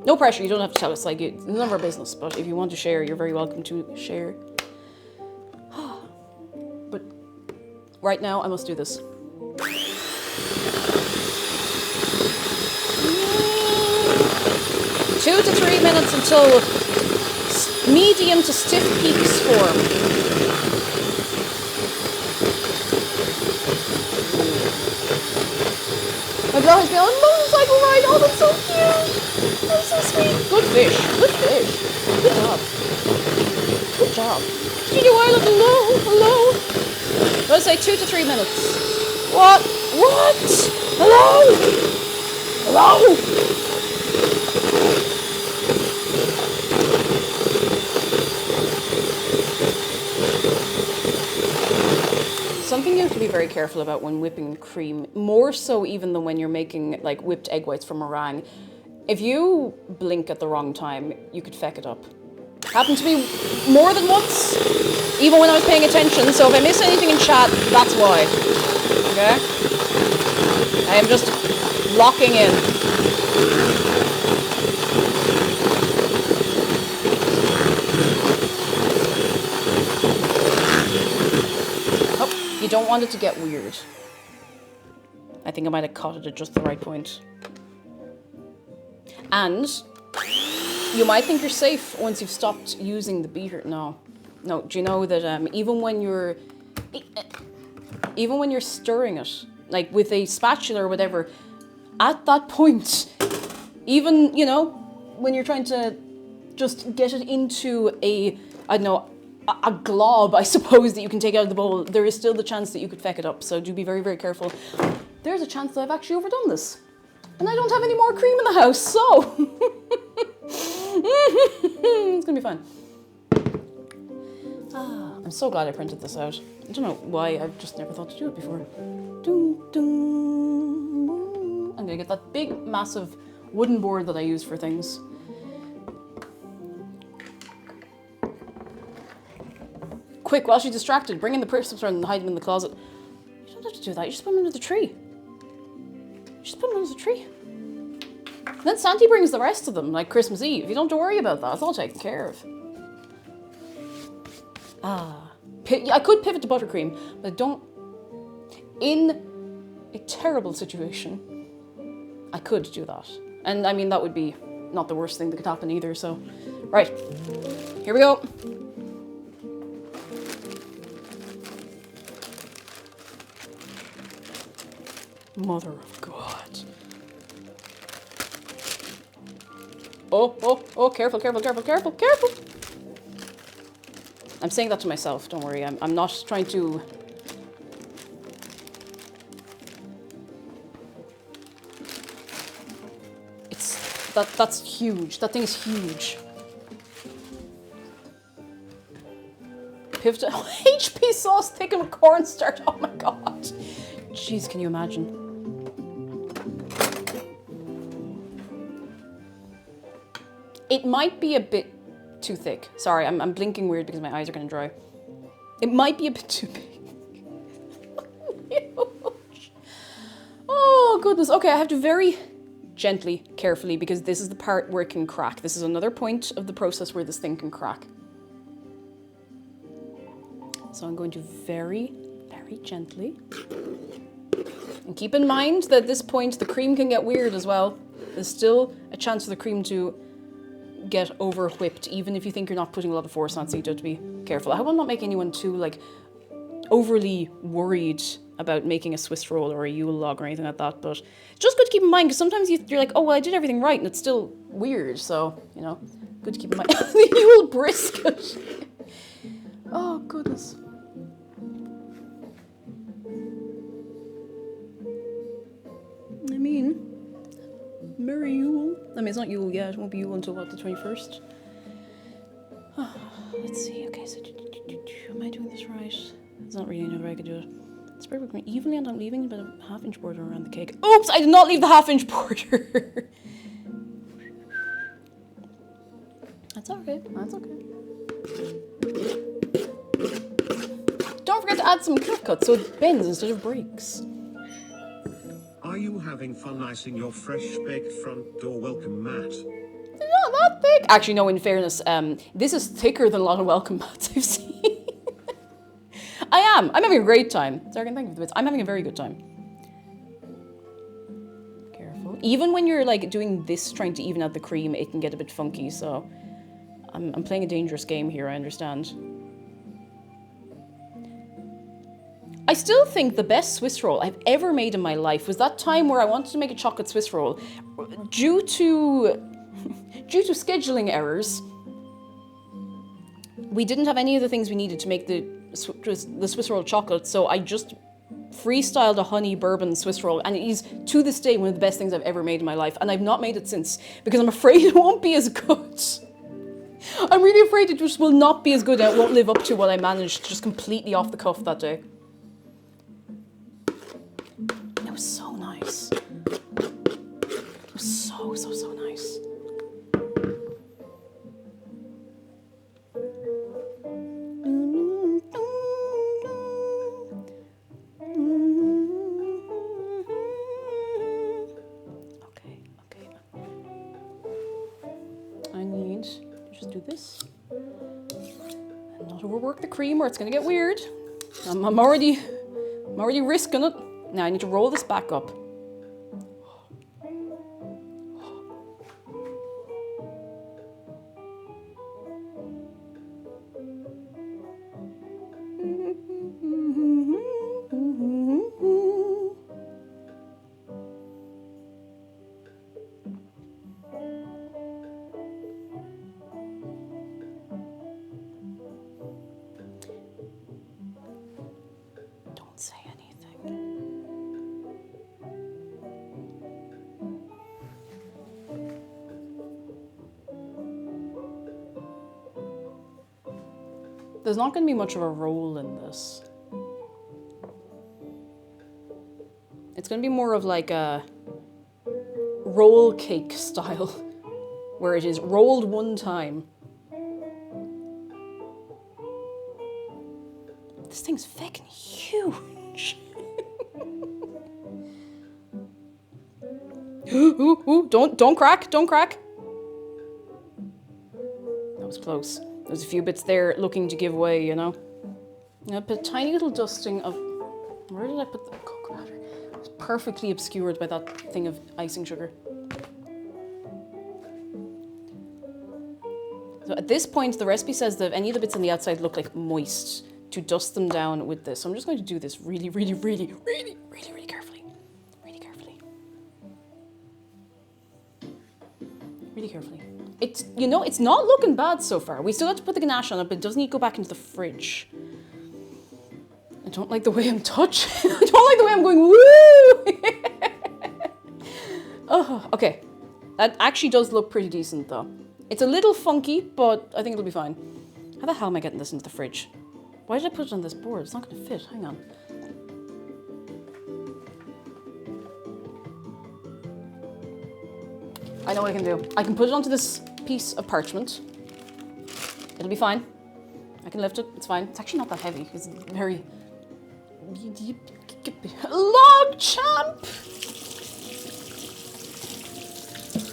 No pressure, you don't have to tell us, like, it's none of our business, but if you want to share, you're very welcome to share. But right now, I must do this. 2 to 3 minutes until medium to stiff peaks form. My girl has been on a motorcycle ride. Oh, that's so cute. That's so sweet. Good fish. Good fish. Good job. Good job. Studio Island, hello. Let's say 2 to 3 minutes. What? Hello? Something you have to be very careful about when whipping cream, more so even than when you're making like whipped egg whites from meringue. If you blink at the wrong time, you could feck it up. Happened to me more than once, even when I was paying attention, so if I miss anything in chat, that's why. Okay? I am just locking in. You don't want it to get weird. I think I might have caught it at just the right point. And you might think you're safe once you've stopped using the beater. No, do you know that even when you're stirring it, like with a spatula or whatever, at that point, even, you know, when you're trying to just get it into a, I don't know, a glob, I suppose, that you can take out of the bowl, there is still the chance that you could feck it up. So do be very, very careful. There's a chance that I've actually overdone this. And I don't have any more cream in the house, so... it's gonna be fine. I'm so glad I printed this out. I don't know why, I've just never thought to do it before. I'm gonna get that big, massive wooden board that I use for things. Quick, while she's distracted, bring in the Christmas and hide them in the closet. You don't have to do that, you just put them under the tree. And then Santi brings the rest of them, like Christmas Eve. You don't have to worry about that, it's all taken care of. I could pivot to buttercream, but I don't... In a terrible situation, I could do that. And I mean, that would be not the worst thing that could happen either, so... Right, here we go. Mother of God. Oh, careful. I'm saying that to myself, don't worry. I'm not trying to... That's huge. That thing is huge. Pivot. HP sauce thickened with cornstarch. Oh my God. Jeez, can you imagine? It might be a bit too thick. Sorry, I'm blinking weird because my eyes are going to dry. It might be a bit too big. Oh, goodness. Okay, I have to very gently, carefully, because this is the part where it can crack. This is another point of the process where this thing can crack. So I'm going to very, very gently. And keep in mind that at this point, the cream can get weird as well. There's still a chance for the cream to get over whipped, even if you think you're not putting a lot of force on it, so you do have to be careful. I hope I'm not making anyone too, like, overly worried about making a Swiss roll or a Yule log or anything like that, but it's just good to keep in mind, because sometimes you're like, oh, well, I did everything right, and it's still weird, so, you know, good to keep in mind. The Yule brisket! Oh, goodness. I mean, Merry Yule. I mean, it's not Yule yet. It won't be Yule until, what, the 21st? Let's see. Okay, so... Am I doing this right? There's not really another way I could do it. Spread with cream evenly and I'm leaving about a half-inch border around the cake. Oops! I did not leave the half-inch border! That's okay. That's okay. Don't forget to add some cut so it bends instead of breaks. I Are you having fun icing your fresh baked front door welcome mat? Not that thick. Actually, no, in fairness, this is thicker than a lot of welcome mats I've seen. I am. I'm having a great time. Sorry, thank you for the bits. I'm having a very good time. Careful. Even when you're like doing this, trying to even out the cream, it can get a bit funky. So I'm playing a dangerous game here, I understand. I still think the best Swiss roll I've ever made in my life was that time where I wanted to make a chocolate Swiss roll. Due to scheduling errors, we didn't have any of the things we needed to make the Swiss roll chocolate, so I just freestyled a honey bourbon Swiss roll, and it is, to this day, one of the best things I've ever made in my life, and I've not made it since, because I'm afraid it won't be as good. I'm really afraid it just will not be as good, and it won't live up to what I managed just completely off the cuff that day. It was so nice. It was so nice. Okay. I need to just do this and not overwork the cream or it's gonna get weird. I'm already risking it. Now I need to roll this back up. Don't say anything. There's not going to be much of a roll in this. It's going to be more of like a roll cake style, where it is rolled one time. This thing's fucking huge. Ooh, don't crack. That was close. There's a few bits there looking to give way, you know. I put a tiny little dusting of... Where did I put the cocoa powder? It was perfectly obscured by that thing of icing sugar. So at this point, the recipe says that if any of the bits on the outside look like moist, to dust them down with this. So I'm just going to do this really carefully. Really carefully. It's, you know, it's not looking bad so far. We still have to put the ganache on it, but it does need to go back into the fridge. I don't like the way I'm touching. I don't like the way I'm going, woo! Oh, okay. That actually does look pretty decent though. It's a little funky, but I think it'll be fine. How the hell am I getting this into the fridge? Why did I put it on this board? It's not going to fit. Hang on. I know what I can do. I can put it onto this piece of parchment. It'll be fine. I can lift it. It's fine. It's actually not that heavy. It's very... Log champ!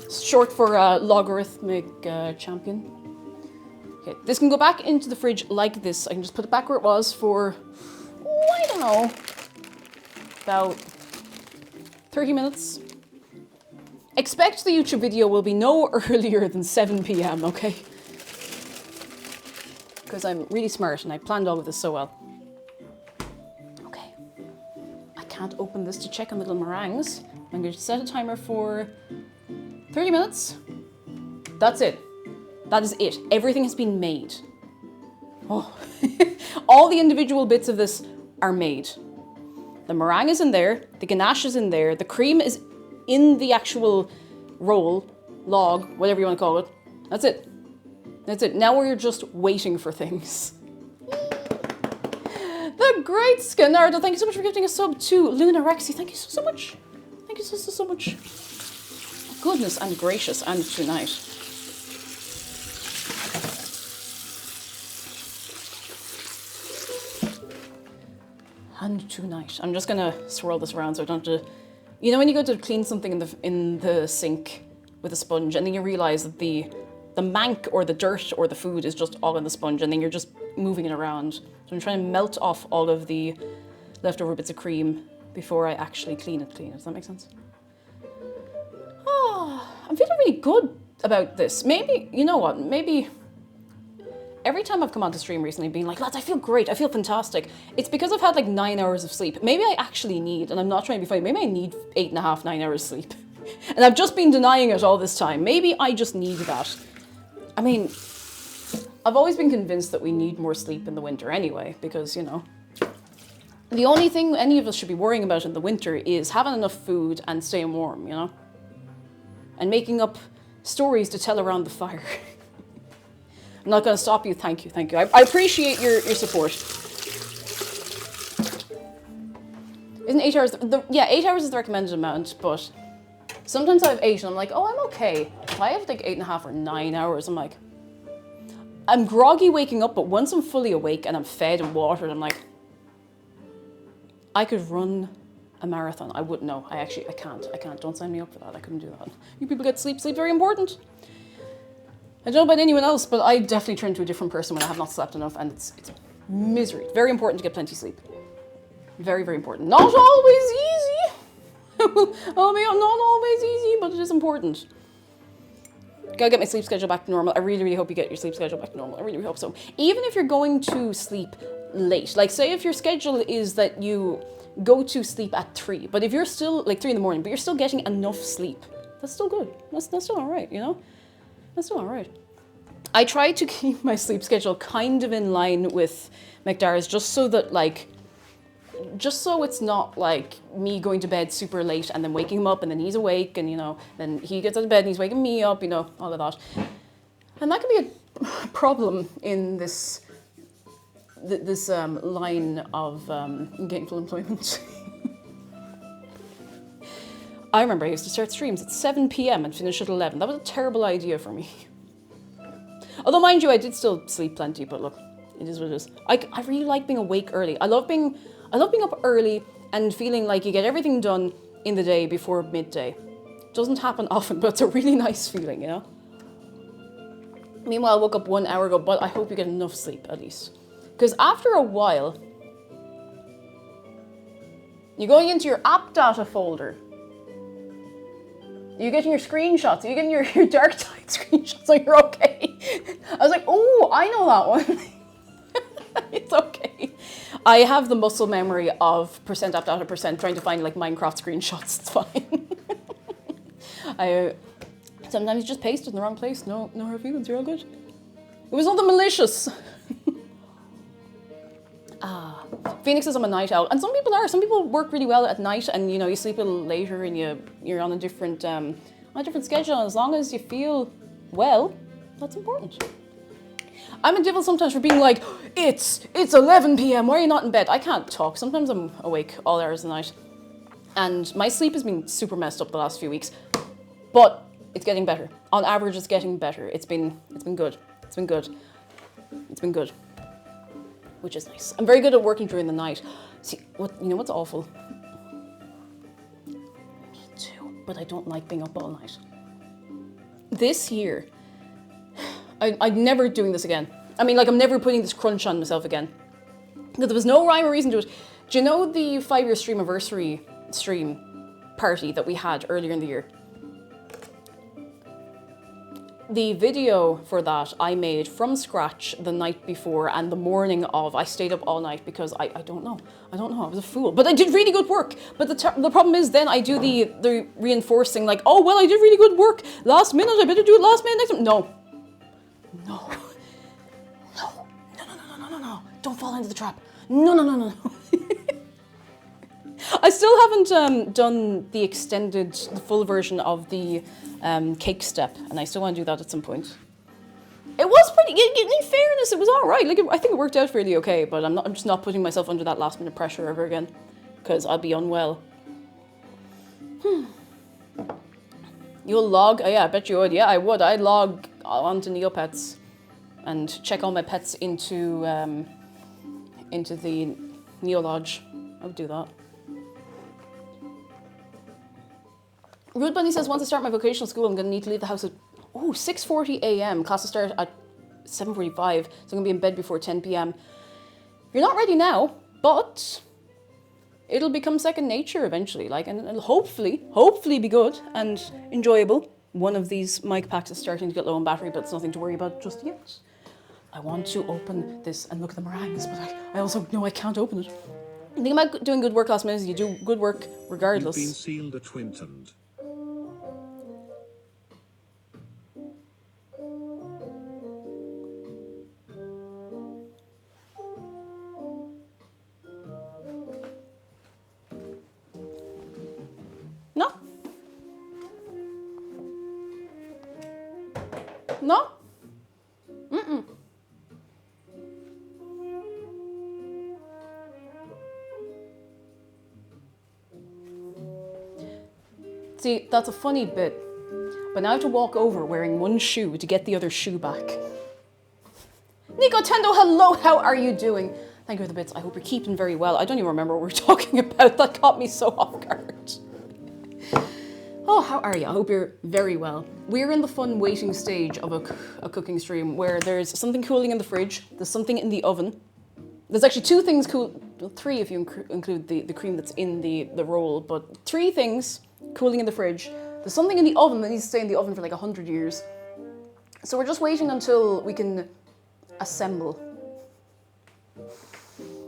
It's short for logarithmic champion. Okay, this can go back into the fridge like this. I can just put it back where it was for, oh, I don't know, about 30 minutes. Expect the YouTube video will be no earlier than 7 p.m, okay? Because I'm really smart and I planned all of this so well. Okay, I can't open this to check on the little meringues. I'm going to set a timer for 30 minutes. That's it. That is it. Everything has been made. Oh, all the individual bits of this are made. The meringue is in there, the ganache is in there, the cream is in the actual roll, log, whatever you want to call it. That's it. That's it. Now we're just waiting for things. The great Skinardo, thank you so much for gifting a sub to Luna Rexy. Thank you so much. Thank you so much. Goodness and gracious and tonight. And tonight. I'm just gonna swirl this around so I don't have to You know when you go to clean something in the sink with a sponge, and then you realize that the mank or the dirt or the food is just all in the sponge, and then you're just moving it around. So I'm trying to melt off all of the leftover bits of cream before I actually clean it. Does that make sense? Oh, I'm feeling really good about this. Maybe, you know what, maybe every time I've come onto stream recently being like, lads, I feel great, I feel fantastic, it's because I've had like 9 hours of sleep. Maybe I actually need, and I'm not trying to be funny, maybe I need 8.5, 9 hours sleep. And I've just been denying it all this time. Maybe I just need that. I mean, I've always been convinced that we need more sleep in the winter anyway, because, you know, the only thing any of us should be worrying about in the winter is having enough food and staying warm, you know? And making up stories to tell around the fire. I'm not going to stop you. Thank you. I appreciate your support. Isn't 8 hours... yeah, 8 hours is the recommended amount, but sometimes I have 8 and I'm like, oh, I'm okay. If I have like 8.5 or 9 hours, I'm like... I'm groggy waking up, but once I'm fully awake and I'm fed and watered, I'm like... I could run a marathon. I wouldn't know. I can't. Don't sign me up for that. I couldn't do that. You people get sleep. Sleep very important. I don't know about anyone else, but I definitely turn into a different person when I have not slept enough, and it's misery. Very important to get plenty of sleep. Very, very important. Not always easy. Oh man, not always easy, but it is important. Gotta get my sleep schedule back to normal. I really, really hope you get your sleep schedule back to normal. I really, really hope so. Even if you're going to sleep late, like say if your schedule is that you go to sleep at 3, but if you're still like 3 in the morning, but you're still getting enough sleep, that's still good. That's still all right, you know? That's still all right. I try to keep my sleep schedule kind of in line with McDara's, just so that like, just so it's not like me going to bed super late and then waking him up and then he's awake and, you know, then he gets out of bed and he's waking me up, you know, all of that. And that can be a problem in this line of gainful employment. I remember I used to start streams at 7 p.m. and finish at 11. That was a terrible idea for me. Although, mind you, I did still sleep plenty, but look, it is what it is. I really like being awake early. I love being up early and feeling like you get everything done in the day before midday. Doesn't happen often, but it's a really nice feeling, you know? Meanwhile, I woke up 1 hour ago, but I hope you get enough sleep, at least. Because after a while, you're going into your app data folder. You're getting your screenshots. You're getting your dark tide screenshots, so you're okay. I was like, oh, I know that one. It's okay. I have the muscle memory of % app data % trying to find like Minecraft screenshots. It's fine. I sometimes just paste it in the wrong place. No hard feelings. You're all good. It was nothing malicious. Phoenix says I'm a night owl, and some people are. Some people work really well at night, and you know you sleep a little later, and you're on a different schedule. And as long as you feel well, that's important. I'm a devil sometimes for being like, it's 11 p.m. Why are you not in bed? I can't talk. Sometimes I'm awake all hours of the night, and my sleep has been super messed up the last few weeks, but it's getting better. On average, it's getting better. It's been good. It's been good. Which is nice. I'm very good at working during the night. See, you know what's awful? Me too, but I don't like being up all night. This year, I'm never doing this again. I mean, like, I'm never putting this crunch on myself again. Because there was no rhyme or reason to it. Do you know the 5-year stream anniversary stream party that we had earlier in the year? The video for that I made from scratch the night before, and the morning of I stayed up all night because I don't know, I was a fool, but I did really good work. But the problem is then I do the reinforcing, like, oh well, I did really good work last minute, I better do it last minute next time. No, don't fall into the trap. No. I still haven't done the full version of the cake step, and I still want to do that at some point. It was pretty, in fairness, it was all right. Like, I think it worked out really okay, but I'm just not putting myself under that last minute pressure ever again, because I'll be unwell. You'll log? Oh yeah, I bet you would. Yeah, I would. I'd log onto Neopets and check all my pets into the Neo Lodge. I would do that. Rude Bunny says, once I start my vocational school, I'm going to need to leave the house at 6:40 a.m. Classes start at 7:45, so I'm going to be in bed before 10 p.m. You're not ready now, but it'll become second nature eventually, like, and it'll hopefully be good and enjoyable. One of these mic packs is starting to get low on battery, but it's nothing to worry about just yet. I want to open this and look at the meringues, but I also know I can't open it. The thing about doing good work last minute is you do good work regardless. You've been sealed at Twintoned. No? No? Mm-mm. See, that's a funny bit. But now I have to walk over wearing one shoe to get the other shoe back. Nico Tendo, hello, how are you doing? Thank you for the bits. I hope you're keeping very well. I don't even remember what we were talking about. That caught me so off guard. Oh, how are you? I hope you're very well. We're in the fun waiting stage of a cooking stream where there's something cooling in the fridge, there's something in the oven. There's actually two things cool, well, three if you include the cream that's in the roll, but three things cooling in the fridge. There's something in the oven that needs to stay in the oven for like 100 years. So we're just waiting until we can assemble.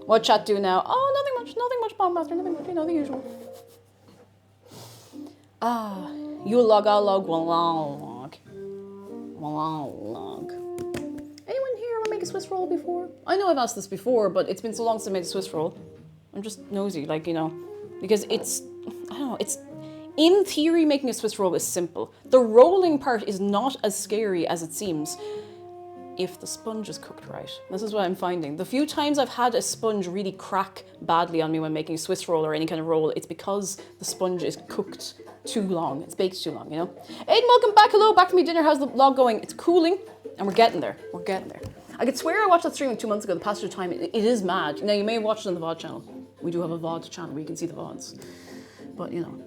What chat do now? Oh, nothing much, Bombmaster, nothing much, you know, the usual. Ah, Yule Log, I'll log, log. Anyone here ever make a Swiss roll before? I know I've asked this before, but it's been so long since I made a Swiss roll. I'm just nosy, like, you know, because it's, I don't know, it's, in theory, making a Swiss roll is simple. The rolling part is not as scary as it seems if the sponge is cooked right. This is what I'm finding. The few times I've had a sponge really crack badly on me when making a Swiss roll or any kind of roll, it's because the sponge is cooked too long. It's baked too long, you know? Aiden, welcome back. Hello, back to me dinner. How's the log going? It's cooling and we're getting there. We're getting there. I could swear I watched that stream 2 months ago. The passage of time, it is mad. Now, you may have watched it on the VOD channel. We do have a VOD channel where you can see the VODs. But, you know.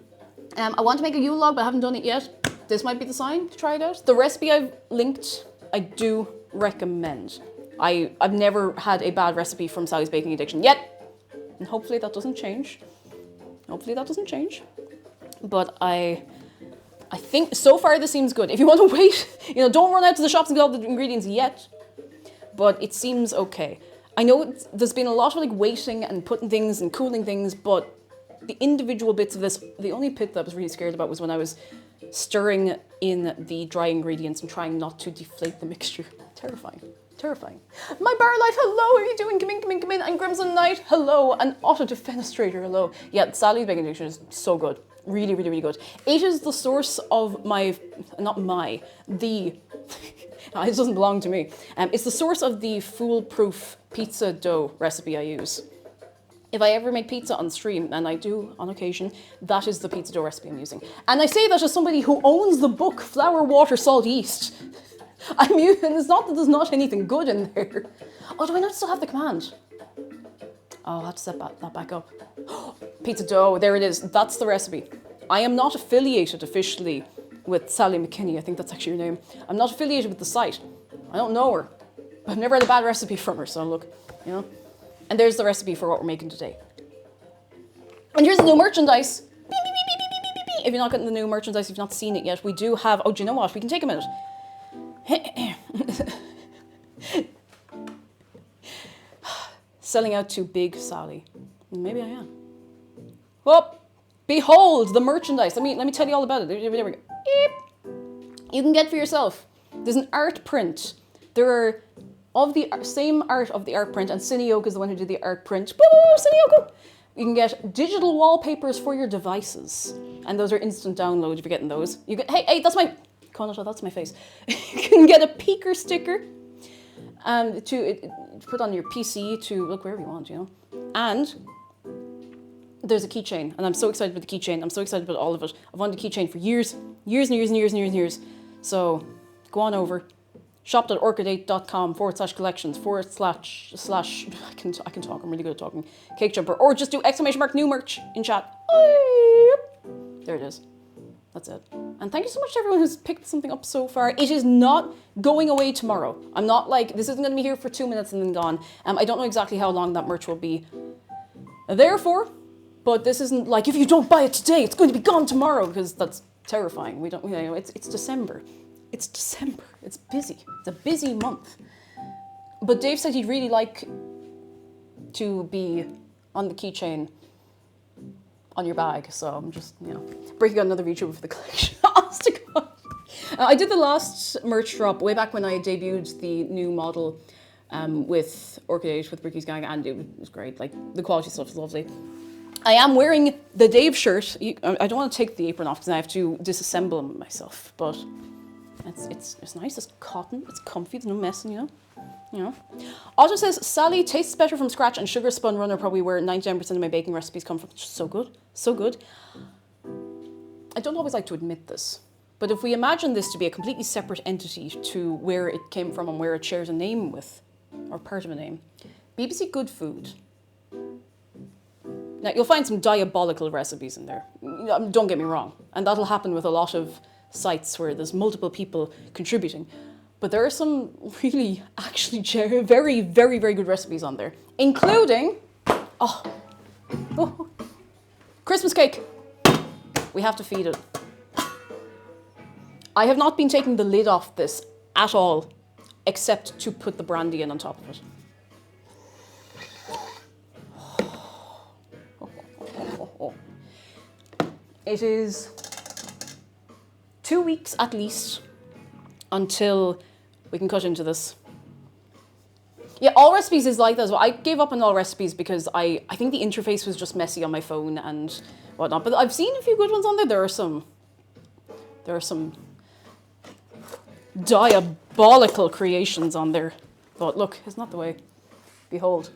I want to make a Yule log, but I haven't done it yet. This might be the sign to try it out. The recipe I've linked, I do recommend. I've never had a bad recipe from Sally's Baking Addiction yet. And hopefully that doesn't change. But I think so far this seems good. If you want to wait, you know, don't run out to the shops and get all the ingredients yet. But it seems okay. I know there's been a lot of like waiting and putting things and cooling things, but the individual bits of this, the only bit that I was really scared about was when I was stirring in the dry ingredients and trying not to deflate the mixture. Terrifying. My Barlight, hello, how are you doing? Come in. And Crimson Knight, hello. And Otto Defenestrator, hello. Yeah, Sally's Baking Addiction is so good. Really good. It is the source of it doesn't belong to me. It's the source of the foolproof pizza dough recipe I use. If I ever make pizza on stream, and I do on occasion, that is the pizza dough recipe I'm using. And I say that as somebody who owns the book Flour, Water, Salt, Yeast. I'm using, it's not that there's not anything good in there. Oh, do I not still have the command? Oh, I'll have to set that back up. Pizza dough, there it is. That's the recipe. I am not affiliated officially with Sally McKinney. I think that's actually her name. I'm not affiliated with the site. I don't know her. But I've never had a bad recipe from her, so look, you know. And there's the recipe for what we're making today. And here's the new merchandise. Beep, beep, beep, beep, beep, beep, beep. If you're not getting the new merchandise, if you've not seen it yet, we do have, oh, do you know what? We can take a minute. Selling out to Big Sally. Maybe I am. Well, behold the merchandise. Let me tell you all about it. There we go. Beep. You can get for yourself. There's an art print. There are of the same art of the art print, and Cineoke is the one who did the art print. Cineoke! You can get digital wallpapers for your devices, and those are instant download if you're getting those. You get hey, that's my Conata, that's my face. You can get a peeker sticker, to put on your PC to look wherever you want, you know. And there's a keychain, and I'm so excited about the keychain. I'm so excited about all of it. I've wanted a keychain for years. So go on over. shop.orchid8.com/collections/ I can talk, I'm really good at talking, cake jumper, or just do !new merch in chat. There it is. That's it. And thank you so much to everyone who's picked something up so far. It is not going away tomorrow. I'm not like, this isn't going to be here for 2 minutes and then gone. I don't know exactly how long that merch will be there for, but this isn't like, if you don't buy it today, it's going to be gone tomorrow, because that's terrifying. We don't, you know, it's December. It's December. It's busy. It's a busy month. But Dave said he'd really like to be on the keychain on your bag, so I'm just, you know, breaking out another VTuber for the collection. Honest to God. I did the last merch drop way back when I debuted the new model with Orchid Age, with Ricky's Gang, and it was great. Like, the quality stuff is lovely. I am wearing the Dave shirt. I don't want to take the apron off because I have to disassemble myself, but it's nice. It's cotton. It's comfy. There's no messing, you know. You know. Otto says, Sally tastes better from scratch, and Sugar Spun Runner probably where 99% of my baking recipes come from. So good. So good. I don't always like to admit this, but if we imagine this to be a completely separate entity to where it came from and where it shares a name with, or part of a name, BBC Good Food. Now, you'll find some diabolical recipes in there. Don't get me wrong. And that'll happen with a lot of sites where there's multiple people contributing. But there are some really, actually, very, very, very good recipes on there. Including, Christmas cake. We have to feed it. I have not been taking the lid off this at all, except to put the brandy in on top of it. It is 2 weeks at least until we can cut into this. Yeah, all recipes is like that. So I gave up on all recipes because I think the interface was just messy on my phone and whatnot. But I've seen a few good ones on there. There are some diabolical creations on there. But look, it's not the way. Behold.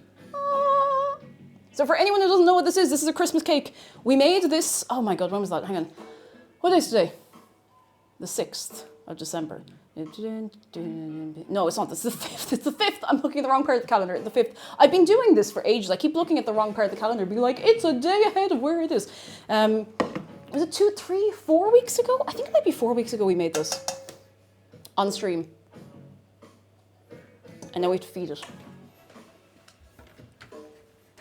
So for anyone who doesn't know what this is a Christmas cake. We made this, oh my God, when was that? Hang on. What day is today? The 6th of December. No, it's not. It's the 5th. It's the 5th. I'm looking at the wrong part of the calendar. The 5th. I've been doing this for ages. I keep looking at the wrong part of the calendar and being like, it's a day ahead of where it is. Was it 2, 3, 4 weeks ago? I think it might be 4 weeks ago we made this on stream. And now we have to feed it.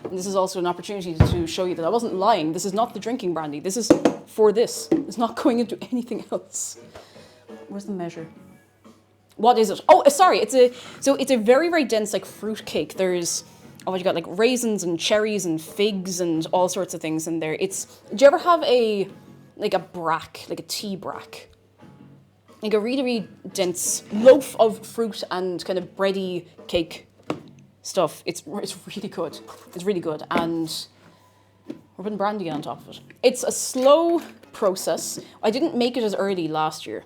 And this is also an opportunity to show you that I wasn't lying. This is not the drinking brandy. This is for this. It's not going into anything else. Where's the measure? What is it? Oh, sorry. It's a very, very dense like fruit cake. There's, oh, you got like raisins and cherries and figs and all sorts of things in there. Do you ever have a brack, like a tea brack? Like a really, really dense loaf of fruit and kind of bready cake stuff. It's really good. It's really good. And we're putting brandy on top of it. It's a slow process. I didn't make it as early last year.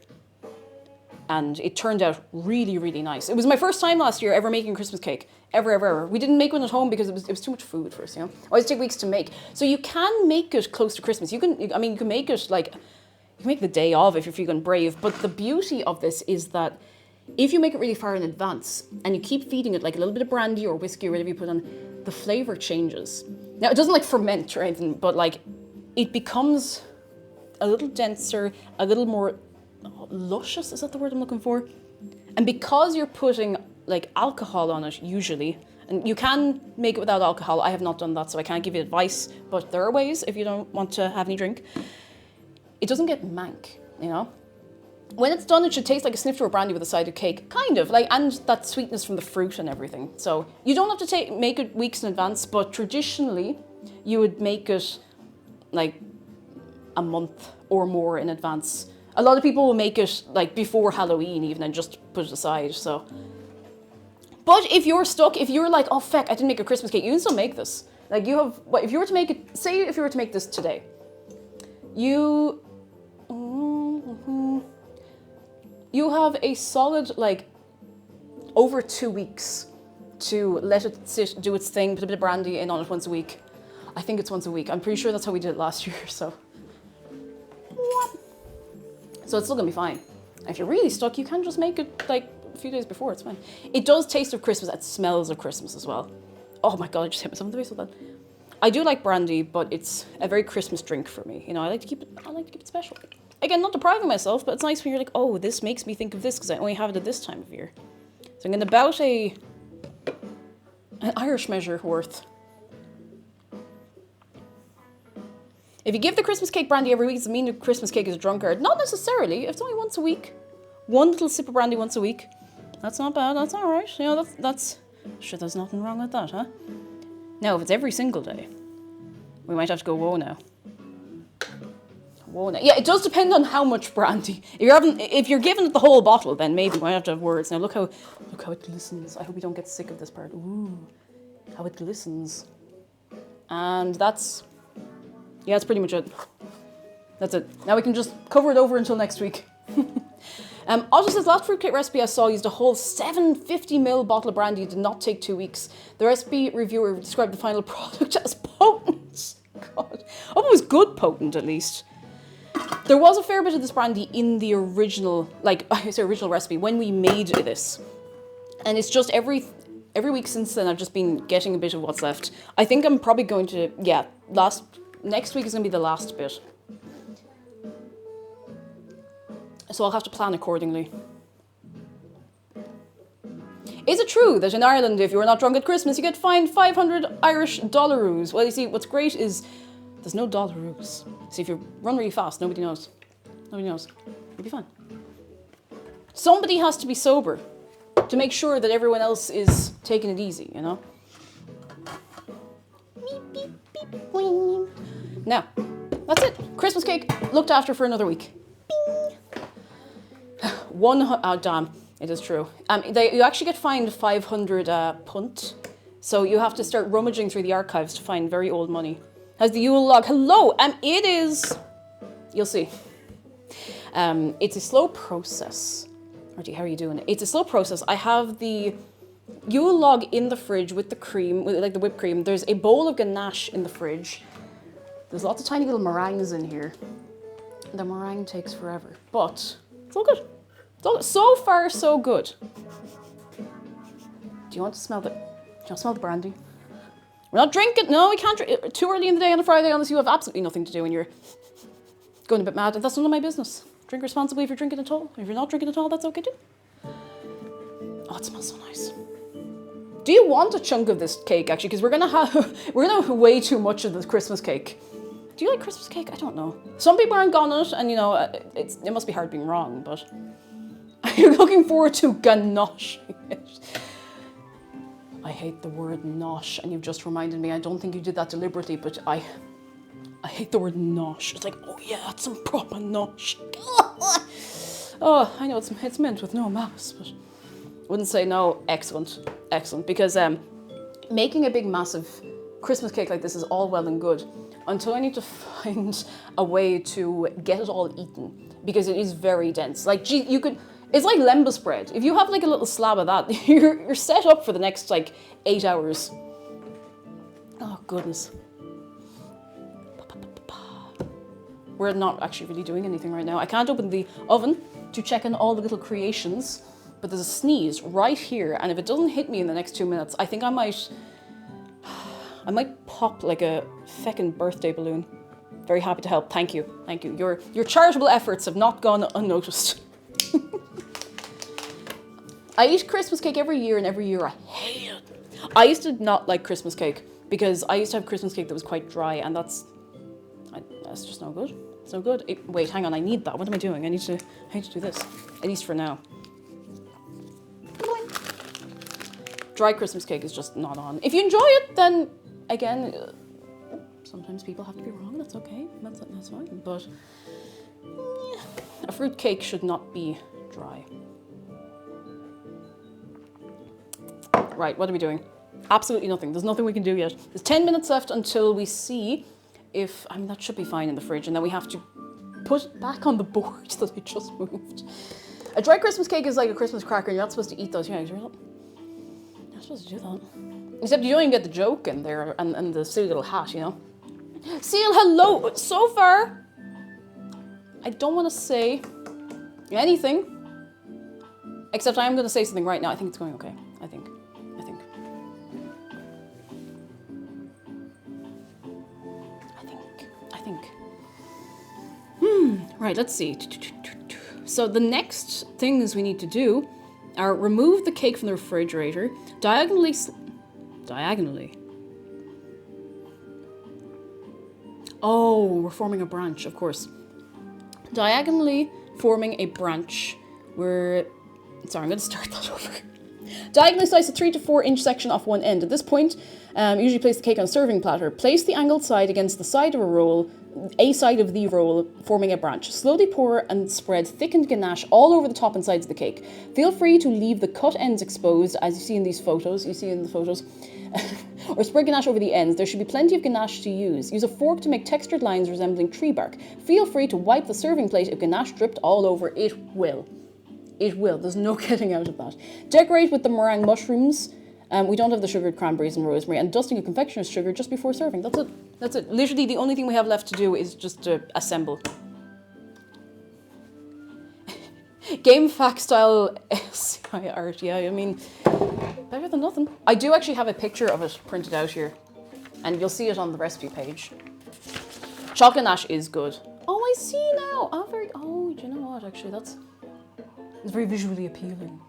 And it turned out really, really nice. It was my first time last year ever making a Christmas cake. Ever. We didn't make one at home because it was too much food for us, you know? It always take weeks to make. So you can make it close to Christmas. You can make it like, you can make the day of if you're feeling brave. But the beauty of this is that if you make it really far in advance and you keep feeding it like a little bit of brandy or whiskey or whatever you put on, the flavor changes. Now, it doesn't like ferment or anything, but like it becomes a little denser, a little more luscious, is that the word I'm looking for? And because you're putting like alcohol on it usually, and you can make it without alcohol, I have not done that, so I can't give you advice, but there are ways if you don't want to have any drink. It doesn't get mank, you know? When it's done, it should taste like a snifter of brandy with a side of cake, kind of, like, and that sweetness from the fruit and everything. So you don't have to make it weeks in advance, but traditionally you would make it like a month or more in advance. A lot of people will make it like before Halloween even and just put it aside, so. But if you're stuck, if you're like, oh feck, I didn't make a Christmas cake, you can still make this. Like you have, if you were to make it, say if you were to make this today, you have a solid like over 2 weeks to let it sit, do its thing, put a bit of brandy in on it once a week. I think it's once a week. I'm pretty sure that's how we did it last year, so. So it's still gonna be fine. If you're really stuck, you can just make it like a few days before, it's fine. It does taste of Christmas, it smells of Christmas as well. Oh my God, I just hit myself in the face with that. I do like brandy, but it's a very Christmas drink for me. You know, I like to keep it special. Again, not depriving myself, but it's nice when you're like, oh, this makes me think of this because I only have it at this time of year. So I'm going to bout an Irish measure worth. If you give the Christmas cake brandy every week, does it mean the Christmas cake is a drunkard? Not necessarily. If it's only once a week. One little sip of brandy once a week. That's not bad. That's all right. You know, that's... Sure, there's nothing wrong with that, huh? Now, if it's every single day, we might have to go whoa now. Whoa now. Yeah, it does depend on how much brandy. If you're giving it the whole bottle, then maybe we might have to have words. Now, look how it glistens. I hope you don't get sick of this part. Ooh, how it glistens. And that's... Yeah, that's pretty much it. That's it. Now we can just cover it over until next week. Otto says, last fruitcake recipe I saw used a whole 750ml bottle of brandy. It did not take 2 weeks. The recipe reviewer described the final product as potent. God. Oh, it was good potent, at least. There was a fair bit of this brandy in the original, original recipe when we made this. And it's just every week since then I've just been getting a bit of what's left. I think I'm probably going to, next week is going to be the last bit. So I'll have to plan accordingly. Is it true that in Ireland, if you're not drunk at Christmas, you get fined 500 Irish dollaroos? Well, you see, what's great is there's no dollaroos. See, if you run really fast, nobody knows. Nobody knows. You'll be fine. Somebody has to be sober to make sure that everyone else is taking it easy, you know? Beep, beep, boing. Now, that's it. Christmas cake looked after for another week. Oh, damn. It is true. You actually get fined 500 punt. So you have to start rummaging through the archives to find very old money. How's the Yule Log? Hello! It is... You'll see. It's a slow process. How are you doing? It's a slow process. I have the Yule Log in the fridge with the cream, with the whipped cream. There's a bowl of ganache in the fridge. There's lots of tiny little meringues in here. The meringue takes forever, but it's all good. So far, so good. Do you want to smell the brandy? We're not drinking. No, we can't drink too early in the day on a Friday unless you have absolutely nothing to do and you're going a bit mad. That's none of my business. Drink responsibly if you're drinking at all. If you're not drinking at all, that's okay too. Oh, it smells so nice. Do you want a chunk of this cake actually? Because we're gonna have way too much of this Christmas cake. Do you like Christmas cake? I don't know. Some people aren't on it, and you know it must be hard being wrong, but. You're looking forward to ganache. I hate the word nosh, and you've just reminded me. I don't think you did that deliberately, but I hate the word nosh. It's like, oh yeah, that's some proper nosh. Oh, I know it's meant with no malice, but I wouldn't say no. Excellent, because making a big massive Christmas cake like this is all well and good until I need to find a way to get it all eaten because it is very dense. Like, gee, you could. It's like lembas bread. If you have like a little slab of that, you're set up for the next like 8 hours. Oh goodness. We're not actually really doing anything right now. I can't open the oven to check on all the little creations, but there's a sneeze right here, and if it doesn't hit me in the next 2 minutes, I think I might pop like a feckin' birthday balloon. Very happy to help. Thank you. Your charitable efforts have not gone unnoticed. I eat Christmas cake every year, and every year I hate it. I used to not like Christmas cake because I used to have Christmas cake that was quite dry, and that's just no good. It's no good. Wait, hang on. I need that. What am I doing? I need to do this. At least for now. Dry Christmas cake is just not on. If you enjoy it, then again, sometimes people have to be wrong. That's okay. That's fine. But a fruit cake should not be dry. Right, what are we doing? Absolutely nothing. There's nothing we can do yet. There's 10 minutes left until we see if... that should be fine in the fridge. And then we have to put it back on the board that I just moved. A dry Christmas cake is like a Christmas cracker. And you're not supposed to eat those. You're not supposed to do that. Except you don't even get the joke in there and the silly little hat, you know? Seal, hello! So far, I don't want to say anything. Except I am going to say something right now. I think it's going okay. I think. Right, let's see. So the next things we need to do are remove the cake from the refrigerator, diagonally. Oh, we're forming a branch, of course. Diagonally forming a branch. Sorry, I'm going to start that over. Diagonally slice a 3 to 4 inch section off one end. At this point, usually place the cake on a serving platter. Place the angled side against the side of a side of the roll, forming a branch. Slowly pour and spread thickened ganache all over the top and sides of the cake. Feel free to leave the cut ends exposed, as you see in these photos. Or spread ganache over the ends. There should be plenty of ganache to use. Use a fork to make textured lines resembling tree bark. Feel free to wipe the serving plate if ganache dripped all over. It will. It will. There's no getting out of that. Decorate with the meringue mushrooms. We don't have the sugared cranberries and rosemary. And dusting of confectioner's sugar just before serving. That's it. That's it. Literally, the only thing we have left to do is just to assemble. Game fact style SCI art. Yeah, I mean, better than nothing. I do actually have a picture of it printed out here. And you'll see it on the recipe page. Chocolate ganache is good. Oh, I see now. Oh, do you know what? Actually, it's very visually appealing.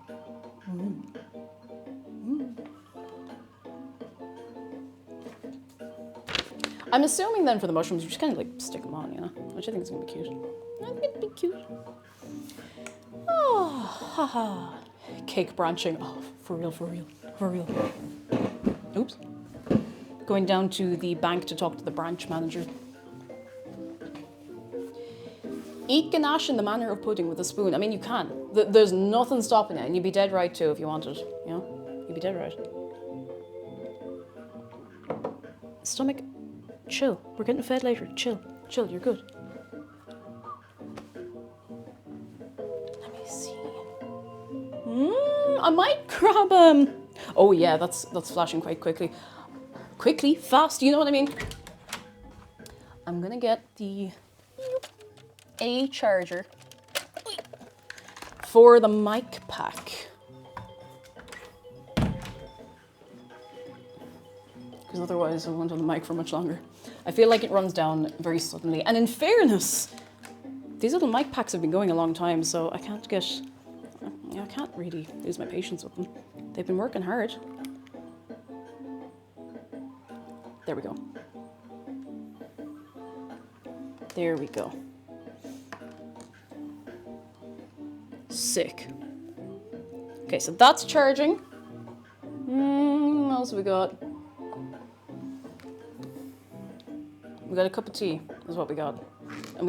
I'm assuming then for the mushrooms, you just kind of like stick them on, you know? Which I think is going to be cute. I think it'd be cute. Oh, haha. Cake branching. Oh, for real, for real, for real. Oops. Going down to the bank to talk to the branch manager. Eat ganache in the manner of pudding with a spoon. I mean, you can. There's nothing stopping it, and you'd be dead right too if you wanted. You know, you'd be dead right. Stomach, chill. We're getting fed later. Chill, chill. You're good. Let me see. I might grab Oh yeah, that's flashing quite quickly. Quickly, fast. You know what I mean? I'm gonna get a charger for the mic pack, because otherwise I won't have the mic for much longer. I feel like it runs down very suddenly, and in fairness, these little mic packs have been going a long time, so I can't really lose my patience with them. They've been working hard. There we go. There we go. Sick. Okay, so that's charging. What else have we got? We got a cup of tea, is what we got. And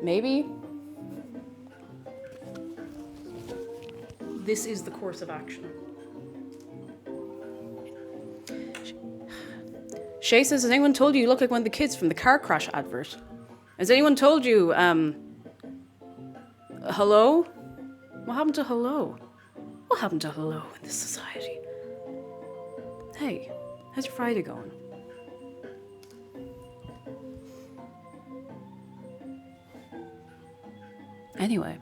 maybe. This is the course of action. Shay says, has anyone told you look like one of the kids from the car crash advert? Has anyone told you, hello? What happened to hello? What happened to hello in this society? Hey, how's your Friday going? Anyway,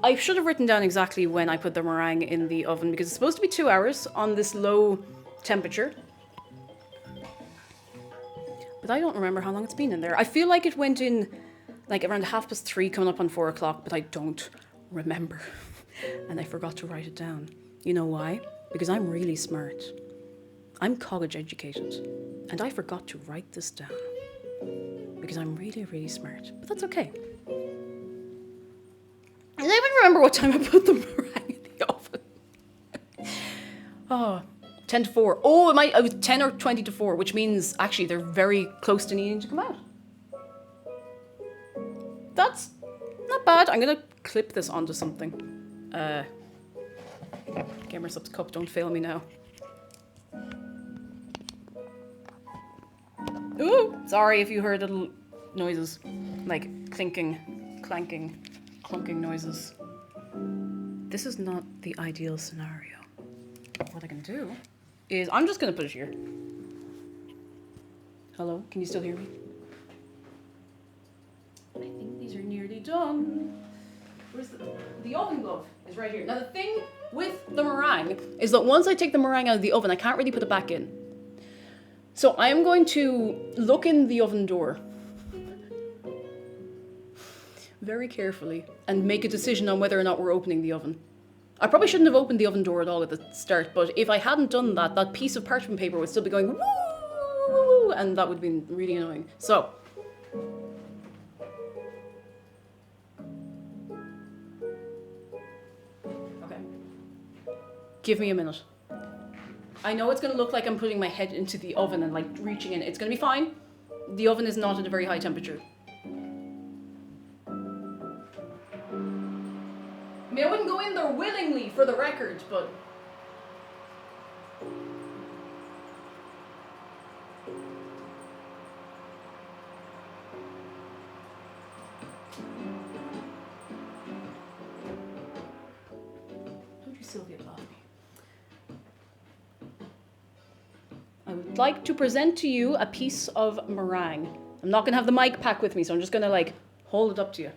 I should have written down exactly when I put the meringue in the oven, because it's supposed to be 2 hours on this low temperature. But I don't remember how long it's been in there. I feel like it went in like around 3:30, coming up on 4 o'clock, but I don't remember. And I forgot to write it down. You know why? Because I'm really smart. I'm college educated. And I forgot to write this down. Because I'm really, really smart. But that's okay. I don't even remember what time I put the meringue in the oven. Oh, 10 to 4. Oh, it was 10 or 20 to 4, which means actually they're very close to needing to come out. That's not bad. I'm going to clip this onto something. Gamer Subs Cup, don't fail me now. Ooh, sorry if you heard little noises, like clinking, clanking, clunking noises. This is not the ideal scenario. What I can do is I'm just going to put it here. Hello, can you still hear me? I think these are nearly done. Where's the oven glove is right here. Now the thing with the meringue is that once I take the meringue out of the oven, I can't really put it back in. So I am going to look in the oven door very carefully and make a decision on whether or not we're opening the oven. I probably shouldn't have opened the oven door at all at the start, but if I hadn't done that, that piece of parchment paper would still be going woo, and that would have been really annoying. So, okay, give me a minute. I know it's going to look like I'm putting my head into the oven and like reaching in. It's going to be fine. The oven is not at a very high temperature. I mean, I wouldn't go in there willingly for the record, but... How would you Sylvia laugh me? I would like to present to you a piece of meringue. I'm not going to have the mic pack with me, so I'm just going to like hold it up to you.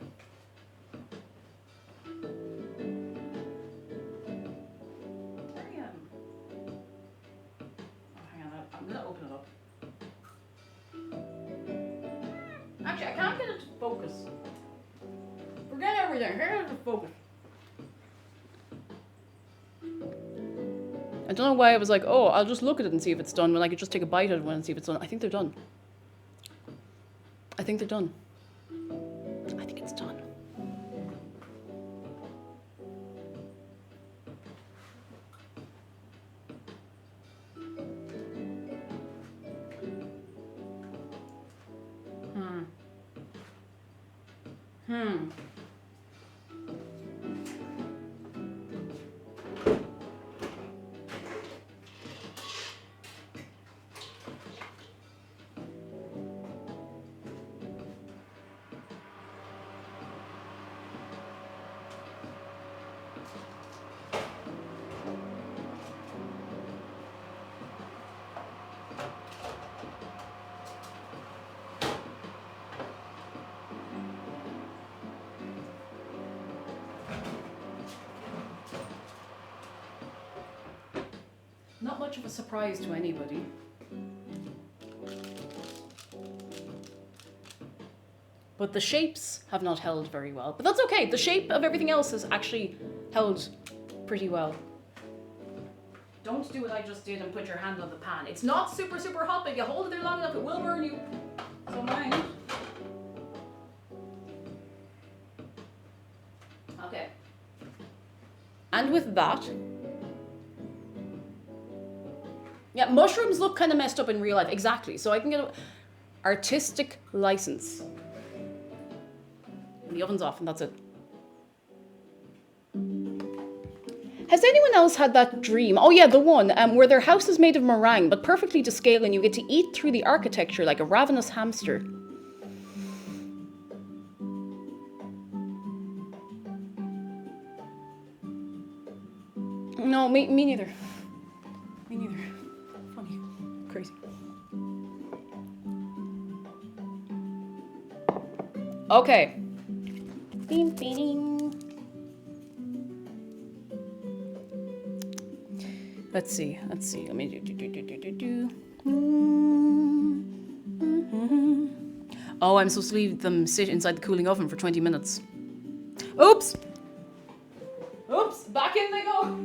Actually, I can't get it to focus. Forget everything. Here it to focus. I don't know why I was like, oh, I'll just look at it and see if it's done when I could just take a bite out of one and see if it's done. I think they're done. I think they're done. I think it's done. Not much of a surprise to anybody. But the shapes have not held very well. But that's okay. The shape of everything else has actually held pretty well. Don't do what I just did and put your hand on the pan. It's not super, super hot, but if you hold it there long enough, it will burn you. So mind. Okay. And with that... Yeah, mushrooms look kind of messed up in real life. Exactly. So I can get an artistic license. And the oven's off, and that's it. Has anyone else had that dream? Oh yeah, the one where their house is made of meringue, but perfectly to scale, and you get to eat through the architecture like a ravenous hamster. No, me neither. Me neither. Funny. Crazy. Okay. Beam, beam. Let's see. Let me do. Oh, I'm supposed to leave them sit inside the cooling oven for 20 minutes. Oops! Back in they go!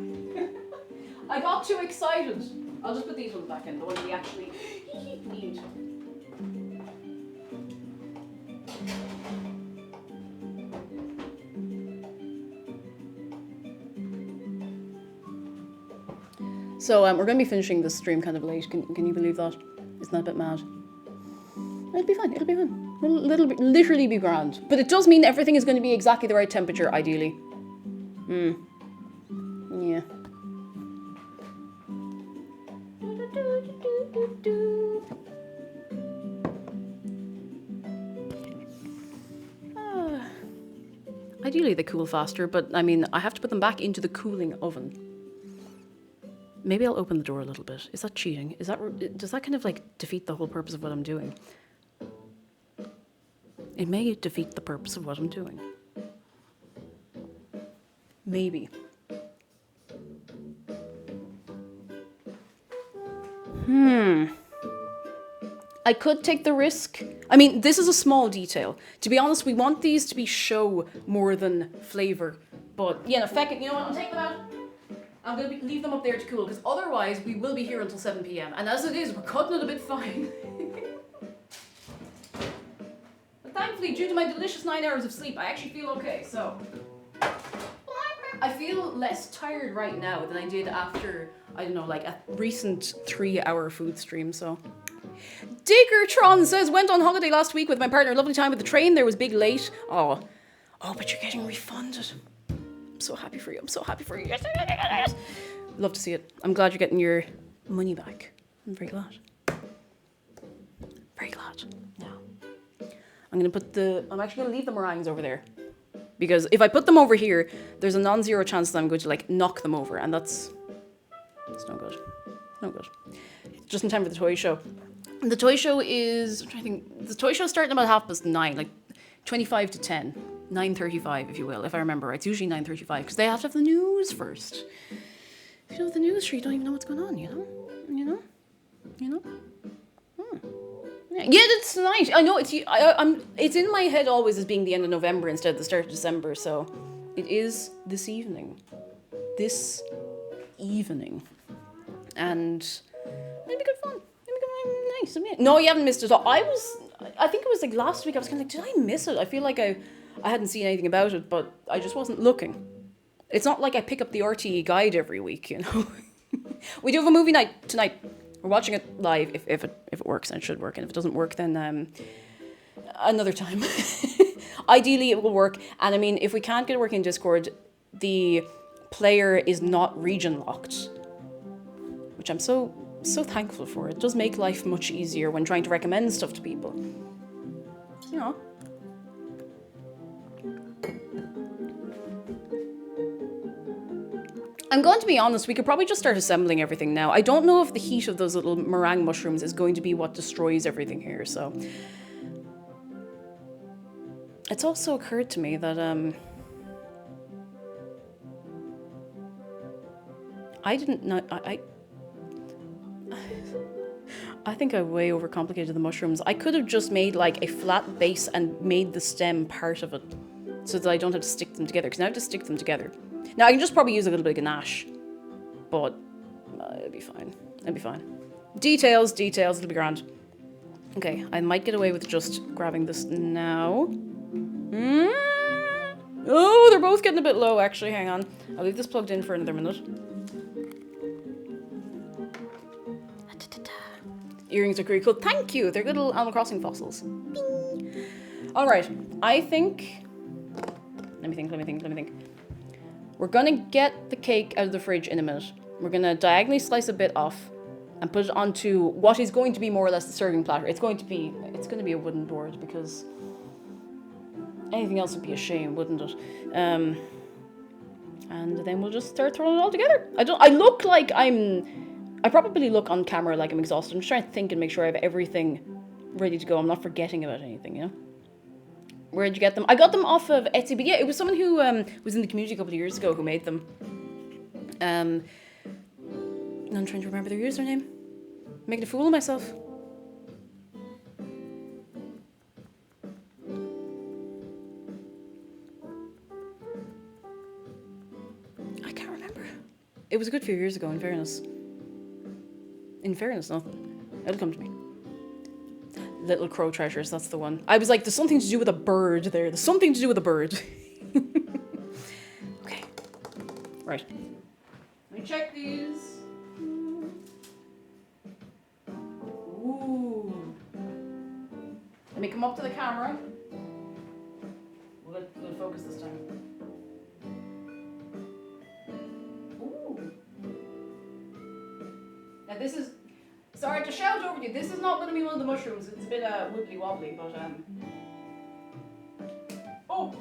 I got too excited. I'll just put these ones back in, the ones we actually need. So we're going to be finishing this stream kind of late. Can you believe that? Isn't that a bit mad? It'll be fine. It'll literally be grand. But it does mean everything is going to be exactly the right temperature, ideally. Yeah. Ideally they cool faster, but I mean, I have to put them back into the cooling oven. Maybe I'll open the door a little bit. Is that cheating? Does that kind of like defeat the whole purpose of what I'm doing? It may defeat the purpose of what I'm doing. Maybe. I could take the risk I mean, this is a small detail. To be honest, we want these to be show more than flavor. But yeah, no, feck it. You know what? I'll take them out. I'm going to leave them up there to cool, because otherwise we will be here until 7 p.m. And as it is, we're cutting it a bit fine. But thankfully, due to my delicious 9 hours of sleep, I actually feel okay. So I feel less tired right now than I did after, I don't know, like a recent 3-hour food stream. So Diggertron says, went on holiday last week with my partner. Lovely time with the train. There was big late. Oh, but you're getting refunded. I'm so happy for you. I'm so happy for you. Yes. Love to see it. I'm glad you're getting your money back. I'm very glad. Very glad. Now, I'm actually going to leave the meringues over there. Because if I put them over here, there's a non-zero chance that I'm going to like knock them over. And that's no good. No good. Just in time for the toy show. The toy show is, I'm trying to think, the toy show's starting about 9:30, like 25 to 10. 9:35, if you will, if I remember right. It's usually 9:35 because they have to have the news first. If you don't have the news, you don't even know what's going on, you know? Yeah, it's tonight. I know it's in my head always as being the end of November instead of the start of December, so it is this evening. This evening. And it'll be good fun. Nice. No, you haven't missed it at all. I think it was like last week I was kind of like, did I miss it? I feel like I hadn't seen anything about it, but I just wasn't looking. It's not like I pick up the RTE guide every week, you know. We do have a movie night tonight. We're watching it live if it works, and it should work. And if it doesn't work, then another time. Ideally, it will work. And I mean, if we can't get it working in Discord, the player is not region locked, which I'm so thankful for. It does make life much easier when trying to recommend stuff to people. You know. I'm going to be honest, we could probably just start assembling everything now. I don't know if the heat of those little meringue mushrooms is going to be what destroys everything here, so. It's also occurred to me that, I didn't know, I think I way overcomplicated the mushrooms. I could have just made like a flat base and made the stem part of it so that I don't have to stick them together, because now I have to stick them together. Now I can just probably use a little bit of ganache, but it'll be fine. It'll be fine. Details, it'll be grand. Okay, I might get away with just grabbing this now. Oh, they're both getting a bit low actually, hang on. I'll leave this plugged in for another minute. Earrings are pretty cool. Thank you. They're good little Animal Crossing fossils. Bing. All right. I think. Let me think. We're gonna get the cake out of the fridge in a minute. We're gonna diagonally slice a bit off and put it onto what is going to be more or less the serving platter. It's going to be a wooden board because anything else would be a shame, wouldn't it? And then we'll just start throwing it all together. I probably look on camera like I'm exhausted. I'm just trying to think and make sure I have everything ready to go. I'm not forgetting about anything, you know? Where'd you get them? I got them off of Etsy, but yeah, it was someone who was in the community a couple of years ago who made them. And I'm trying to remember their username. Making a fool of myself. I can't remember. It was a good few years ago, in fairness. Nothing. It'll come to me. Little Crow Treasures, that's the one. I was like, there's something to do with a bird there. Okay. Right. Let me check these. Ooh. Let me come up to the camera. We'll focus this time. Ooh. Now this is... Sorry to shout over you. This is not going to be one of the mushrooms. It's a bit wibbly wobbly, but Oh!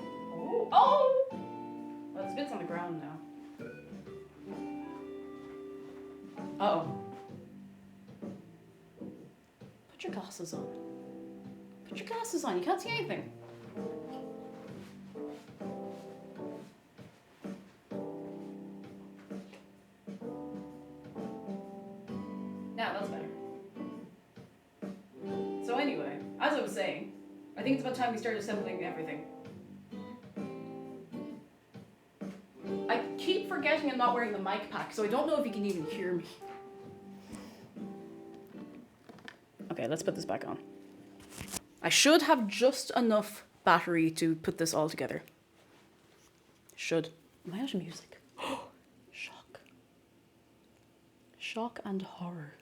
Well, there's bits on the ground now. Uh-oh. Put your glasses on. You can't see anything. Now that's better. So anyway, as I was saying, time we start assembling everything. I keep forgetting I'm not wearing the mic pack, so I don't know if you can even hear me. Okay, let's put this back on. I should have just enough battery to put this all together. Should. Am I out of music? Shock. Shock and horror.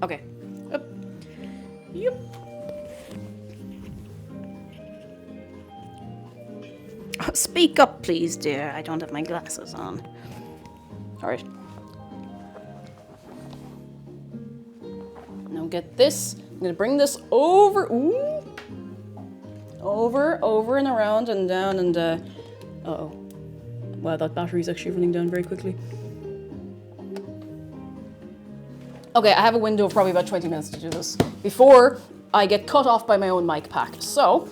Okay. Up. Yep. Speak up, please, dear. I don't have my glasses on. Alright. Now get this. I'm gonna bring this over. Ooh. Over and around and down and uh-oh. Wow, that battery's actually running down very quickly. Okay, I have a window of probably about 20 minutes to do this before I get cut off by my own mic pack. So,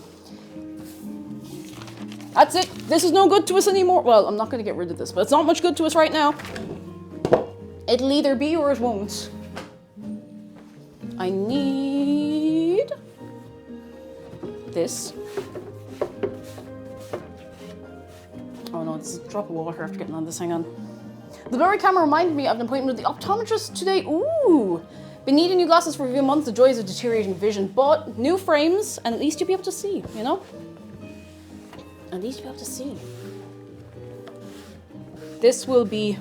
that's it. This is no good to us anymore. Well, I'm not going to get rid of this, but it's not much good to us right now. It'll either be or it won't. I need this. Oh no, it's a drop of water after getting on this. Hang on. The blurry camera reminded me of an appointment with the optometrist today. Ooh! Been needing new glasses for a few months, the joys of deteriorating vision, but new frames, and at least you'll be able to see, you know? At least you'll be able to see. This will be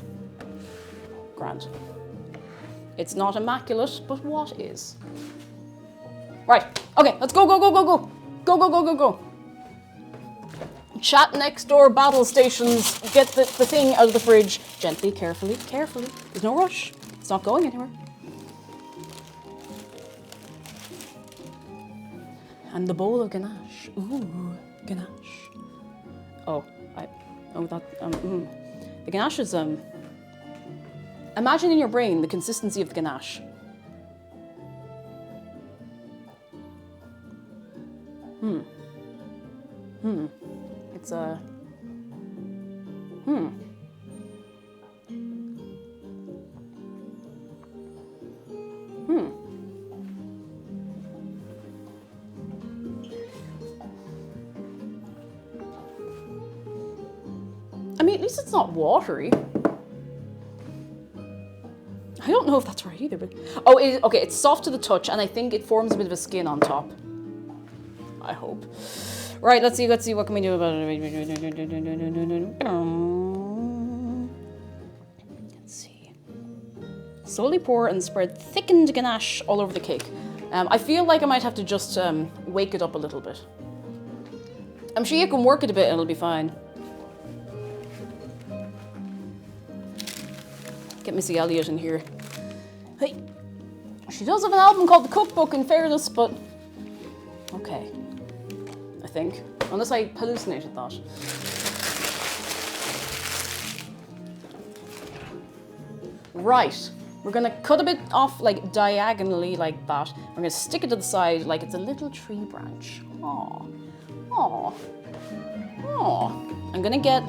grand. It's not immaculate, but what is? Right, okay, let's go, go, go, go, go. Go, go, go, go, go. Chat next door battle stations. Get the thing out of the fridge. Gently, carefully, carefully. There's no rush. It's not going anywhere. And the bowl of ganache. Ooh, ganache. Oh, the ganache is, imagine in your brain the consistency of the ganache. It's a, I mean, at least it's not watery. I don't know if that's right either, but... Oh, okay, it's soft to the touch, and I think it forms a bit of a skin on top. I hope. Right, let's see, what can we do about it? Let's see. Slowly pour and spread thickened ganache all over the cake. I feel like I might have to just wake it up a little bit. I'm sure you can work it a bit and it'll be fine. Get Missy Elliott in here. Hey, she does have an album called The Cookbook, in fairness, but okay. I think, unless I hallucinated that. Right, we're gonna cut a bit off like diagonally like that. We're gonna stick it to the side like it's a little tree branch. Aww, aww, aww. I'm gonna get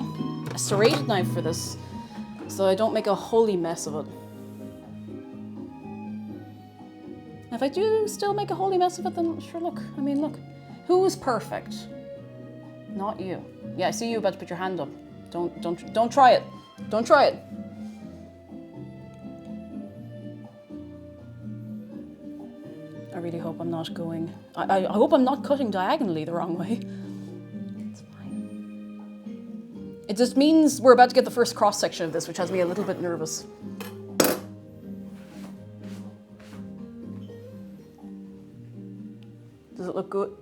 a serrated knife for this, so I don't make a holy mess of it. If I do still make a holy mess of it, then sure, look. I mean, look. Who's perfect? Not you. Yeah, I see you about to put your hand up. Don't try it. Don't try it. I really hope I'm not going... I hope I'm not cutting diagonally the wrong way. It's fine. It just means we're about to get the first cross-section of this, which has me a little bit nervous. Does it look good?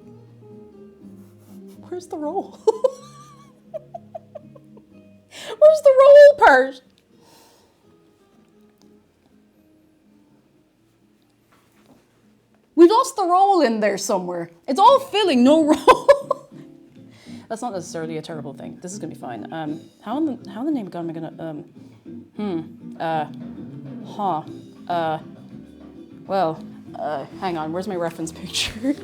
Where's the roll? Where's the roll part? We lost the roll in there somewhere. It's all filling, no roll. That's not necessarily a terrible thing. This is gonna be fine. How in the name of God am I gonna, well, hang on, where's my reference picture?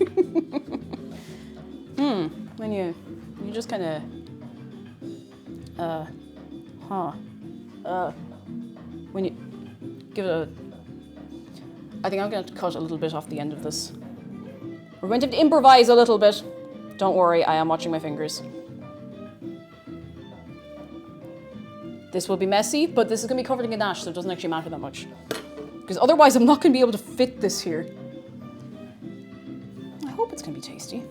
When you just kind of, when you give it a, I think I'm going to cut a little bit off the end of this. We're going to have to improvise a little bit. Don't worry, I am watching my fingers. This will be messy, but this is going to be covered in ganache, so it doesn't actually matter that much. Because otherwise I'm not going to be able to fit this here. I hope it's going to be tasty.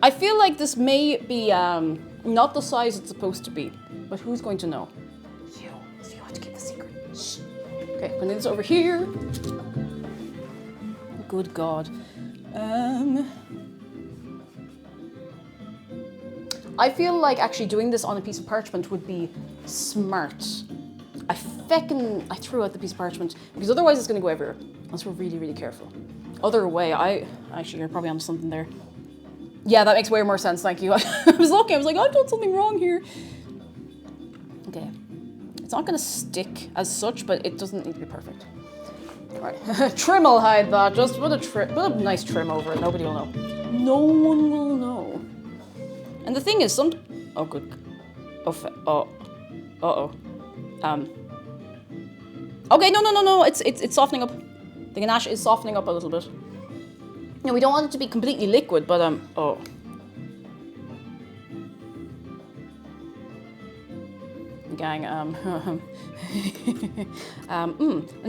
I feel like this may be not the size it's supposed to be, but who's going to know? You. So you have to keep the secret. Shh. Okay, putting this over here. Good God. I feel like actually doing this on a piece of parchment would be smart. I threw out the piece of parchment because otherwise it's going to go everywhere unless we're really, really careful. Other way, actually, you're probably onto something there. Yeah, that makes way more sense, thank you. I was looking, I was like, I've done something wrong here. Okay. It's not going to stick as such, but it doesn't need to be perfect. All right. Trim will hide that. Just put a nice trim over it. Nobody will know. No one will know. And the thing is, oh, good. Oh. Uh-oh. Okay, no. It's softening up. The ganache is softening up a little bit. No, we don't want it to be completely liquid, but oh. Gang, I'm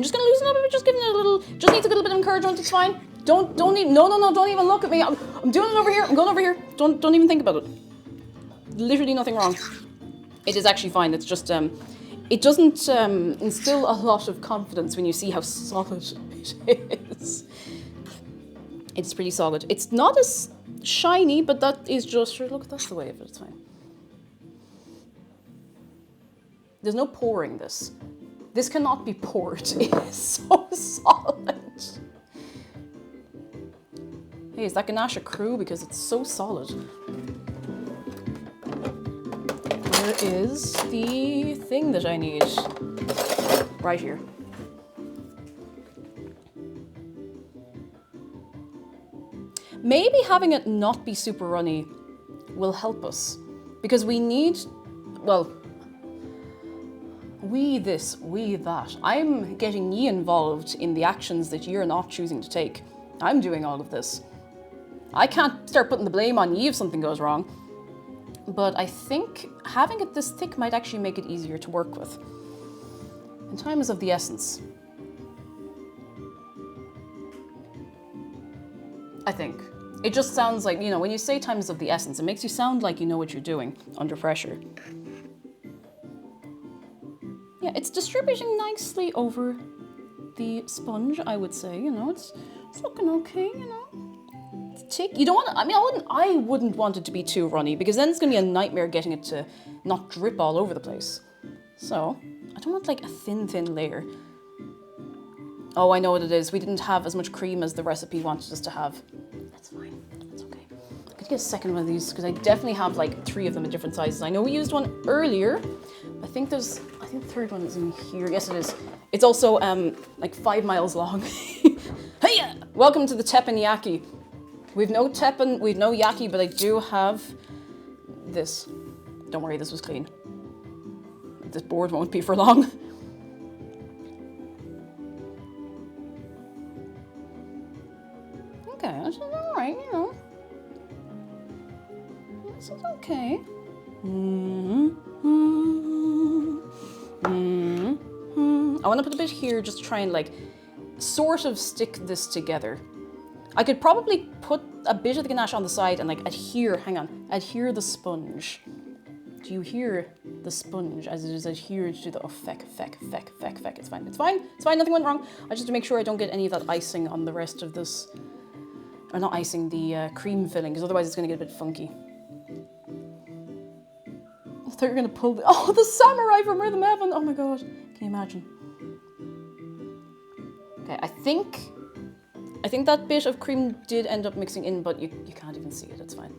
just gonna loosen up a bit, just giving it a little, just needs a little bit of encouragement, it's fine. Don't even, no, don't even look at me. I'm doing it over here, I'm going over here. Don't even think about it. Literally nothing wrong. It is actually fine, it's just, it doesn't instill a lot of confidence when you see how solid it is. It's pretty solid. It's not as shiny, but that is just, look, that's the way of it, it's fine. There's no pouring this. This cannot be poured. It is so solid. Hey, is that ganache a crew? Because it's so solid. Where is the thing that I need? Right here. Maybe having it not be super runny will help us. Because we need, well, we this, we that. I'm getting ye involved in the actions that you're not choosing to take. I'm doing all of this. I can't start putting the blame on ye if something goes wrong. But I think having it this thick might actually make it easier to work with. And time is of the essence. I think. It just sounds like, you know, when you say time is of the essence, it makes you sound like you know what you're doing under pressure. Yeah, it's distributing nicely over the sponge, I would say, you know, it's looking okay, you know. It's thick. You don't want to, I mean, I wouldn't want it to be too runny because then it's going to be a nightmare getting it to not drip all over the place. So, I don't want like a thin layer. Oh, I know what it is. We didn't have as much cream as the recipe wanted us to have. That's fine, that's okay. I could get a second one of these because I definitely have like 3 of them in different sizes. I know we used one earlier. I think the third one is in here. Yes, it is. It's also like 5 miles long. Hey, welcome to the teppanyaki. We've no teppen, we've no yaki, but I do have this. Don't worry, this was clean. This board won't be for long. Okay, this is all right, you know. This is okay. I want to put a bit here just to try and like sort of stick this together. I could probably put a bit of the ganache on the side and like adhere the sponge. Do you hear the sponge as it is adhered to the, oh, feck. It's fine, nothing went wrong. I just to make sure I don't get any of that icing on the rest of this, or not icing, the cream filling, because otherwise it's going to get a bit funky. I thought you were going to pull the samurai from Rhythm Heaven. Oh my god, can you imagine? Okay, I think that bit of cream did end up mixing in, but you can't even see it, it's fine.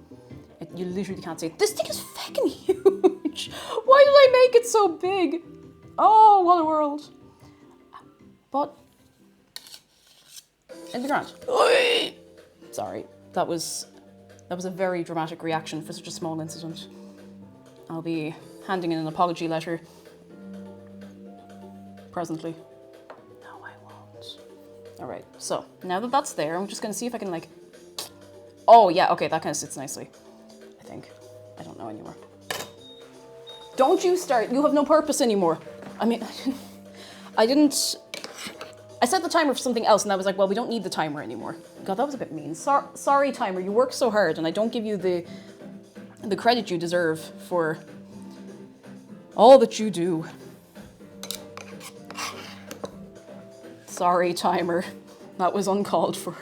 You literally can't see it. This thing is fucking huge. Why did I make it so big? Oh, what a world. But, in the ground. Sorry, that was a very dramatic reaction for such a small incident. I'll be handing in an apology letter presently. No, I won't. All right, so now that that's there, I'm just gonna see if I can like, oh yeah, okay, that kind of sits nicely, I think. I don't know anymore. Don't you start, you have no purpose anymore. I mean, I set the timer for something else and I was like, well, we don't need the timer anymore. God, that was a bit mean. Sorry, timer, you work so hard and I don't give you the credit you deserve for all that you do. Sorry, timer, that was uncalled for.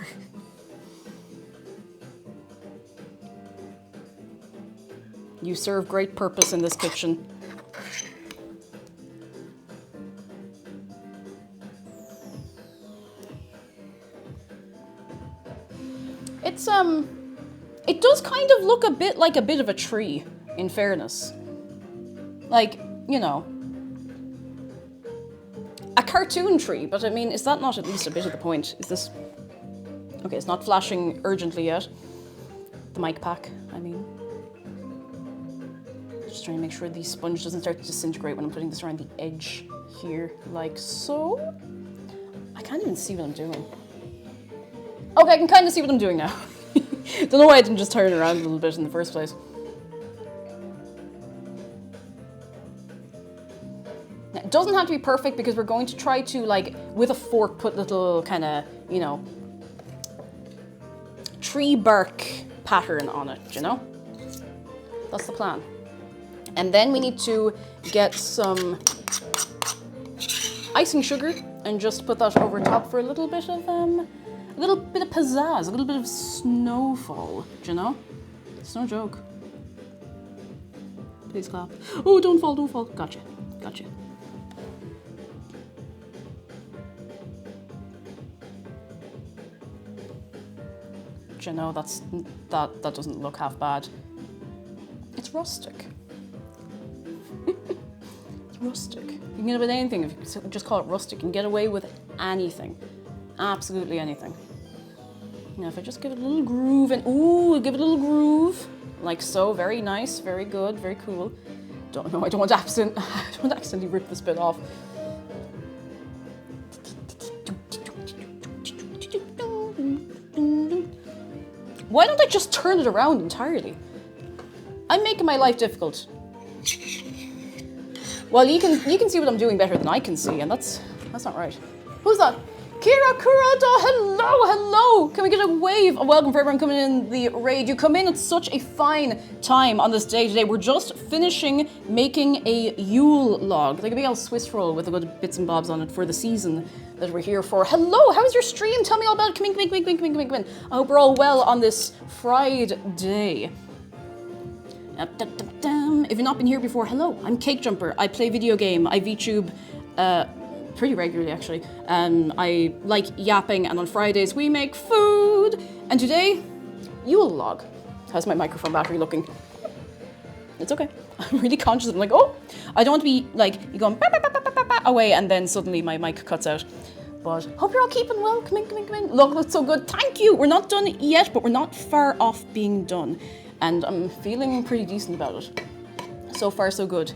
You serve great purpose in this kitchen. It's, it does kind of look a bit like a bit of a tree, in fairness. Like, you know, a cartoon tree, but I mean, is that not at least a bit of the point? Is this... Okay, it's not flashing urgently yet. The mic pack, I mean. Just trying to make sure the sponge doesn't start to disintegrate when I'm putting this around the edge here, like so. I can't even see what I'm doing. Okay, I can kind of see what I'm doing now. Don't know why I didn't just turn it around a little bit in the first place. It doesn't have to be perfect because we're going to try to, like, with a fork, put little kind of, you know, tree bark pattern on it, you know? That's the plan. And then we need to get some icing sugar and just put that over top for a little bit of pizzazz, a little bit of snowfall, do you know? It's no joke. Please clap. Oh, don't fall, don't fall. Gotcha, gotcha. Do you know, that doesn't look half bad. It's rustic. It's rustic. You can get away with anything if you just call it rustic. You can get away with anything. Absolutely anything. Now if I just give it a little groove and ooh, give it a little groove. Like so, very nice, very good, very cool. Don't know, I don't want to accidentally rip this bit off. Why don't I just turn it around entirely? I'm making my life difficult. Well, you can see what I'm doing better than I can see, and that's not right. Who's that? Kira Kurata, hello, hello! Can we get a wave of welcome for everyone coming in the raid? You come in at such a fine time on this day today. We're just finishing making a Yule Log, like a big old Swiss roll with a good bits and bobs on it for the season that we're here for. Hello, how's your stream? Tell me all about it. Come in. I hope we're all well on this Friday. If you've not been here before, hello, I'm Cake Jumper. I play video game. I VTube pretty regularly, actually. I like yapping, and on Fridays we make food. And today, Yule Log. How's my microphone battery looking? It's okay. I'm really conscious. I'm like, oh, I don't want to be like, you going away, and then suddenly my mic cuts out. But hope you're all keeping well. Come in. Look, that's so good. Thank you. We're not done yet, but we're not far off being done. And I'm feeling pretty decent about it. So far, so good.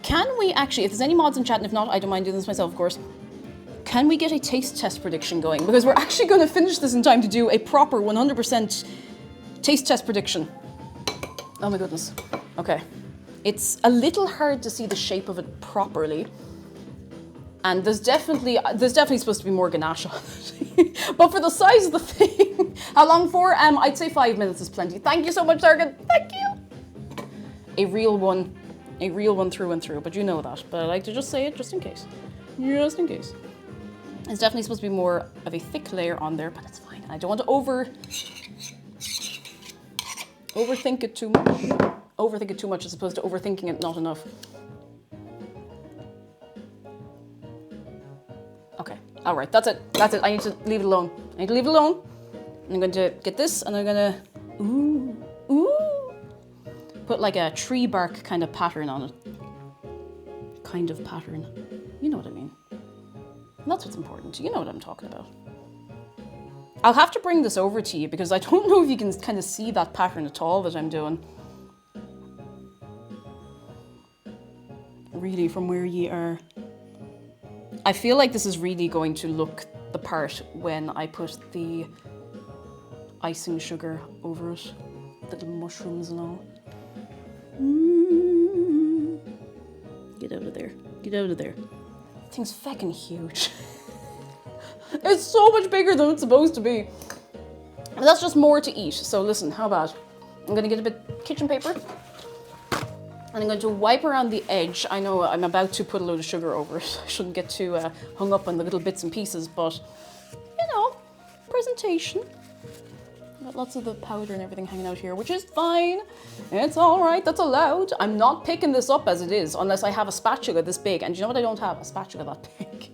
Can we actually, if there's any mods in chat, and if not, I don't mind doing this myself, of course, can we get a taste test prediction going? Because we're actually going to finish this in time to do a proper 100% taste test prediction. Oh my goodness. Okay. It's a little hard to see the shape of it properly. And there's definitely supposed to be more ganache on it. But for the size of the thing, how long for? I'd say 5 minutes is plenty. Thank you so much, Sargon. Thank you. A real one through and through, but you know that. But I like to just say it just in case. Just in case. It's definitely supposed to be more of a thick layer on there, but it's fine. I don't want to overthink it too much. Overthink it too much as opposed to overthinking it not enough. Okay, all right, that's it. I need to leave it alone. I'm going to get this and I'm going to, put like a tree bark kind of pattern on it. Kind of pattern. You know what I mean. And that's what's important. You know what I'm talking about. I'll have to bring this over to you because I don't know if you can kind of see that pattern at all that I'm doing. Really, from where you are. I feel like this is really going to look the part when I put the icing sugar over it, little mushrooms and all. Get out of there. Get out of there. This thing's fucking huge. It's so much bigger than it's supposed to be. But that's just more to eat. So listen, how about I'm going to get a bit of kitchen paper. And I'm going to wipe around the edge. I know I'm about to put a load of sugar over it. I shouldn't get too hung up on the little bits and pieces, but, you know, presentation. Got lots of the powder and everything hanging out here, which is fine. It's all right, that's allowed. I'm not picking this up as it is, unless I have a spatula this big. And you know what I don't have? A spatula that big.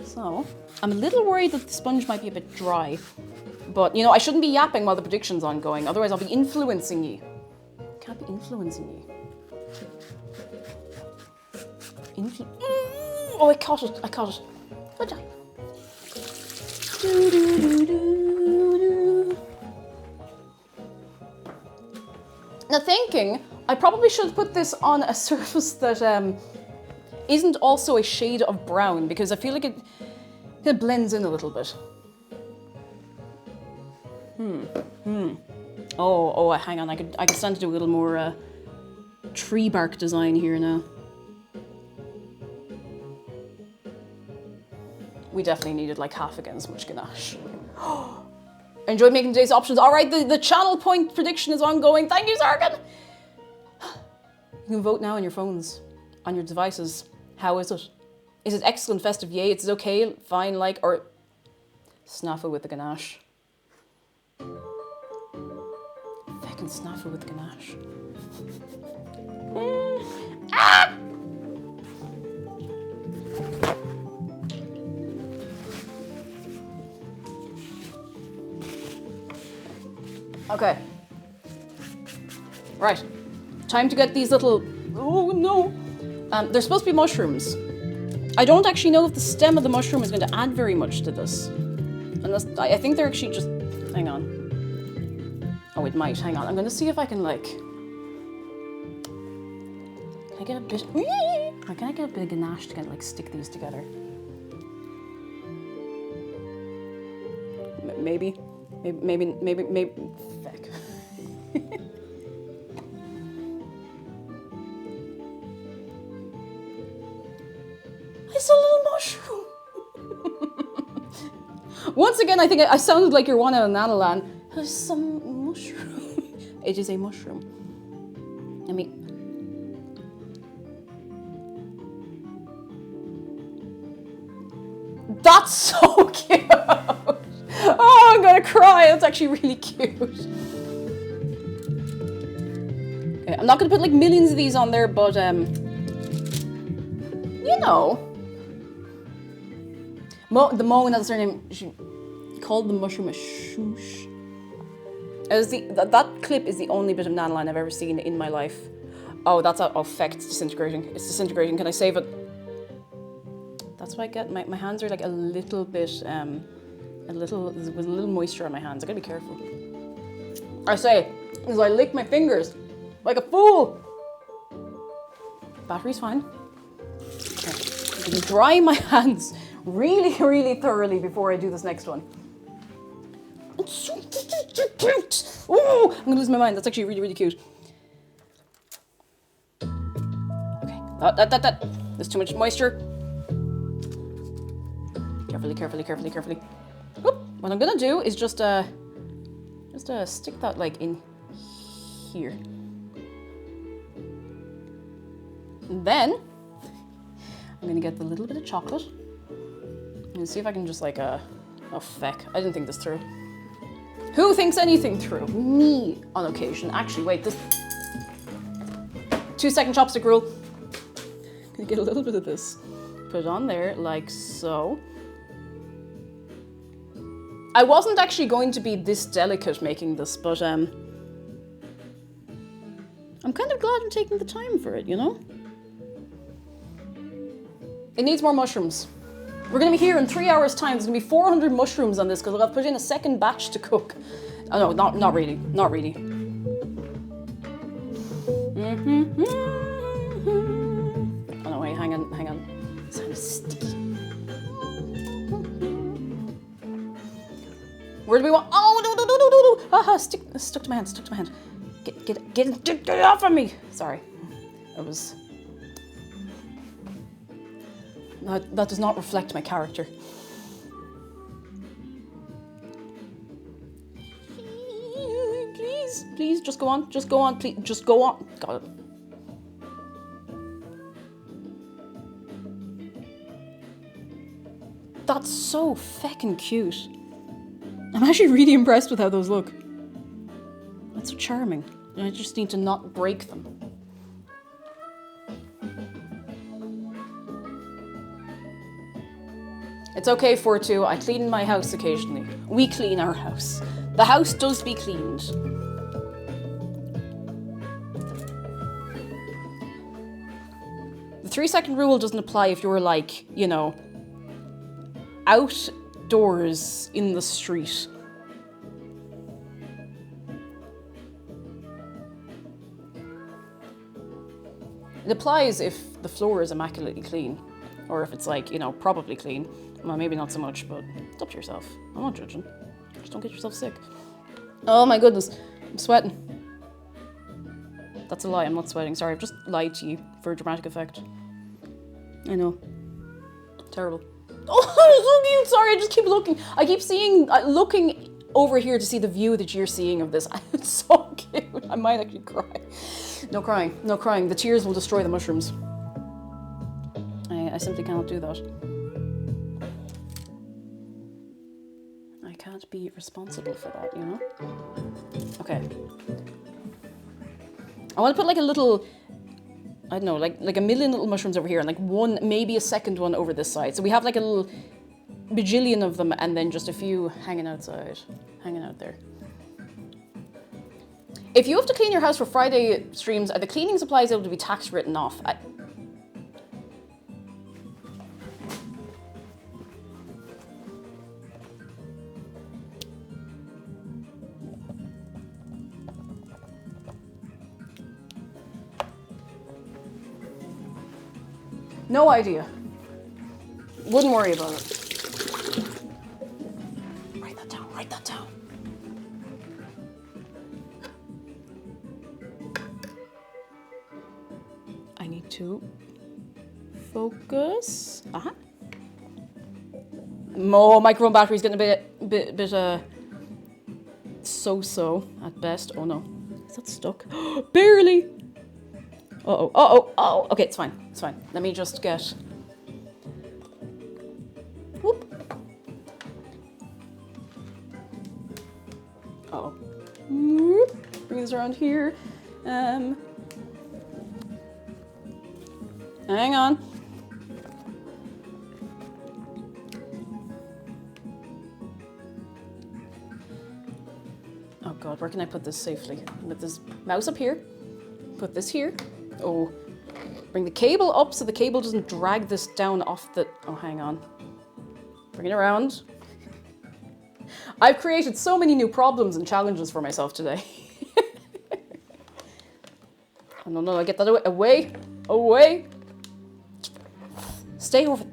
So, I'm a little worried that the sponge might be a bit dry. But, you know, I shouldn't be yapping while the prediction's ongoing. Otherwise, I'll be influencing you. Can't be influencing you. Oh, I caught it. I caught it. Good job. Now thinking, I probably should put this on a surface that isn't also a shade of brown, because I feel like it blends in a little bit. Oh, hang on, I could stand to do a little more tree bark design here now. We definitely needed like half again as much ganache. Enjoyed making today's options. All right, the channel point prediction is ongoing. Thank you, Sargon. You can vote now on your phones, on your devices. How is it? Is it excellent, festive, yay? It's okay, fine, like, or snafu with the ganache? Feckin' snafu with the ganache. Ah! Okay. Right. Time to get these little... Oh, no. They're supposed to be mushrooms. I don't actually know if the stem of the mushroom is going to add very much to this. Unless... I think they're actually just... Hang on. Oh, it might. Hang on. I'm going to see if I can, like... Can I get a bit... Can I get a bit of ganache to, like, stick these together? Maybe. Maybe. Feck. It's a little mushroom. Once again, I think I sounded like you're one out of Nanalan. There's some mushroom. It is a mushroom. Let me... That's so cute! Oh, I'm gonna cry. That's actually really cute. Okay, I'm not gonna put like millions of these on there, but you know, the Mo, that's her name. She called the mushroom a shoosh. That clip is the only bit of Nanaline I've ever seen in my life. Oh, that's a effect. It's disintegrating. It's disintegrating. Can I save it? That's what I get. My hands are like a little bit with a little moisture on my hands. I gotta be careful. I say, as I lick my fingers like a fool. Battery's fine. Okay. I'm gonna dry my hands really, really thoroughly before I do this next one. It's so cute. Oh, I'm gonna lose my mind. That's actually really, really cute. Okay. There's too much moisture. Carefully. Whoop. What I'm gonna do is just stick that like in here. And then I'm gonna get the little bit of chocolate and see if I can just like oh feck, I didn't think this through. Who thinks anything through? Me on occasion. Actually, wait, this 2-second chopstick rule. Gonna get a little bit of this. Put it on there like so. I wasn't actually going to be this delicate making this, but I'm kind of glad I'm taking the time for it, you know? It needs more mushrooms. We're gonna be here in 3 hours' time. There's gonna be 400 mushrooms on this because I've put in a second batch to cook. Oh no, not really. Oh no, wait, hang on. It's kind of sticky. Where do we want? Oh, no, no, no, no, no, no. Aha, stuck to my hand, stuck to my hand. Get it off of me. Sorry. It was... That does not reflect my character. Please, just go on, please, just go on. Got it. That's so feckin' cute. I'm actually really impressed with how those look. That's so charming. I just need to not break them. It's okay, Fortu. I clean my house occasionally. We clean our house. The house does be cleaned. The 3-second rule doesn't apply if you're like, you know, outdoors in the street. It applies if the floor is immaculately clean, or if it's like, you know, probably clean. Well, maybe not so much, but it's up to yourself. I'm not judging. Just don't get yourself sick. Oh my goodness, I'm sweating. That's a lie, I'm not sweating. Sorry, I've just lied to you for dramatic effect. I know. Terrible. Oh, so cute. Sorry, I just keep looking. I keep seeing, looking over here to see the view that you're seeing of this. It's so cute. I might actually cry. No crying, no crying. The tears will destroy the mushrooms. I simply cannot do that. I can't be responsible for that, you know? Okay. I want to put like a little, I don't know, like a million little mushrooms over here and like one, maybe a second one over this side. So we have like a little bajillion of them and then just a few hanging outside, hanging out there. If you have to clean your house for Friday streams, are the cleaning supplies able to be tax written off? No idea. Wouldn't worry about it. Write that down, write that down. I need to focus. Uh-huh. Oh, microphone battery's getting a bit so-so at best. Oh no, is that stuck? Barely. Uh-oh. Okay, it's fine. It's fine. Let me just get... Whoop. Uh-oh. Whoop. Bring this around here. Hang on. Oh God, where can I put this safely? Put this mouse up here. Put this here. Oh, bring the cable up so the cable doesn't drag this down off the... Oh, hang on. Bring it around. I've created so many new problems and challenges for myself today. Oh, no, I get that away. Away. Stay over.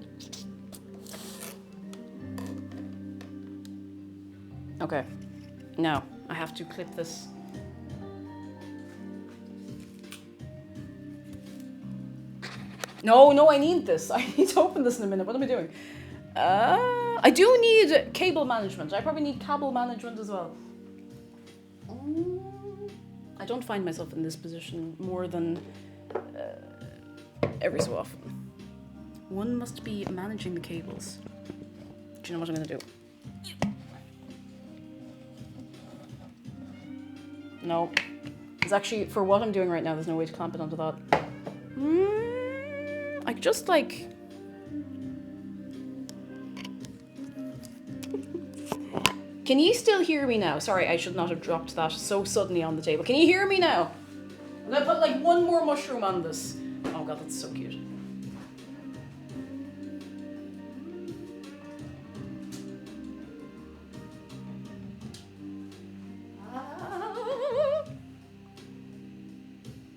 Okay. Now, I have to clip this. No, I need this. I need to open this in a minute. What am I doing? I do need cable management. I probably need cable management as well. I don't find myself in this position more than every so often. One must be managing the cables. Do you know what I'm going to do? No. It's actually, for what I'm doing right now, there's no way to clamp it onto that. I just like... Can you still hear me now? Sorry, I should not have dropped that so suddenly on the table. Can you hear me now? I'm gonna put like one more mushroom on this. Oh God, that's so cute.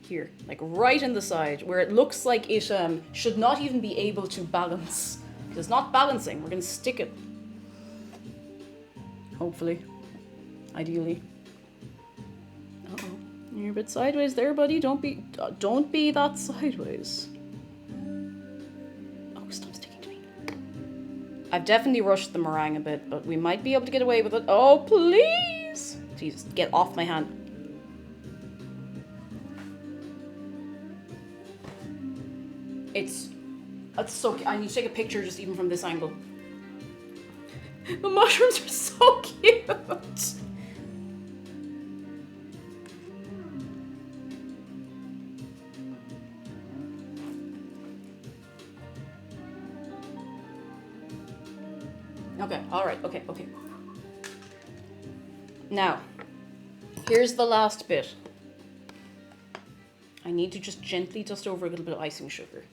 Here, like right in the side, where it looks like it should not even be able to balance. It's not balancing. We're gonna stick it. hopefully. Ideally. Uh-oh. You're a bit sideways there, buddy. Don't be that sideways. Oh, stop sticking to me. I've definitely rushed the meringue a bit, but we might be able to get away with it. Oh, please! Jesus, get off my hand. It's so cute. I need to take a picture just even from this angle. The mushrooms are so cute. Okay, alright, okay. Now, here's the last bit. I need to just gently dust over a little bit of icing sugar.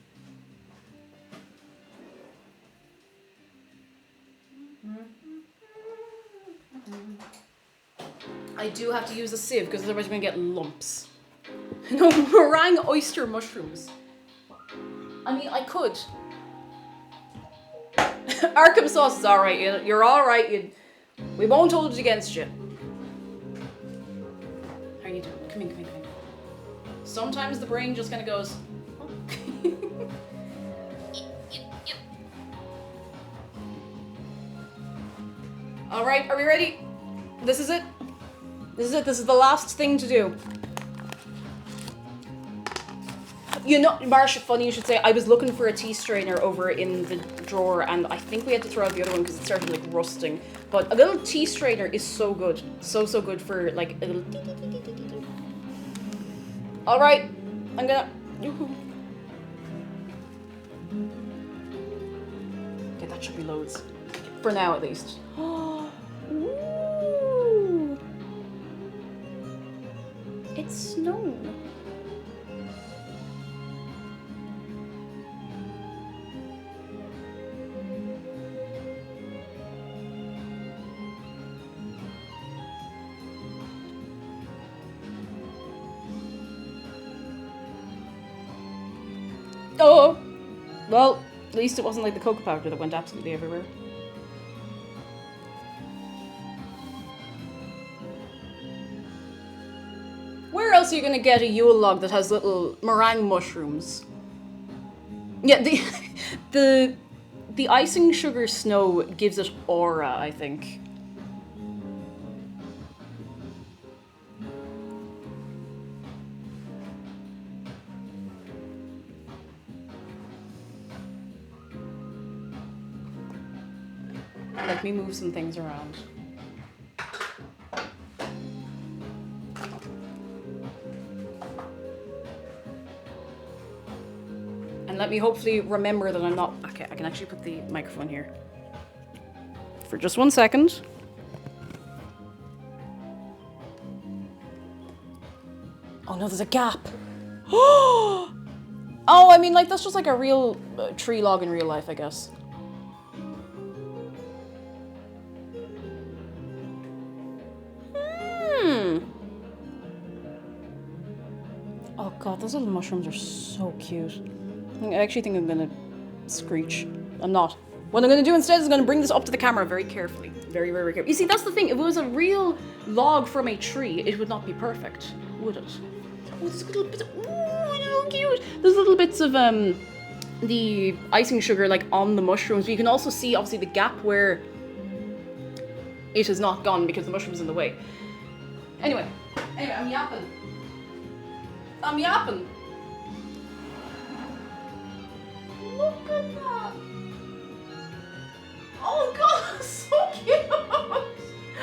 I do have to use a sieve because otherwise we're going to get lumps. No, meringue oyster mushrooms. I mean, I could. Arkham sauce is alright. You're alright. We won't hold it against you. How are you doing? Come in. Sometimes the brain just kind of goes. Alright, are we ready? This is it. This is the last thing to do. You know, Marsha, funny you should say, I was looking for a tea strainer over in the drawer and I think we had to throw out the other one because it started like rusting. But a little tea strainer is so good. So good for like a little... Alright, I'm gonna... Okay, that should be loads. For now at least. Ooh. It's snow. Oh! Well, at least it wasn't like the cocoa powder that went absolutely everywhere. Where else are you gonna get a Yule log that has little meringue mushrooms? Yeah, the icing sugar snow gives it aura, I think. Let me move some things around. And let me hopefully remember that I'm not... Okay, I can actually put the microphone here. For just 1 second. Oh no, there's a gap. Oh, I mean, like, that's just like a real tree log in real life, I guess. Oh god, those little mushrooms are so cute. I actually think I'm gonna screech. I'm not. What I'm gonna do instead is I'm gonna bring this up to the camera very carefully. Very carefully. You see, that's the thing. If it was a real log from a tree, it would not be perfect, would it? Oh, there's little bits of... Ooh, so cute! There's little bits of the icing sugar like on the mushrooms, but you can also see obviously the gap where it has not gone because the mushroom's in the way. Anyway, I'm yapping. Look at that! Oh god, that's so cute!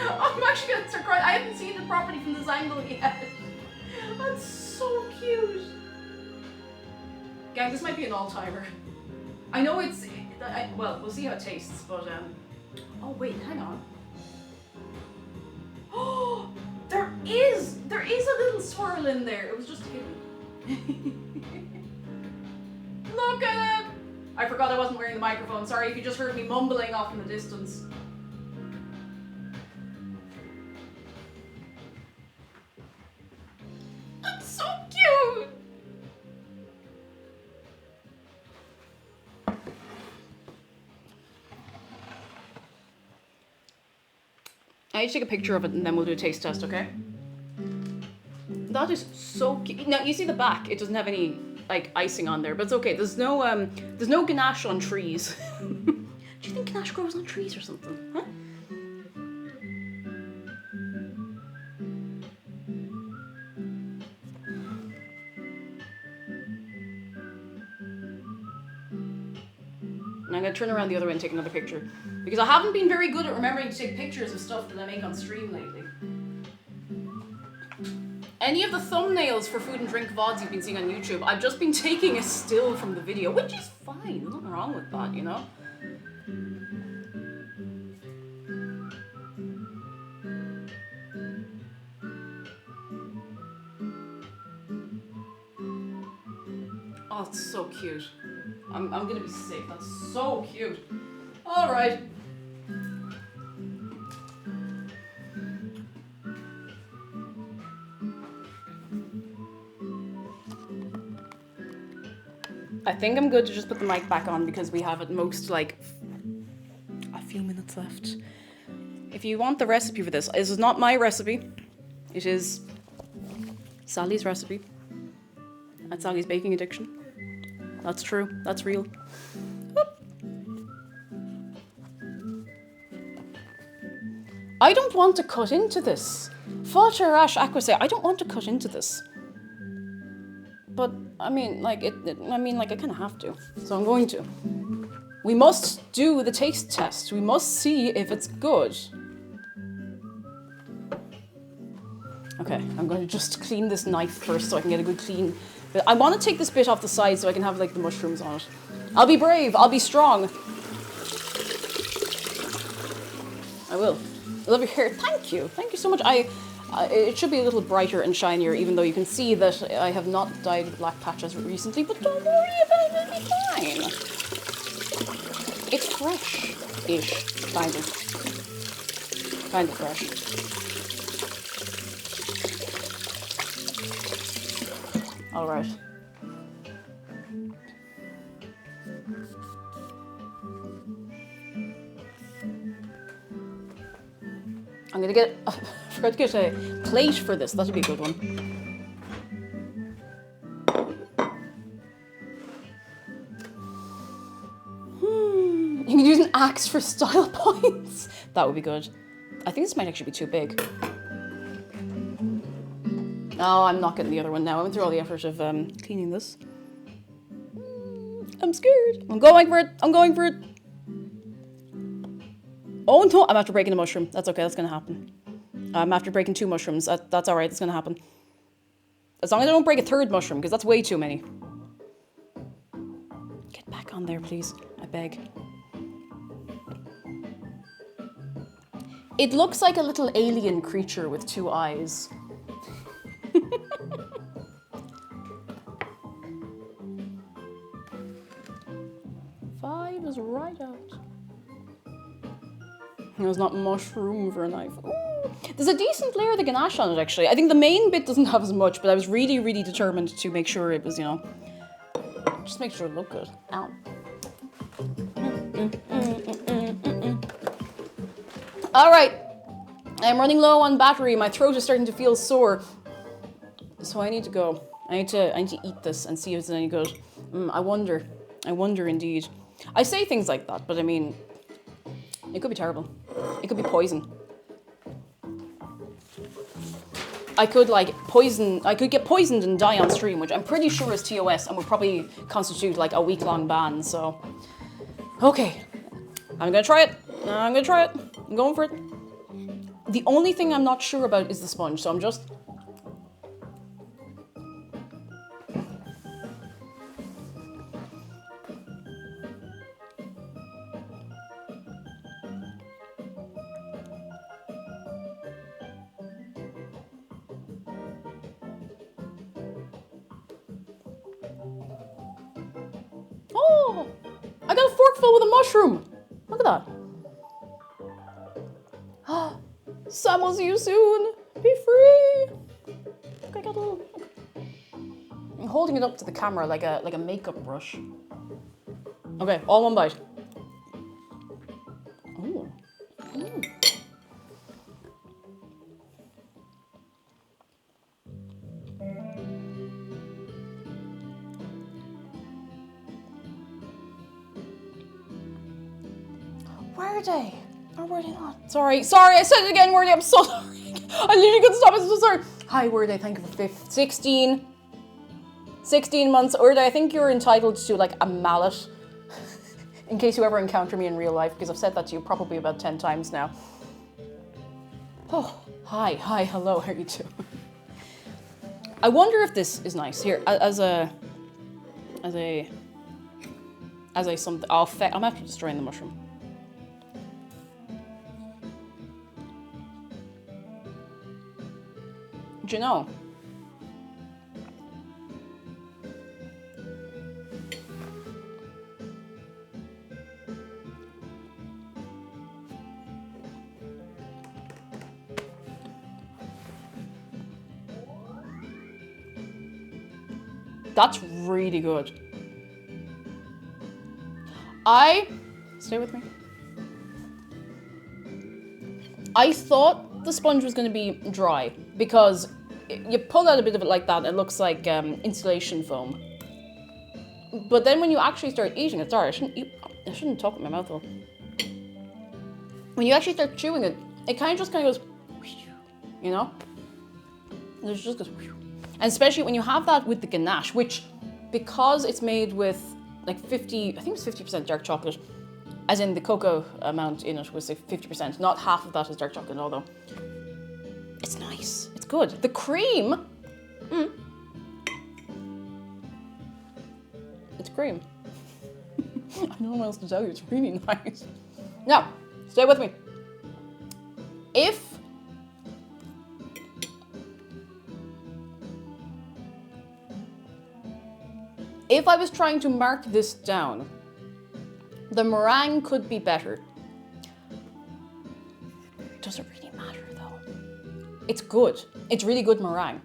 I'm actually gonna start crying. I haven't seen the property from this angle yet. That's so cute. Gang, this might be an all-timer. I know it's... well, we'll see how it tastes, but oh wait, hang on. Oh, there is a little swirl in there. It was just hidden. Look at it! I forgot I wasn't wearing the microphone. Sorry if you just heard me mumbling off in the distance. That's so cute! I need to take a picture of it and then we'll do a taste test, okay? That is so cute. Now, you see the back, it doesn't have any, like, icing on there, but it's okay. There's no ganache on trees. Do you think ganache grows on trees or something? Huh? And I'm gonna turn around the other way and take another picture. Because I haven't been very good at remembering to take pictures of stuff that I make on stream lately. Any of the thumbnails for food and drink VODs you've been seeing on YouTube, I've just been taking a still from the video, which is fine. There's nothing wrong with that, you know? Oh, it's so cute. I'm gonna be sick. That's so cute. All right. I think I'm good to just put the mic back on because we have at most like a few minutes left. If you want the recipe for this is not my recipe. It is Sally's recipe. At Sally's Baking Addiction. That's true. That's real. Whoop. I don't want to cut into this. Fáilte Ash Aquasay, I don't want to cut into this. But I mean, like I kind of have to. So I'm going to. We must do the taste test. We must see if it's good. Okay, I'm going to just clean this knife first so I can get a good clean. But I want to take this bit off the side so I can have like the mushrooms on it. I'll be brave. I'll be strong. I will. I love your hair. Thank you. Thank you so much. It should be a little brighter and shinier, even though you can see that I have not dyed black patches recently, but don't worry about it, it'll be fine. It's fresh-ish, kind of. Kind of fresh. All right. I'm gonna get, I forgot to get a plate for this. That'll be a good one. You can use an axe for style points. That would be good. I think this might actually be too big. No, I'm not getting the other one now. I went through all the effort of cleaning this. I'm scared. I'm going for it. I'm going for it. Oh no, I'm after breaking a mushroom. That's okay, that's gonna happen. I'm after breaking 2 mushrooms. That's alright, that's gonna happen. As long as I don't break a 3rd mushroom, because that's way too many. Get back on there, please. I beg. It looks like a little alien creature with 2 eyes. 5 is right out. There's not mushroom for a knife. Ooh. There's a decent layer of the ganache on it, actually. I think the main bit doesn't have as much, but I was really, really determined to make sure it was, you know, just make sure it looked good. Ow. All right. I'm running low on battery. My throat is starting to feel sore. So I need to go. I need to eat this and see if it's any good. I wonder. I wonder indeed. I say things like that, but I mean, it could be terrible. It could be poison. I could get poisoned and die on stream, which I'm pretty sure is TOS and would probably constitute like a week-long ban, so. Okay, I'm gonna try it. I'm gonna try it. I'm going for it. The only thing I'm not sure about is the sponge, so I'm just. Oh, I got a forkful with a mushroom. Look at that. Sam, will see you soon. Be free. Look, I got a little. I'm holding it up to the camera like a makeup brush. Okay, all one bite. Ooh. Ooh. they? Or were they not? Sorry, I said it again, were they? I'm so sorry. I literally couldn't stop, I'm so sorry. Hi, were they? Thank you for 16 months. Or I think you're entitled to like a mallet. In case you ever encounter me in real life, because I've said that to you probably about 10 times now. Oh, hi, hello, how are you doing? I wonder if this is nice. Here, as a something, I'm actually destroying the mushroom. Do you know? That's really good. Stay with me. I thought the sponge was going to be dry because you pull out a bit of it like that, it looks like insulation foam. But then when you actually start eating it, sorry, I shouldn't talk with my mouth full. When you actually start chewing it, it kind of goes, you know? It just goes, and especially when you have that with the ganache, which, because it's made with like 50% dark chocolate, as in the cocoa amount in it was like 50%, not half of that is dark chocolate, although it's nice, it's good. The cream, it's cream. I don't know what else to tell you, it's really nice. Now, stay with me. If I was trying to mark this down, the meringue could be better. Does it really matter though? It's good. It's really good meringue.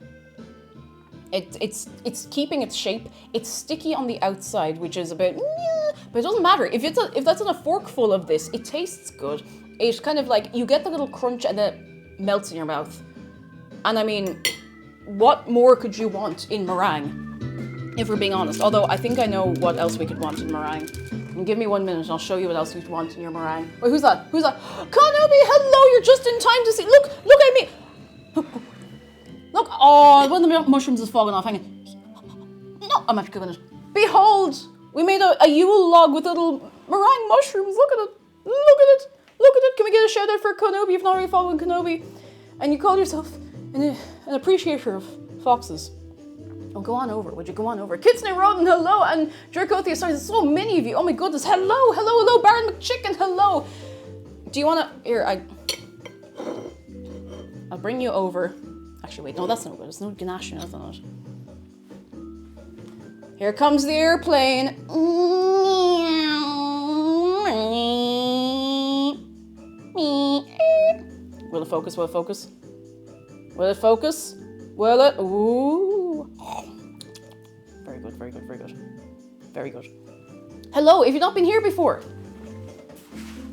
It's keeping its shape. It's sticky on the outside, which is a bit, but it doesn't matter. If that's in a forkful of this, it tastes good. It's kind of like, you get the little crunch and then it melts in your mouth. And I mean, what more could you want in meringue? If we're being honest. Although I think I know what else we could want in meringue. And give me 1 minute and I'll show you what else we'd want in your meringue. Wait, who's that? Who's that? Konobi, hello, you're just in time to see. Look at me. Look, oh, one of the mushrooms is falling off. Hang on. No, I'm after cooking it. Behold, we made a Yule log with little meringue mushrooms. Look at it. Can we get a shout out for Konobi if you're not already following Konobi? And you call yourself an appreciator of foxes. Oh, go on over. Would you go on over? Kitsune Rodin, hello. And Dracothia, sorry, there's so many of you. Oh my goodness. Hello. Baron McChicken, hello. Do you want to... Here, I'll bring you over. Actually, wait. No, that's no good. There's no ganache or nothing on it. Here comes the airplane. Will it focus? Will it focus? Will it? Ooh. Very good. Hello, if you've not been here before.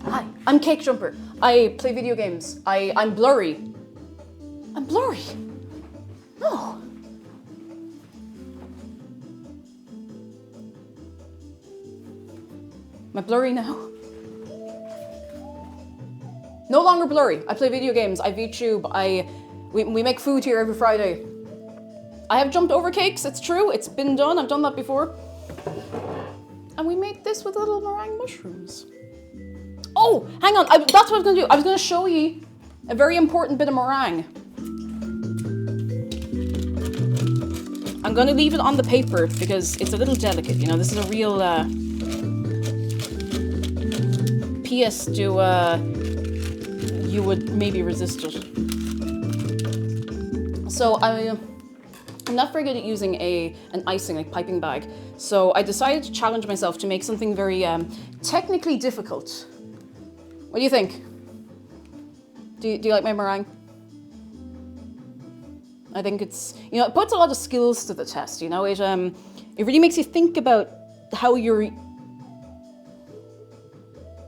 Hi, I'm Cake Jumper. I play video games. I'm blurry. No. Am I blurry now? No longer blurry. I play video games. I VTube. We make food here every Friday. I have jumped over cakes, it's true. It's been done. I've done that before. And we made this with little meringue mushrooms. Oh, hang on. That's what I was going to do. I was going to show you a very important bit of meringue. I'm going to leave it on the paper because it's a little delicate. You know, this is a real... P.S. You would maybe resist it. So I'm not very good at using an icing, like piping bag. So I decided to challenge myself to make something very technically difficult. What do you think? Do you like my meringue? I think it's, you know, it puts a lot of skills to the test, you know, it really makes you think about how you're...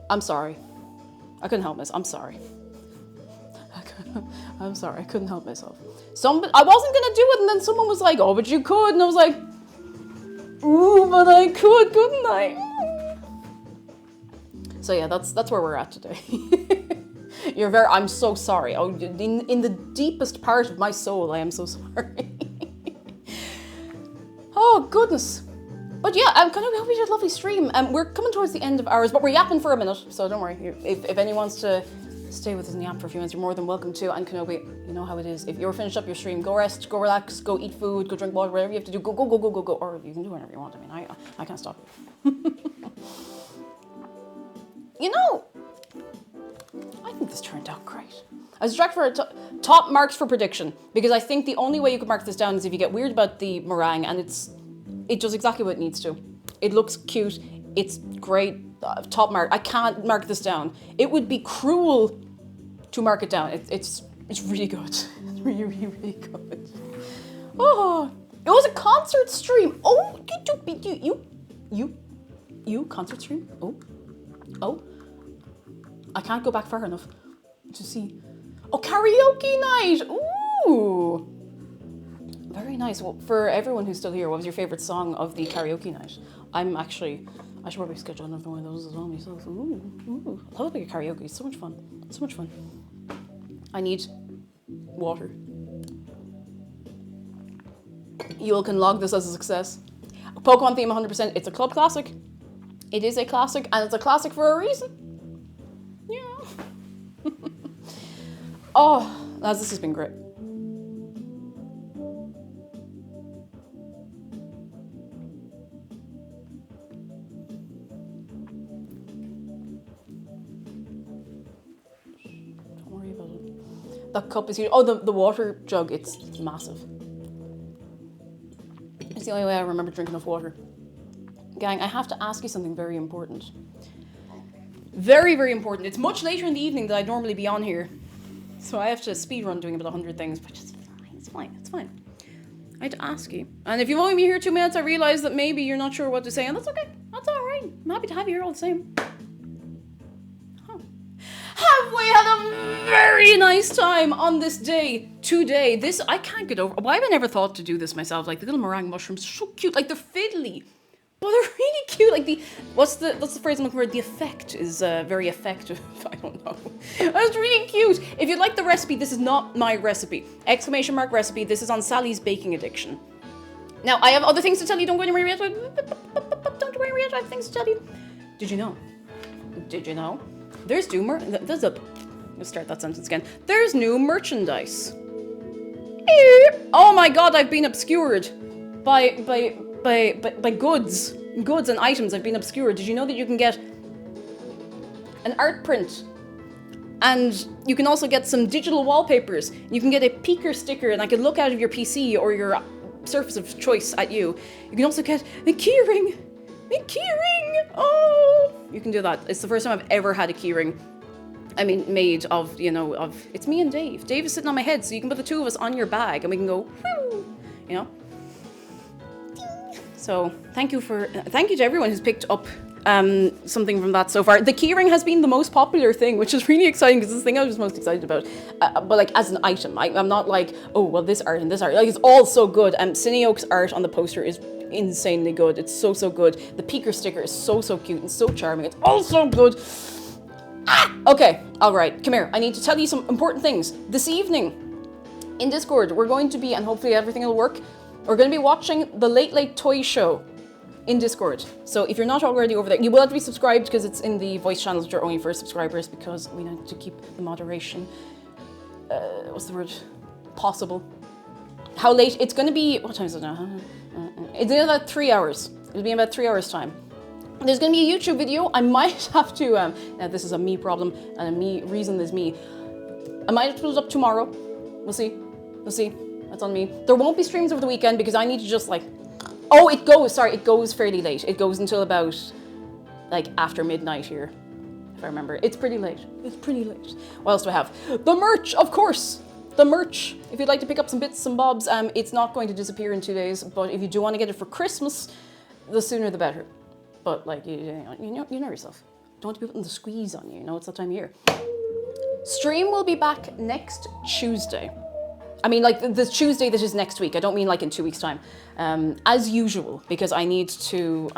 I'm sorry. I couldn't help myself. I'm sorry. I'm sorry, I couldn't help myself. I wasn't gonna do it, and then someone was like, oh, but you could, and I was like, ooh, but I could, couldn't I? So yeah, that's where we're at today. I'm so sorry. Oh, in the deepest part of my soul, I am so sorry. Oh, goodness. But yeah, I hope you had a lovely stream. We're coming towards the end of ours, but we're yapping for a minute, so don't worry. If anyone wants to stay with us in the app for a few minutes, you're more than welcome to. And Kenobi, you know how it is. If you're finished up your stream, go rest, go relax, go eat food, go drink water, whatever you have to do, go. Or you can do whatever you want. I mean, I can't stop you. You know, I think this turned out great. I was tracked for top marks for prediction, because I think the only way you could mark this down is if you get weird about the meringue, and it does exactly what it needs to. It looks cute. It's great. Top mark. I can't mark this down. It would be cruel to mark it down. It's really good. It's really, really, really good. Oh, it was a concert stream. Oh, you concert stream? Oh. I can't go back far enough to see. Oh, karaoke night. Ooh. Very nice. Well, for everyone who's still here, what was your favorite song of the karaoke night? I should probably schedule another one of those as well myself. Ooh. I love a karaoke. It's so much fun. So much fun. I need water. You can log this as a success. Pokemon theme 100%. It's a club classic. It is a classic, and it's a classic for a reason. Yeah. Oh, lads, this has been great. Don't worry about it. That cup is huge. Oh, the water jug, it's massive. It's the only way I remember drinking enough water. Gang, I have to ask you something very important. Very, very important. It's much later in the evening than I'd normally be on here. So I have to speedrun doing about 100 things, but it's fine. I had to ask you. And if you've only been here 2 minutes, I realise that maybe you're not sure what to say, and that's okay. That's all right. I'm happy to have you here all the same. Huh. Have we had a very nice time on this day today? I can't get over. Why have I never thought to do this myself? Like the little meringue mushrooms, so cute. Like they're fiddly. But they're really cute. Like what's the phrase I'm looking for? The effect is very effective. I don't know. That's really cute. If you'd like the recipe, this is not my recipe. ! Recipe. This is on Sally's Baking Addiction. Now, I have other things to tell you. Don't go anywhere yet. Don't go anywhere yet. I have things to tell you. Did you know? Let's start that sentence again. There's new merchandise. Oh my god, I've been obscured by goods and items. I've been obscured. Did you know that you can get an art print, and you can also get some digital wallpapers? You can get a peeker sticker, and I can look out of your PC or your surface of choice at you. You can also get a keyring. Oh, you can do that. It's the first time I've ever had a keyring. I mean, made of it's me and Dave. Dave is sitting on my head, so you can put the two of us on your bag, and we can go, whoo, So thank you to everyone who's picked up something from that so far. The keyring has been the most popular thing, which is really exciting, because it's the thing I was most excited about. But like as an item, I'm not like, oh well, this art and this art. Like it's all so good. Cineoak's art on the poster is insanely good. It's so good. The peeker sticker is so cute and so charming. It's all so good. Okay, all right, come here. I need to tell you some important things. This evening in Discord, we're going to be, and hopefully everything will work, we're going to be watching the Late Late Toy Show in Discord. So if you're not already over there, you will have to be subscribed, because it's in the voice channels, which are only for subscribers, because we need to keep the moderation, possible. How late? It's going to be, what time is it now? It's in about 3 hours. It'll be in about 3 hours time. There's going to be a YouTube video. I might have to, now this is a me problem, and a me reason is me. I might have to put it up tomorrow. We'll see. That's on me. There won't be streams over the weekend, because I need to just it goes fairly late. It goes until about after midnight here, if I remember. It's pretty late. What else do I have? The merch, of course. The merch. If you'd like to pick up some bits, some bobs, it's not going to disappear in 2 days, but if you do want to get it for Christmas, the sooner the better. But you know yourself. Don't want to be putting the squeeze on you. It's that time of year. Stream will be back next Tuesday. I mean, like the Tuesday that is next week. I don't mean like in 2 weeks' time. As usual, because I need to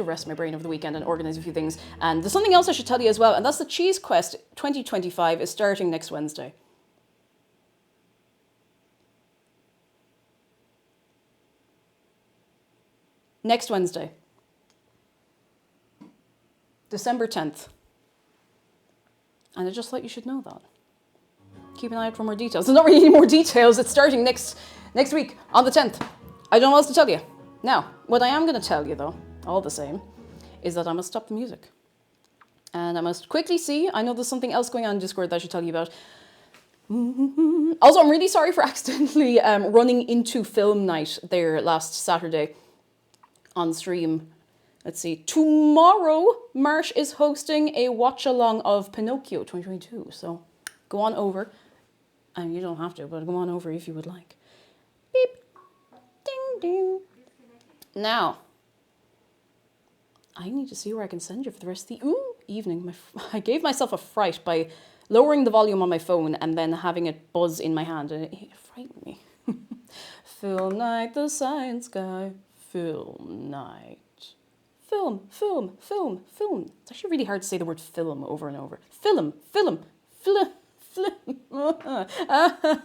rest my brain over the weekend and organize a few things. And there's something else I should tell you as well, and that's the Cheese Quest 2025 is starting next Wednesday. Next Wednesday. December 10th. And I just thought you should know that. Keep an eye out for more details. There's not really any more details. It's starting next week on the 10th. I don't know what else to tell you. Now, what I am going to tell you, though, all the same, is that I must stop the music. And I must quickly see. I know there's something else going on in Discord that I should tell you about. Also, I'm really sorry for accidentally running into film night there last Saturday on stream. Let's see. Tomorrow, Marsh is hosting a watch-along of Pinocchio 2022. So go on over. And you don't have to, but go on over if you would like. Beep. Ding, ding. Now, I need to see where I can send you for the rest of the evening. I gave myself a fright by lowering the volume on my phone and then having it buzz in my hand, and it frightened me. Film night, the science guy. Film night. Film. It's actually really hard to say the word film over and over. Film.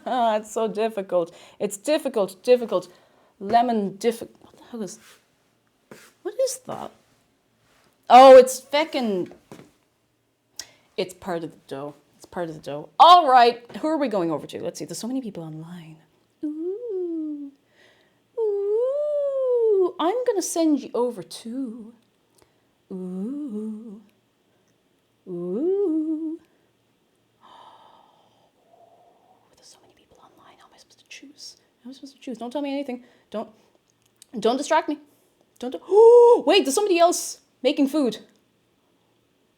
It's so difficult. It's difficult. Lemon difficult. What the hell is... What is that? Oh, it's feckin'... It's part of the dough. All right, who are we going over to? Let's see, there's so many people online. Ooh. I'm going to send you over to... Ooh. There's so many people online. How am I supposed to choose? Don't tell me anything. Don't distract me. Wait, there's somebody else making food.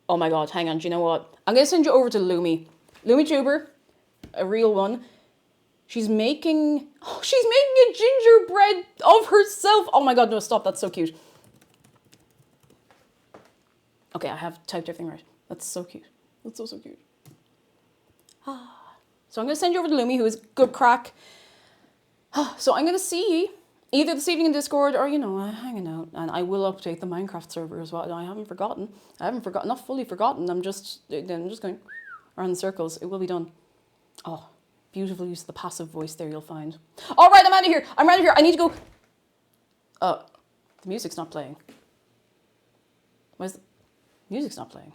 Oh my God, hang on. Do you know what? I'm going to send you over to Lumi Tuber, a real one. She's making a gingerbread of herself. Oh my God, no, stop. That's so cute. Okay, I have typed everything right. That's so cute. That's so cute. So I'm going to send you over to Lumi, who is good crack. So I'm going to see either this evening in Discord or, hanging out. And I will update the Minecraft server as well. I haven't forgotten. Not fully forgotten. I'm just going around in circles. It will be done. Oh, beautiful use of the passive voice there you'll find. All right, I'm out of here. I need to go. The music's not playing. Why is the music's not playing?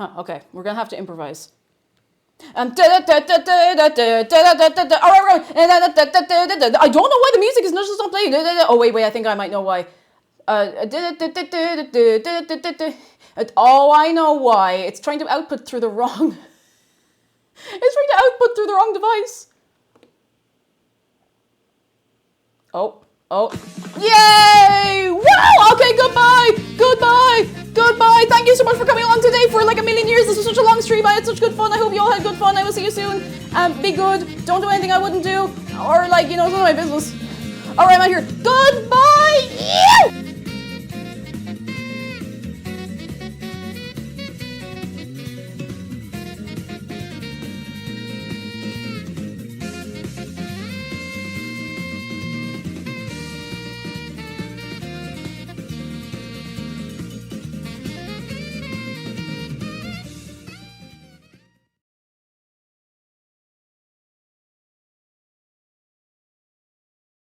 Okay, we're going to have to improvise. All right, I don't know why the music is just not playing. Oh, wait, I think I might know why. Oh, I know why. It's trying to output through the wrong... It's trying to output through the wrong device. Oh. Yay! Wow! Okay, goodbye. Thank you so much for coming along today for like a million years. This was such a long stream. I had such good fun. I hope you all had good fun. I will see you soon. Be good. Don't do anything I wouldn't do. Or it's none of my business. All right, I'm out here. Goodbye!